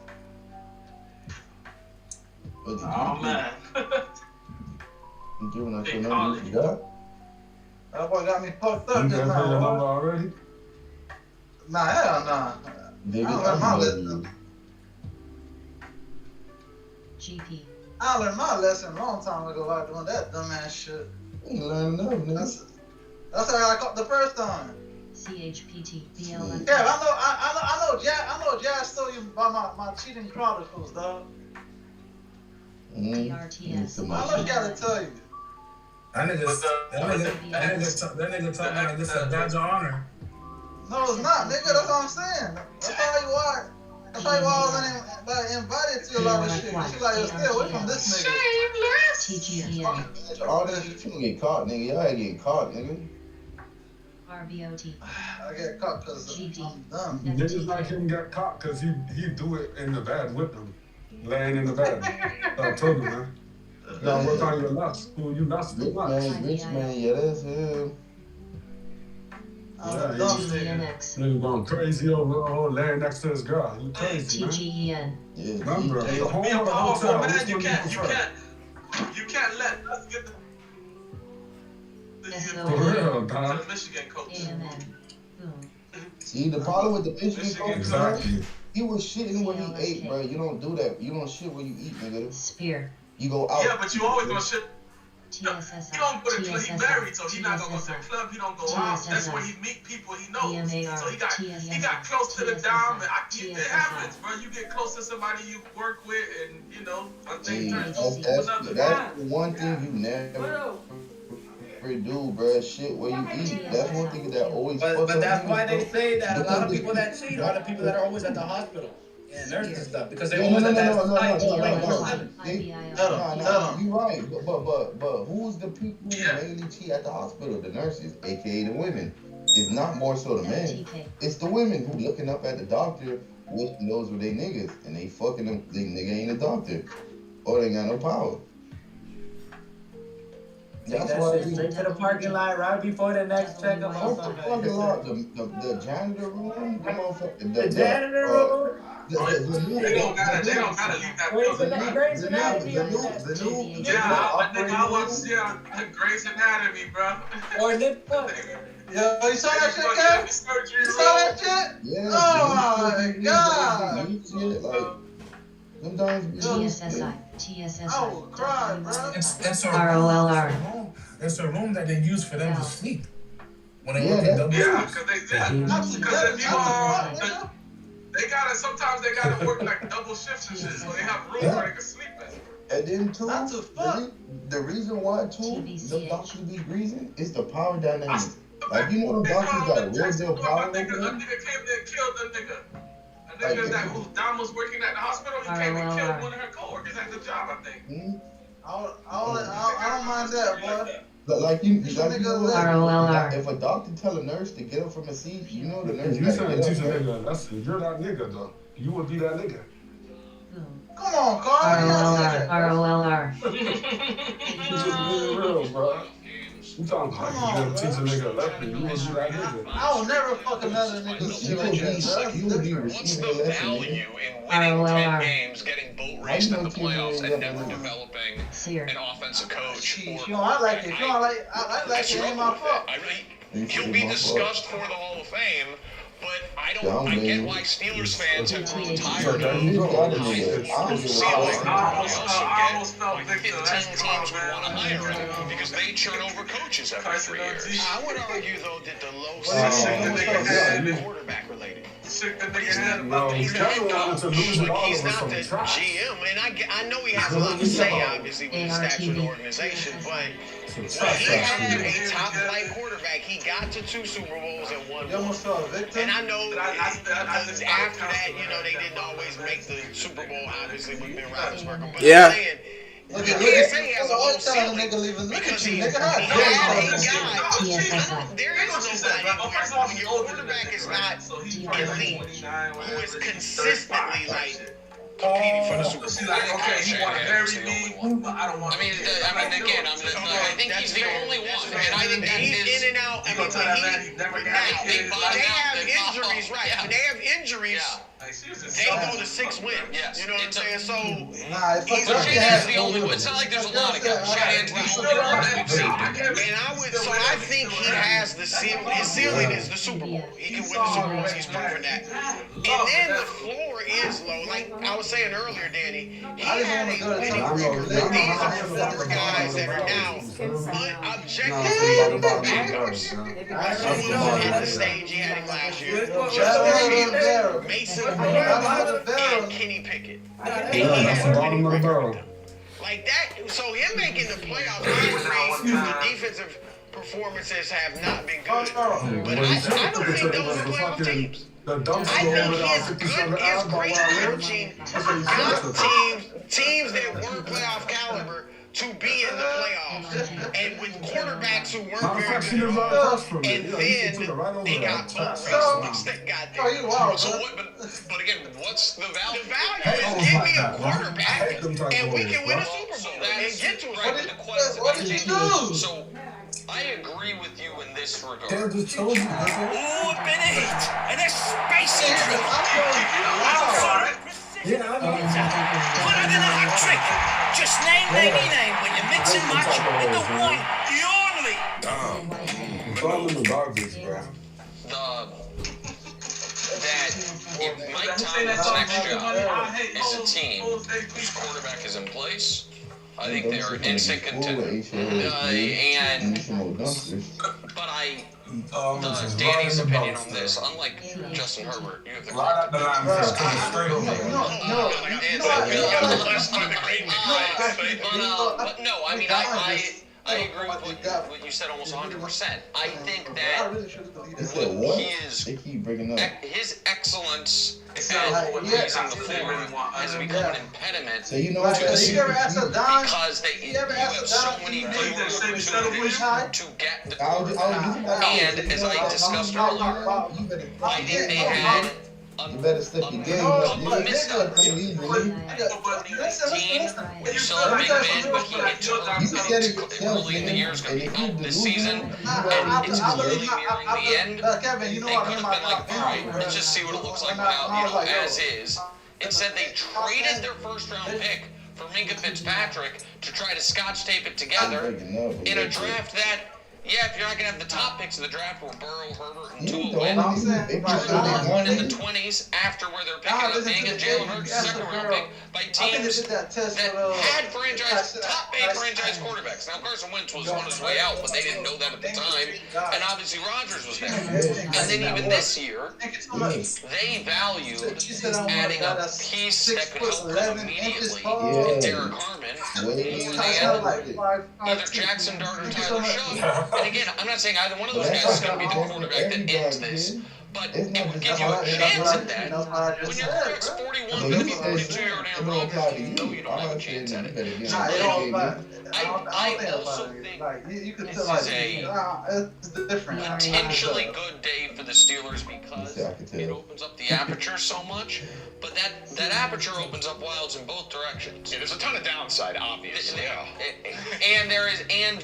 U: oh man.
T: You giving us your number you got?
A: That boy got me fucked up
S: You
A: just
S: got
A: now.
S: your number already?
A: Nah, hell nah.
T: Baby,
A: I learned my
T: I'm
A: lesson.
N: GP.
A: I learned my lesson a long time ago about doing that dumbass shit.
T: You learn enough, nigga.
A: That's how I caught the first time.
N: CHPT. BLM.
A: Yeah, I know Jazz stole you by my cheating chronicles, dog.
N: PRTS.
A: I much gotta tell you.
J: That nigga talking like this a badge of honor.
A: No, it's not, nigga. That's what I'm saying. That's probably why. That's probably why I wasn't invited to a lot of shit. She like, yo, stay away from this nigga.
N: TGN.
T: All this shit, you gonna get caught, nigga. Y'all ain't getting caught, nigga.
N: RBOT.
A: I get caught because I'm dumb.
S: Niggas like him got caught because he do it in the bed with them. Laying in the bed. I told him, man. Now work on your lust. Who you lust with?
T: Rich man, yeah, that's him.
S: Nigga going crazy over laying next to his girl. You crazy, man.
N: TGEN.
T: Yeah,
S: remember,
U: Hey,
S: the
U: to
S: whole
U: be a powerful
S: hotel.
U: man, you can't let us get the
S: For real, dog.
U: Michigan coach.
T: See, the problem with the Michigan coach,
S: Exactly.
T: he was shitting when he ate, bro. You don't do that. You don't shit when you eat, nigga.
N: Spear.
T: You go out.
U: Yeah, but you always gonna shit He don't go to club. He married, so he not gonna go to the club. He don't go out. That's where he meet people he knows. So he got close to the dime. And it happens, bro. You get close to somebody you work with, and you know, one thing turns to another.
T: That's the one thing you never do, bro. Shit where you eat. That's one thing that always.
C: But that's why they say that a lot of people that cheat are the people that are always at the hospital and nurses and stuff because they're always at that site 24/7.
T: You're right, but who's the people who mainly cheat at the hospital? The nurses, aka the women. It's not more so the men. It's the women who looking up at the doctor, wishing those were they niggas, and they fucking them. They nigga ain't a doctor, or they ain't got no power.
C: That's why they straight to the parking lot right before the next checkup or something.
T: The janitor room, come on,
C: the janitor room.
U: They don't gotta leave that building. I watched Grey's Anatomy, bro.
C: Or Nip.
A: Yo, you saw that shit, Kev? You saw that shit?
T: Yeah.
A: Oh my god.
T: TSSI.
A: I will cry, bro.
J: It's a
N: ROLR.
J: It's a room that they use for them to sleep. When they work
U: Yeah,
J: in
U: sometimes they gotta work like double shifts and shit, so they have rooms where they can sleep in.
T: And then too, the reason why too, the doctors be greasing is the power dynamics. Like you know, the doctors got real deal power.
U: A nigga came there and killed the nigga. A nigga that whose dom was working at the hospital, he came and killed one of her coworkers at the job, I think.
A: I don't mind that, boy.
T: But like you know, if a doctor tell a nurse to get up from a seat, you know the nurse.
S: You said teach a nigga. You're that nigga though. You would be that nigga.
A: Come on, Carl.
N: ROLR.
S: You just being real, bro. You talking about you gonna teach a nigga a lesson? You would be that nigga.
A: I will never fuck another nigga shit like that.
T: You would be receiving a lesson.
N: Winning 10
V: games, getting boat raced in the playoffs, and never developing an offensive coach.
A: You don't like it. I like it. Ain't my fault.
V: He'll be discussed for the Hall of Fame, but I get why Steelers fans have grown tired of I almost felt victim. 10 teams would want to hire him because they turn over coaches every 3 years. I would argue though that the low is quarterback related. He's not the GM, and I know he has a lot to say, obviously, with the statute of the organization, but he had a top-flight quarterback. He got to 2 Super Bowls and won one. And I know after that, you know, they didn't always make the Super Bowl, obviously, with Ben Roethlisberger. But I'm saying, you can't say he has a low ceiling because he had a guy. There is nobody when your quarterback is not elite, who is consistently like competing for the Super Bowl.
U: Okay, he want to bury me, but I don't want to.
V: I think he's the only one, and I think that he's in and out. I mean, they have injuries, right? When they have injuries, they go to 6 wins. You know what I'm saying? So
U: he's
V: the only one. It's not like there's a lot of guys. Shanahan's the only one we've seen. And I think he has the ceiling. His ceiling is the Super Bowl. He can win the Super Bowls. He's proven that. And then the floor is low. Like I was saying earlier, Danny, he had a winning record. These are 4 guys that are now objectively backups. At the stage he had him last year. Mason and Kenny Pickett.
S: That's the bottom of the barrel.
V: Like that, so him making the playoffs, I agree, the defensive performances have not been good. But I don't think those are playoff teams. I think his great coaching got teams that weren't playoff caliber to be in the playoffs, and with quarterbacks who weren't very good at all, and then they got boat raced. So what? But again, what's the value? The value is give me a quarterback, and we can win a Super Bowl and get to it.
A: What did he do?
V: So I agree with you in this regard.
S: They just told you.
M: Ooh, been a hit, and a spicy drill.
S: Yeah, I know.
M: Put it in a hot trick. Just name when you mix and match with the one, the only.
S: Follow the Dodgers, bro.
V: That if Mike Tomlin's next job is a team whose quarterback is in place,
H: I think they're instant contenders. But Danny's opinion on this, unlike Justin Herbert, you have the
S: right out the line,
H: but no, I mean, I agree with what you said almost 100%. I think that his excellence at using the floor has become an impediment
A: to the season
H: because you have so many opportunities to get the quarterback. And as I discussed earlier, I think they had
T: you better step your game up.
H: You saw Big Ben, but he gets early in the year is going to be out this season, and it's clearly nearing the end. They could have been like, all right, let's just see what it looks like now, as is. Instead, they traded their first-round pick for Minka Fitzpatrick to try to scotch tape it together in a draft that, yeah, if you're not going to have the top picks of the draft where Burrow, Herbert, and Tua win, one in the 20s after where they're picking up being a Jalen Hurts second-round pick by teams that had top-paid franchise quarterbacks. Now, Carson Wentz was on his way out, but they didn't know that at the time, and obviously Rodgers was there. And then even this year, they valued adding a piece that could help them immediately in Derek Harmon more than either Jackson Dart or Tyler Shough. And again, I'm not saying either one of those guys is going to be the quarterback that ends this, but it would give you a chance at that. When your quarterback's 41, going to be 42-yard Aaron Rodgers, you know you don't have a chance at it. So I also think this is a potentially good day for the Steelers because it opens up the aperture so much, but that aperture opens up wilds in both directions.
I: Yeah, there's a ton of downside, obviously.
H: And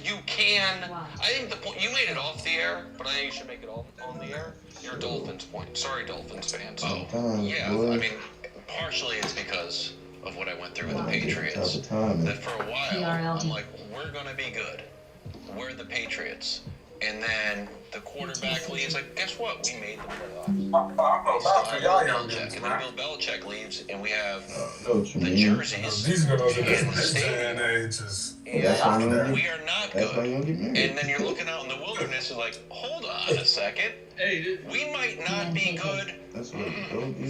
H: you can, I think the point, you made it off the air, but I think you should make it on the air. Your Dolphins point. Sorry, Dolphins fans.
I: Yeah, I mean, partially it's because of what I went through with the Patriots. That for a while, I'm like, we're going to be good. We're the Patriots. And then the quarterback leaves, like, guess what? We made the playoffs. And then Bill Belichick leaves, and we have the jerseys and the stadium. And we are not good. And then you're looking out in the wilderness and like, hold on a second. We might not be good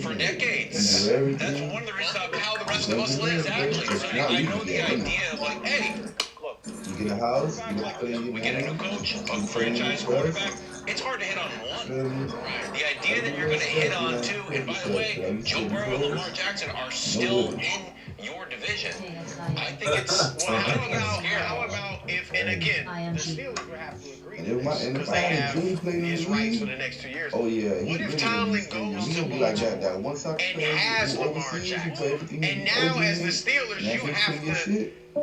I: for decades. That's one of the reasons how the rest of us live, actually. So I know the idea of like, hey, look,
T: you get a house,
I: we get a new coach, a franchise quarterback. It's hard to hit on one. The idea that you're going to hit on two, and by the way, Joe Burrow and Lamar Jackson are still in your division. I think it's.
V: Well, how about if, and again, the Steelers would have to agree to this because they have his rights for the next 2 years.
T: Oh yeah.
V: What if Tomlin goes to Baltimore and has Lamar Jackson, and now as the Steelers,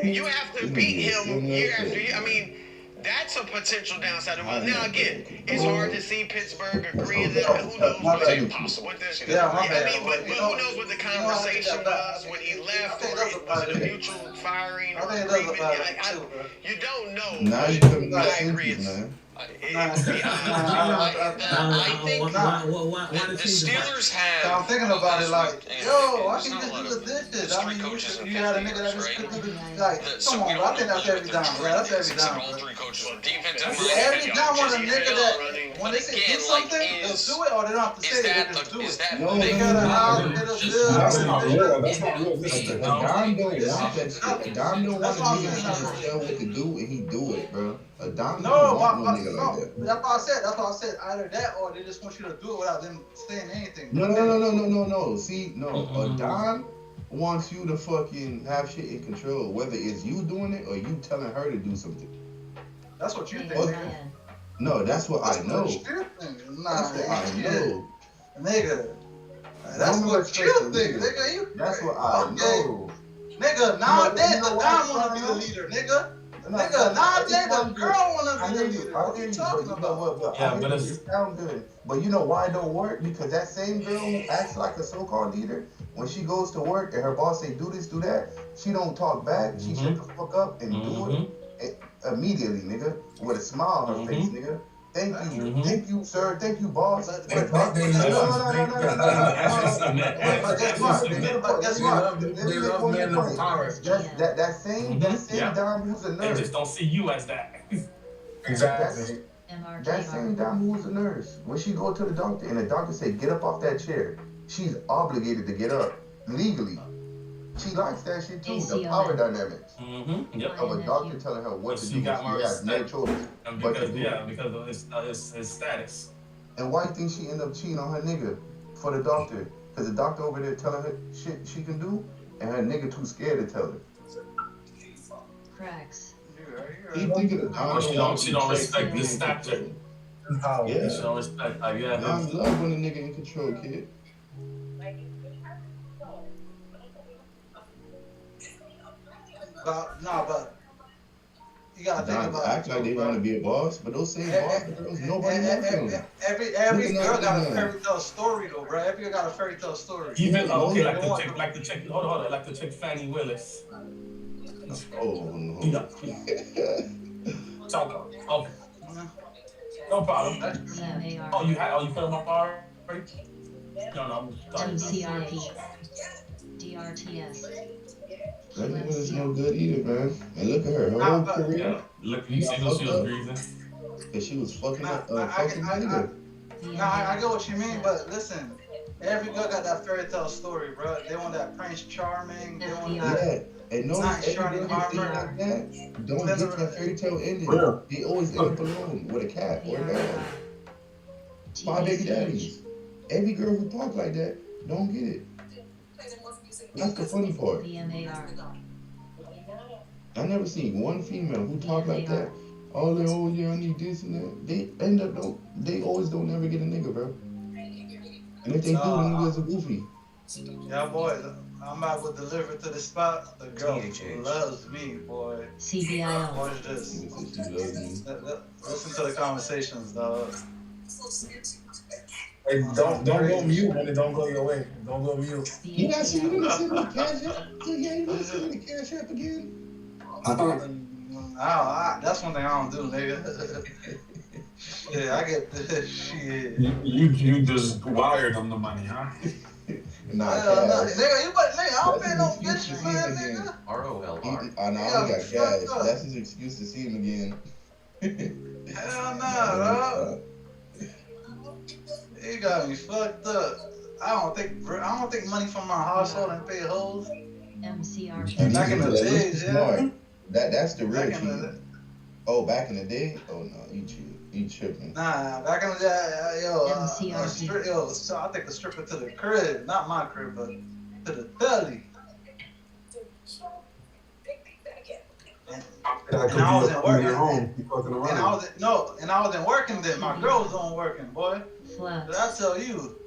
V: you have to beat him year after year. I mean, that's a potential downside. Now again, it's hard to see Pittsburgh agree to that. Who knows what's impossible with this? But who knows what the conversation was when he left, or was it a mutual firing or agreement? You don't know.
T: Now you come
V: I agree.
H: I think the Steelers have.
A: I'm thinking about it like, yo, I can just do the dishes. I mean, you had a nigga that just could do the, like, come on, bro, I think that's every down, bro. That's every down, bro. Every time when a nigga that, when they say do something, they'll do it, or they don't have to say it, they just do it. They got a house, they just do it.
T: That's not real. That's not real. Listen, Dom don't want that shit. Dom don't want to tell what to do, and he do it, bro. Dom don't want no nigga like that.
A: That's why I said either that or they just want you to do it without them saying anything.
T: No. See, Don wants you to fucking have shit in control, whether it's you doing it or you telling her to do something.
A: That's what you think, nigga.
T: No, that's what I know.
A: That's
T: what I know.
A: Nigga. That's what you think, nigga.
T: That's what I know.
A: Nigga, nowadays the guy wanna be the leader, nigga. Nigga, nowadays the girl wanna be the leader. What are you talking about?
T: Yeah, but it sounds good. But you know why it don't work? Because that same girl who acts like a so-called leader, when she goes to work and her boss say do this, do that, she don't talk back. She shut the fuck up and do it immediately, nigga, with a smile on her face, nigga. Thank you, sir. Thank you, boss.
A: But
T: But guess what? Let me make one more point. That same dime who's a
J: They
T: nurse.
J: just don't see you as that. Exactly.
T: That same dime who's a nurse. When she go to the doctor and the doctor say, get up off that chair, she's obligated to get up legally. She likes that shit too, the power dynamics of a doctor telling her what to do. She has no choice.
J: Because of his status.
T: And why do you think she ended up cheating on her nigga for the doctor? Because the doctor over there telling her shit she can do, and her nigga too scared to tell her.
N: Cracks.
T: He thinking of
J: she don't respect the stature.
T: Yeah.
J: She don't respect how you have
T: I love when a nigga in control, kid.
A: But you gotta think about
T: act like they want to be a boss, but those same boss girls, nobody wants them.
A: Every girl got a fairy tale story though, bro. Every girl got a fairy tale story.
J: Even okay, like the chick, hold on, like the chick Fannie Willis.
T: Oh no.
J: Okay. No problem. Oh, you put them up already? No,
N: MCRP. DRTS.
T: Fannie Willis no good either, man. And look at her whole career.
J: Look, you see what she was breathing.
T: And she was fucking
A: I get what you mean, but listen, every girl got that fairy tale story, bro. They want that Prince Charming. They want that.
T: And notice every girl like that don't get that fairy tale ending. They always end up alone with a cat or a dog. 5 baby daddies. Every girl who talk like that don't get it. That's the funny part. I never seen one female who talk like that. Oh yeah, I need this and that. They end up they always don't ever get a nigga, bro. And if they do, the niggas are goofy.
A: Yeah, boy, I'm about to deliver to the spot. The girl loves me, boy.
N: CBIO.
A: Watch this. Listen to the conversations, dog.
J: Hey, don't go mute, man. Don't go your way. Don't go mute.
T: You not seen me send me cash app? Yeah, you not send me the cash app again?
A: That's one thing I don't do, nigga. Yeah, I get this shit.
J: You just wired them the money, huh?
A: Nigga, I don't pay no bitch, man, nigga.
T: ROLR. I know, he got cash. That's his excuse to see him again.
A: Hell nah, bro. He got me fucked up. I don't think money from my household and pay hoes.
N: MCRP.
A: Back in the days, yeah.
T: That's the real cheat. Oh, back in the day? Oh no, you cheat. You tripping.
A: Nah, back in the day, so I take the stripper to the crib, not my crib, but to the telly. And I wasn't working. And I wasn't working then. My girl was on working, boy. But I tell you,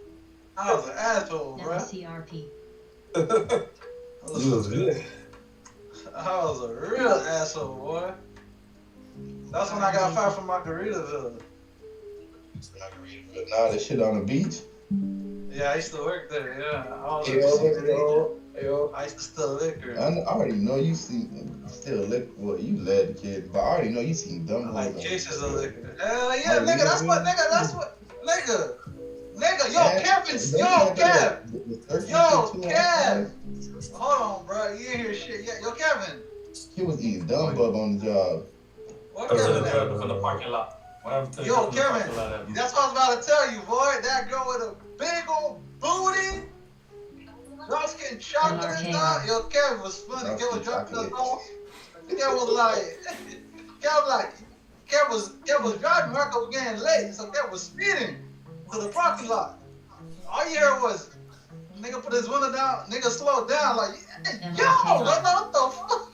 A: I was an asshole, bro.
N: MCRP.
J: You was good.
A: I was a real asshole, boy. That's when I got fired from Margaritaville.
T: Nah, that shit on the beach?
A: Yeah, I used to work there, yeah. I used to steal liquor.
T: I already know you still liquor. Well, you led the kids, but I already know you seen dumb hoes.
A: Like cases of liquor. Hell yeah, nigga, that's what, nigga. Yo, Kevin, Kev. Hold on, bro, you ain't hear shit yet. Yo, Kevin.
T: He was eating dumb bug on the job.
A: What Kevin?
J: From the parking lot.
A: Yo, Kevin, that's what I was about to tell you, boy. That girl with a big old booty. Dark skin chocolate and stuff. Yo, Kevin was funny. Kev was dropping us off. Kev was driving her because we getting late. So Kev was speeding to the parking lot. All you heard was, nigga put his window down, nigga slowed down like, yo, what the fuck?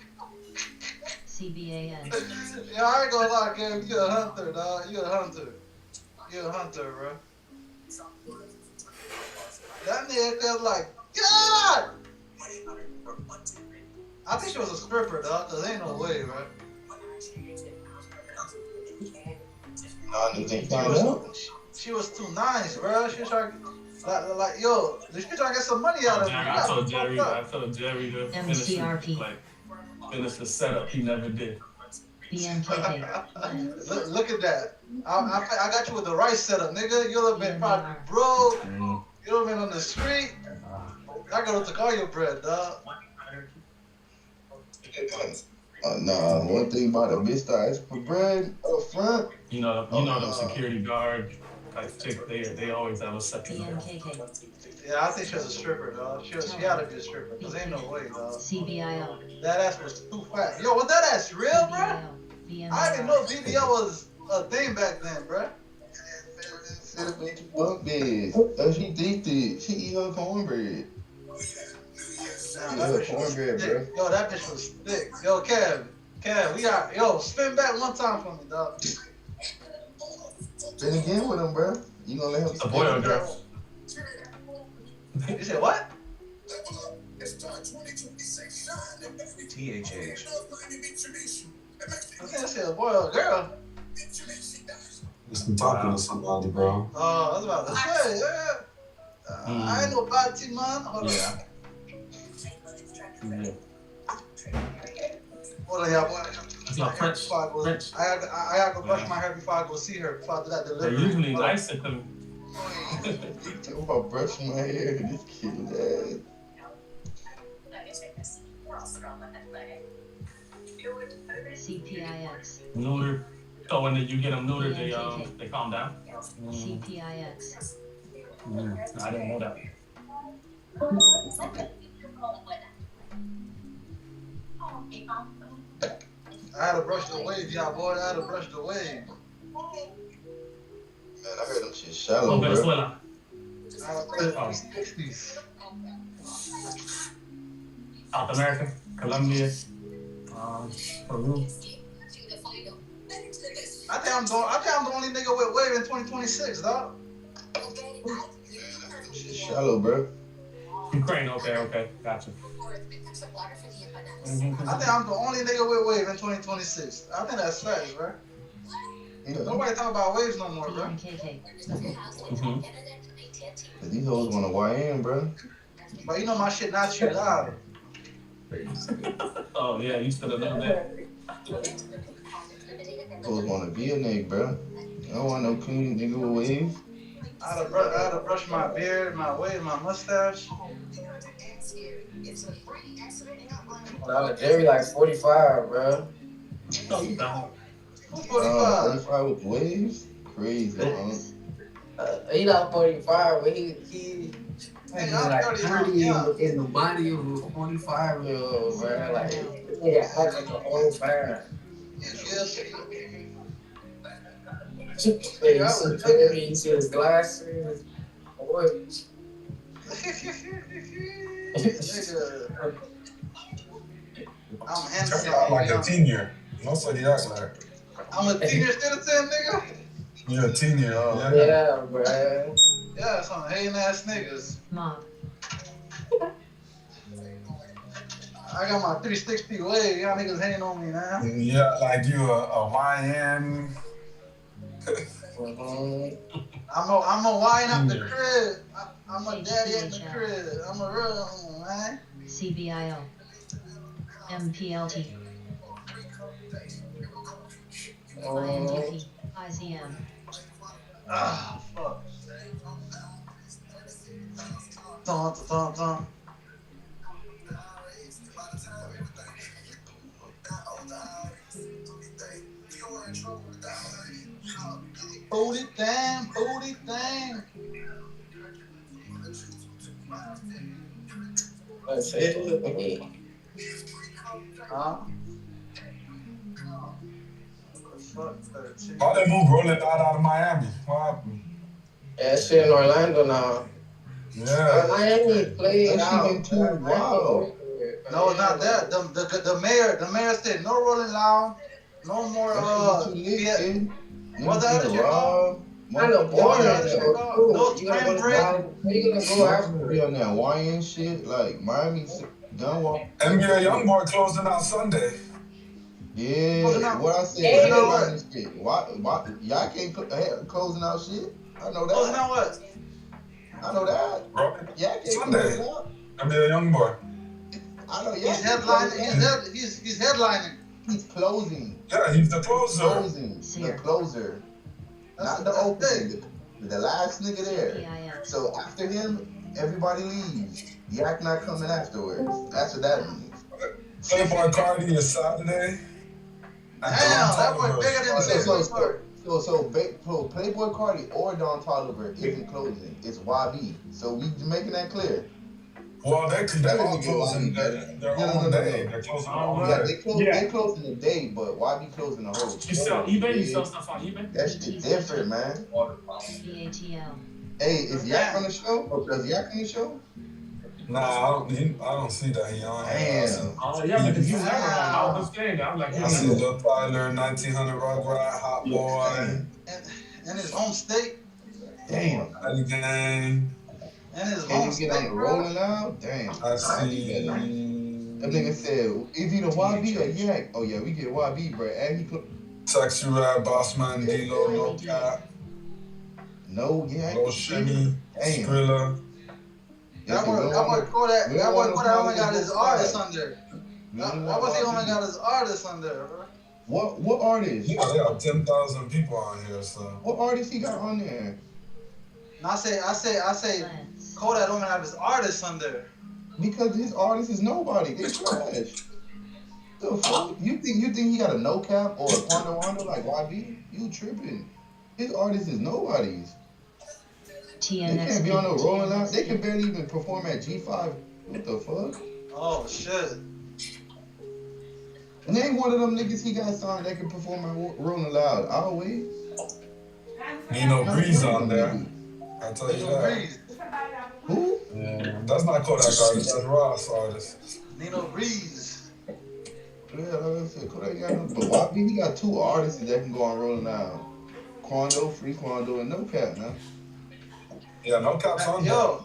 N: CBAN.
A: Yeah, I ain't gonna lie, Kev, you a hunter, dog. You a hunter, bro. That nigga was like, God! I think she was a stripper, dog, cause ain't no way, bro. She was too nice, bro. She was trying, like, yo, she trying to get some money out of me.
J: I told Jerry to finish the setup. He never did.
A: Look at that. I got you with the right setup, nigga. You would have been probably broke. You would have been on the street. I gotta take all your bread, dog.
T: Nah, one thing about a bitch that ask for bread up front.
E: You know them security guard type chicks. They always have a second.
A: Yeah, I think she was a stripper, dog. She had to be a stripper, cause ain't no way, dog. That ass was too fat. Yo, was that ass real, bro? I didn't know BBL was a thing back then, bro.
T: Fuck bitch. She addicted. She eat her cornbread. Cornbread, bro.
A: Yo, that bitch was thick. Yo, Kev, we got. Yo, spin back one time for me, dog.
T: Spin again with him, bro. You gonna let him?
E: A boy or girl?
A: You said what?
D: THH.
A: I said a boy or a girl.
S: Just talking to somebody, bro.
A: Oh, I was about to say, yeah. I ain't no bad team, man. Hold on. Hold on, y'all, boy.
E: It's not French.
A: I gotta go brush my hair before I go see her. Before I do that delivery.
E: They're usually nicer to me.
T: Talking about brushing my hair. This kid ass.
N: CPIX.
E: Neuter. So when you get them neutered, they calm down.
N: CPIX.
E: I didn't know that.
A: I had to brush the wave, y'all, boy. I had to brush the wave.
T: Man, I heard them shit shallow, bro.
E: Venezuela. South America, Colombia, Peru.
A: I think I'm the only nigga with wave in 2026, dog.
T: Shit shallow, bro.
E: Ukraine, okay, gotcha.
A: I think I'm the only nigga with wave in 2026. I think that's facts, bro. Nobody talk about waves no more, bro.
T: These hoes want to YN, bro.
A: But you know my shit not shit out.
E: Oh yeah, you should have known that.
T: Hoes want to be a nigga, bro. I don't want no clean nigga with waves.
A: I had to brush my beard, my wave, my mustache.
P: Jerry like 45, bro.
T: 45 with waves? Crazy, huh?
P: He not 45, but he like 30 in the body of a 45-year-old, bro. Like, he got like an old man. You see his glasses. Boy.
A: I'm handsome.
S: I'm like a senior. Most of the acts like.
A: I'm a senior citizen, nigga.
S: You're a senior,
P: Yeah, bro.
A: Yeah, some hating ass niggas.
N: Mob.
A: I got my 360 wave. Y'all niggas hating on me, man.
S: Yeah, like you a YN.
A: I'm a wine up the crib. I'm a daddy at the crib. I'm a real one, man.
N: CBIO. MPLT. INDP. IZM.
A: Ah, fuck. Dun. Hold it down.
P: That's it.
A: Huh?
S: Why they move rolling out of Miami? What happened?
P: Yeah, shit in Orlando now.
S: Yeah.
P: Miami played out.
T: Too wild.
A: No, it's not that. The mayor said no rolling loud, no more what's that shit called?
T: No
A: spring break.
P: You gonna go after
T: be on that YN shit, like Miami done walk.
S: NBA Youngboy closing out Sunday.
T: Yeah, what I said about this shit. Why y'all can't closing out shit? I know that.
A: Closing out what?
T: I know that. Yeah, can't
S: Sunday.
T: close out.
S: NBA Youngboy.
T: I know.
A: He's headlining. He's headlining.
T: He's closing.
S: Yeah, he's the closer.
T: The closer. Not the opening. The last nigga there. So after him, everybody leaves. Yak not coming afterwards. That's what that means.
S: Playboy Cardi is Saturday.
A: Damn, that boy bigger than
T: So Playboy Cardi or Don Toliver isn't closing. It's YB. So we making that clear.
S: Well, they're all closing their own day. They're closing their own day.
T: They closing the day, but YB closing the whole
E: You sell eBay? You sell stuff on eBay?
T: That shit different, man. Hey, is Yak on the show? Is Yak on the show?
S: Nah, I don't see that he on.
T: Damn.
E: Oh yeah, because he's never on all this game. I'm like,
S: I see Lil Tyler, 1900 Rugrat, Hot Boy,
A: in his home state.
T: Damn.
S: Ali Gang.
A: And his home state,
T: on the Rolling Loud? Damn.
S: I see.
T: That nigga said, is he the YB or Yak? Oh yeah, we get YB, bro. And he
S: Sexy Rap, Bossman, D-Lo, No Cap.
T: No, Yak.
S: No Shimmy, Skrilla.
A: That boy Kodak only got his artist on there. That boy he only got his artist on there, bro.
T: What artist?
S: Yeah, they got 10,000 people on here, so.
T: What artist he got on there?
A: No, I say Kodak don't have his artist on there.
T: Because his artist is nobody. They trash. The fuck? You think he got a no cap or a Quando Wando like YB? You tripping. His artist is nobody's. They can't be on no Rolling Loud. They can barely even perform at G5. What the fuck?
A: Oh shit.
T: Name one of them niggas he got signed that can perform at Rolling Loud. I'll wait.
S: Nino Breeze on there. I'll tell you that.
T: Who?
S: Yeah, that's not Kodak artist, that's Ross artist.
A: Nino Breeze.
T: Yeah, like I said, Kodak got no. But YB, he got two artists that can go on Rolling Loud. Quando, Free Quando, and No Cap now.
S: Yeah, No Cap's on there.
A: Yo,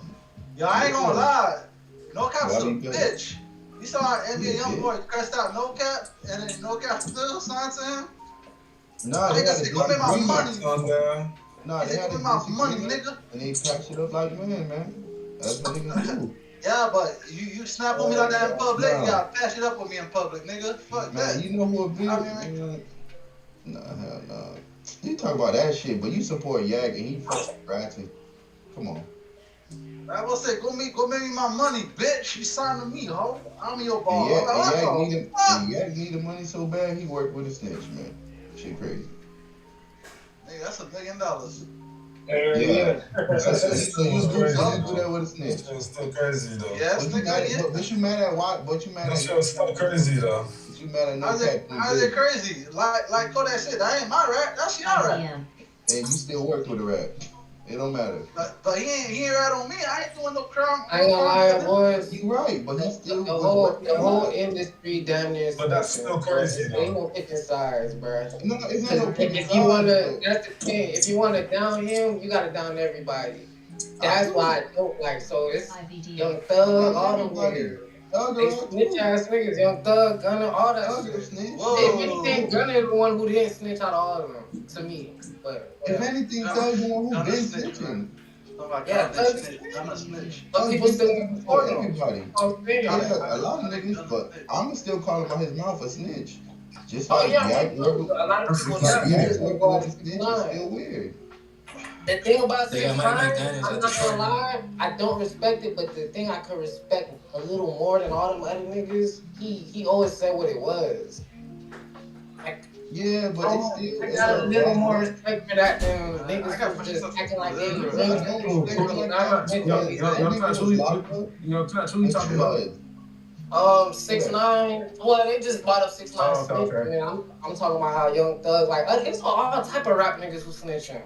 A: I ain't gonna lie. No Cap's a bitch. You saw how NBA YoungBoy cursed out No Cap, and then No Cap still signed to him?
T: Nah, they
A: said, "Go make my money."
S: On there.
T: Nah, they had to
A: my money, nigga.
T: And they pack shit up like man. That's what niggas do.
A: Yeah, but you snap on me like that in public, you gotta patch it up with me in public, nigga. Fuck that.
T: You know who a bitch? Nah, hell nah. You talk about that shit, but you support Yak and he fucking ratchet. Come on.
A: I will say, go make me my money, bitch. You signed to me, ho. I'm your ball.
T: Yak need the money so bad, he worked with a snitch, man. Shit crazy.
A: Nigga, that's $1 million.
T: Yeah. You do that with a snitch.
S: It's still crazy, though.
A: Yes, nigga,
T: But you mad at what? But you mad at...
S: That still crazy, though.
T: But you mad at No Cap.
A: How's it crazy? Like Kodak said, that ain't my rap. That's your rap.
T: And you still work with a rap. It don't matter.
A: But he ain't right on me. I ain't doing no crime.
P: I ain't gonna lie, boys.
T: You right, but he still
P: the whole industry damn near.
S: But that's still crazy, though.
P: Ain't no picking sides, bro.
T: No, it's not no picking
P: sides. If you wanna, that's the thing. If you wanna down him, you gotta down everybody. That's why I don't like. So it's Young Thug, all them niggas. They snitch ass niggas, Young Thug, Gunna, all that shit. If anything, Gunna is the one who didn't snitch out of all of them, to me. But
T: if anything, Thug the one who been snitching.
A: Yeah, I'm a snitch.
P: But people still
T: support everybody. Yeah, a lot of niggas, but I'ma still call him out his mouth a snitch. Just like Yak
P: a lot of people
T: still weird.
P: The thing about 6 9 I'm not gonna lie, I don't respect it, but the thing I could respect a little more than all them other niggas, he always said what it was.
T: Yeah, but it's still...
P: I got a little more respect for that than niggas who just acting like they
E: Who you talking about?
P: 6 9 Well, they just bought up 6 9 snitching. I'm talking about how Young Thug, like, it's all type of rap niggas who snitching.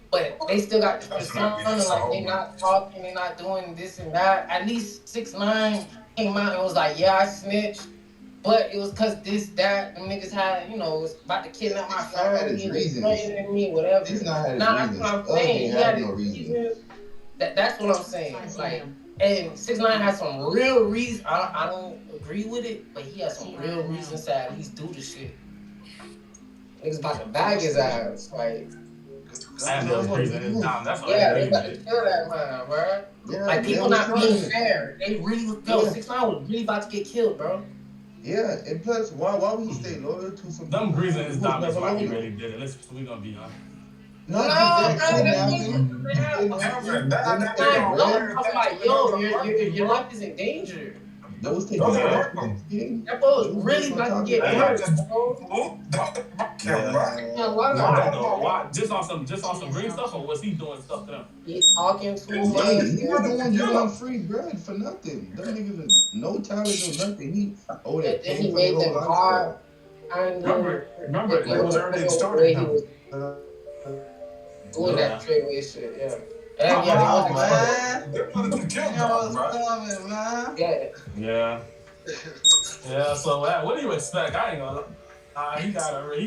P: But they still got the persona, like they not talking, they not doing this and that. At least 6 9 came out and was like, yeah, I snitched. But it was cause this, that, them niggas had, was about to kidnap my family, threatening me, whatever.
T: He's not had
P: that's what I'm saying. He had no reason. That's what I'm saying. Like, and 6 9 has some real reason. I don't agree with it, but he has some real reasons to at least do the shit. Niggas about to bag his ass, like.
E: That's what they about to
P: kill that man, bro. Yeah, like people not being fair. They really was 6 9 was really about to get killed, bro.
T: Yeah, and plus, why would he stay loyal to some
E: Them
T: people
E: greasing his
T: who's
E: dumb is
T: never
E: why he
T: loyal?
E: really did it. We gonna be honest.
T: Not
P: No,
T: just that,
P: bro, that
T: kidnapping.
J: Kevin,
T: They
J: that
T: was
J: nigga
T: taking
J: on
P: no, I'm
T: bread.
P: talking
J: wiretaps
P: about
J: and those
P: yo,
J: are working,
P: your
J: bro.
P: life is in danger.
T: They was taking
J: Those are
T: bread
E: Yeah.
T: for his
J: working.
T: kid.
P: That boy's
T: They was
P: really
T: just on
P: about to
T: top of
P: get
J: That's
T: that.
J: not
P: hurt,
J: just
P: bro.
J: Kevin,
U: Yeah.
J: right?
P: Can't
T: Nah,
E: Why
P: lie.
E: though? Why? Just on some green stuff, or was he doing stuff to them?
P: He's talking to him.
T: he was the one giving them free bread for nothing. Them niggas with no talent or nothing. They
P: And then
T: paying
P: he
T: for their
P: made
T: whole
P: them hard.
T: lifestyle.
P: And
J: Remember, they was already
P: the
J: extorting
P: way he
J: him.
P: was doing that straightway shit, yeah. And
J: Nah,
P: yeah, they
J: nah,
P: wasn't
A: man.
J: they wanted to kill
A: You
J: dog,
A: was
J: bro.
A: coming, man.
P: yeah.
E: Yeah. Yeah. So what do you expect? I ain't gonna. He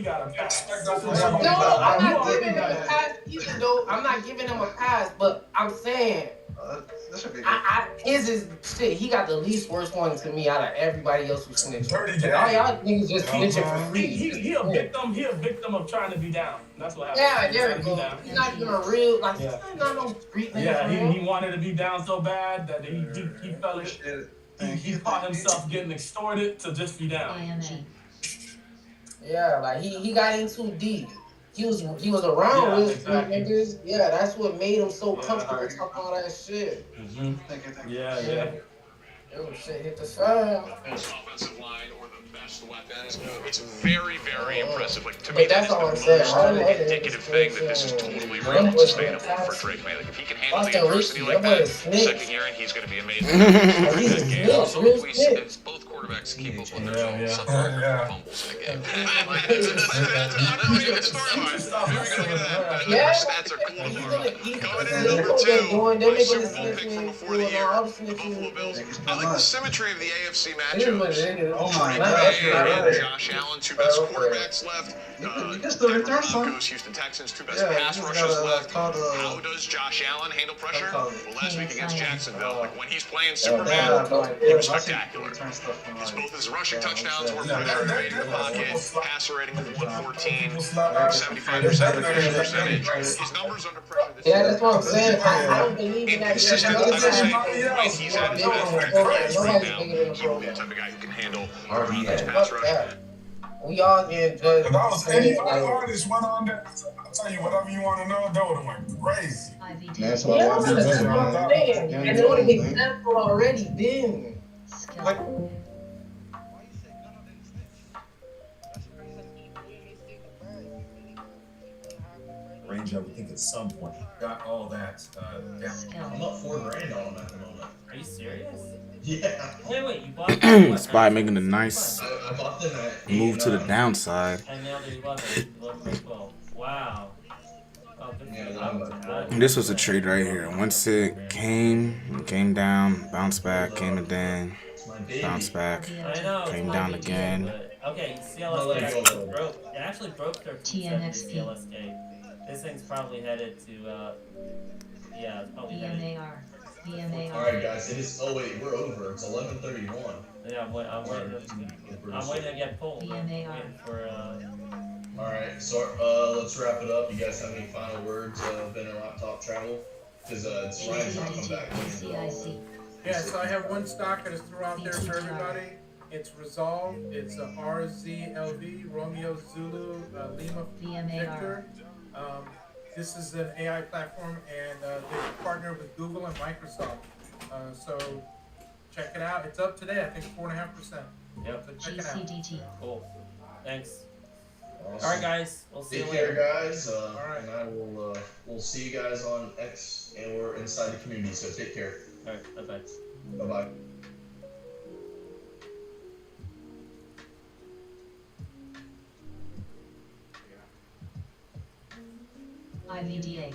E: got a pass.
J: Expect us to
P: No,
J: have
P: I'm
E: You
P: not
E: already
P: giving him
E: got
P: a pass either, though. I'm not giving him a pass, but I'm saying
A: That should be good.
P: his is shit. He got the least worst one to me out of everybody else who snitched.
J: dirty
P: Like,
J: game.
P: all y'all niggas just snitching for free.
E: He a victim. He a victim of trying to be down. That's what
P: Yeah,
E: happened.
P: there we go. He's not even a real like.
E: Yeah.
P: He's not no street nigga.
E: Yeah,
P: for real.
E: he wanted to be down so bad that he felt it. He caught himself getting extorted to just be down.
P: Yeah, like he got in too deep. He was around real street niggas. Yeah, that's what made him so comfortable talking all that shit.
E: Mm-hmm. Yeah.
P: Oh shit, hit the fan.
I: Best offensive line or the best weapons. It's very, very impressive. Like to
P: But
I: me, that
P: that's
I: is
P: all
I: the
P: I'm saying.
I: most
P: All the other
I: indicative
P: niggas
I: thing that this is totally real and sustainable for Drake, man. Like if he can handle the adversity like that, second year and he's gonna be amazing. That game. Also, if both quarterbacks keep up with their fumbles in a game. That's an unbelievable storyline. Very good look at that.
P: Yeah.
I: Stats are cool tomorrow. Coming in number 2, my Super Bowl pick from before the year, the Buffalo Bills. I like the symmetry of the AFC matchups.
P: Oh
I: Drake and Josh Allen, two best quarterbacks left. Denver Broncos, Houston Texans, two best pass rushers left. How does Josh Allen handle pressure? Well, last week against Jacksonville, like when he's playing Superman, he was spectacular. Both his rushing touchdowns were better in the pocket, passer rating of 114, 75% completion percentage. His numbers under pressure this
P: Yeah, that's what I'm saying. I don't believe in that.
I: inconsistent. I would say when he's at his best, right now, he will be the type of guy who can handle pass rush.
P: We all get judged.
J: If I was any other artist went on there, I'll tell you whatever you want to know, that would have went crazy.
T: That's why
P: Yeah,
T: I
P: that's what I'm saying. And it would have been canceled already then. Like,
C: range, I would think at some point. Got all that down. I'm up $4,000 on them at the moment. Are you serious? Yeah. Wait, you bought
B: Spy making a nice
C: I bought them at
B: move to the downside.
C: And now they're 11. Wow. Oh,
B: This was a trade right here. Once it came down, bounced back, came again, bounced back, came down again.
C: Okay, CLSK broke. It actually broke their CLSK. This thing's probably headed to, yeah, it's probably headed.
Q: Alright guys, it is, oh wait, we're over, it's 11:31.
C: Yeah, I'm waiting to get pulled. Waiting for,
Q: Alright, so let's wrap it up. You guys have any final words, Ben and Laptop Travel? Because Ryan's not come back.
R: Yeah, so I have one stock I just threw out there for everybody. It's Resolve. It's RZLV, Romeo Zulu, Lima Victor. This is an AI platform, and they partner with Google and Microsoft. So check it out. It's up today, I think 4.5%.
C: Yep.
R: So check it out.
C: Cool. Thanks.
Q: Awesome.
C: Alright guys, we'll see you
Q: Take
C: later.
Q: care guys, and I will, we'll see you guys on X, and we're inside the community, so take care.
C: Alright, bye-bye.
Q: Bye-bye.
N: IVDA.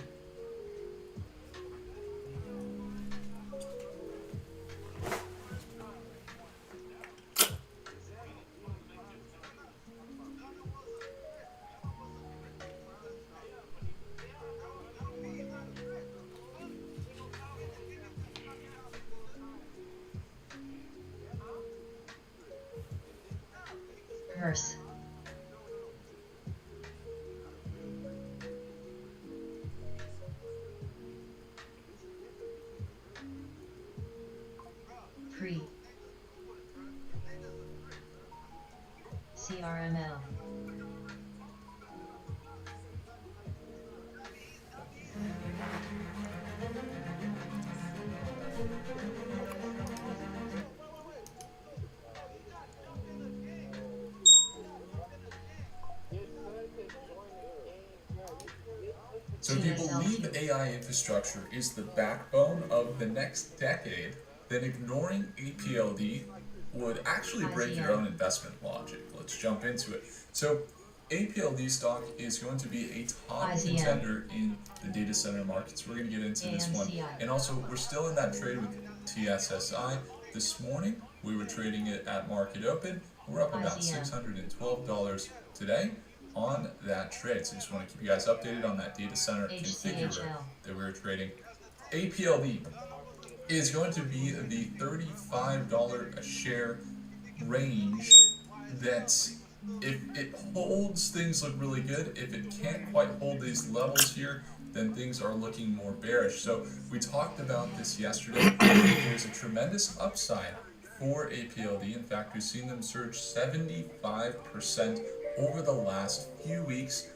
N: Reverse. Pre. TRML.
D: So if you believe AI infrastructure is the backbone of the next decade, then ignoring APLD would actually break your own investment logic. Let's jump into it. So APLD stock is going to be a top contender in the data center markets. We're going to get into this one. And also, we're still in that trade with TSSI. This morning, we were trading it at market open. We're up about $612 today on that trade. So I just want to keep you guys updated on that data center configurator that we were trading. APLD is going to be the $35 a share range that if it holds, things look really good. If it can't quite hold these levels here, then things are looking more bearish. So we talked about this yesterday. There's a tremendous upside for APLD. In fact, we've seen them surge 75% over the last few weeks,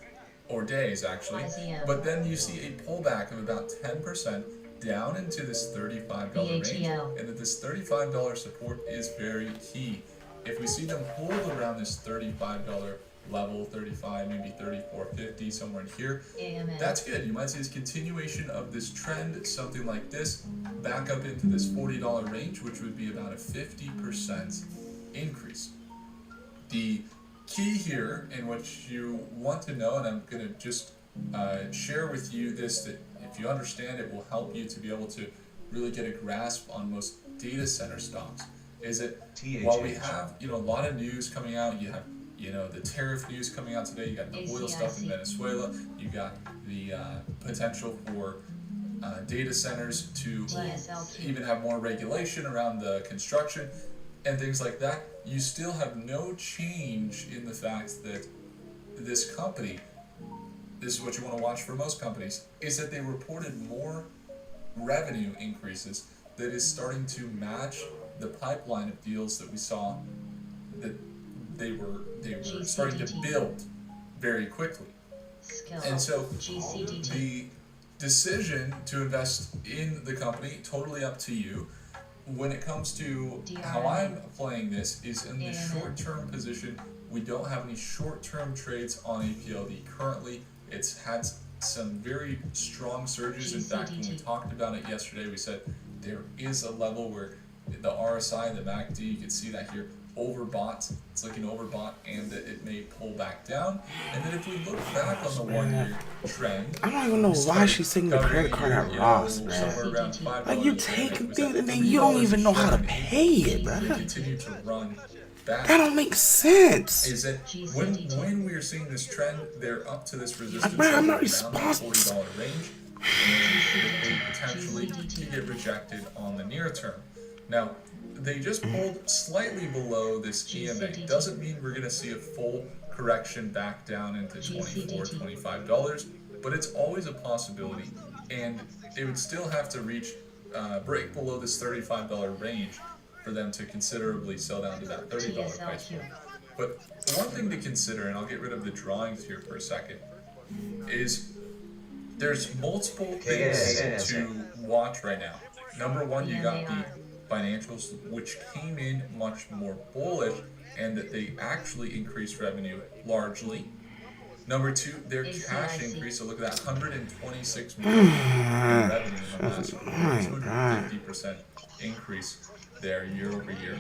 D: or days actually. But then you see a pullback of about 10% down into this $35 range, and that this $35 support is very key. If we see them hold around this $35 level, 35, maybe 34.50, somewhere in here, that's good. You might see this continuation of this trend, something like this, back up into this $40 range, which would be about a 50% increase. The key here, and what you want to know, and I'm going to just share with you this, that if you understand it will help you to be able to really get a grasp on most data center stocks, is that while we have a lot of news coming out, you have the tariff news coming out today, you got the oil stuff in Venezuela, you got the potential for data centers to even have more regulation around the construction and things like that. You still have no change in the fact that this company, this is what you want to watch for most companies, is that they reported more revenue increases that is starting to match the pipeline of deals that we saw that they were starting to build very quickly. And so the decision to invest in the company, totally up to you. When it comes to how I'm playing this, is in the short-term position. We don't have any short-term trades on APLD currently. It's had some very strong surges. In fact, when we talked about it yesterday, we said there is a level where the RSI, the MACD, you can see that here, overbought. It's looking overbought, and that it may pull back down. And then if we look back on the 1 year trend,
B: I don't even know why she's taking the credit card at Ross, man. Like, you take things and then you don't even know how to pay it, bro.
D: Continue to run back.
B: That don't make sense.
D: Is that when we are seeing this trend, they're up to this resistance
B: I'm not
D: around
B: responsible.
D: $40 range, and they potentially could get rejected on the near term. Now, they just pulled slightly below this EMA. Doesn't mean we're going to see a full correction back down into $24, $25, but it's always a possibility. And it would still have to reach, break below this $35 range for them to considerably sell down to that $30 price point. But one thing to consider, and I'll get rid of the drawings here for a second, is there's multiple things to watch right now. Number one, you got the financials, which came in much more bullish, and that they actually increased revenue largely. Number two, their cash increase. So look at that, $126 million in revenue in the last quarter, 250% increase there year over year.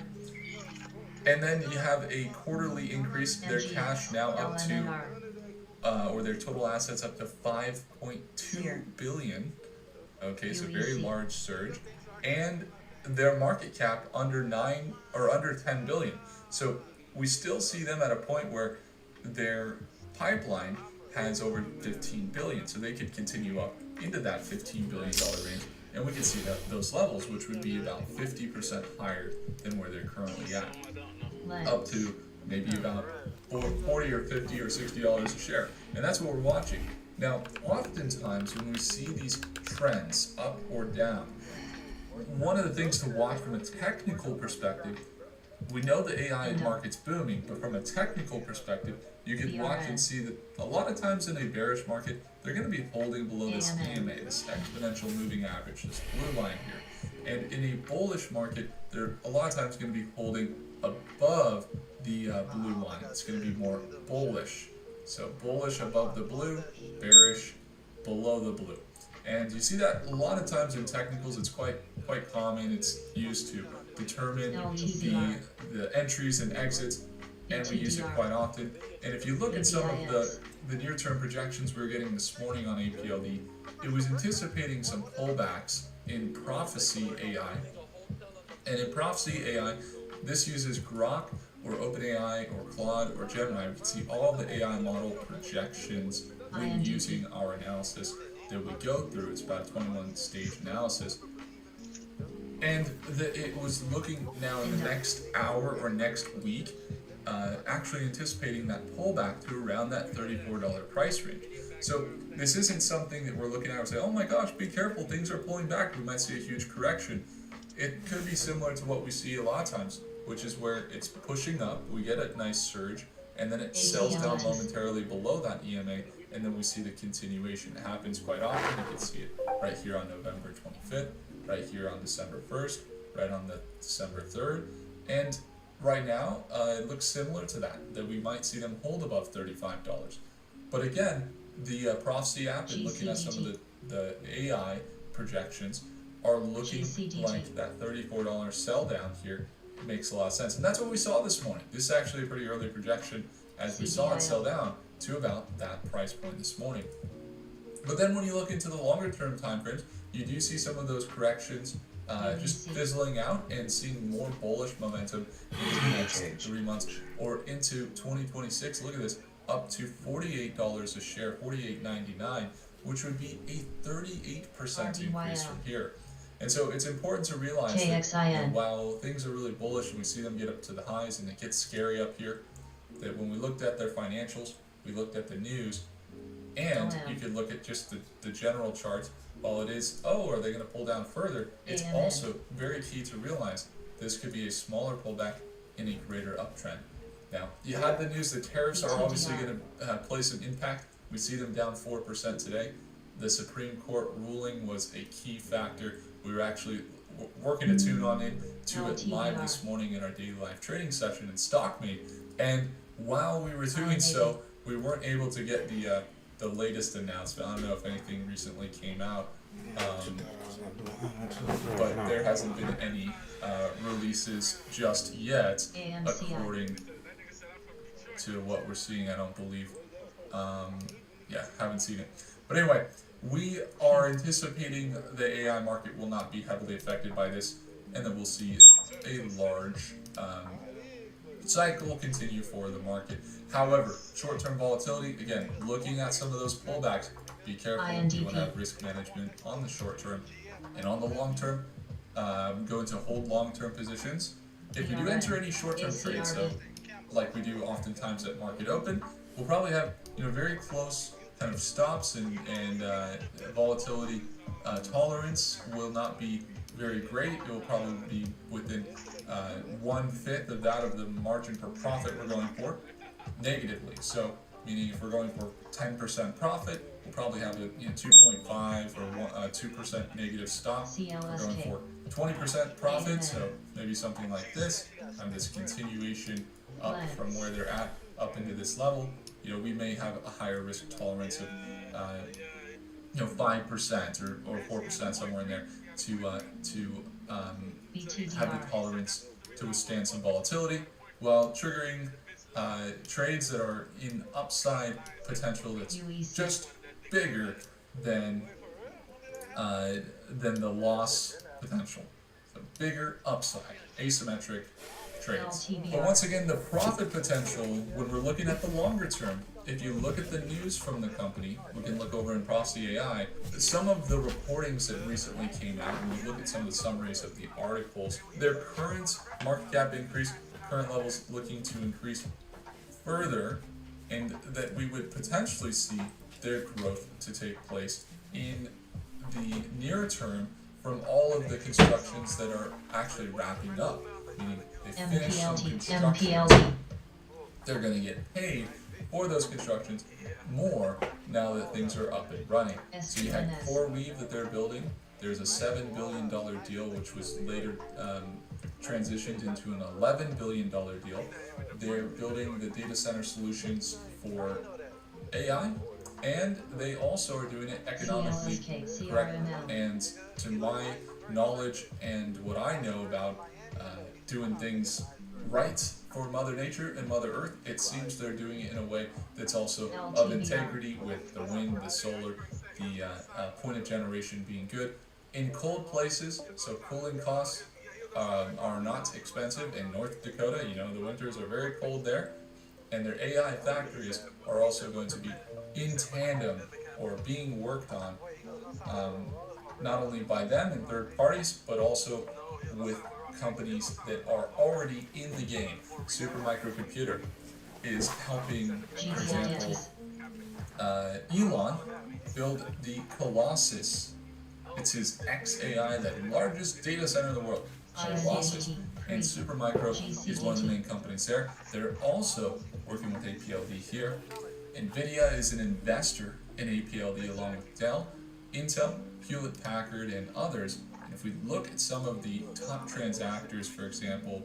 D: And then you have a quarterly increase. Their cash now up to, or their total assets up to $5.2 billion. Okay, so very large surge, and their market cap under 10 billion. So we still see them at a point where their pipeline has over 15 billion. So they could continue up into that $15 billion range, and we can see that those levels, which would be about 50% higher than where they're currently at, up to maybe about $40 or $50 or $60 a share. And that's what we're watching. Now, oftentimes when we see these trends up or down, one of the things to watch from a technical perspective we know the AI market's booming, but from a technical perspective, you can watch and see that a lot of times in a bearish market, they're going to be holding below this EMA, this exponential moving average, this blue line here. And in a bullish market, they're a lot of times going to be holding above the blue line. It's going to be more bullish. So bullish above the blue, bearish below the blue. And you see that a lot of times in technicals. It's quite common. It's used to determine the entries and exits, and we use it quite often. And if you look at some of the near-term projections we were getting this morning on APLD, it was anticipating some pullbacks in Prophecy AI. And in Prophecy AI, this uses Grok or OpenAI or Claude or Gemini. We can see all the AI model projections when using our analysis that we go through. It's about a 21-stage analysis. And it was looking now in the next hour or next week, actually anticipating that pullback to around that $34 price range. So this isn't something that we're looking at and say, oh my gosh, be careful, things are pulling back, we might see a huge correction. It could be similar to what we see a lot of times, which is where it's pushing up, we get a nice surge, and then it sells down momentarily below that EMA, and then we see the continuation. It happens quite often. You can see it right here on November 25th, right here on December 1st, right on the December 3rd, and right now it looks similar to that we might see them hold above $35. But again, the Prophecy app and looking at some of the AI projections are looking like that $34 sell down here makes a lot of sense. And that's what we saw this morning. This is actually a pretty early projection as we saw it sell down to about that price point this morning. But then when you look into the longer term time frames, you do see some of those corrections just fizzling out and seeing more bullish momentum into the next 3 months or into 2026. Look at this, up to $48 a share, $48.99, which would be a 38% increase from here. And so it's important to realize that while things are really bullish and we see them get up to the highs and it gets scary up here, that when we looked at their financials, we looked at the news, and you could look at just the general charts. While it is, are they going to pull down further? It's also very key to realize this could be a smaller pullback in a greater uptrend. Now, you had the news that tariffs are obviously going to place an impact. We see them down 4% today. The Supreme Court ruling was a key factor. We were actually working to tune on to it live this morning in our daily live trading session in StockMate. And while we were doing so, we weren't able to get the latest announcement. I don't know if anything recently came out, but there hasn't been any releases just yet, according to what we're seeing. I don't believe. Haven't seen it. But anyway, we are anticipating the AI market will not be heavily affected by this, and that we'll see a large cycle continue for the market. However, short-term volatility, again, looking at some of those pullbacks, be careful. You want to have risk management on the short term. And on the long term, going to hold long-term positions. If we do enter any short-term trades, though, like we do oftentimes at market open, we'll probably have very close kind of stops, and volatility tolerance will not be very great. It will probably be within 1/5 of that of the margin per profit we're going for negatively. So meaning if we're going for 10% profit, we'll probably have a 2.5 or 2% negative stop. We're going for 20% profit, so maybe something like this, and this continuation up from where they're at up into this level. We may have a higher risk tolerance of 5% or 4%, somewhere in there, to have the tolerance to withstand some volatility, while triggering trades that are in upside potential that's just bigger than the loss potential. So bigger upside, asymmetric trades. But once again, the profit potential, when we're looking at the longer term, if you look at the news from the company, we can look over in Prophecy AI, some of the reportings that recently came out, and we look at some of the summaries of the articles, their current market cap increase, current levels looking to increase further, and that we would potentially see their growth to take place in the near term from all of the constructions that are actually wrapping up. meaning they finish some construction.
N: MPLT.
D: They're going to get paid for those constructions more now that things are up and running. So you had CoreWeave that they're building. There's a $7 billion deal, which was later transitioned into an $11 billion deal. They're building the data center solutions for AI, and they also are doing it economically correct. And to my knowledge and what I know about doing things right for Mother Nature and Mother Earth, it seems they're doing it in a way that's also of integrity, with the wind, the solar, the point of generation being good. In cold places, so cooling costs are not expensive. In North Dakota, you know, the winters are very cold there, and their AI factories are also going to be in tandem or being worked on, not only by them and third parties, but also with companies that are already in the game. Supermicrocomputer is helping, for example, Elon build the Colossus. It's his XAI, the largest data center in the world. Colossus. And Supermicro is one of the main companies there. They're also working with APLD here. NVIDIA is an investor in APLD along with Dell, Intel, Hewlett-Packard, and others. And if we look at some of the top transactors, for example,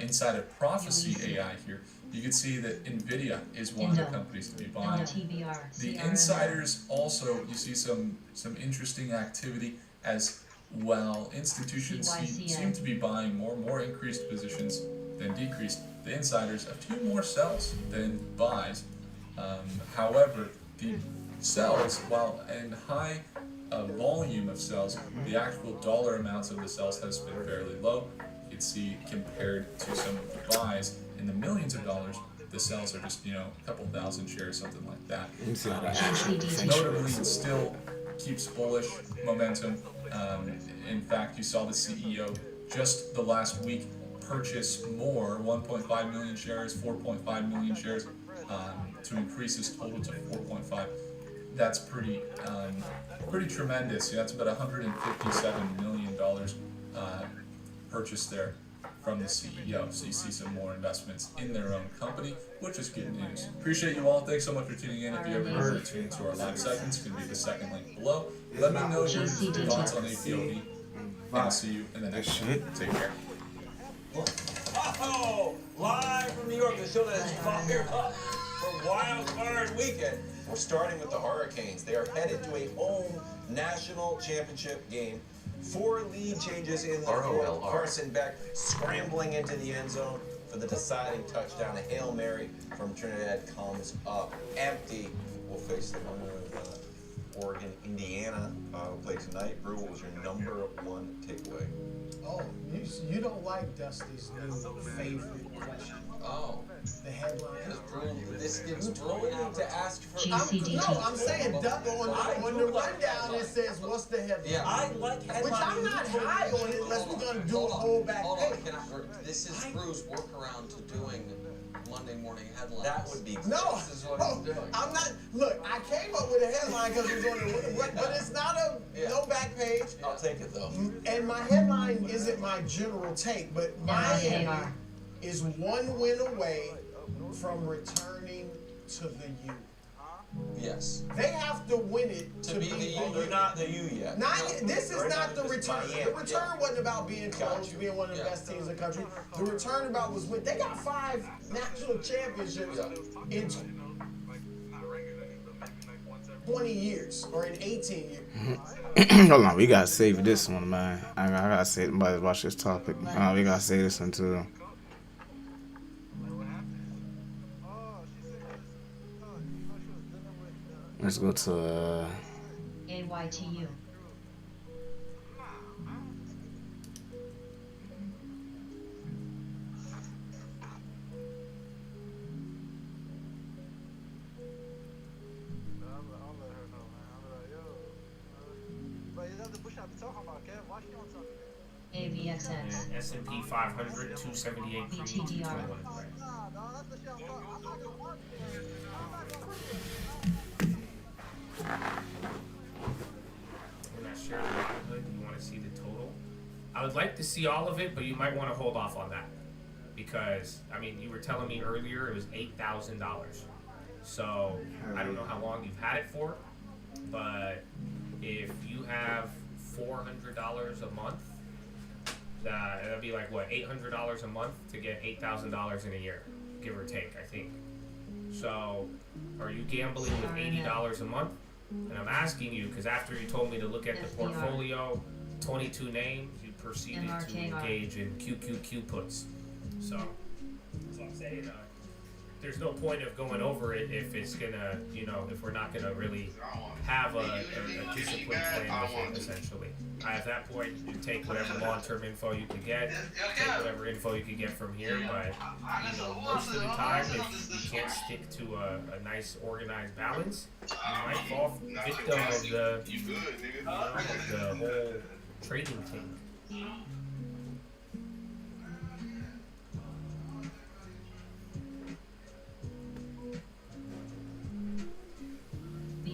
D: inside of Prophecy AI here, you can see that NVIDIA is one of the companies to be buying. The insiders also, you see some interesting activity as well. Institutions seem to be buying more increased positions than decreased. The insiders, a few more sells than buys. However, the sells, while in high volume of sells, the actual dollar amounts of the sells has been fairly low. You can see compared to some of the buys in the millions of dollars, the sells are just, you know, a couple thousand shares, something like that. Notably, it still keeps bullish momentum. In fact, you saw the CEO just the last week purchase more, 1.5 million shares, 4.5 million shares, to increase his total to 4.5. That's pretty tremendous. Yeah, that's about $157 million purchased there from the CEO. So you see some more investments in their own company, which is good news. Appreciate you all. Thanks so much for tuning in. If you ever heard or tune into our live segments, it's going to be the second link below. Let me know your thoughts on APLD, and I'll see you in the next one. Take care.
G: Oh, live from New York, the show that is fired up for Wild Card Weekend. We're starting with the Hurricanes. They are headed to a home national championship game. 4 lead changes in the fourth. Carson Beck scrambling into the end zone for the deciding touchdown. A Hail Mary from Trinidad comes up empty. We'll face the winner of Oregon, Indiana. We'll play tonight. Brew, what was your #1 takeaway?
O: Oh, you don't like Dusty's new favorite question.
G: Oh.
O: The headline.
G: This gives Brew to ask for.
O: I'm saying on the rundown it says what's the headline.
G: Yeah, I like headlines.
O: Which I'm not high on it unless we're going to do a whole back page.
G: This is Brew's workaround to doing Monday morning headlines.
O: That would
G: be
O: no.
G: This is what he's doing.
O: I'm not. Look, I came up with a headline because it was on the, but it's not no back page.
G: I'll take it though.
O: And my headline isn't my general take, but Miami is 1 win away from returning to the U.
G: Yes.
O: They have to win it to be the U.
G: They're not the U yet.
O: This is not the return. The return wasn't about being close, being one of the best teams in the country. The return about was win. They got 5 national championships in 20 years or in 18 years.
B: Hold on, we gotta save this one, man. I gotta say, somebody watch this topic. We gotta save this one too. Let's go to
N: AYTU. AVXX.
W: S&P 500, 278.
N: BTDR.
W: When I share the livelihood, do you want to see the total? I would like to see all of it, but you might want to hold off on that. Because, I mean, you were telling me earlier it was $8,000. So, I don't know how long you've had it for, but if you have $400 a month, that'd be like, what, $800 a month to get $8,000 in a year, give or take, I think. So, are you gambling with $80 a month? And I'm asking you, because after you told me to look at the portfolio, 22 names, you proceeded to engage in QQQ puts. So, that's what I'm saying. There's no point of going over it if it's gonna, you know, if we're not gonna really have a disciplined plan with it, essentially. At that point, you take whatever long-term info you can get, take whatever info you can get from here, but, you know, most of the time, if you can't stick to a nice, organized balance, you might fall victim of the, you know, of the whole trading thing.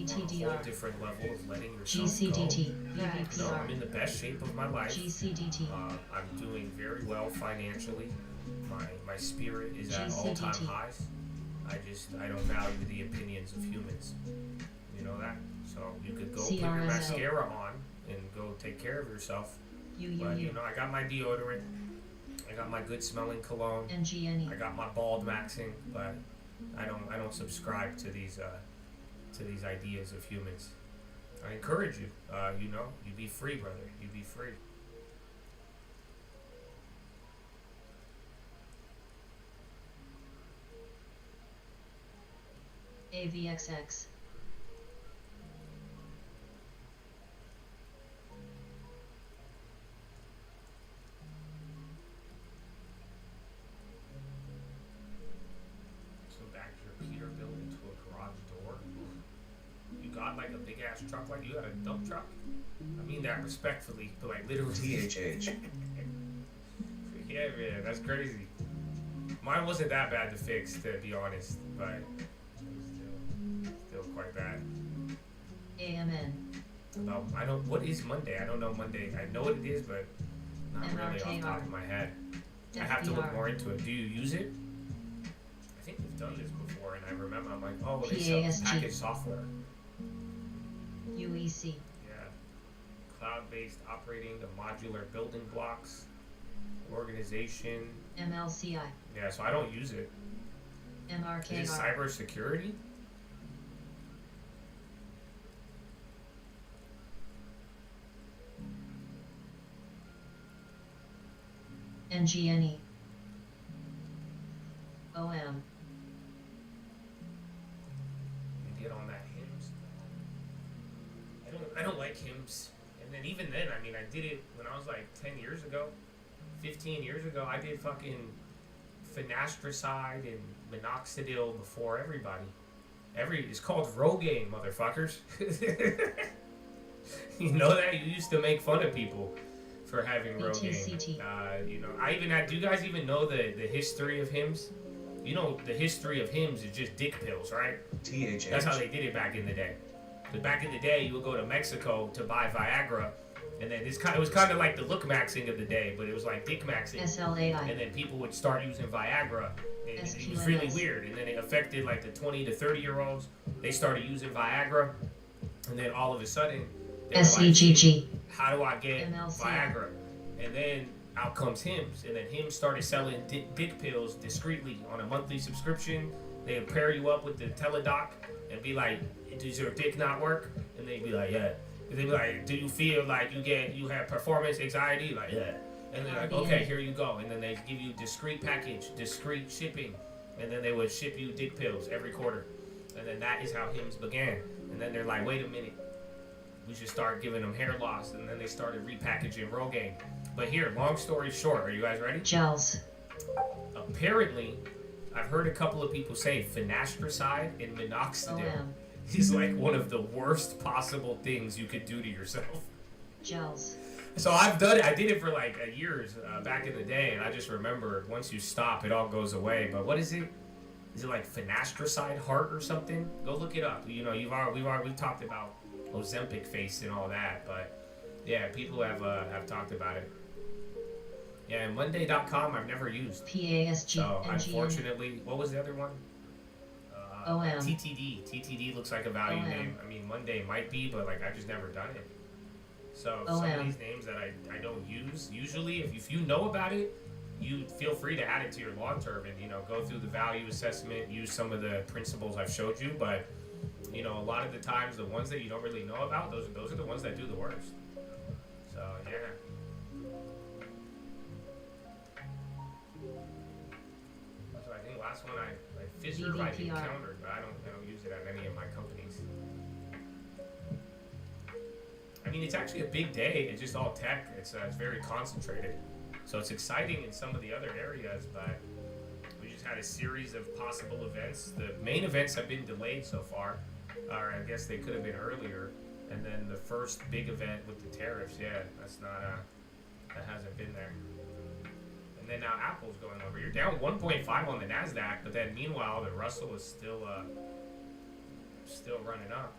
N: TDR.
W: A whole different level of letting yourself
N: GCDT.
W: go. You know, I'm in the best shape of my life.
N: GCDT.
W: I'm doing very well financially. My spirit is at all-time highs. I don't value the opinions of humans. You know that? So you could go put your mascara on and go take care of yourself. But you know, I got my deodorant. I got my good smelling cologne.
N: NGNE.
W: I got my bald maxing, but I don't subscribe to these ideas of humans. I encourage you, you know, you be free, brother. You be free.
N: AVXX.
W: So back your Peterbilt into a garage door. You got like a big ass truck, like you got a dump truck. I mean that respectfully, but like literally.
F: THH.
W: Yeah, man, that's crazy. Mine wasn't that bad to fix, to be honest, but it was still quite bad.
N: AMN.
W: What is Monday? I don't know Monday. I know what it is, but not really off the top of my head. I have to look more into it. Do you use it? I think we've done this before, and I remember I'm like, oh, they sell package software.
N: UEC.
W: Yeah. Cloud-based operating the modular building blocks. Organization.
N: MLCI.
W: Yeah, so I don't use it.
N: MRKR.
W: Is it cybersecurity?
N: NGNE. OM.
W: Get on that hymns. I don't like hymns. And then even then, I mean, I did it when I was like 10 years ago, 15 years ago. I did fucking finasteride and minoxidil before everybody. It's called Rogaine, motherfuckers. You know that? You used to make fun of people for having Rogaine. You know, I even had. Do you guys even know the history of hymns? You know, the history of hymns is just dick pills, right?
F: THH.
W: That's how they did it back in the day. Because back in the day, you would go to Mexico to buy Viagra, and then it was kind of like the look maxing of the day, but it was like dick maxing.
N: SLAI.
W: And then people would start using Viagra, and it was really weird. And then it affected like the 20 to 30-year-olds. They started using Viagra, and then all of a sudden, they were
N: SEGG.
W: like, how do I get
N: MLCI.
W: Viagra? And then out comes Hims, and then Hims started selling dick pills discreetly on a monthly subscription. They would pair you up with the teledoc and be like, does your dick not work? And they'd be like, yeah. And they'd be like, do you feel like you have performance anxiety? Like, yeah. And they're like, okay, here you go. And then they give you discreet package, discreet shipping. And then they would ship you dick pills every quarter. And then that is how Hims began. And then they're like, wait a minute. We should start giving them hair loss. And then they started repackaging Rogaine. But here, long story short, are you guys ready?
N: Gels.
W: Apparently, I've heard a couple of people say finasteride and minoxidil
N: OM.
W: is like one of the worst possible things you could do to yourself.
N: Gels.
W: So I've done it. I did it for like years back in the day, and I just remember once you stop, it all goes away. But what is it? Is it like finasteride heart or something? Go look it up. You know, we've talked about Ozempic face and all that, but yeah, people have talked about it. Yeah, and Monday.com I've never used.
N: PASG.
W: So unfortunately, what was the other one?
N: OM.
W: TTD. TTD looks like a value
N: OM.
W: name. I mean, Monday might be, but like I just never done it. So some of these names that I don't use, usually if you know about it, you feel free to add it to your long term and go through the value assessment, use some of the principles I've showed you. But a lot of the times the ones that you don't really know about, those are the ones that do the worst. So yeah. So I think last one I Fiserv I encountered, but I don't use it at any of my companies. I mean, it's actually a big day. It's just all tech. It's very concentrated. So it's exciting in some of the other areas, but we just had a series of possible events. The main events have been delayed so far, or I guess they could have been earlier. And then the first big event with the tariffs, that hasn't been there. And then now Apple's going over. You're down 1.5 on the NASDAQ, but then meanwhile the Russell is still running up.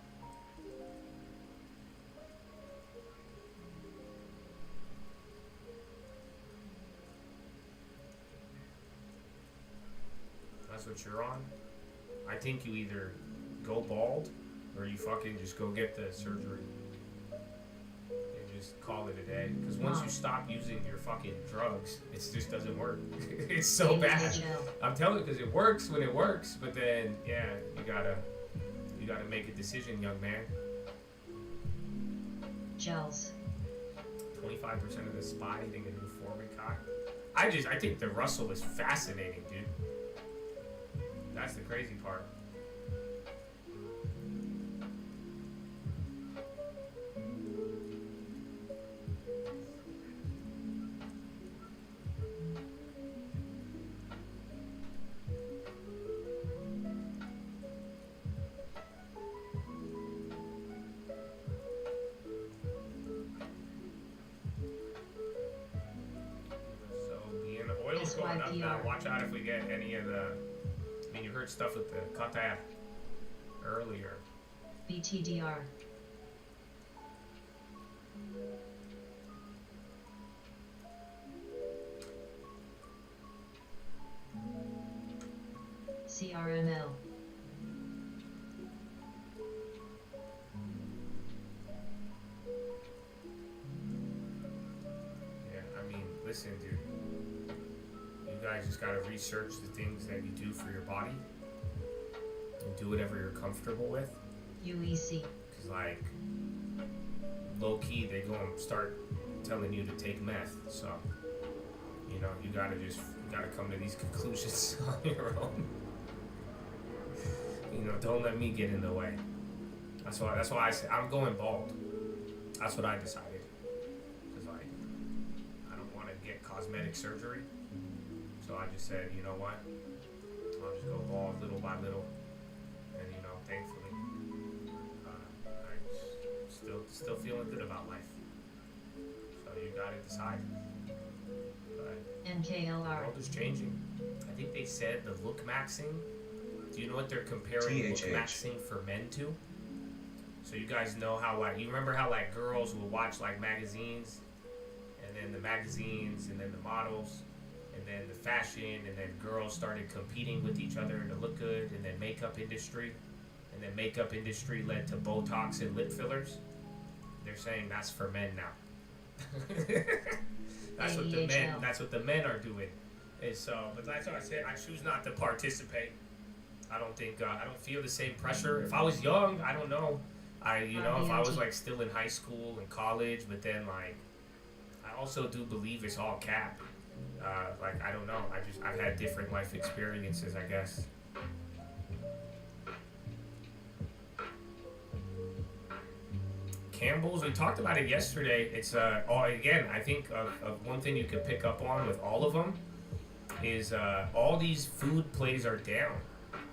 W: That's what you're on. I think you either go bald or you fucking just go get the surgery and just call it a day. Because once you stop using your fucking drugs, it just doesn't work. It's so bad. I'm telling you, because it works when it works, but then you gotta make a decision, young man.
N: Gels.
W: 25% of the SPY hitting a new four-week high. I think the Russell is fascinating, dude. That's the crazy part. So the oil's going up now. Watch out if we get any of the. I mean, you heard stuff with the Qatar earlier.
N: BTDR. CRML.
W: Yeah, I mean, listen, dude. You guys just gotta research the things that you do for your body and do whatever you're comfortable with.
N: UEC.
W: Cause like, low key, they go and start telling you to take meth. So, you gotta come to these conclusions on your own. Don't let me get in the way. That's why I said I'm going bald. That's what I decided. Cause like, I don't want to get cosmetic surgery. So I just said, you know what? I'll just go bald little by little, and thankfully, I'm still feeling good about life. So you gotta decide. But
N: NKLR.
W: The world is changing. I think they said the look maxing. Do you know what they're comparing look maxing for men to? So you guys know how you remember how girls will watch magazines, and then the magazines, and then the models. And then the fashion, and then girls started competing with each other to look good, and then makeup industry, and then makeup industry led to Botox and lip fillers. They're saying that's for men now. That's what the men are doing. And so, but that's what I said. I choose not to participate. I don't think I don't feel the same pressure. If I was young, I don't know. If I was still in high school and college, but then I also do believe it's all cap. I don't know. I've had different life experiences, I guess. Campbell's, we talked about it yesterday. It's again, I think of one thing you could pick up on with all of them is all these food plays are down.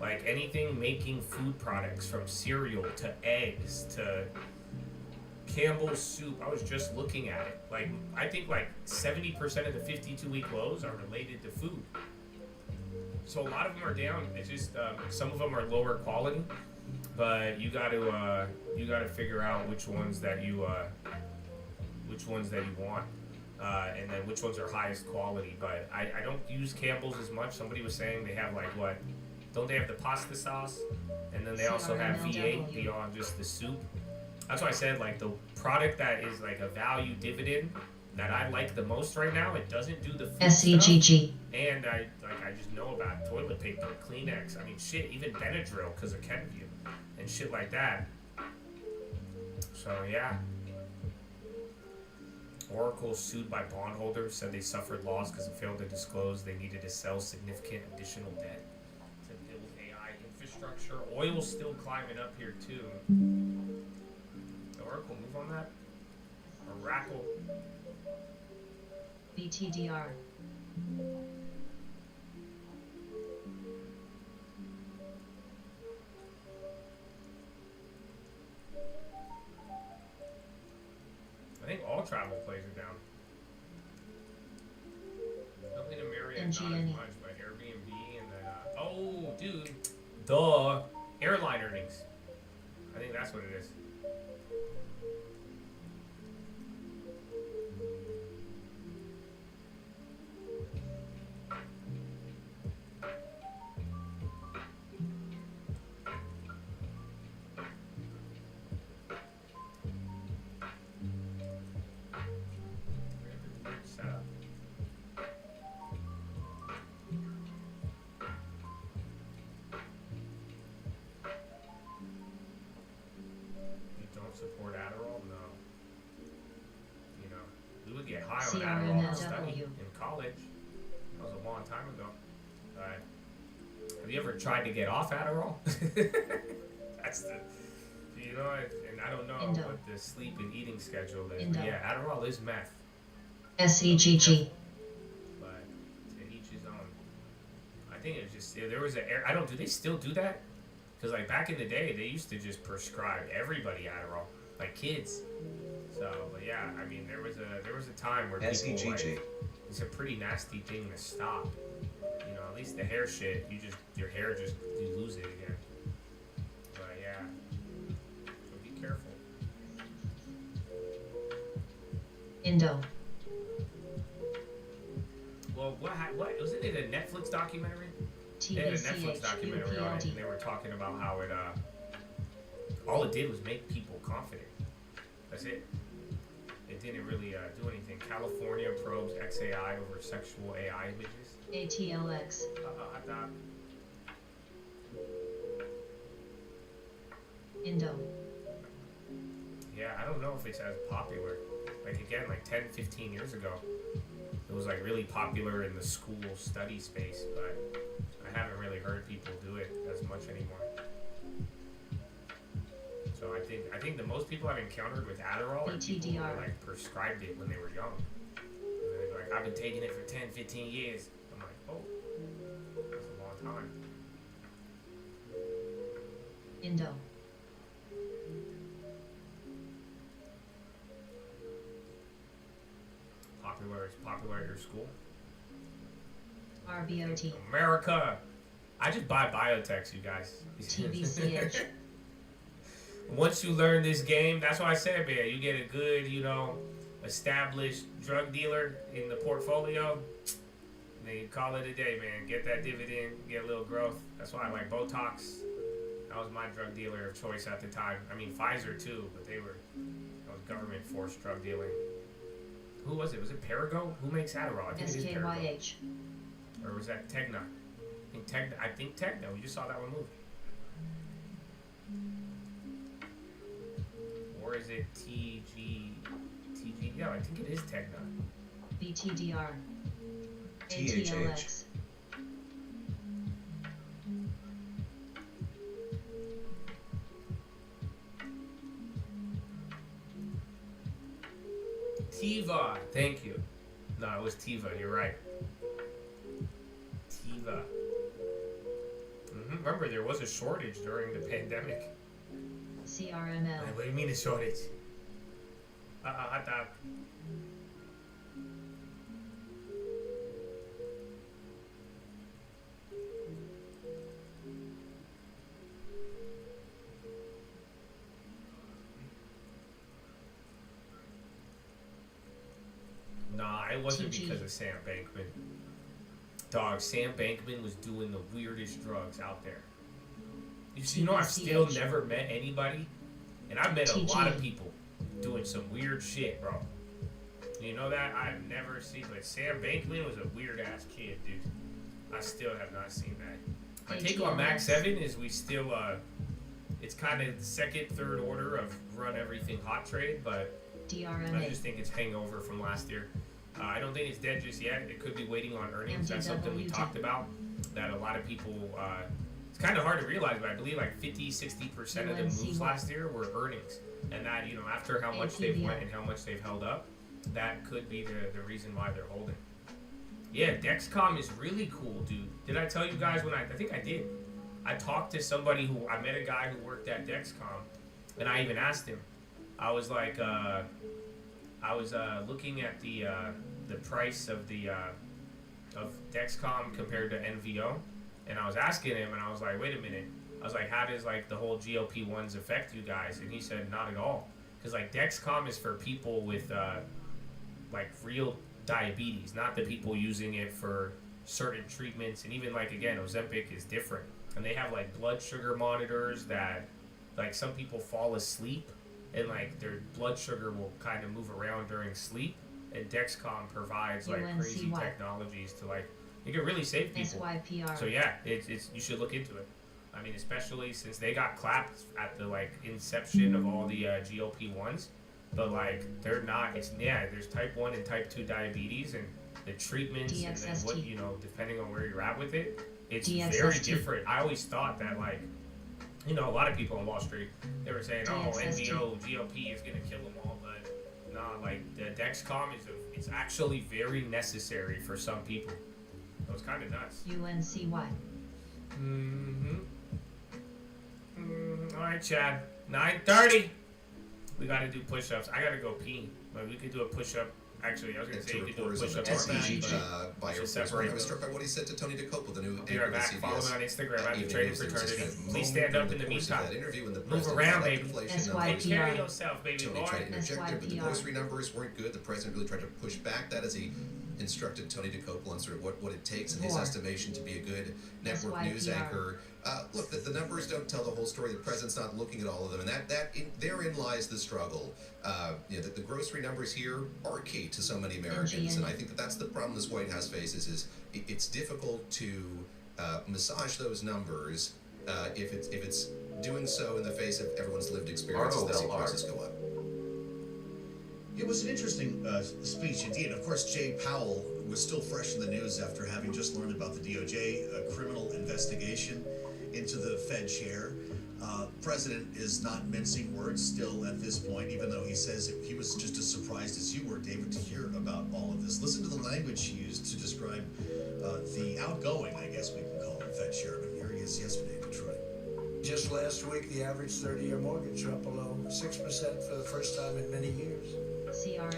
W: Like anything making food products, from cereal to eggs to Campbell's soup. I was just looking at it. I think 70% of the 52-week lows are related to food. So a lot of them are down. It's just some of them are lower quality, but you got to figure out which ones that you want. and then which ones are highest quality. But I don't use Campbell's as much. Somebody was saying they have like what? Don't they have the pasta sauce? And then they also have V8 beyond just the soup. That's why I said like the product that is like a value dividend that I like the most right now. It doesn't do the food
N: SEGG.
W: stuff, and I just know about toilet paper, Kleenex. I mean shit, even Benadryl because of Kenvue and shit like that. So yeah. Oracle sued by bondholders, said they suffered loss because it failed to disclose they needed to sell significant additional debt to build AI infrastructure. Oil's still climbing up here too. Oracle, move on that. Oracle.
N: BTDR.
W: I think all travel plays are down. Something to Marriott, not as much, but Airbnb and then, oh, dude, duh, airline earnings. I think that's what it is. Support Adderall? No. You know, we would get high on Adderall in study in college. That was a long time ago. Have you ever tried to get off Adderall? That's the, you know, and I don't know what the sleep and eating schedule is. But yeah, Adderall is meth.
N: SEGG.
W: But to each his own. I think it was just, there was do they still do that? Because like back in the day, they used to just prescribe everybody Adderall, like kids. So, but yeah, I mean, there was a time where people like, it's a pretty nasty thing to stop. You know, at least the hair shit, your hair just, you lose it again. But yeah, so be careful.
N: Indo.
W: Well, what wasn't it a Netflix documentary? They had a Netflix documentary on it, and they were talking about how it, all it did was make people confident. That's it. It didn't really do anything. California probes XAI over sexual AI images.
N: ATLX. Indo.
W: Yeah, I don't know if it's as popular. Like again, like 10, 15 years ago, it was like really popular in the school study space, but I haven't really heard people do it as much anymore. So I think the most people I've encountered with Adderall are people who were, like prescribed it when they were young. And they're like, I've been taking it for 10, 15 years. I'm like, oh, that's a long time.
N: Indo.
W: Popular at your school?
N: RBOT.
W: America! I just buy biotechs, you guys.
N: TBCH.
W: Once you learn this game, that's why I said, man, you get a good, you know, established drug dealer in the portfolio, and then you call it a day, man. Get that dividend, get a little growth. That's why I like Botox. That was my drug dealer of choice at the time. I mean, Pfizer too, but that was government-forced drug dealing. Who was it? Was it Perigo? Who makes Adderall? I think it is Perigo. Or was that Tegna? I think Tegna. We just saw that one move. Or is it TG? Yeah, I think it is Tegna.
N: BTDR. ATLX.
W: Tiva. Thank you. No, it was Tiva. You're right. Tiva. Remember, there was a shortage during the pandemic.
N: CRML.
W: What do you mean a shortage? Hot dog. Nah, it wasn't because of Sam Bankman. Dog, Sam Bankman was doing the weirdest drugs out there. You know, I've still never met anybody, and I've met a lot of people doing some weird shit, bro. You know that? I've never seen, but Sam Bankman was a weird ass kid, dude. I still have not seen that. My take on Max 7 is we still, it's kind of the second, third order of run everything hot trade, but I just think it's hangover from last year. I don't think it's dead just yet. It could be waiting on earnings. That's something we talked about, that a lot of people, it's kind of hard to realize, but I believe like 50-60% of the moves last year were earnings. And that, you know, after how much they've went and how much they've held up, that could be the reason why they're holding. Yeah, Dexcom is really cool, dude. Did I tell you guys when I think I did. I talked to somebody I met a guy who worked at Dexcom, and I even asked him. I was like, I was looking at the price of of Dexcom compared to NVO, and I was asking him, and I was like, wait a minute. I was like, how does like the whole GLP-1s affect you guys? And he said, not at all, because like Dexcom is for people with like real diabetes, not the people using it for certain treatments. And even like, again, Ozempic is different, and they have like blood sugar monitors that like some people fall asleep and like their blood sugar will kind of move around during sleep, and Dexcom provides like crazy technologies to like, you can really save people.
N: SYPR.
W: So yeah, it's you should look into it. I mean, especially since they got clapped at the like inception of all the GLP-1s, but like they're not. There's type 1 and type 2 diabetes, and the treatments and then what, you know, depending on where you're at with it, it's very different. I always thought that like, you know, a lot of people on Wall Street, they were saying, oh, NVO, GLP is gonna kill them all, but nah, like the Dexcom it's actually very necessary for some people. So it's kind of nuts.
N: UNCY.
W: All right, Chad. 9:30. We gotta do push-ups. I gotta go pee, but we could do a push-up. Actually, I was gonna say you could do a push-up on that, but just separate.
F: I was struck by what he said to Tony DeCoppel, the new
W: Be right back. Follow me on Instagram at the Trading Fraternity. Please stand up in the meantime. Move around, baby. Take care of yourself, baby
F: Tony
W: boy.
F: tried to interject there, but the grocery numbers weren't good. The president really tried to push back that as he instructed Tony DeCoppel on sort of what it takes in his estimation to be a good network news anchor. Look, the numbers don't tell the whole story. The president's not looking at all of them, and therein lies the struggle. You know, the grocery numbers here are key to so many Americans, and I think that's the problem this White House faces. Is it's difficult to massage those numbers if it's doing so in the face of everyone's lived experiences that see prices go up.
K: It was an interesting speech indeed. Of course, Jay Powell was still fresh in the news after having just learned about the DOJ criminal investigation into the Fed chair. President is not mincing words still at this point, even though he says he was just as surprised as you were, David, to hear about all of this. Listen to the language he used to describe the outgoing, I guess we can call him, Fed chairman. Here he is yesterday in Detroit.
L: Just last week, the average 30-year mortgage dropped below 6% for the first time in many years.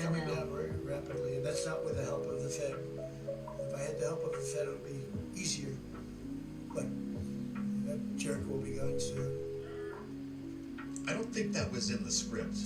L: Coming down very rapidly, and that's not with the help of the Fed. If I had the help of the Fed, it would be easier. But that jerk will be gone soon.
K: I don't think that was in the script.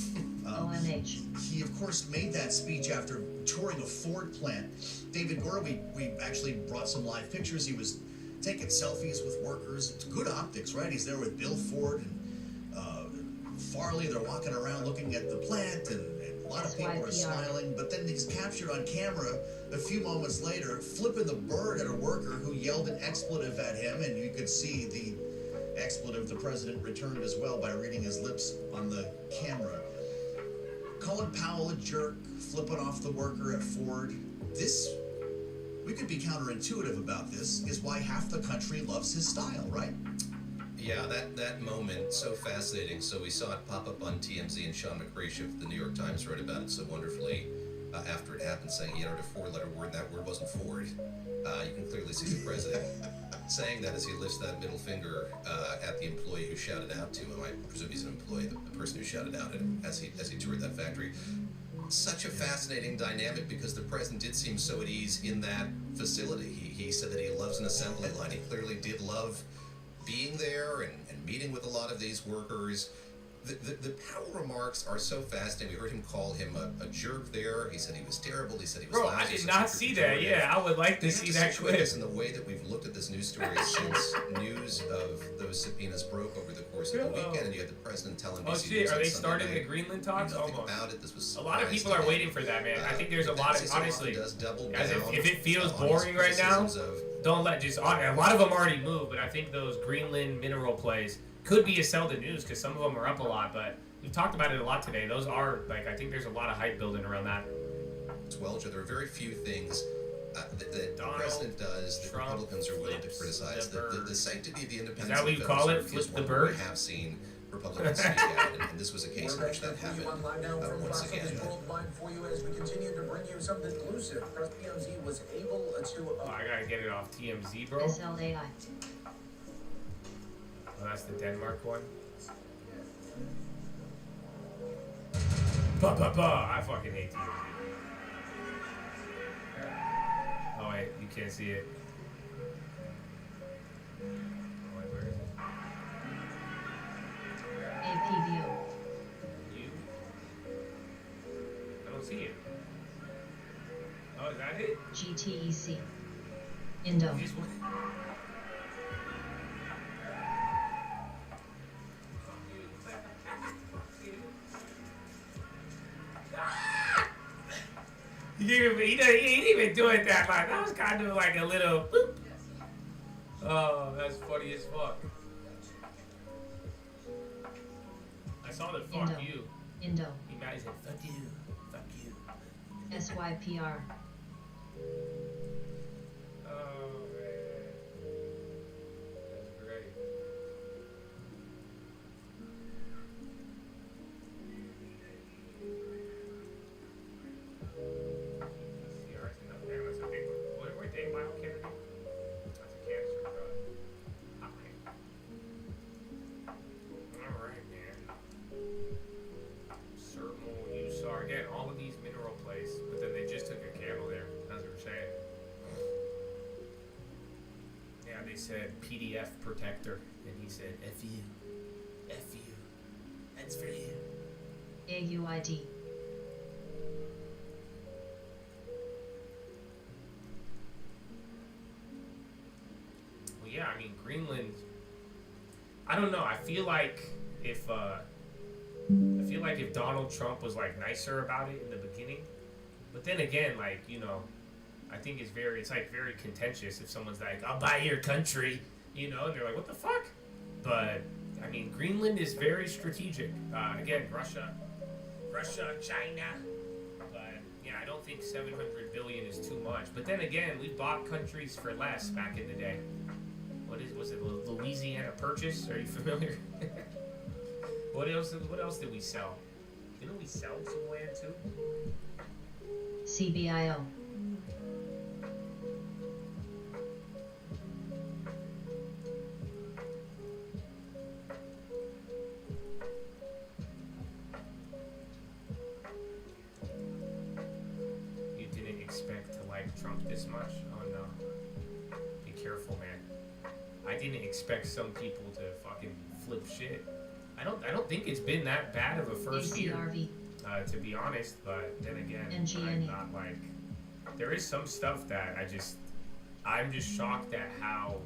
K: He, of course, made that speech after touring a Ford plant. David Gore, we actually brought some live pictures. He was taking selfies with workers. It's good optics, right? He's there with Bill Ford and Farley. They're walking around looking at the plant, and a lot of people are smiling. But then he's captured on camera a few moments later, flipping the bird at a worker who yelled an expletive at him, and you could see the expletive the president returned as well by reading his lips on the camera. Colin Powell a jerk, flipping off the worker at Ford. This, we could be counterintuitive about this, is why half the country loves his style, right?
F: Yeah, that moment, so fascinating. So we saw it pop up on TMZ, and Sean McCreesh of the New York Times wrote about it so wonderfully after it happened, saying he uttered a four-letter word, and that word wasn't Ford. You can clearly see the president saying that as he lifts that middle finger at the employee who shouted out to him. I presume he's an employee, the person who shouted out at him as he toured that factory. Such a fascinating dynamic, because the president did seem so at ease in that facility. He said that he loves an assembly line. He clearly did love being there and meeting with a lot of these workers. The power remarks are so fascinating. We heard him call him a jerk there. He said he was terrible. He said he was
W: Bro,
F: lousy,
W: I did
F: so
W: not
F: super
W: see that.
F: pejorative.
W: Yeah, I would like to see that clip.
F: In the way that we've looked at this news story since news of those subpoenas broke over the course of the weekend, and you had the president telling
W: Oh
F: NBC
W: shit,
F: News
W: are
F: on
W: they
F: Sunday
W: starting
F: night,
W: the Greenland talks?
F: nothing
W: Almost.
F: about it. This was
W: A lot of people are waiting for that, man. I think there's a lot of, honestly, guys, if it feels boring right now, don't let just, a lot of them already moved, but I think those Greenland mineral plays could be a sell to news because some of them are up a lot, but we've talked about it a lot today. Those are, like, I think there's a lot of hype building around that.
F: Well, there are very few things that the president does that Republicans are willing to criticize. The sanctity of the independence.
W: Is that what you call it? Flip the bird?
F: We have seen Republicans speak out, and this was a case in which that happened once again.
G: For you as we continue to bring you something exclusive. TMZ was able to.
W: Oh, I gotta get it off TMZ, bro.
N: SLAI.
W: Oh, that's the Denmark one. I fucking hate TMZ. Oh wait, you can't see it. Oh wait, where is it?
N: APVO.
W: You? I don't see it. Oh, is that it?
N: GTEC. Indo.
W: He didn't even do it that much. That was kind of like a little boop. Oh, that's funny as fuck. I saw the fuck
N: Indo.
W: you.
N: Indo.
W: He mad, he said, fuck you. Fuck you.
N: SYPR.
W: Oh, man. That's great. Damn, that's a big one. What day biochemistry? That's a cancer drug. Okay. Alright, man. Sermal, USAR. Again, all of these mineral plays, but then they just took a candle there, as we were saying. Yeah, they said PDF protector, and he said, F you. F you. That's for you.
N: AUID.
W: Well, yeah, I mean, Greenland, I don't know. I feel like if Donald Trump was like nicer about it in the beginning, but then again, like, you know, I think it's like very contentious if someone's like, I'll buy your country, you know, and they're like, what the fuck? But I mean, Greenland is very strategic. Again, Russia, China. But yeah, I don't think 700 billion is too much. But then again, we bought countries for less back in the day. Was it Louisiana Purchase? Are you familiar? What else did we sell? Didn't we sell some land too?
N: CBIO.
W: You didn't expect to like Trump this much? Oh no. Be careful, man. I didn't expect some people to fucking flip shit. I don't think it's been that bad of a first year, to be honest. But then again, I'm not like. There is some stuff that I'm just shocked at how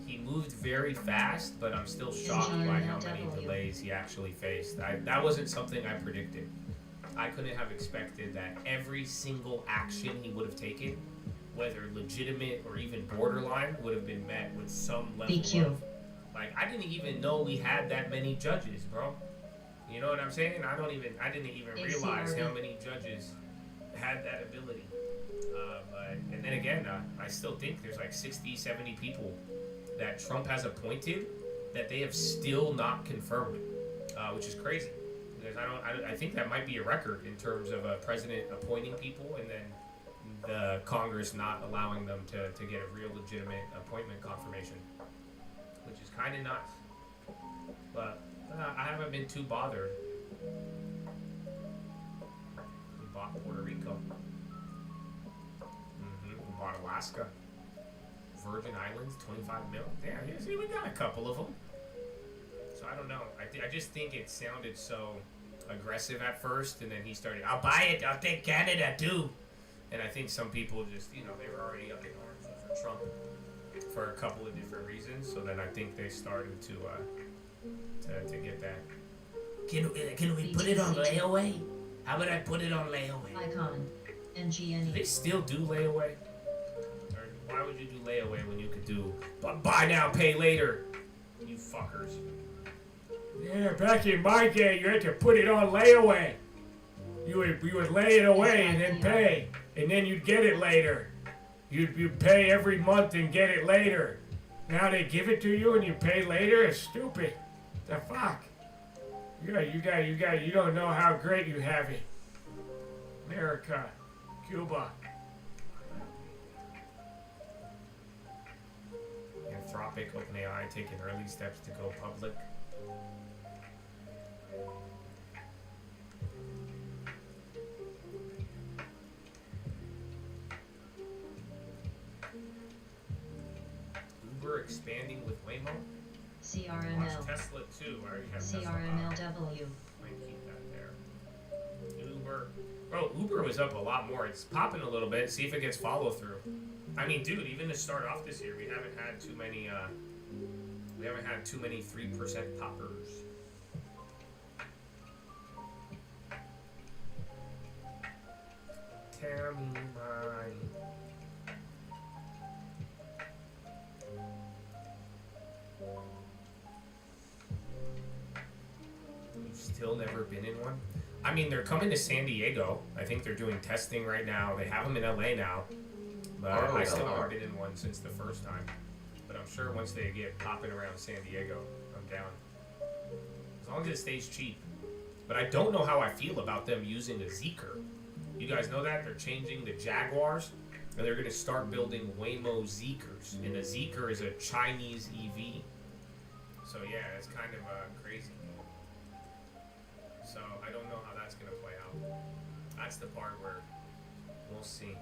W: he moved very fast. But I'm still shocked by how many delays he actually faced. That wasn't something I predicted. I couldn't have expected that every single action he would have taken, whether legitimate or even borderline, would have been met with some level of. Like, I didn't even know we had that many judges, bro. You know what I'm saying? I didn't even realize how many judges had that ability. And then again, I still think there's like 60, 70 people that Trump has appointed that they have still not confirmed, which is crazy. Because I think that might be a record in terms of a president appointing people and then the Congress not allowing them to get a real legitimate appointment confirmation. Which is kind of nuts. But I haven't been too bothered. We bought Puerto Rico. We bought Alaska. Virgin Islands, 25 mil. Damn, you see, we got a couple of them. So I don't know. I just think it sounded so aggressive at first, and then he started, I'll buy it, I'll take Canada too. And I think some people just, they were already up in arms for Trump for a couple of different reasons. So then I think they started to get that. Can we put it on layaway? How about I put it on layaway?
N: Icon. NGNE.
W: Do they still do layaway? Or why would you do layaway when you could do buy now, pay later? You fuckers. Yeah, back in my day, you had to put it on layaway. You would lay it away and then pay, and then you'd get it later. You'd pay every month and get it later. Now they give it to you and you pay later. It's stupid. The fuck. You don't know how great you have it. America, Cuba. Anthropic, OpenAI taking early steps to go public. Uber expanding with Waymo.
N: CRML.
W: Watch Tesla too. I already have
N: CRMLW.
W: Might keep that there. Uber. Bro, Uber was up a lot more. It's popping a little bit. See if it gets follow through. I mean, dude, even to start off this year, we haven't had too many 3% poppers. Tell me mine. You've still never been in one? I mean, they're coming to San Diego. I think they're doing testing right now. They have them in LA now. But I still haven't been in one since the first time. But I'm sure once they get popping around San Diego, I'm down. As long as it stays cheap. But I don't know how I feel about them using a Zeekr. You guys know that? They're changing the Jaguars, and they're going to start building Waymo Zeekrs. And a Zeekr is a Chinese EV. So yeah, it's kind of crazy. So I don't know how that's going to play out. That's the part where we'll see.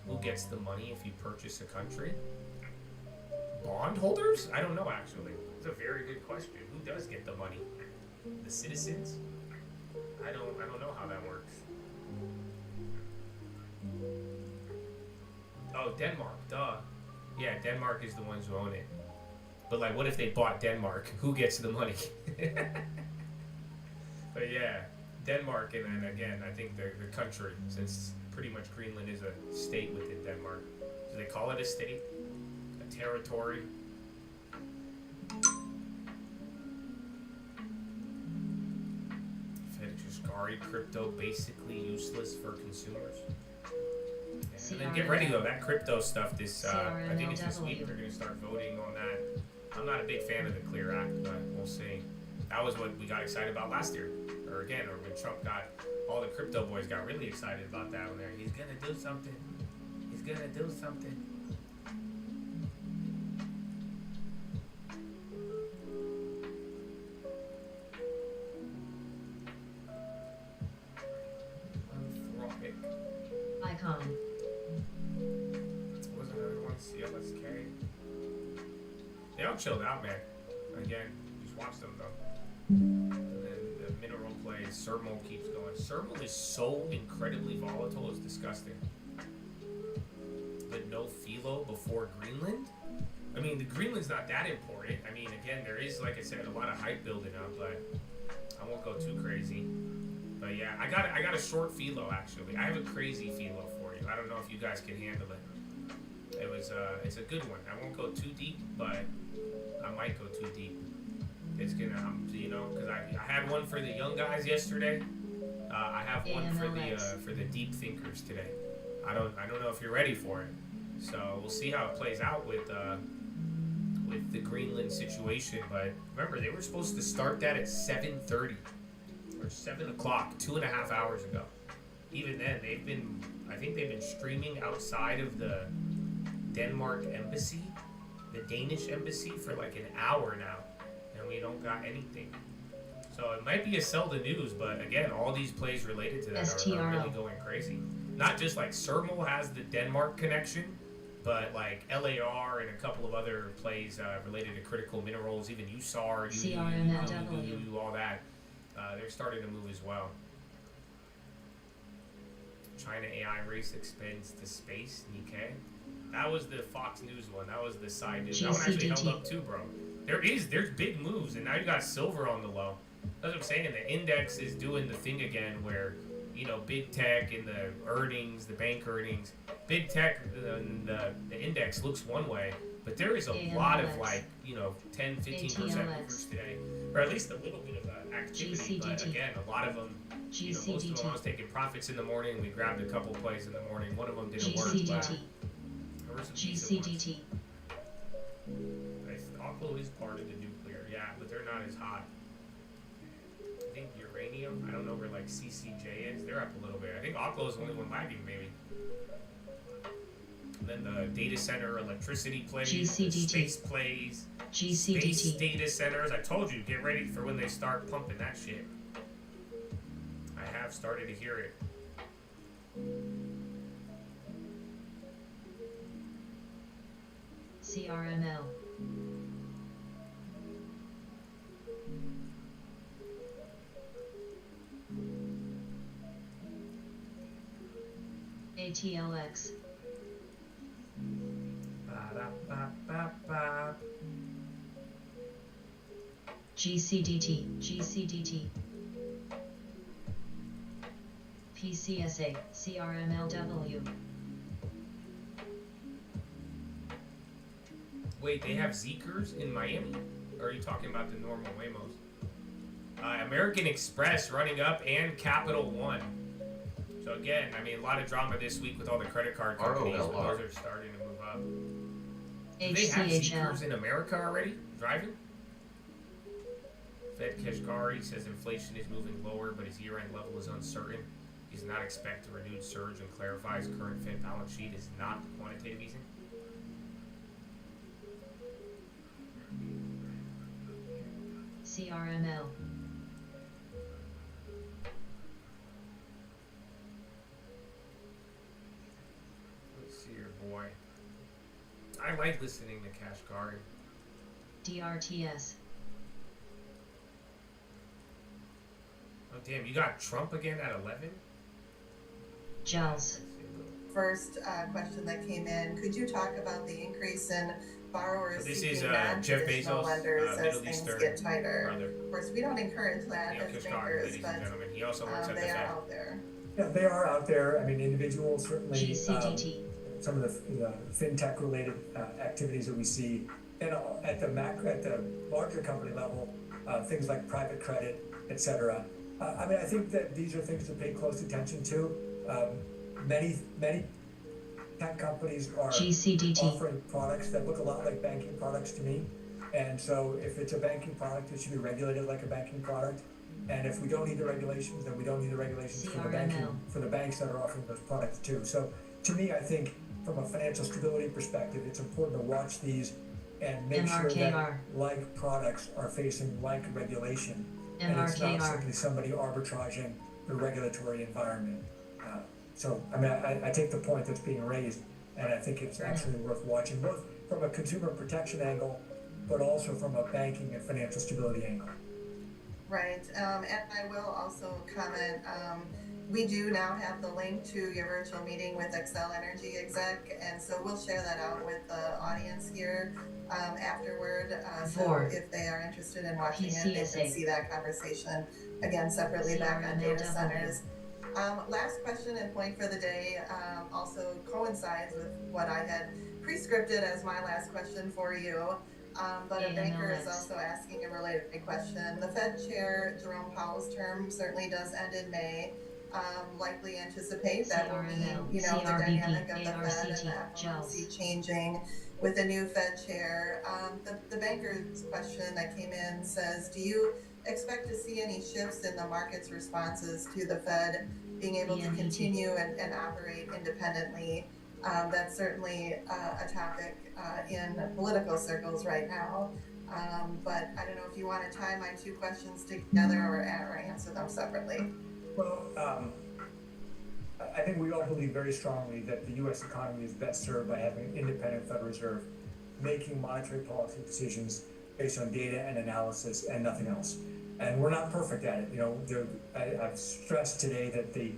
W: Who gets the money if you purchase a country? Bondholders? I don't know, actually. It's a very good question. Who does get the money? The citizens? I don't know how that works. Oh, Denmark, duh. Yeah, Denmark is the ones who own it. But like, what if they bought Denmark? Who gets the money? But yeah, Denmark, and then again, I think the country, since pretty much Greenland is a state within Denmark. Do they call it a state? A territory? Fedichiscari crypto basically useless for consumers. Yeah. And then get ready though, that crypto stuff this, I think it's this week, they're going to start voting on that. I'm not a big fan of the Clear Act, but we'll see. That was what we got excited about last year. Or when Trump got, all the crypto boys got really excited about that when they're, he's gonna do something. He's gonna do something. Anthropic.
N: Icon.
W: What was another one? CLSK. They all chilled out, man. Again, just watch them though. And then the mineral plays, Sermal keeps going. Sermal is so incredibly volatile, it's disgusting. The no philo before Greenland? I mean, the Greenland's not that important. I mean, again, there is, like I said, a lot of hype building up, but I won't go too crazy. But yeah, I got a short philo actually. I have a crazy philo for you. I don't know if you guys can handle it. It's a good one. I won't go too deep, but I might go too deep. It's gonna, because I had one for the young guys yesterday. I have one for the deep thinkers today. I don't know if you're ready for it. So we'll see how it plays out with the Greenland situation. But remember, they were supposed to start that at 7:30 or 7 o'clock, 2.5 hours ago. Even then, I think they've been streaming outside of the Denmark embassy, the Danish embassy, for like an hour now. We don't got anything. So it might be a sell the news, but again, all these plays related to that are really going crazy. Not just like Sermal has the Denmark connection, But like LAR and a couple of other plays related to critical minerals, even USAR,
N: CRMLW,
W: all that, they're starting to move as well. China AI race expands to space, Nikkei. That was the Fox News one. That was the side news. That one actually held up too, bro. There's big moves, and now you got silver on the low. That's what I'm saying. The index is doing the thing again where, you know, big tech and the earnings, the bank earnings, big tech, the index looks one way, but there is a lot of like, you know, 10, 15% movers today, or at least a little bit of activity. But again, a lot of them, you know, most of them I was taking profits in the morning. We grabbed a couple plays in the morning. One of them didn't work, but there were some decent ones. Aquilo is part of the nuclear, yeah, but they're not as hot. I think uranium, I don't know where like CCJ is. They're up a little bit. I think Aquilo is the only one lagging, maybe. And then the data center electricity plays, the space plays, space data centers. I told you, get ready for when they start pumping that shit. I have started to hear it.
N: CRML. ATLX. GCDT. PCSA, CRMLW.
W: Wait, they have Zeekers in Miami? Or are you talking about the normal Waymos? American Express running up and Capital One. So again, I mean, a lot of drama this week with all the credit card companies, but those are starting to move up. Do they have Zeekers in America already? Driving? Fed Kashkari says inflation is moving lower, but his year-end level is uncertain. He does not expect a renewed surge and clarifies current Fed balance sheet is not quantitative easing.
N: CRML.
W: Let's see your boy. I like listening to Kashkari.
N: DRTS.
W: Oh damn, you got Trump again at 11?
N: Gels.
H: First question that came in, could you talk about the increase in borrowers
W: So this
H: seeking
W: is
H: non-traditional
W: Jeff Bezos,
H: lenders as
W: Middle
H: things
W: Eastern
H: get tighter?
W: brother.
H: Of course, we don't encourage that
W: Neil
H: as
W: Kashkari,
H: bankers,
W: ladies
H: but
W: and gentlemen. He also works at the
H: they are
W: Fed.
H: out there.
M: Yeah, they are out there. I mean, individuals certainly.
N: GCDT.
M: Some of the fintech-related activities that we see, and at the larger company level, things like private credit, etc. I mean, I think that these are things to pay close attention to. Many tech companies are offering products that look a lot like banking products to me, and so if it's a banking product, it should be regulated like a banking product. And if we don't need the regulations, then we don't need the regulations for the banks that are offering those products too. So to me, I think from a financial stability perspective, it's important to watch these and make sure that like products are facing like regulation, and it's not simply somebody arbitraging the regulatory environment. So I mean, I take the point that's being raised, and I think it's actually worth watching, both from a consumer protection angle, but also from a banking and financial stability angle.
H: Right, and I will also comment, we do now have the link to your virtual meeting with Xcel Energy exec, and so we'll share that out with the audience here afterward. So if they are interested in watching it, they can see that conversation again separately back on data centers. Last question and point for the day also coincides with what I had pre-scripted as my last question for you. But a banker is also asking a related question. The Fed Chair Jerome Powell's term certainly does end in May. Likely anticipate that will mean, the dynamic of the Fed and the FOMC changing with a new Fed Chair. The banker's question that came in says, do you expect to see any shifts in the market's responses to the Fed being able to continue and operate independently? That's certainly a topic in political circles right now. But I don't know if you want to tie my two questions together or answer them separately.
M: Well, I think we all believe very strongly that the U.S. economy is best served by having an independent Federal Reserve making monetary policy decisions based on data and analysis and nothing else. And we're not perfect at it. You know, I've stressed today that the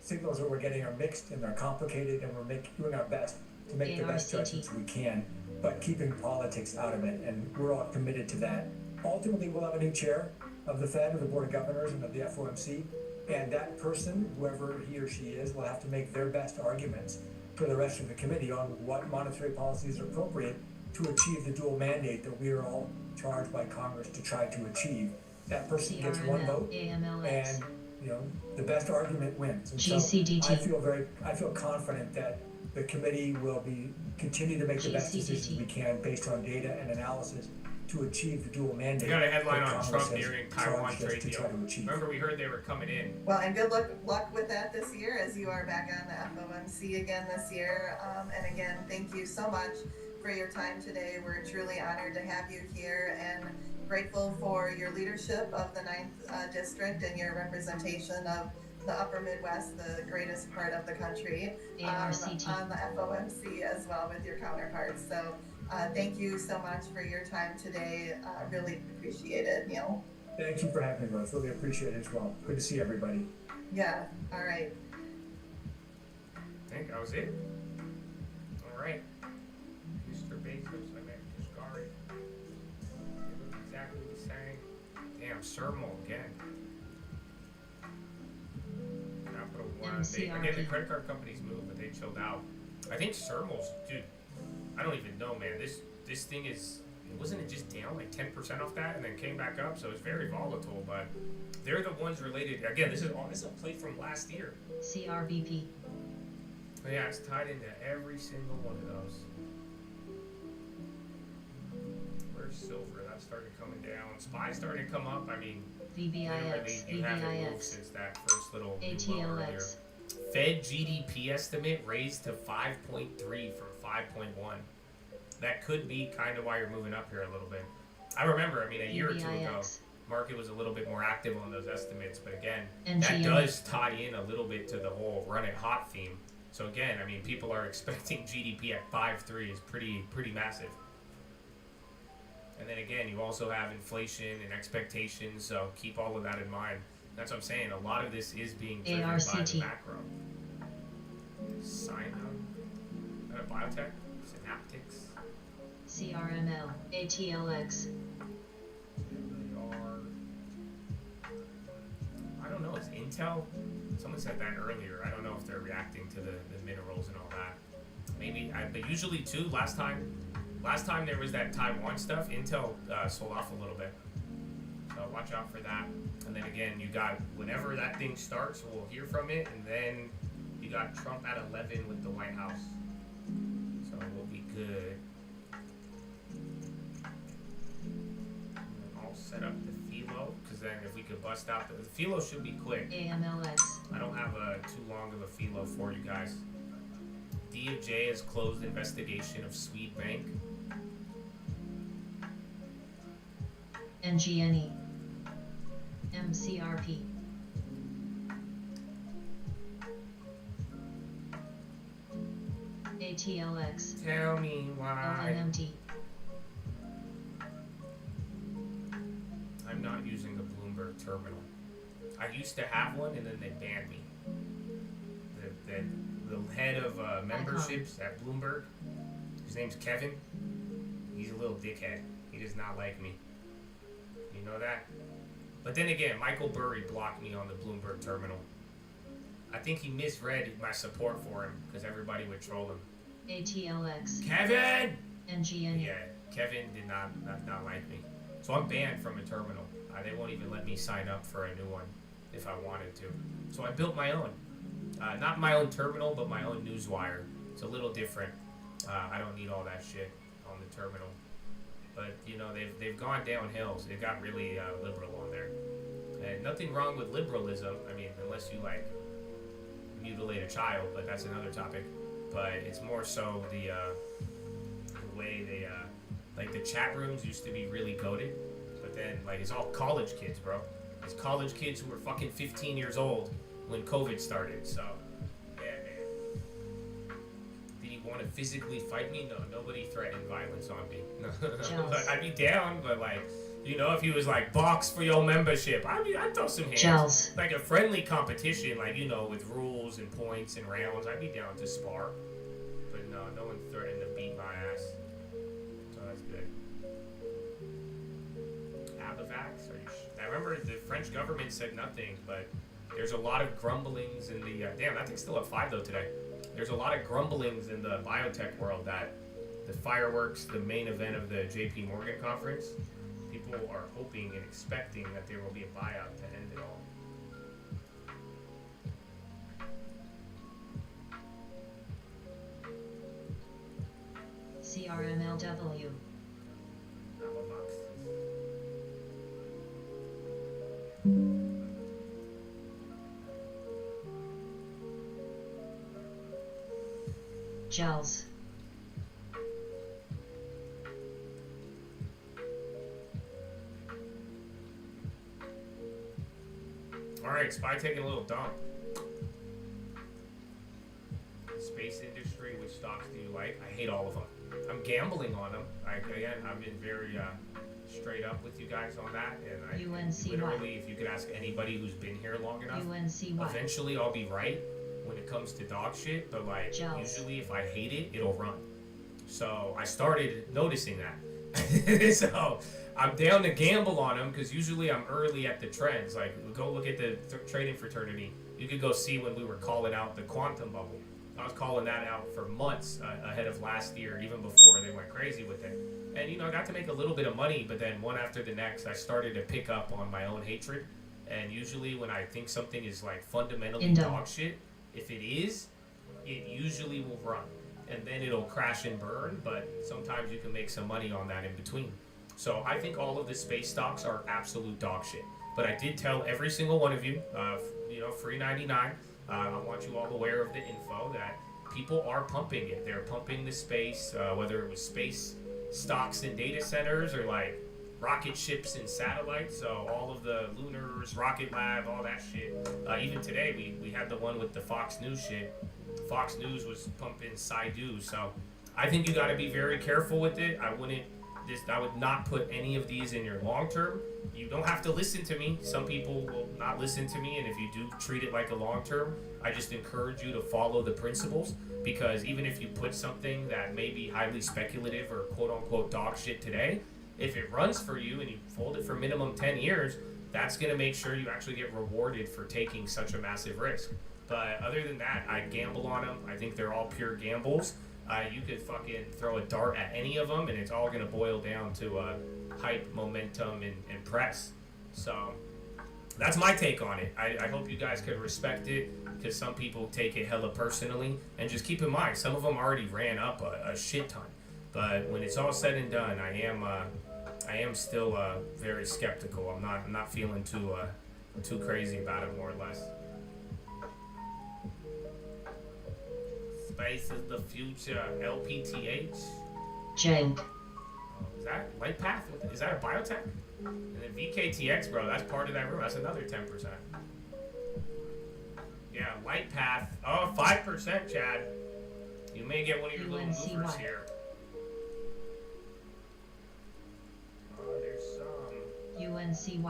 M: signals that we're getting are mixed and they're complicated, and we're doing our best to make the best judgments we can, but keeping politics out of it. And we're all committed to that. Ultimately, we'll have a new chair of the Fed, of the Board of Governors, and of the FOMC. And that person, whoever he or she is, will have to make their best arguments for the rest of the committee on what monetary policies are appropriate to achieve the dual mandate that we are all charged by Congress to try to achieve. That person gets one vote, and you know the best argument wins. And so I feel confident that the committee will continue to make the best decisions we can based on data and analysis to achieve the dual mandate.
W: We got a headline on Trump nearing Taiwan trade deal. Remember, we heard they were coming in.
H: Well, and good luck with that this year, as you are back on the FOMC again this year. And again, thank you so much for your time today. We're truly honored to have you here and grateful for your leadership of the 9th District and your representation of the Upper Midwest, the greatest part of the country, on the FOMC as well with your counterparts. So thank you so much for your time today. Really appreciate it, Neil.
M: Thank you for having me, Rose. Really appreciate it as well. Good to see everybody.
H: Yeah, all right.
W: I think that was it. All right. Mr. Bezos, I meant Kashkari. They look exactly the same. Damn, Sermal again. Capital One. Again, the credit card companies moved, but they chilled out. I think Sermal's, dude, I don't even know, man. This thing is, wasn't it just down like 10% off that and then came back up? So it's very volatile, but they're the ones related. Again, this is a play from last year.
N: CRBP.
W: But yeah, it's tied into every single one of those. Where's silver? That started coming down. SPY started to come up. I mean,
N: VBIX,
W: you haven't moved since that first little lower earlier.
N: ATLX.
W: Fed GDP estimate raised to 5.3 from 5.1. That could be kind of why you're moving up here a little bit. I remember, I mean, a year or two ago, market was a little bit more active on those estimates, but again, that does tie in a little bit to the whole run it hot theme. So again, I mean, people are expecting GDP at 5.3 is pretty massive. And then again, you also have inflation and expectations, so keep all of that in mind. That's what I'm saying. A lot of this is being driven by the macro. Sinon, biotech, Synaptics.
N: CRML, ATLX.
W: I don't know, is Intel? Someone said that earlier. I don't know if they're reacting to the minerals and all that. Maybe, but usually too, last time there was that Taiwan stuff, Intel sold off a little bit. So watch out for that. And then again, you got, whenever that thing starts, we'll hear from it. And then you got Trump at 11 with the White House. So we'll be good. I'll set up the philo, because then if we could bust out the philo should be quick.
N: AMLX.
W: I don't have too long of a philo for you guys. DOJ has closed investigation of Swede Bank.
N: NGNE. MCRP. ATLX.
W: Tell me why.
N: ONMT.
W: I'm not using the Bloomberg terminal. I used to have one and then they banned me. The head of memberships at Bloomberg, his name's Kevin. He's a little dickhead. He does not like me. You know that? But then again, Michael Burry blocked me on the Bloomberg terminal. I think he misread my support for him because everybody would troll him.
N: ATLX.
W: Kevin!
N: NGNE.
W: Yeah, Kevin did not like me. So I'm banned from a terminal. They won't even let me sign up for a new one if I wanted to. So I built my own. Not my own terminal, but my own newswire. It's a little different. I don't need all that shit on the terminal. But, you know, they've gone downhill. So they got really liberal on there. And nothing wrong with liberalism. I mean, unless you, like, mutilate a child, but that's another topic. But it's more so the way they, like, the chat rooms used to be really goated. But then, like, it's all college kids, bro. It's college kids who were fucking 15 years old when COVID started. So want to physically fight me? No, nobody threatened violence on me. No. I'd be down, but like, you know, if he was like, box for your membership, I'd throw some hands.
N: Gels.
W: Like a friendly competition, like, you know, with rules and points and rounds, I'd be down to spar. But no, no one threatened to beat my ass. So that's good. Abivax? I remember the French government said nothing, but there's a lot of grumblings in the... damn, that thing's still at 5 though today. There's a lot of grumblings in the biotech world that the fireworks, the main event of the JP Morgan conference, people are hoping and expecting that there will be a buyout to end it all.
N: CRMLW. Gels.
W: Alright, Spy taking a little dump. Space industry, which stocks do you like? I hate all of them. I'm gambling on them. Again, I've been very straight up with you guys on that. And literally, if you could ask anybody who's been here long enough, eventually I'll be right when it comes to dog shit. But like, usually if I hate it, it'll run. So I started noticing that. So I'm down to gamble on them because usually I'm early at the trends. Like, go look at the trading fraternity. You could go see when we were calling out the quantum bubble. I was calling that out for months ahead of last year, even before they went crazy with it. And, you know, I got to make a little bit of money, but then one after the next, I started to pick up on my own hatred. And usually when I think something is, like, fundamentally dog shit, if it is, it usually will run. And then it'll crash and burn, but sometimes you can make some money on that in between. So I think all of the space stocks are absolute dog shit. But I did tell every single one of you, you know, free 99. I want you all aware of the info that people are pumping it. They're pumping the space, whether it was space stocks and data centers or like rocket ships and satellites. So all of the Lunars, Rocket Lab, all that shit. Even today, we had the one with the Fox News shit. Fox News was pumping Saidu. So I think you got to be very careful with it. I would not put any of these in your long term. You don't have to listen to me. Some people will not listen to me, and if you do treat it like a long term, I just encourage you to follow the principles, because even if you put something that may be highly speculative or quote unquote dog shit today, if it runs for you and you hold it for minimum 10 years, that's going to make sure you actually get rewarded for taking such a massive risk. But other than that, I gamble on them. I think they're all pure gambles. You could fucking throw a dart at any of them, and it's all going to boil down to hype, momentum, and press. So that's my take on it. I hope you guys could respect it, because some people take it hella personally. And just keep in mind, some of them already ran up a shit ton. But when it's all said and done, I am still very skeptical. I'm not feeling too crazy about it, more or less. Space is the future. LPTH.
N: Jank.
W: Is that Light Path? Is that a biotech? And then VKTX, bro, that's part of that room. That's another 10%. Yeah, Light Path. Oh, 5%, Chad. You may get one of your little movers here. Oh, there's some.
N: UNCY.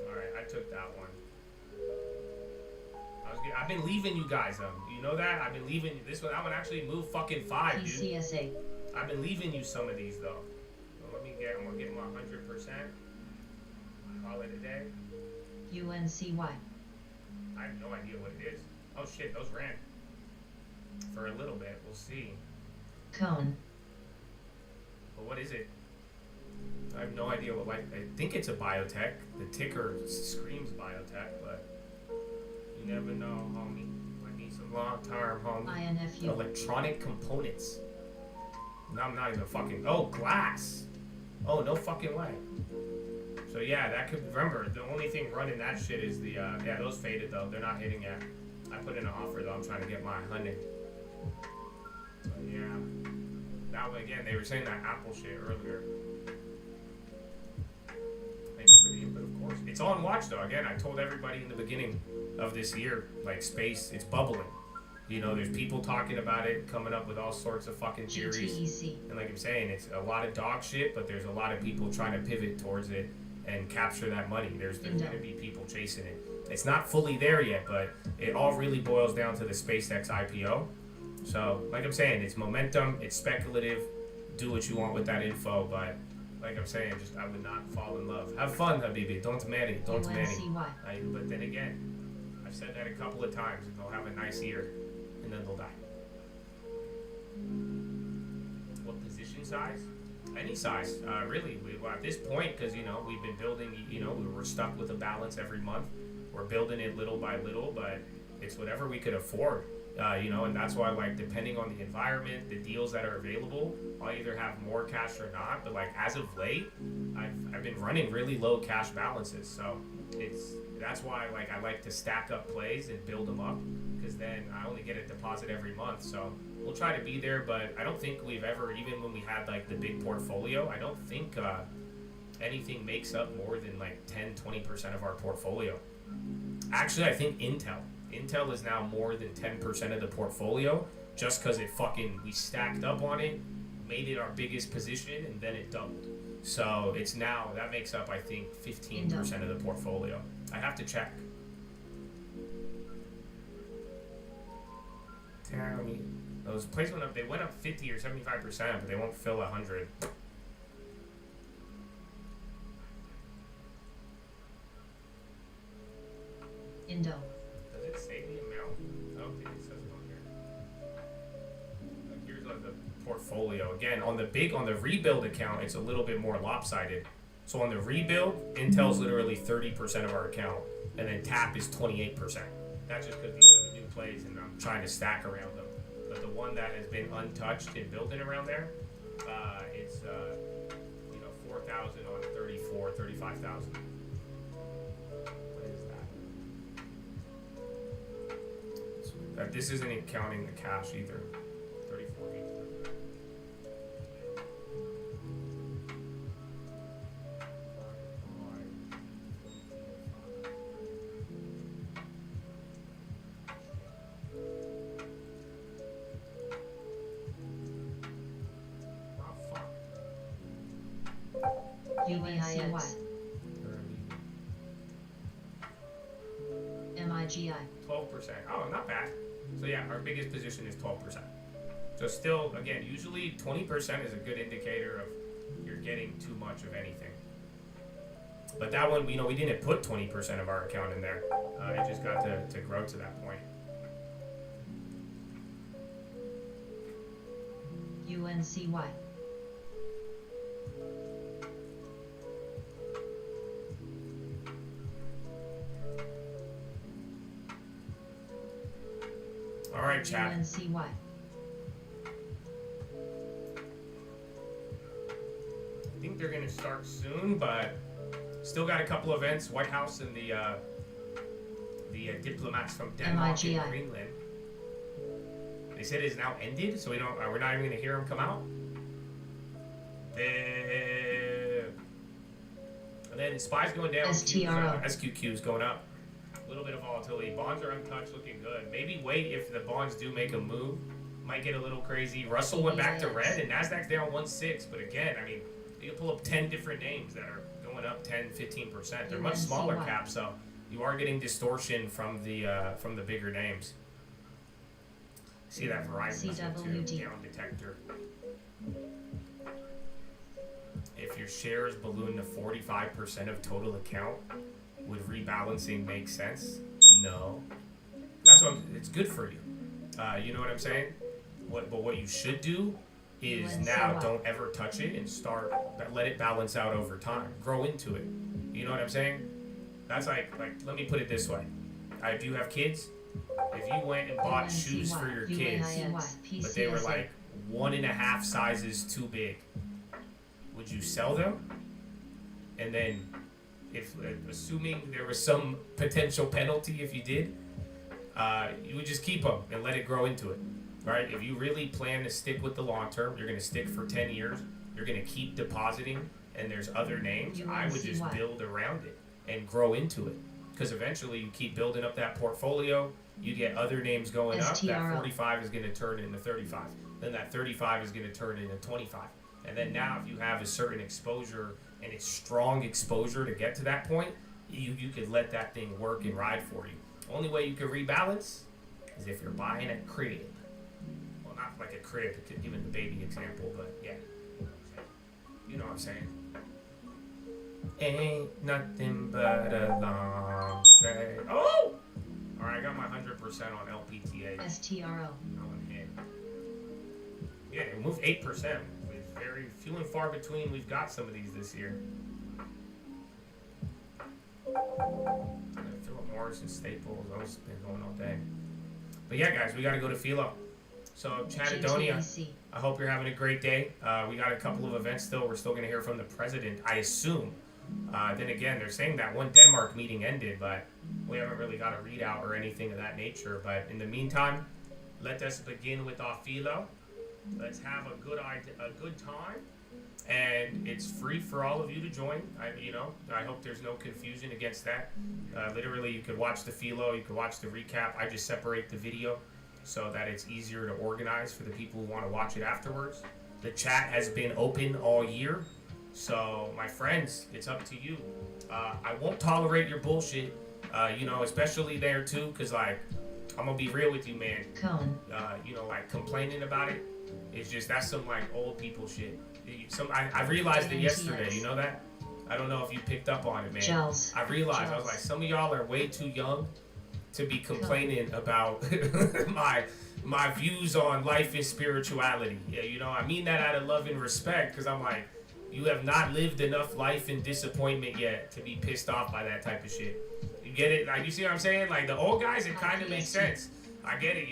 W: Alright, I took that one. I've been leaving you guys them. You know that? I've been leaving you. That one actually moved fucking 5, dude.
N: PCSA.
W: I've been leaving you some of these though. So I'm gonna get my 100%. Call it a day.
N: UNCY.
W: I have no idea what it is. Oh shit, those ran for a little bit. We'll see.
N: Cone.
W: But what is it? I have no idea what. I think it's a biotech. The ticker screams biotech, but you never know, homie. I need some long term, homie.
N: INFU.
W: Electronic components. No, I'm not even fucking. Oh, glass. Oh, no fucking way. So yeah, that could. Remember, the only thing running that shit is the. Yeah, those faded though. They're not hitting yet. I put in an offer though. I'm trying to get my 100. But yeah. Now again, they were saying that Apple shit earlier. Thanks for the input, of course. It's on watch though. Again, I told everybody in the beginning of this year, like space, it's bubbling. You know, there's people talking about it, coming up with all sorts of fucking theories.
N: GTEC.
W: And like I'm saying, it's a lot of dog shit, but there's a lot of people trying to pivot towards it and capture that money. There's going to be people chasing it. It's not fully there yet, but it all really boils down to the SpaceX IPO. So, like I'm saying, it's momentum, it's speculative. Do what you want with that info, but like I'm saying, just I would not fall in love. Have fun, Habibi. Don't marry. Don't marry. But then again, I've said that a couple of times, and they'll have a nice year, and then they'll die. What position size? Any size, really. At this point, because we've been building. We're stuck with a balance every month. We're building it little by little, but it's whatever we could afford. And that's why, like, depending on the environment, the deals that are available, I'll either have more cash or not. But like as of late, I've been running really low cash balances, so that's why like I like to stack up plays and build them up, because then I only get a deposit every month. So we'll try to be there, but I don't think we've ever, even when we had like the big portfolio, I don't think anything makes up more than like 10-20% of our portfolio. Actually, I think Intel is now more than 10% of the portfolio, just because we stacked up on it, made it our biggest position, and then it doubled. So it's now, that makes up, I think, 15% of the portfolio. I have to check. Tell me, those plays went up, they went up 50 or 75%, but they won't fill 100.
N: Indo.
W: Does it say the amount? I don't think it says it on here. Like here's like the portfolio. Again, on the rebuild account, it's a little bit more lopsided. So on the rebuild, Intel's literally 30% of our account, and then TAP is 28%. That's just because these are the new plays, and I'm trying to stack around them. But the one that has been untouched and building around there, it's 4,000 on 34, 35,000. This isn't counting the cash either. 34 games.
N: UNCY. MIGI.
W: 12%. Oh, not bad. So yeah, our biggest position is 12%. So still, again, usually 20% is a good indicator of you're getting too much of anything. But that one, we didn't put 20% of our account in there. It just got to grow to that point.
N: UNCY.
W: All right, chat.
N: UNCY.
W: I think they're gonna start soon, but still got a couple events. White House and the diplomats from Denmark and Greenland. They said it's now ended, so we're not even gonna hear them come out. And then SPY's going down. SQQ is going up. A little bit of volatility. Bonds are untouched, looking good. Maybe wait if the bonds do make a move. Might get a little crazy. Russell went back to red, and Nasdaq's down 1.6. But again, I mean, you can pull up 10 different names that are going up 10-15%. They're much smaller caps, so you are getting distortion from the bigger names. See that Verizon down detector. If your shares balloon to 45% of total account, would rebalancing make sense? No. That's what it's good for you. You know what I'm saying? But what you should do is now don't ever touch it and let it balance out over time. Grow into it. You know what I'm saying? That's like let me put it this way. If you have kids, if you went and bought shoes for your kids, but they were like 1.5 sizes too big, would you sell them? And then, assuming there was some potential penalty if you did, you would just keep them and let it grow into it, right? If you really plan to stick with the long term, you're going to stick for 10 years, you're going to keep depositing, and there's other names, I would just build around it and grow into it. because eventually you keep building up that portfolio. You get other names going up. That 45 is going to turn into 35. Then that 35 is going to turn into 25. And then now if you have a certain exposure and it's strong exposure to get to that point, you could let that thing work and ride for you. Only way you can rebalance is if you're buying a crib. Well, not like a crib, given the baby example, but yeah. You know what I'm saying? Ain't nothing but a long trade. Oh! Alright, I got my 100% on LPTA.
N: STRO.
W: Yeah, it moved 8%. It's very few and far between. We've got some of these this year. Philip Morris and Staples, those have been going all day. But yeah, guys, we got to go to Philo. So, Chattadonia, I hope you're having a great day. We got a couple of events still. We're still going to hear from the president, I assume. Then again, they're saying that one Denmark meeting ended, but we haven't really got a readout or anything of that nature. But in the meantime, let us begin with our Philo. Let's have a good time. And it's free for all of you to join. I hope there's no confusion against that. Literally, you could watch the Philo, you could watch the recap. I just separate the video so that it's easier to organize for the people who want to watch it afterwards. The chat has been open all year. So, my friends, it's up to you. I won't tolerate your bullshit, especially there too, because, like, I'm going to be real with you, man. Like, complaining about it is just, that's some, like, old people shit. I realized it yesterday, you know that? I don't know if you picked up on it, man. I realized, I was like, some of y'all are way too young to be complaining about my views on life and spirituality. Yeah, I mean that out of love and respect, because I'm like, you have not lived enough life and disappointment yet to be pissed off by that type of shit. You get it? Like, you see what I'm saying? Like, the old guys, it kind of makes sense. I get it,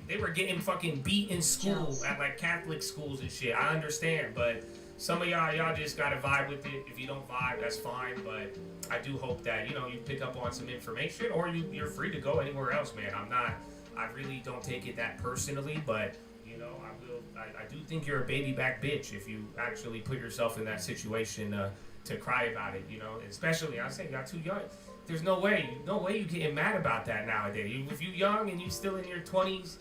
W: they were getting fucking beat in school at, like, Catholic schools and shit. I understand, but some of y'all just gotta vibe with it. If you don't vibe, that's fine, but I do hope that, you pick up on some information, or you're free to go anywhere else, man. I really don't take it that personally, but, I do think you're a baby back bitch if you actually put yourself in that situation to cry about it, especially, I say, you're too young. There's no way you getting mad about that nowadays. If you're young and you still in your 20s,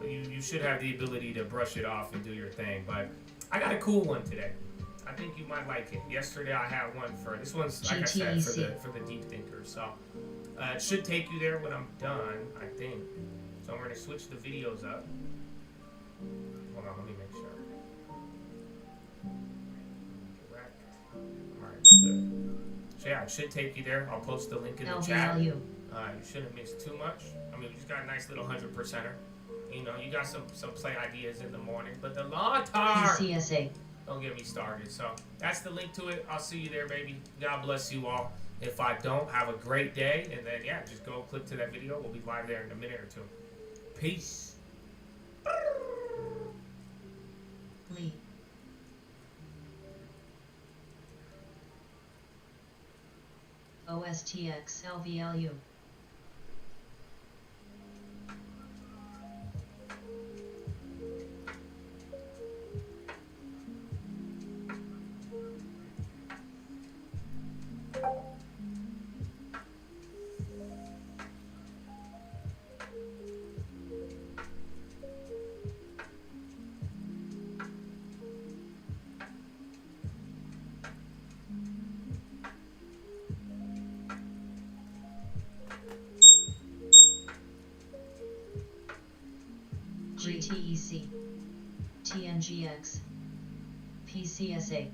W: you should have the ability to brush it off and do your thing. But I got a cool one today. I think you might like it. Yesterday I had one this one's, like I said, for the deep thinkers. So it should take you there when I'm done, I think. So I'm going to switch the videos up. Hold on, let me make sure. Correct. Alright, good. So yeah, it should take you there. I'll post the link in the chat. You shouldn't miss too much. I mean, we just got a nice little 100%er. You got some play ideas in the morning, but the long term,
N: PCSA.
W: Don't get me started. So that's the link to it. I'll see you there, baby. God bless you all. If I don't, have a great day. And then, yeah, just go click to that video. We'll be live there in a minute or two. Peace.
N: Lee. OSTX LVLU. GTEC, TNGX, PCSA.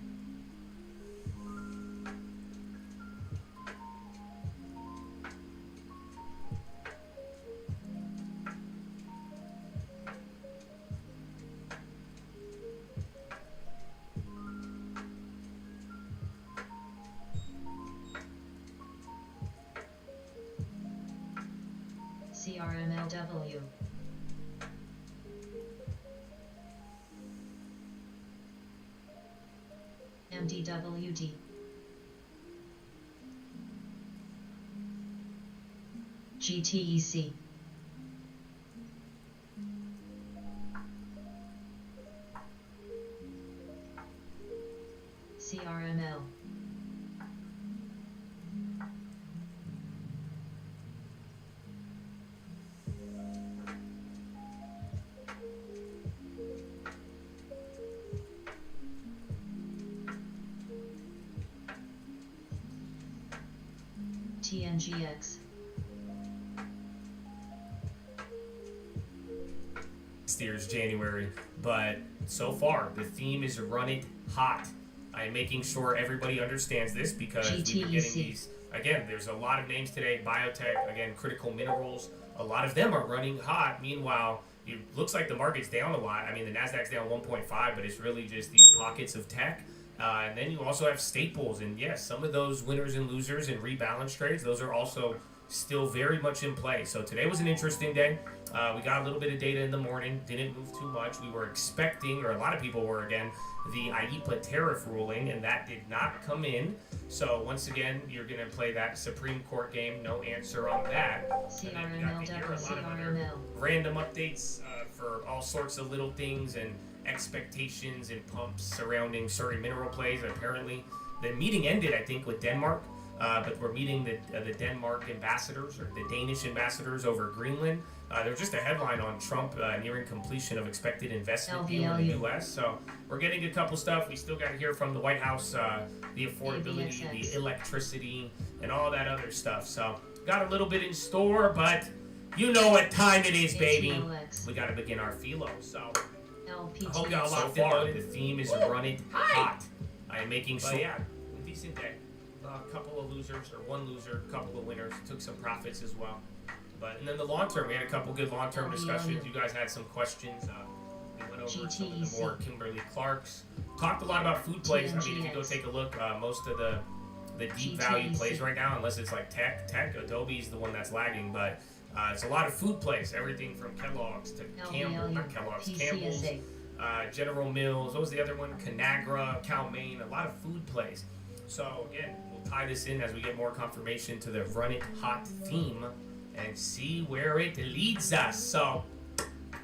N: CRMLW. MDWD. GTEC. CRML. TNGX.
W: Steers January, but so far the theme is run it hot. I'm making sure everybody understands this because we've been getting these. Again, there's a lot of names today. Biotech, again, critical minerals. A lot of them are running hot. Meanwhile, it looks like the market's down a lot. I mean, the Nasdaq's down 1.5, but it's really just these pockets of tech. And then you also have staples, and yes, some of those winners and losers and rebalance trades, those are also still very much in play. So today was an interesting day. We got a little bit of data in the morning, didn't move too much. We were expecting, or a lot of people were again, the IEEPA tariff ruling, and that did not come in. So once again, you're going to play that Supreme Court game, no answer on that. Random updates for all sorts of little things and expectations and pumps surrounding certain mineral plays. Apparently, the meeting ended, I think, with Denmark. But we're meeting the Denmark ambassadors, or the Danish ambassadors over Greenland. They're just a headline on Trump nearing completion of expected investment deal in the U.S. So we're getting a couple stuff. We still got to hear from the White House, the affordability, the electricity, and all that other stuff. So got a little bit in store, but you know what time it is, baby. We got to begin our philo. So I hope y'all locked in. The theme is run it hot. I am making sure. Yeah, a decent day. A couple of losers, or one loser, a couple of winners, took some profits as well. And then the long term, we had a couple good long term discussions. You guys had some questions. We went over some of the more Kimberly Clark's. Talked a lot about food plays. I mean, if you go take a look, most of the deep value plays right now, unless it's like tech, Adobe's the one that's lagging, but it's a lot of food plays. Everything from Kellogg's to Campbell's, General Mills. What was the other one? Conagra, Cal-Maine. A lot of food plays. So again, we'll tie this in as we get more confirmation to the Run It Hot theme and see where it leads us. So,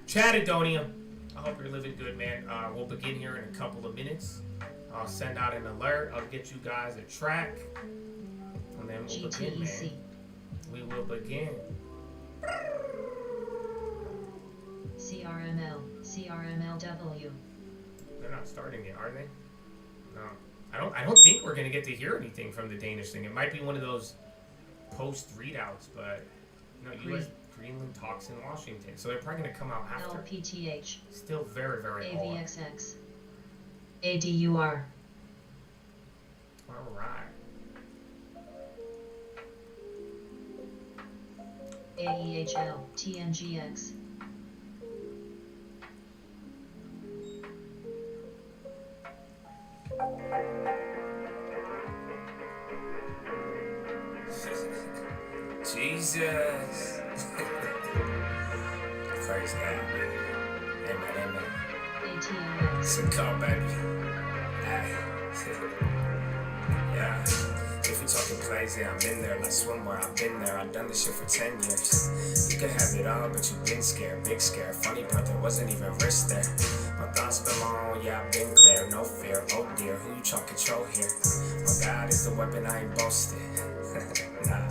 W: Chatadonia, I hope you're living good, man. We'll begin here in a couple of minutes. I'll send out an alert. I'll get you guys a track. And then we'll begin, man. We will begin.
N: CRMLW.
W: They're not starting yet, are they? No. I don't think we're gonna get to hear anything from the Danish thing. It might be one of those post readouts, but no, U.S. Greenland talks in Washington, so they're probably gonna come out after.
N: LPTH.
W: Still very, very
N: AVXX. ADUR.
W: All right.
N: AEHL. TNGX.
W: Jesus. Praise God. Amen. So come, baby. Yeah. If we talking plays, yeah, I'm in there. Like swimwear, I've been there. I've done this shit for 10 years. You could have it all, but you've been scared. Big scare. Funny part, there wasn't even risk there. My thoughts belong, yeah, I've been clear. No fear. Oh dear, who you trying to control here? My God is the weapon, I ain't boasting. Nah.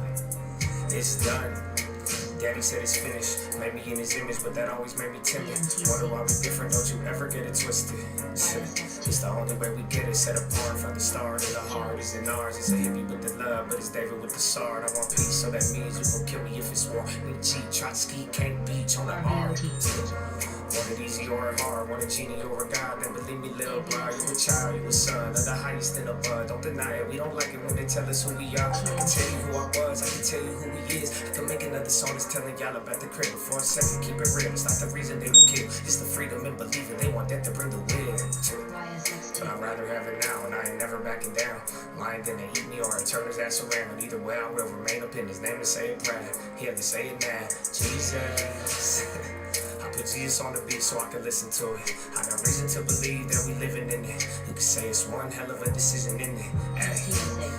W: It's done. Daddy said it's finished. Made me in his image, but that always made me timid. Wonder why we different, don't you ever get it twisted. It's the only way we get it set apart from the start. And the heart isn't ours. It's a hippie with the love, but it's David with the sword. I want peace, so that means you gon' kill me if it's war. Need cheat, Trotsky can't beach on the heart. Want it easy or hard, want a genie or a god. Then believe me, little bro, you a child, you a son of the highest in the bud. Don't deny it, we don't like it when they tell us who we are. I can tell you who I was, I can tell you who he is. I can make another song that's telling y'all about the crib. But for a second, keep it real, it's not the reason they will kill. It's the freedom and believing they want that to bring the will. But I'd rather have it now, and I ain't never backing down. Lying gonna eat me or I turn his ass around. Either way, I will remain up in his name and say it proud. Here, let's say it now. Jesus. Put Jesus on the beat so I can listen to it. I got reason to believe that we living in it. You can say it's one hell of a decision in it. Ay,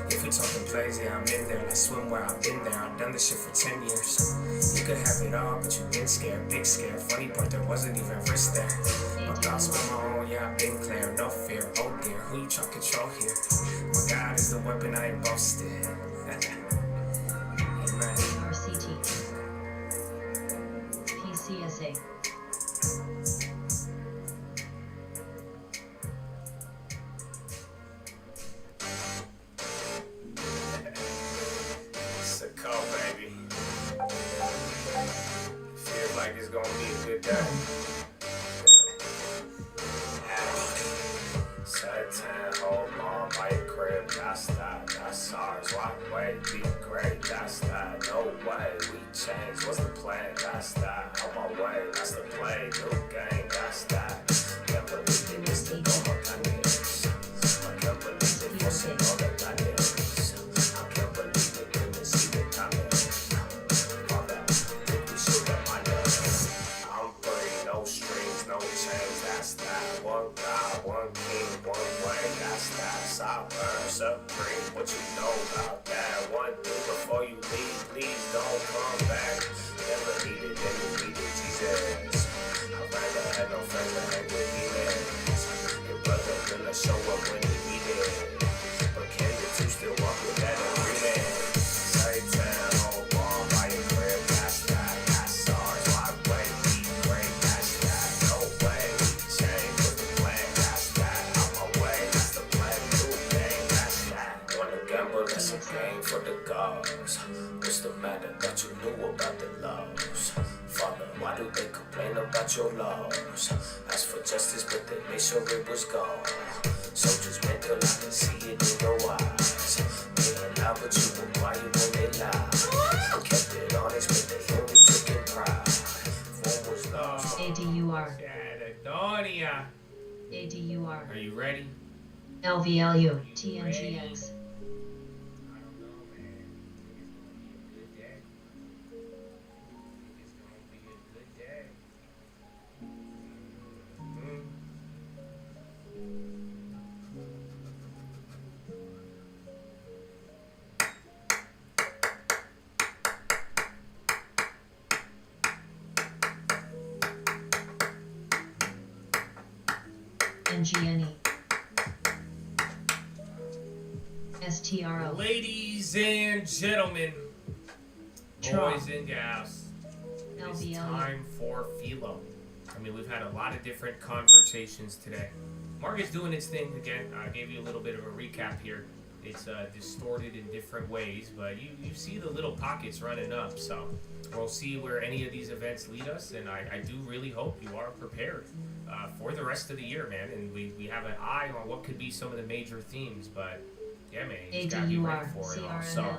W: if we talking plays, yeah, I'm in there. Like swimwear, I've been there. I've done this shit for 10 years. You could have it all, but you've been scared, big scare. Funny part, there wasn't even risk there. My thoughts were my own, yeah, I've been clear. No fear, oh dear, who you trying to control here? My God is the weapon, I ain't boasting. Amen.
N: RCT. PCSA.
W: gonna be a good day. Satan, hold on by your crib, that's that, that's ours. Why wait, be great, that's that. No way, we change. What's the plan? That's that. On my way, that's the play. New game, that's that. Can't believe it, Mr. Domacanes. I can't believe it, Jose Domacanes. I can't believe it, couldn't see the comments. Father, think we should have my name. I'm free, no strings, no chains, that's that. One God, one king, one way, that's that. Sovereign, supreme, what you know about that? One thing before you leave, please don't come back. Never needed, Jesus. I'd rather have no friends to hang with demons. Your brother gonna show up when he needed. But can the two still walk with that agreement? Satan, hold on by your crib, that's that. That's ours, why wait, be great, that's that. No way, we change with the plan, that's that. On my way, that's the plan, new game, that's that. Wanna gamble, that's a game for the gods. What's the matter that you knew about the laws? Father, why do they complain about your laws? Ask for justice, but they made sure it was gone. Soldiers mental, I can see it in your eyes. Being loud, but you were quiet when they lied. Kept it honest, but they only took in pride. Form was lost.
N: ADUR.
W: Caledonia.
N: ADUR.
W: Are you ready?
N: LVLU. TNGX. NGNE. STRO.
W: Ladies and gentlemen, boys and gals, it's time for Philo. I mean, we've had a lot of different conversations today. Market's doing its thing again. I gave you a little bit of a recap here. It's distorted in different ways, but you see the little pockets running up. So we'll see where any of these events lead us, and I do really hope you are prepared for the rest of the year, man. And we have an eye on what could be some of the major themes, but yeah, man, you just gotta be ready for it all. So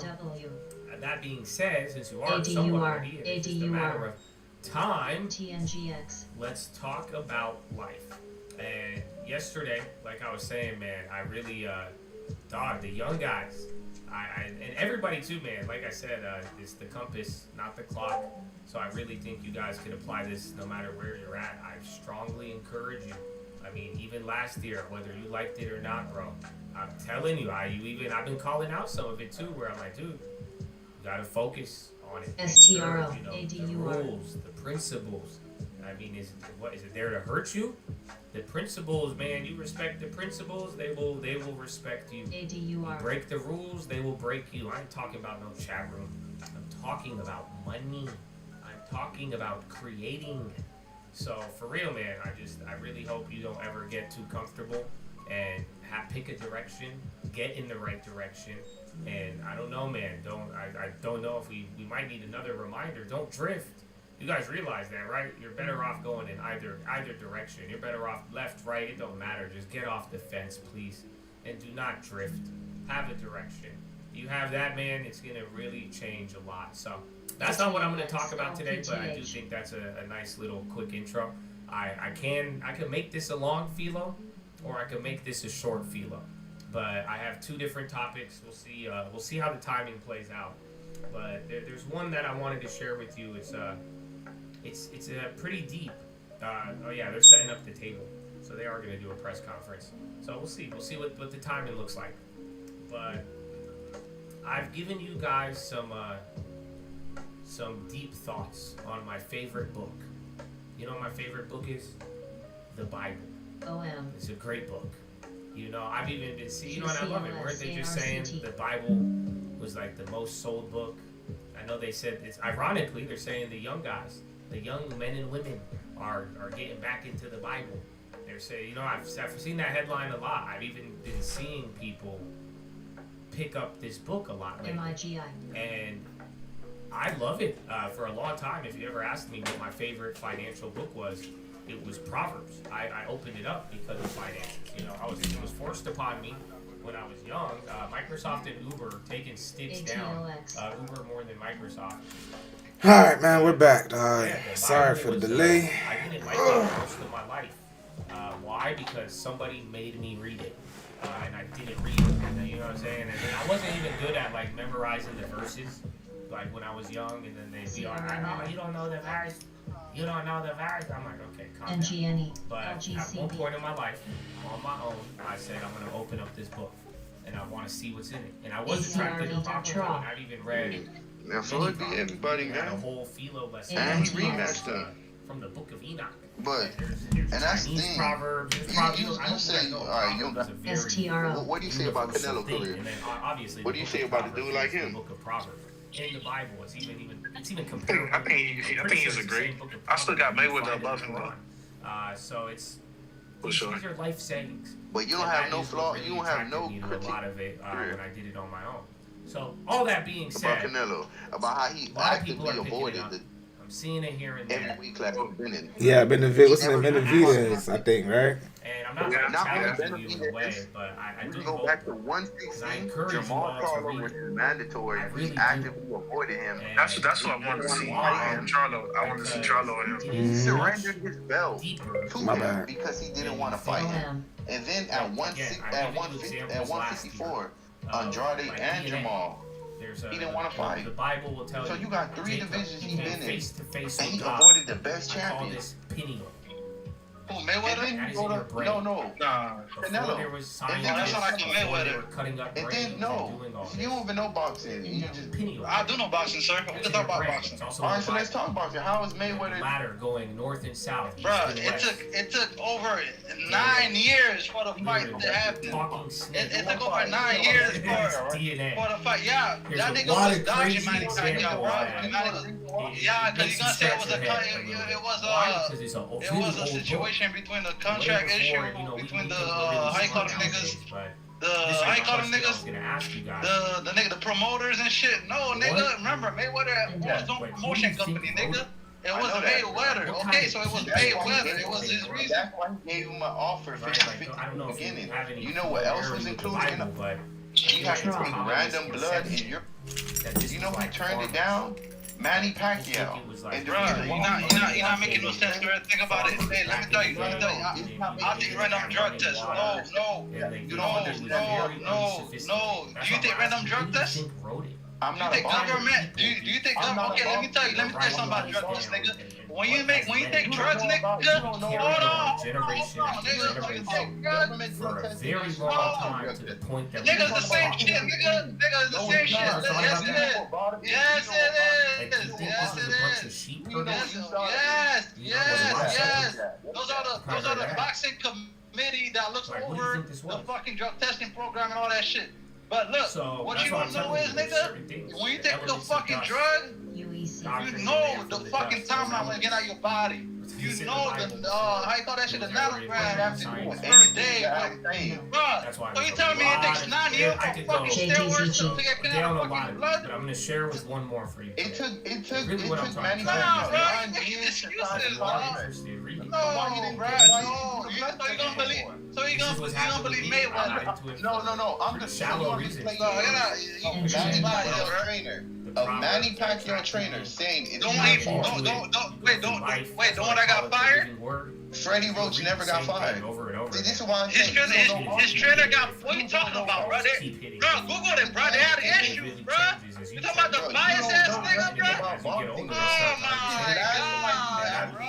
W: that being said, since you are somewhat ready, it's just a matter of time.
N: TNGX.
W: Let's talk about life. And yesterday, like I was saying, man, I really dog, the young guys, and everybody too, man. Like I said, it's the compass, not the clock. So I really think you guys could apply this no matter where you're at. I strongly encourage you. I mean, even last year, whether you liked it or not, bro, I'm telling you, I've been calling out some of it too, where I'm like, dude, you gotta focus on it.
N: STRO,
W: the rules, the principles. I mean, is it there to hurt you? The principles, man, you respect the principles, they will respect you.
N: ADUR.
W: You break the rules, they will break you. I ain't talking about no chat room. I'm talking about money. I'm talking about creating. So for real, man, I really hope you don't ever get too comfortable and pick a direction, get in the right direction. And I don't know, man, I don't know if we might need another reminder. Don't drift. You guys realize that, right? You're better off going in either direction. You're better off left, right, it don't matter. Just get off the fence, please. And do not drift. Have a direction. You have that, man, it's going to really change a lot. So that's not what I'm going to talk about today, but I do think that's a nice little quick intro. I can make this a long philo, or I can make this a short philo. But I have two different topics. We'll see how the timing plays out. But there's one that I wanted to share with you. It's pretty deep. Oh yeah, they're setting up the table, so they are going to do a press conference. So we'll see what the timing looks like. But I've given you guys some deep thoughts on my favorite book. You know what my favorite book is? The Bible.
N: OM.
W: It's a great book. You know, I've even been seeing, you know, and I love it. Weren't they just saying the Bible was like the most sold book? I know they said it's ironically they're saying the young guys, the young men and women are getting back into the Bible. They're saying, you know, I've seen that headline a lot. I've even been seeing people pick up this book a lot lately.
N: MIGI.
W: And I love it. For a long time, if you ever asked me what my favorite financial book was, it was Proverbs. I opened it up because of finances. You know, it was forced upon me when I was young. Microsoft and Uber taking Stitch down. Uber more than Microsoft.
B: All right, man, we're back, dog. Sorry for the delay.
W: I didn't like it most of my life. Why? Because somebody made me read it. And I didn't read it. And, you know what I'm saying? And I wasn't even good at like memorizing the verses, like when I was young. And then they'd be like, you don't know the verse. You don't know the verse. I'm like, okay, calm down. But at one point in my life, on my own, I said I'm gonna open up this book, and I want to see what's in it. And I was attracted to Proverbs. I've even read.
S: Now, so it be everybody, man.
W: A whole philo lesson.
S: And he remastered
W: from the Book of Enoch.
S: But and that's the thing.
W: Proverbs.
S: You say, all right, you don't. What do you say about Canelo career? What do you say about a dude like him?
W: Book of Proverbs. In the Bible, it's even comparable.
U: I think he's a great. I still got Mayweather above him though.
W: So it's
U: for sure.
W: These are life sayings.
S: But you don't have no flaw. You don't have no
W: critique. A lot of it when I did it on my own. So all that being said,
S: about Canelo, about how he actively avoided the.
W: I'm seeing it here and there.
S: Every week like I've been in.
B: Yeah, Benavidez, I think, right?
W: And I'm not challenging you in a way, but I do
S: go back to 116. Jamal Charlo was mandatory. He actively avoided him.
U: That's what I want to see. Charlo. I want to see Charlo in him.
S: He surrendered his belt to him because he didn't want to fight him. And then at 154, Andrade and Jamal. He didn't want to fight.
W: The Bible will tell you.
S: So you got 3 divisions he's been in, and he
W: God.
S: avoided the best champions.
I: Who, Mayweather?
S: No. Canelo.
I: That's not like Mayweather.
S: And then you don't even know boxing. You just
I: I do know boxing, sir. We can talk about boxing.
S: All right, so let's talk boxing. How is Mayweather?
W: Ladder going north and south.
I: Bruh, it took over 9 years for the fight to happen. It took over 9 years for the fight. Yeah, that nigga was dodging Manny Pacquiao, bro. Yeah, because you're gonna say it was a situation between the contract issue between the how you call them niggas, the promoters and shit. No, nigga, remember Mayweather was his own promotion company, nigga. It was Mayweather, okay? So it was Mayweather. It was his reason.
S: That's why he gave him an offer 50-50 in the beginning. You know what else was included in it? You have to bring random blood in your. You know who turned it down? Manny Pacquiao.
I: And you're not making no sense, man. Think about it. Hey, let me tell you. I'll take random drug tests. No. Do you take random drug tests?
S: I'm not
I: a government. Do you think government? Okay, let me tell you something about drug tests, nigga. When you take drugs, nigga, hold on.
W: For a very long time to the point that
I: nigga's the same shit, nigga. Nigga's the same shit. Yes, it is. Yes. Those are the boxing committee that looks over the fucking drug testing program and all that shit. But look, what you don't know is, nigga, when you take the fucking drug, you know the fucking timeline when it get out of your body. You know the, how you call that shit, the nanogram after the first day. Bruh, so you telling me it takes 9 years for fucking steroids to get connected to fucking blood?
W: But I'm gonna share with one more for you.
S: It took
I: many excuses, no, bro. So you gonna believe Mayweather?
S: No. I'm the shallow reason. A Manny Pacquiao trainer saying it's
I: don't want I got fired?
S: Freddie Roach never got fired. This is why
I: his trainer got. What are you talking about, bro? Bro, Google it, bro. They had issues, bro. You talking about the bias ass nigga, bro? Oh my god, bro.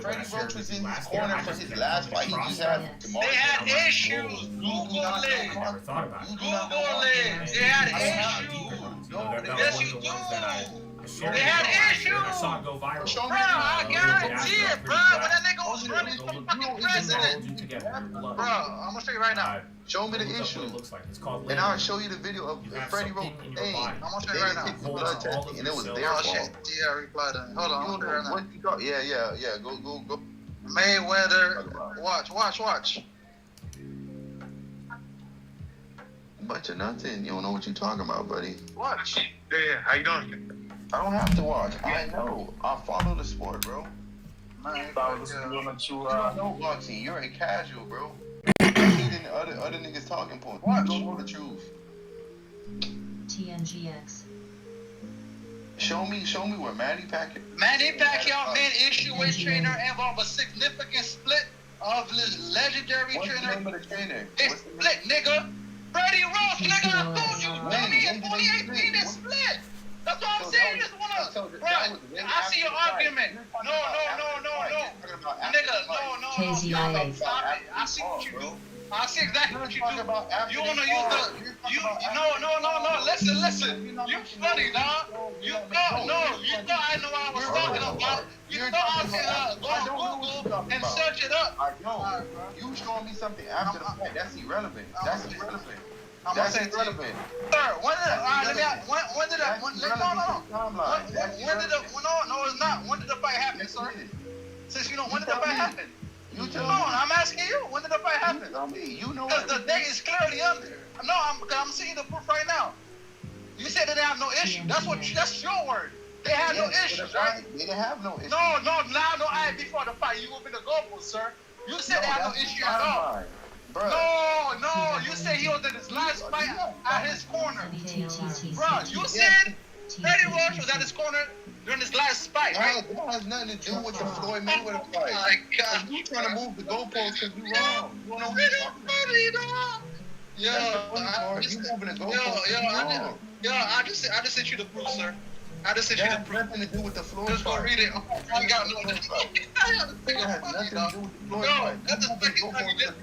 S: Freddie Roach was in his corner for his last fight. He just had
I: They had issues. Google it. Google it. They had issues. Yes, you do. They had issues. Bro, I guarantee it, bro. When that nigga was running for fucking president. Bro, I'm gonna show you right now.
S: Show me the issue. And I'll show you the video of Freddie Roach. Hey,
I: I'm gonna show you right now.
S: Blood testing, and it was their fault.
I: Yeah, reply to. Hold on, I'm gonna show you right now.
S: Yeah. Go.
I: Mayweather. Watch.
S: Bunch of nothing. You don't know what you're talking about, buddy.
I: Watch.
U: Yeah. How you doing?
S: I don't have to watch. I know. I follow the sport, bro.
U: Man, I was doing that you
S: You don't know boxing. You're a casual, bro. You're feeding other niggas talking points. You don't know the truth.
N: TNGX.
S: Show me where Manny Pacquiao.
I: Manny Pacquiao main issue weight trainer involved a significant split of his legendary
S: What's
I: trainer.
S: the name of the trainer?
I: It's split, nigga. Freddie Roach, nigga. I told you. Dummy, in 2018, it's split. That's what I'm saying. You just wanna, bro. I see your argument. No. Nigga, no. Stop it. I see what you do. I see exactly what you do. You wanna use no. Listen. You funny, dog. You thought I know what I was talking about. You thought I was gonna go on Google and search it up.
S: I know. You showing me something after the fact. That's irrelevant. That's irrelevant.
I: I'm
S: That's
I: gonna say
S: irrelevant.
I: Sir, when did the fight happen, sir? Since you know, when did the fight happen?
S: You tell
I: No,
S: me.
I: I'm asking you. When did the fight happen?
S: You tell me. You know
I: Because the date is clearly under. No, I'm seeing the proof right now. You said that they have no issue. That's your word. They have no issues, right?
S: They didn't have no issue.
I: No. I before the fight, you opened the goalpost, sir. You said they have no issue at all.
S: Bruh.
I: No, you said he was in his last fight at his corner. Bro, you said Freddie Roach was at his corner during his last fight, right?
S: That has nothing to do with the Floyd Mayweather fight.
I: Oh my God.
S: You trying to move the goalposts because you wrong. You don't know what
I: Funny, dog.
S: you moving the goalposts.
I: I just sent you the proof, sir. I just sent you the
S: That has
I: proof.
S: nothing to do with the Floyd
I: Just go
S: fight.
I: read it. I got no.
S: That has nothing to do with the Floyd fight.
I: That's the second time you did.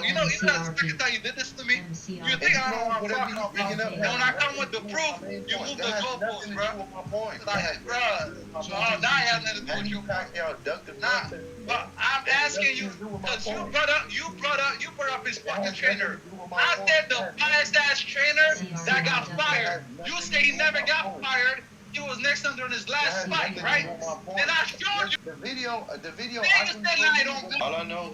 I: You know that's the second time you did this to me. You think I don't know what I'm talking about? And when I come with the proof, you move the goalposts, bro. Like, bro. Oh, now I have nothing to do with you. But I'm asking you because you brought up his fucking trainer. I said the biased ass trainer that got fired. You say he never got fired. He was next to him during his last fight, right? Then I showed you.
S: The video.
I: Niggas said I don't.
S: All I know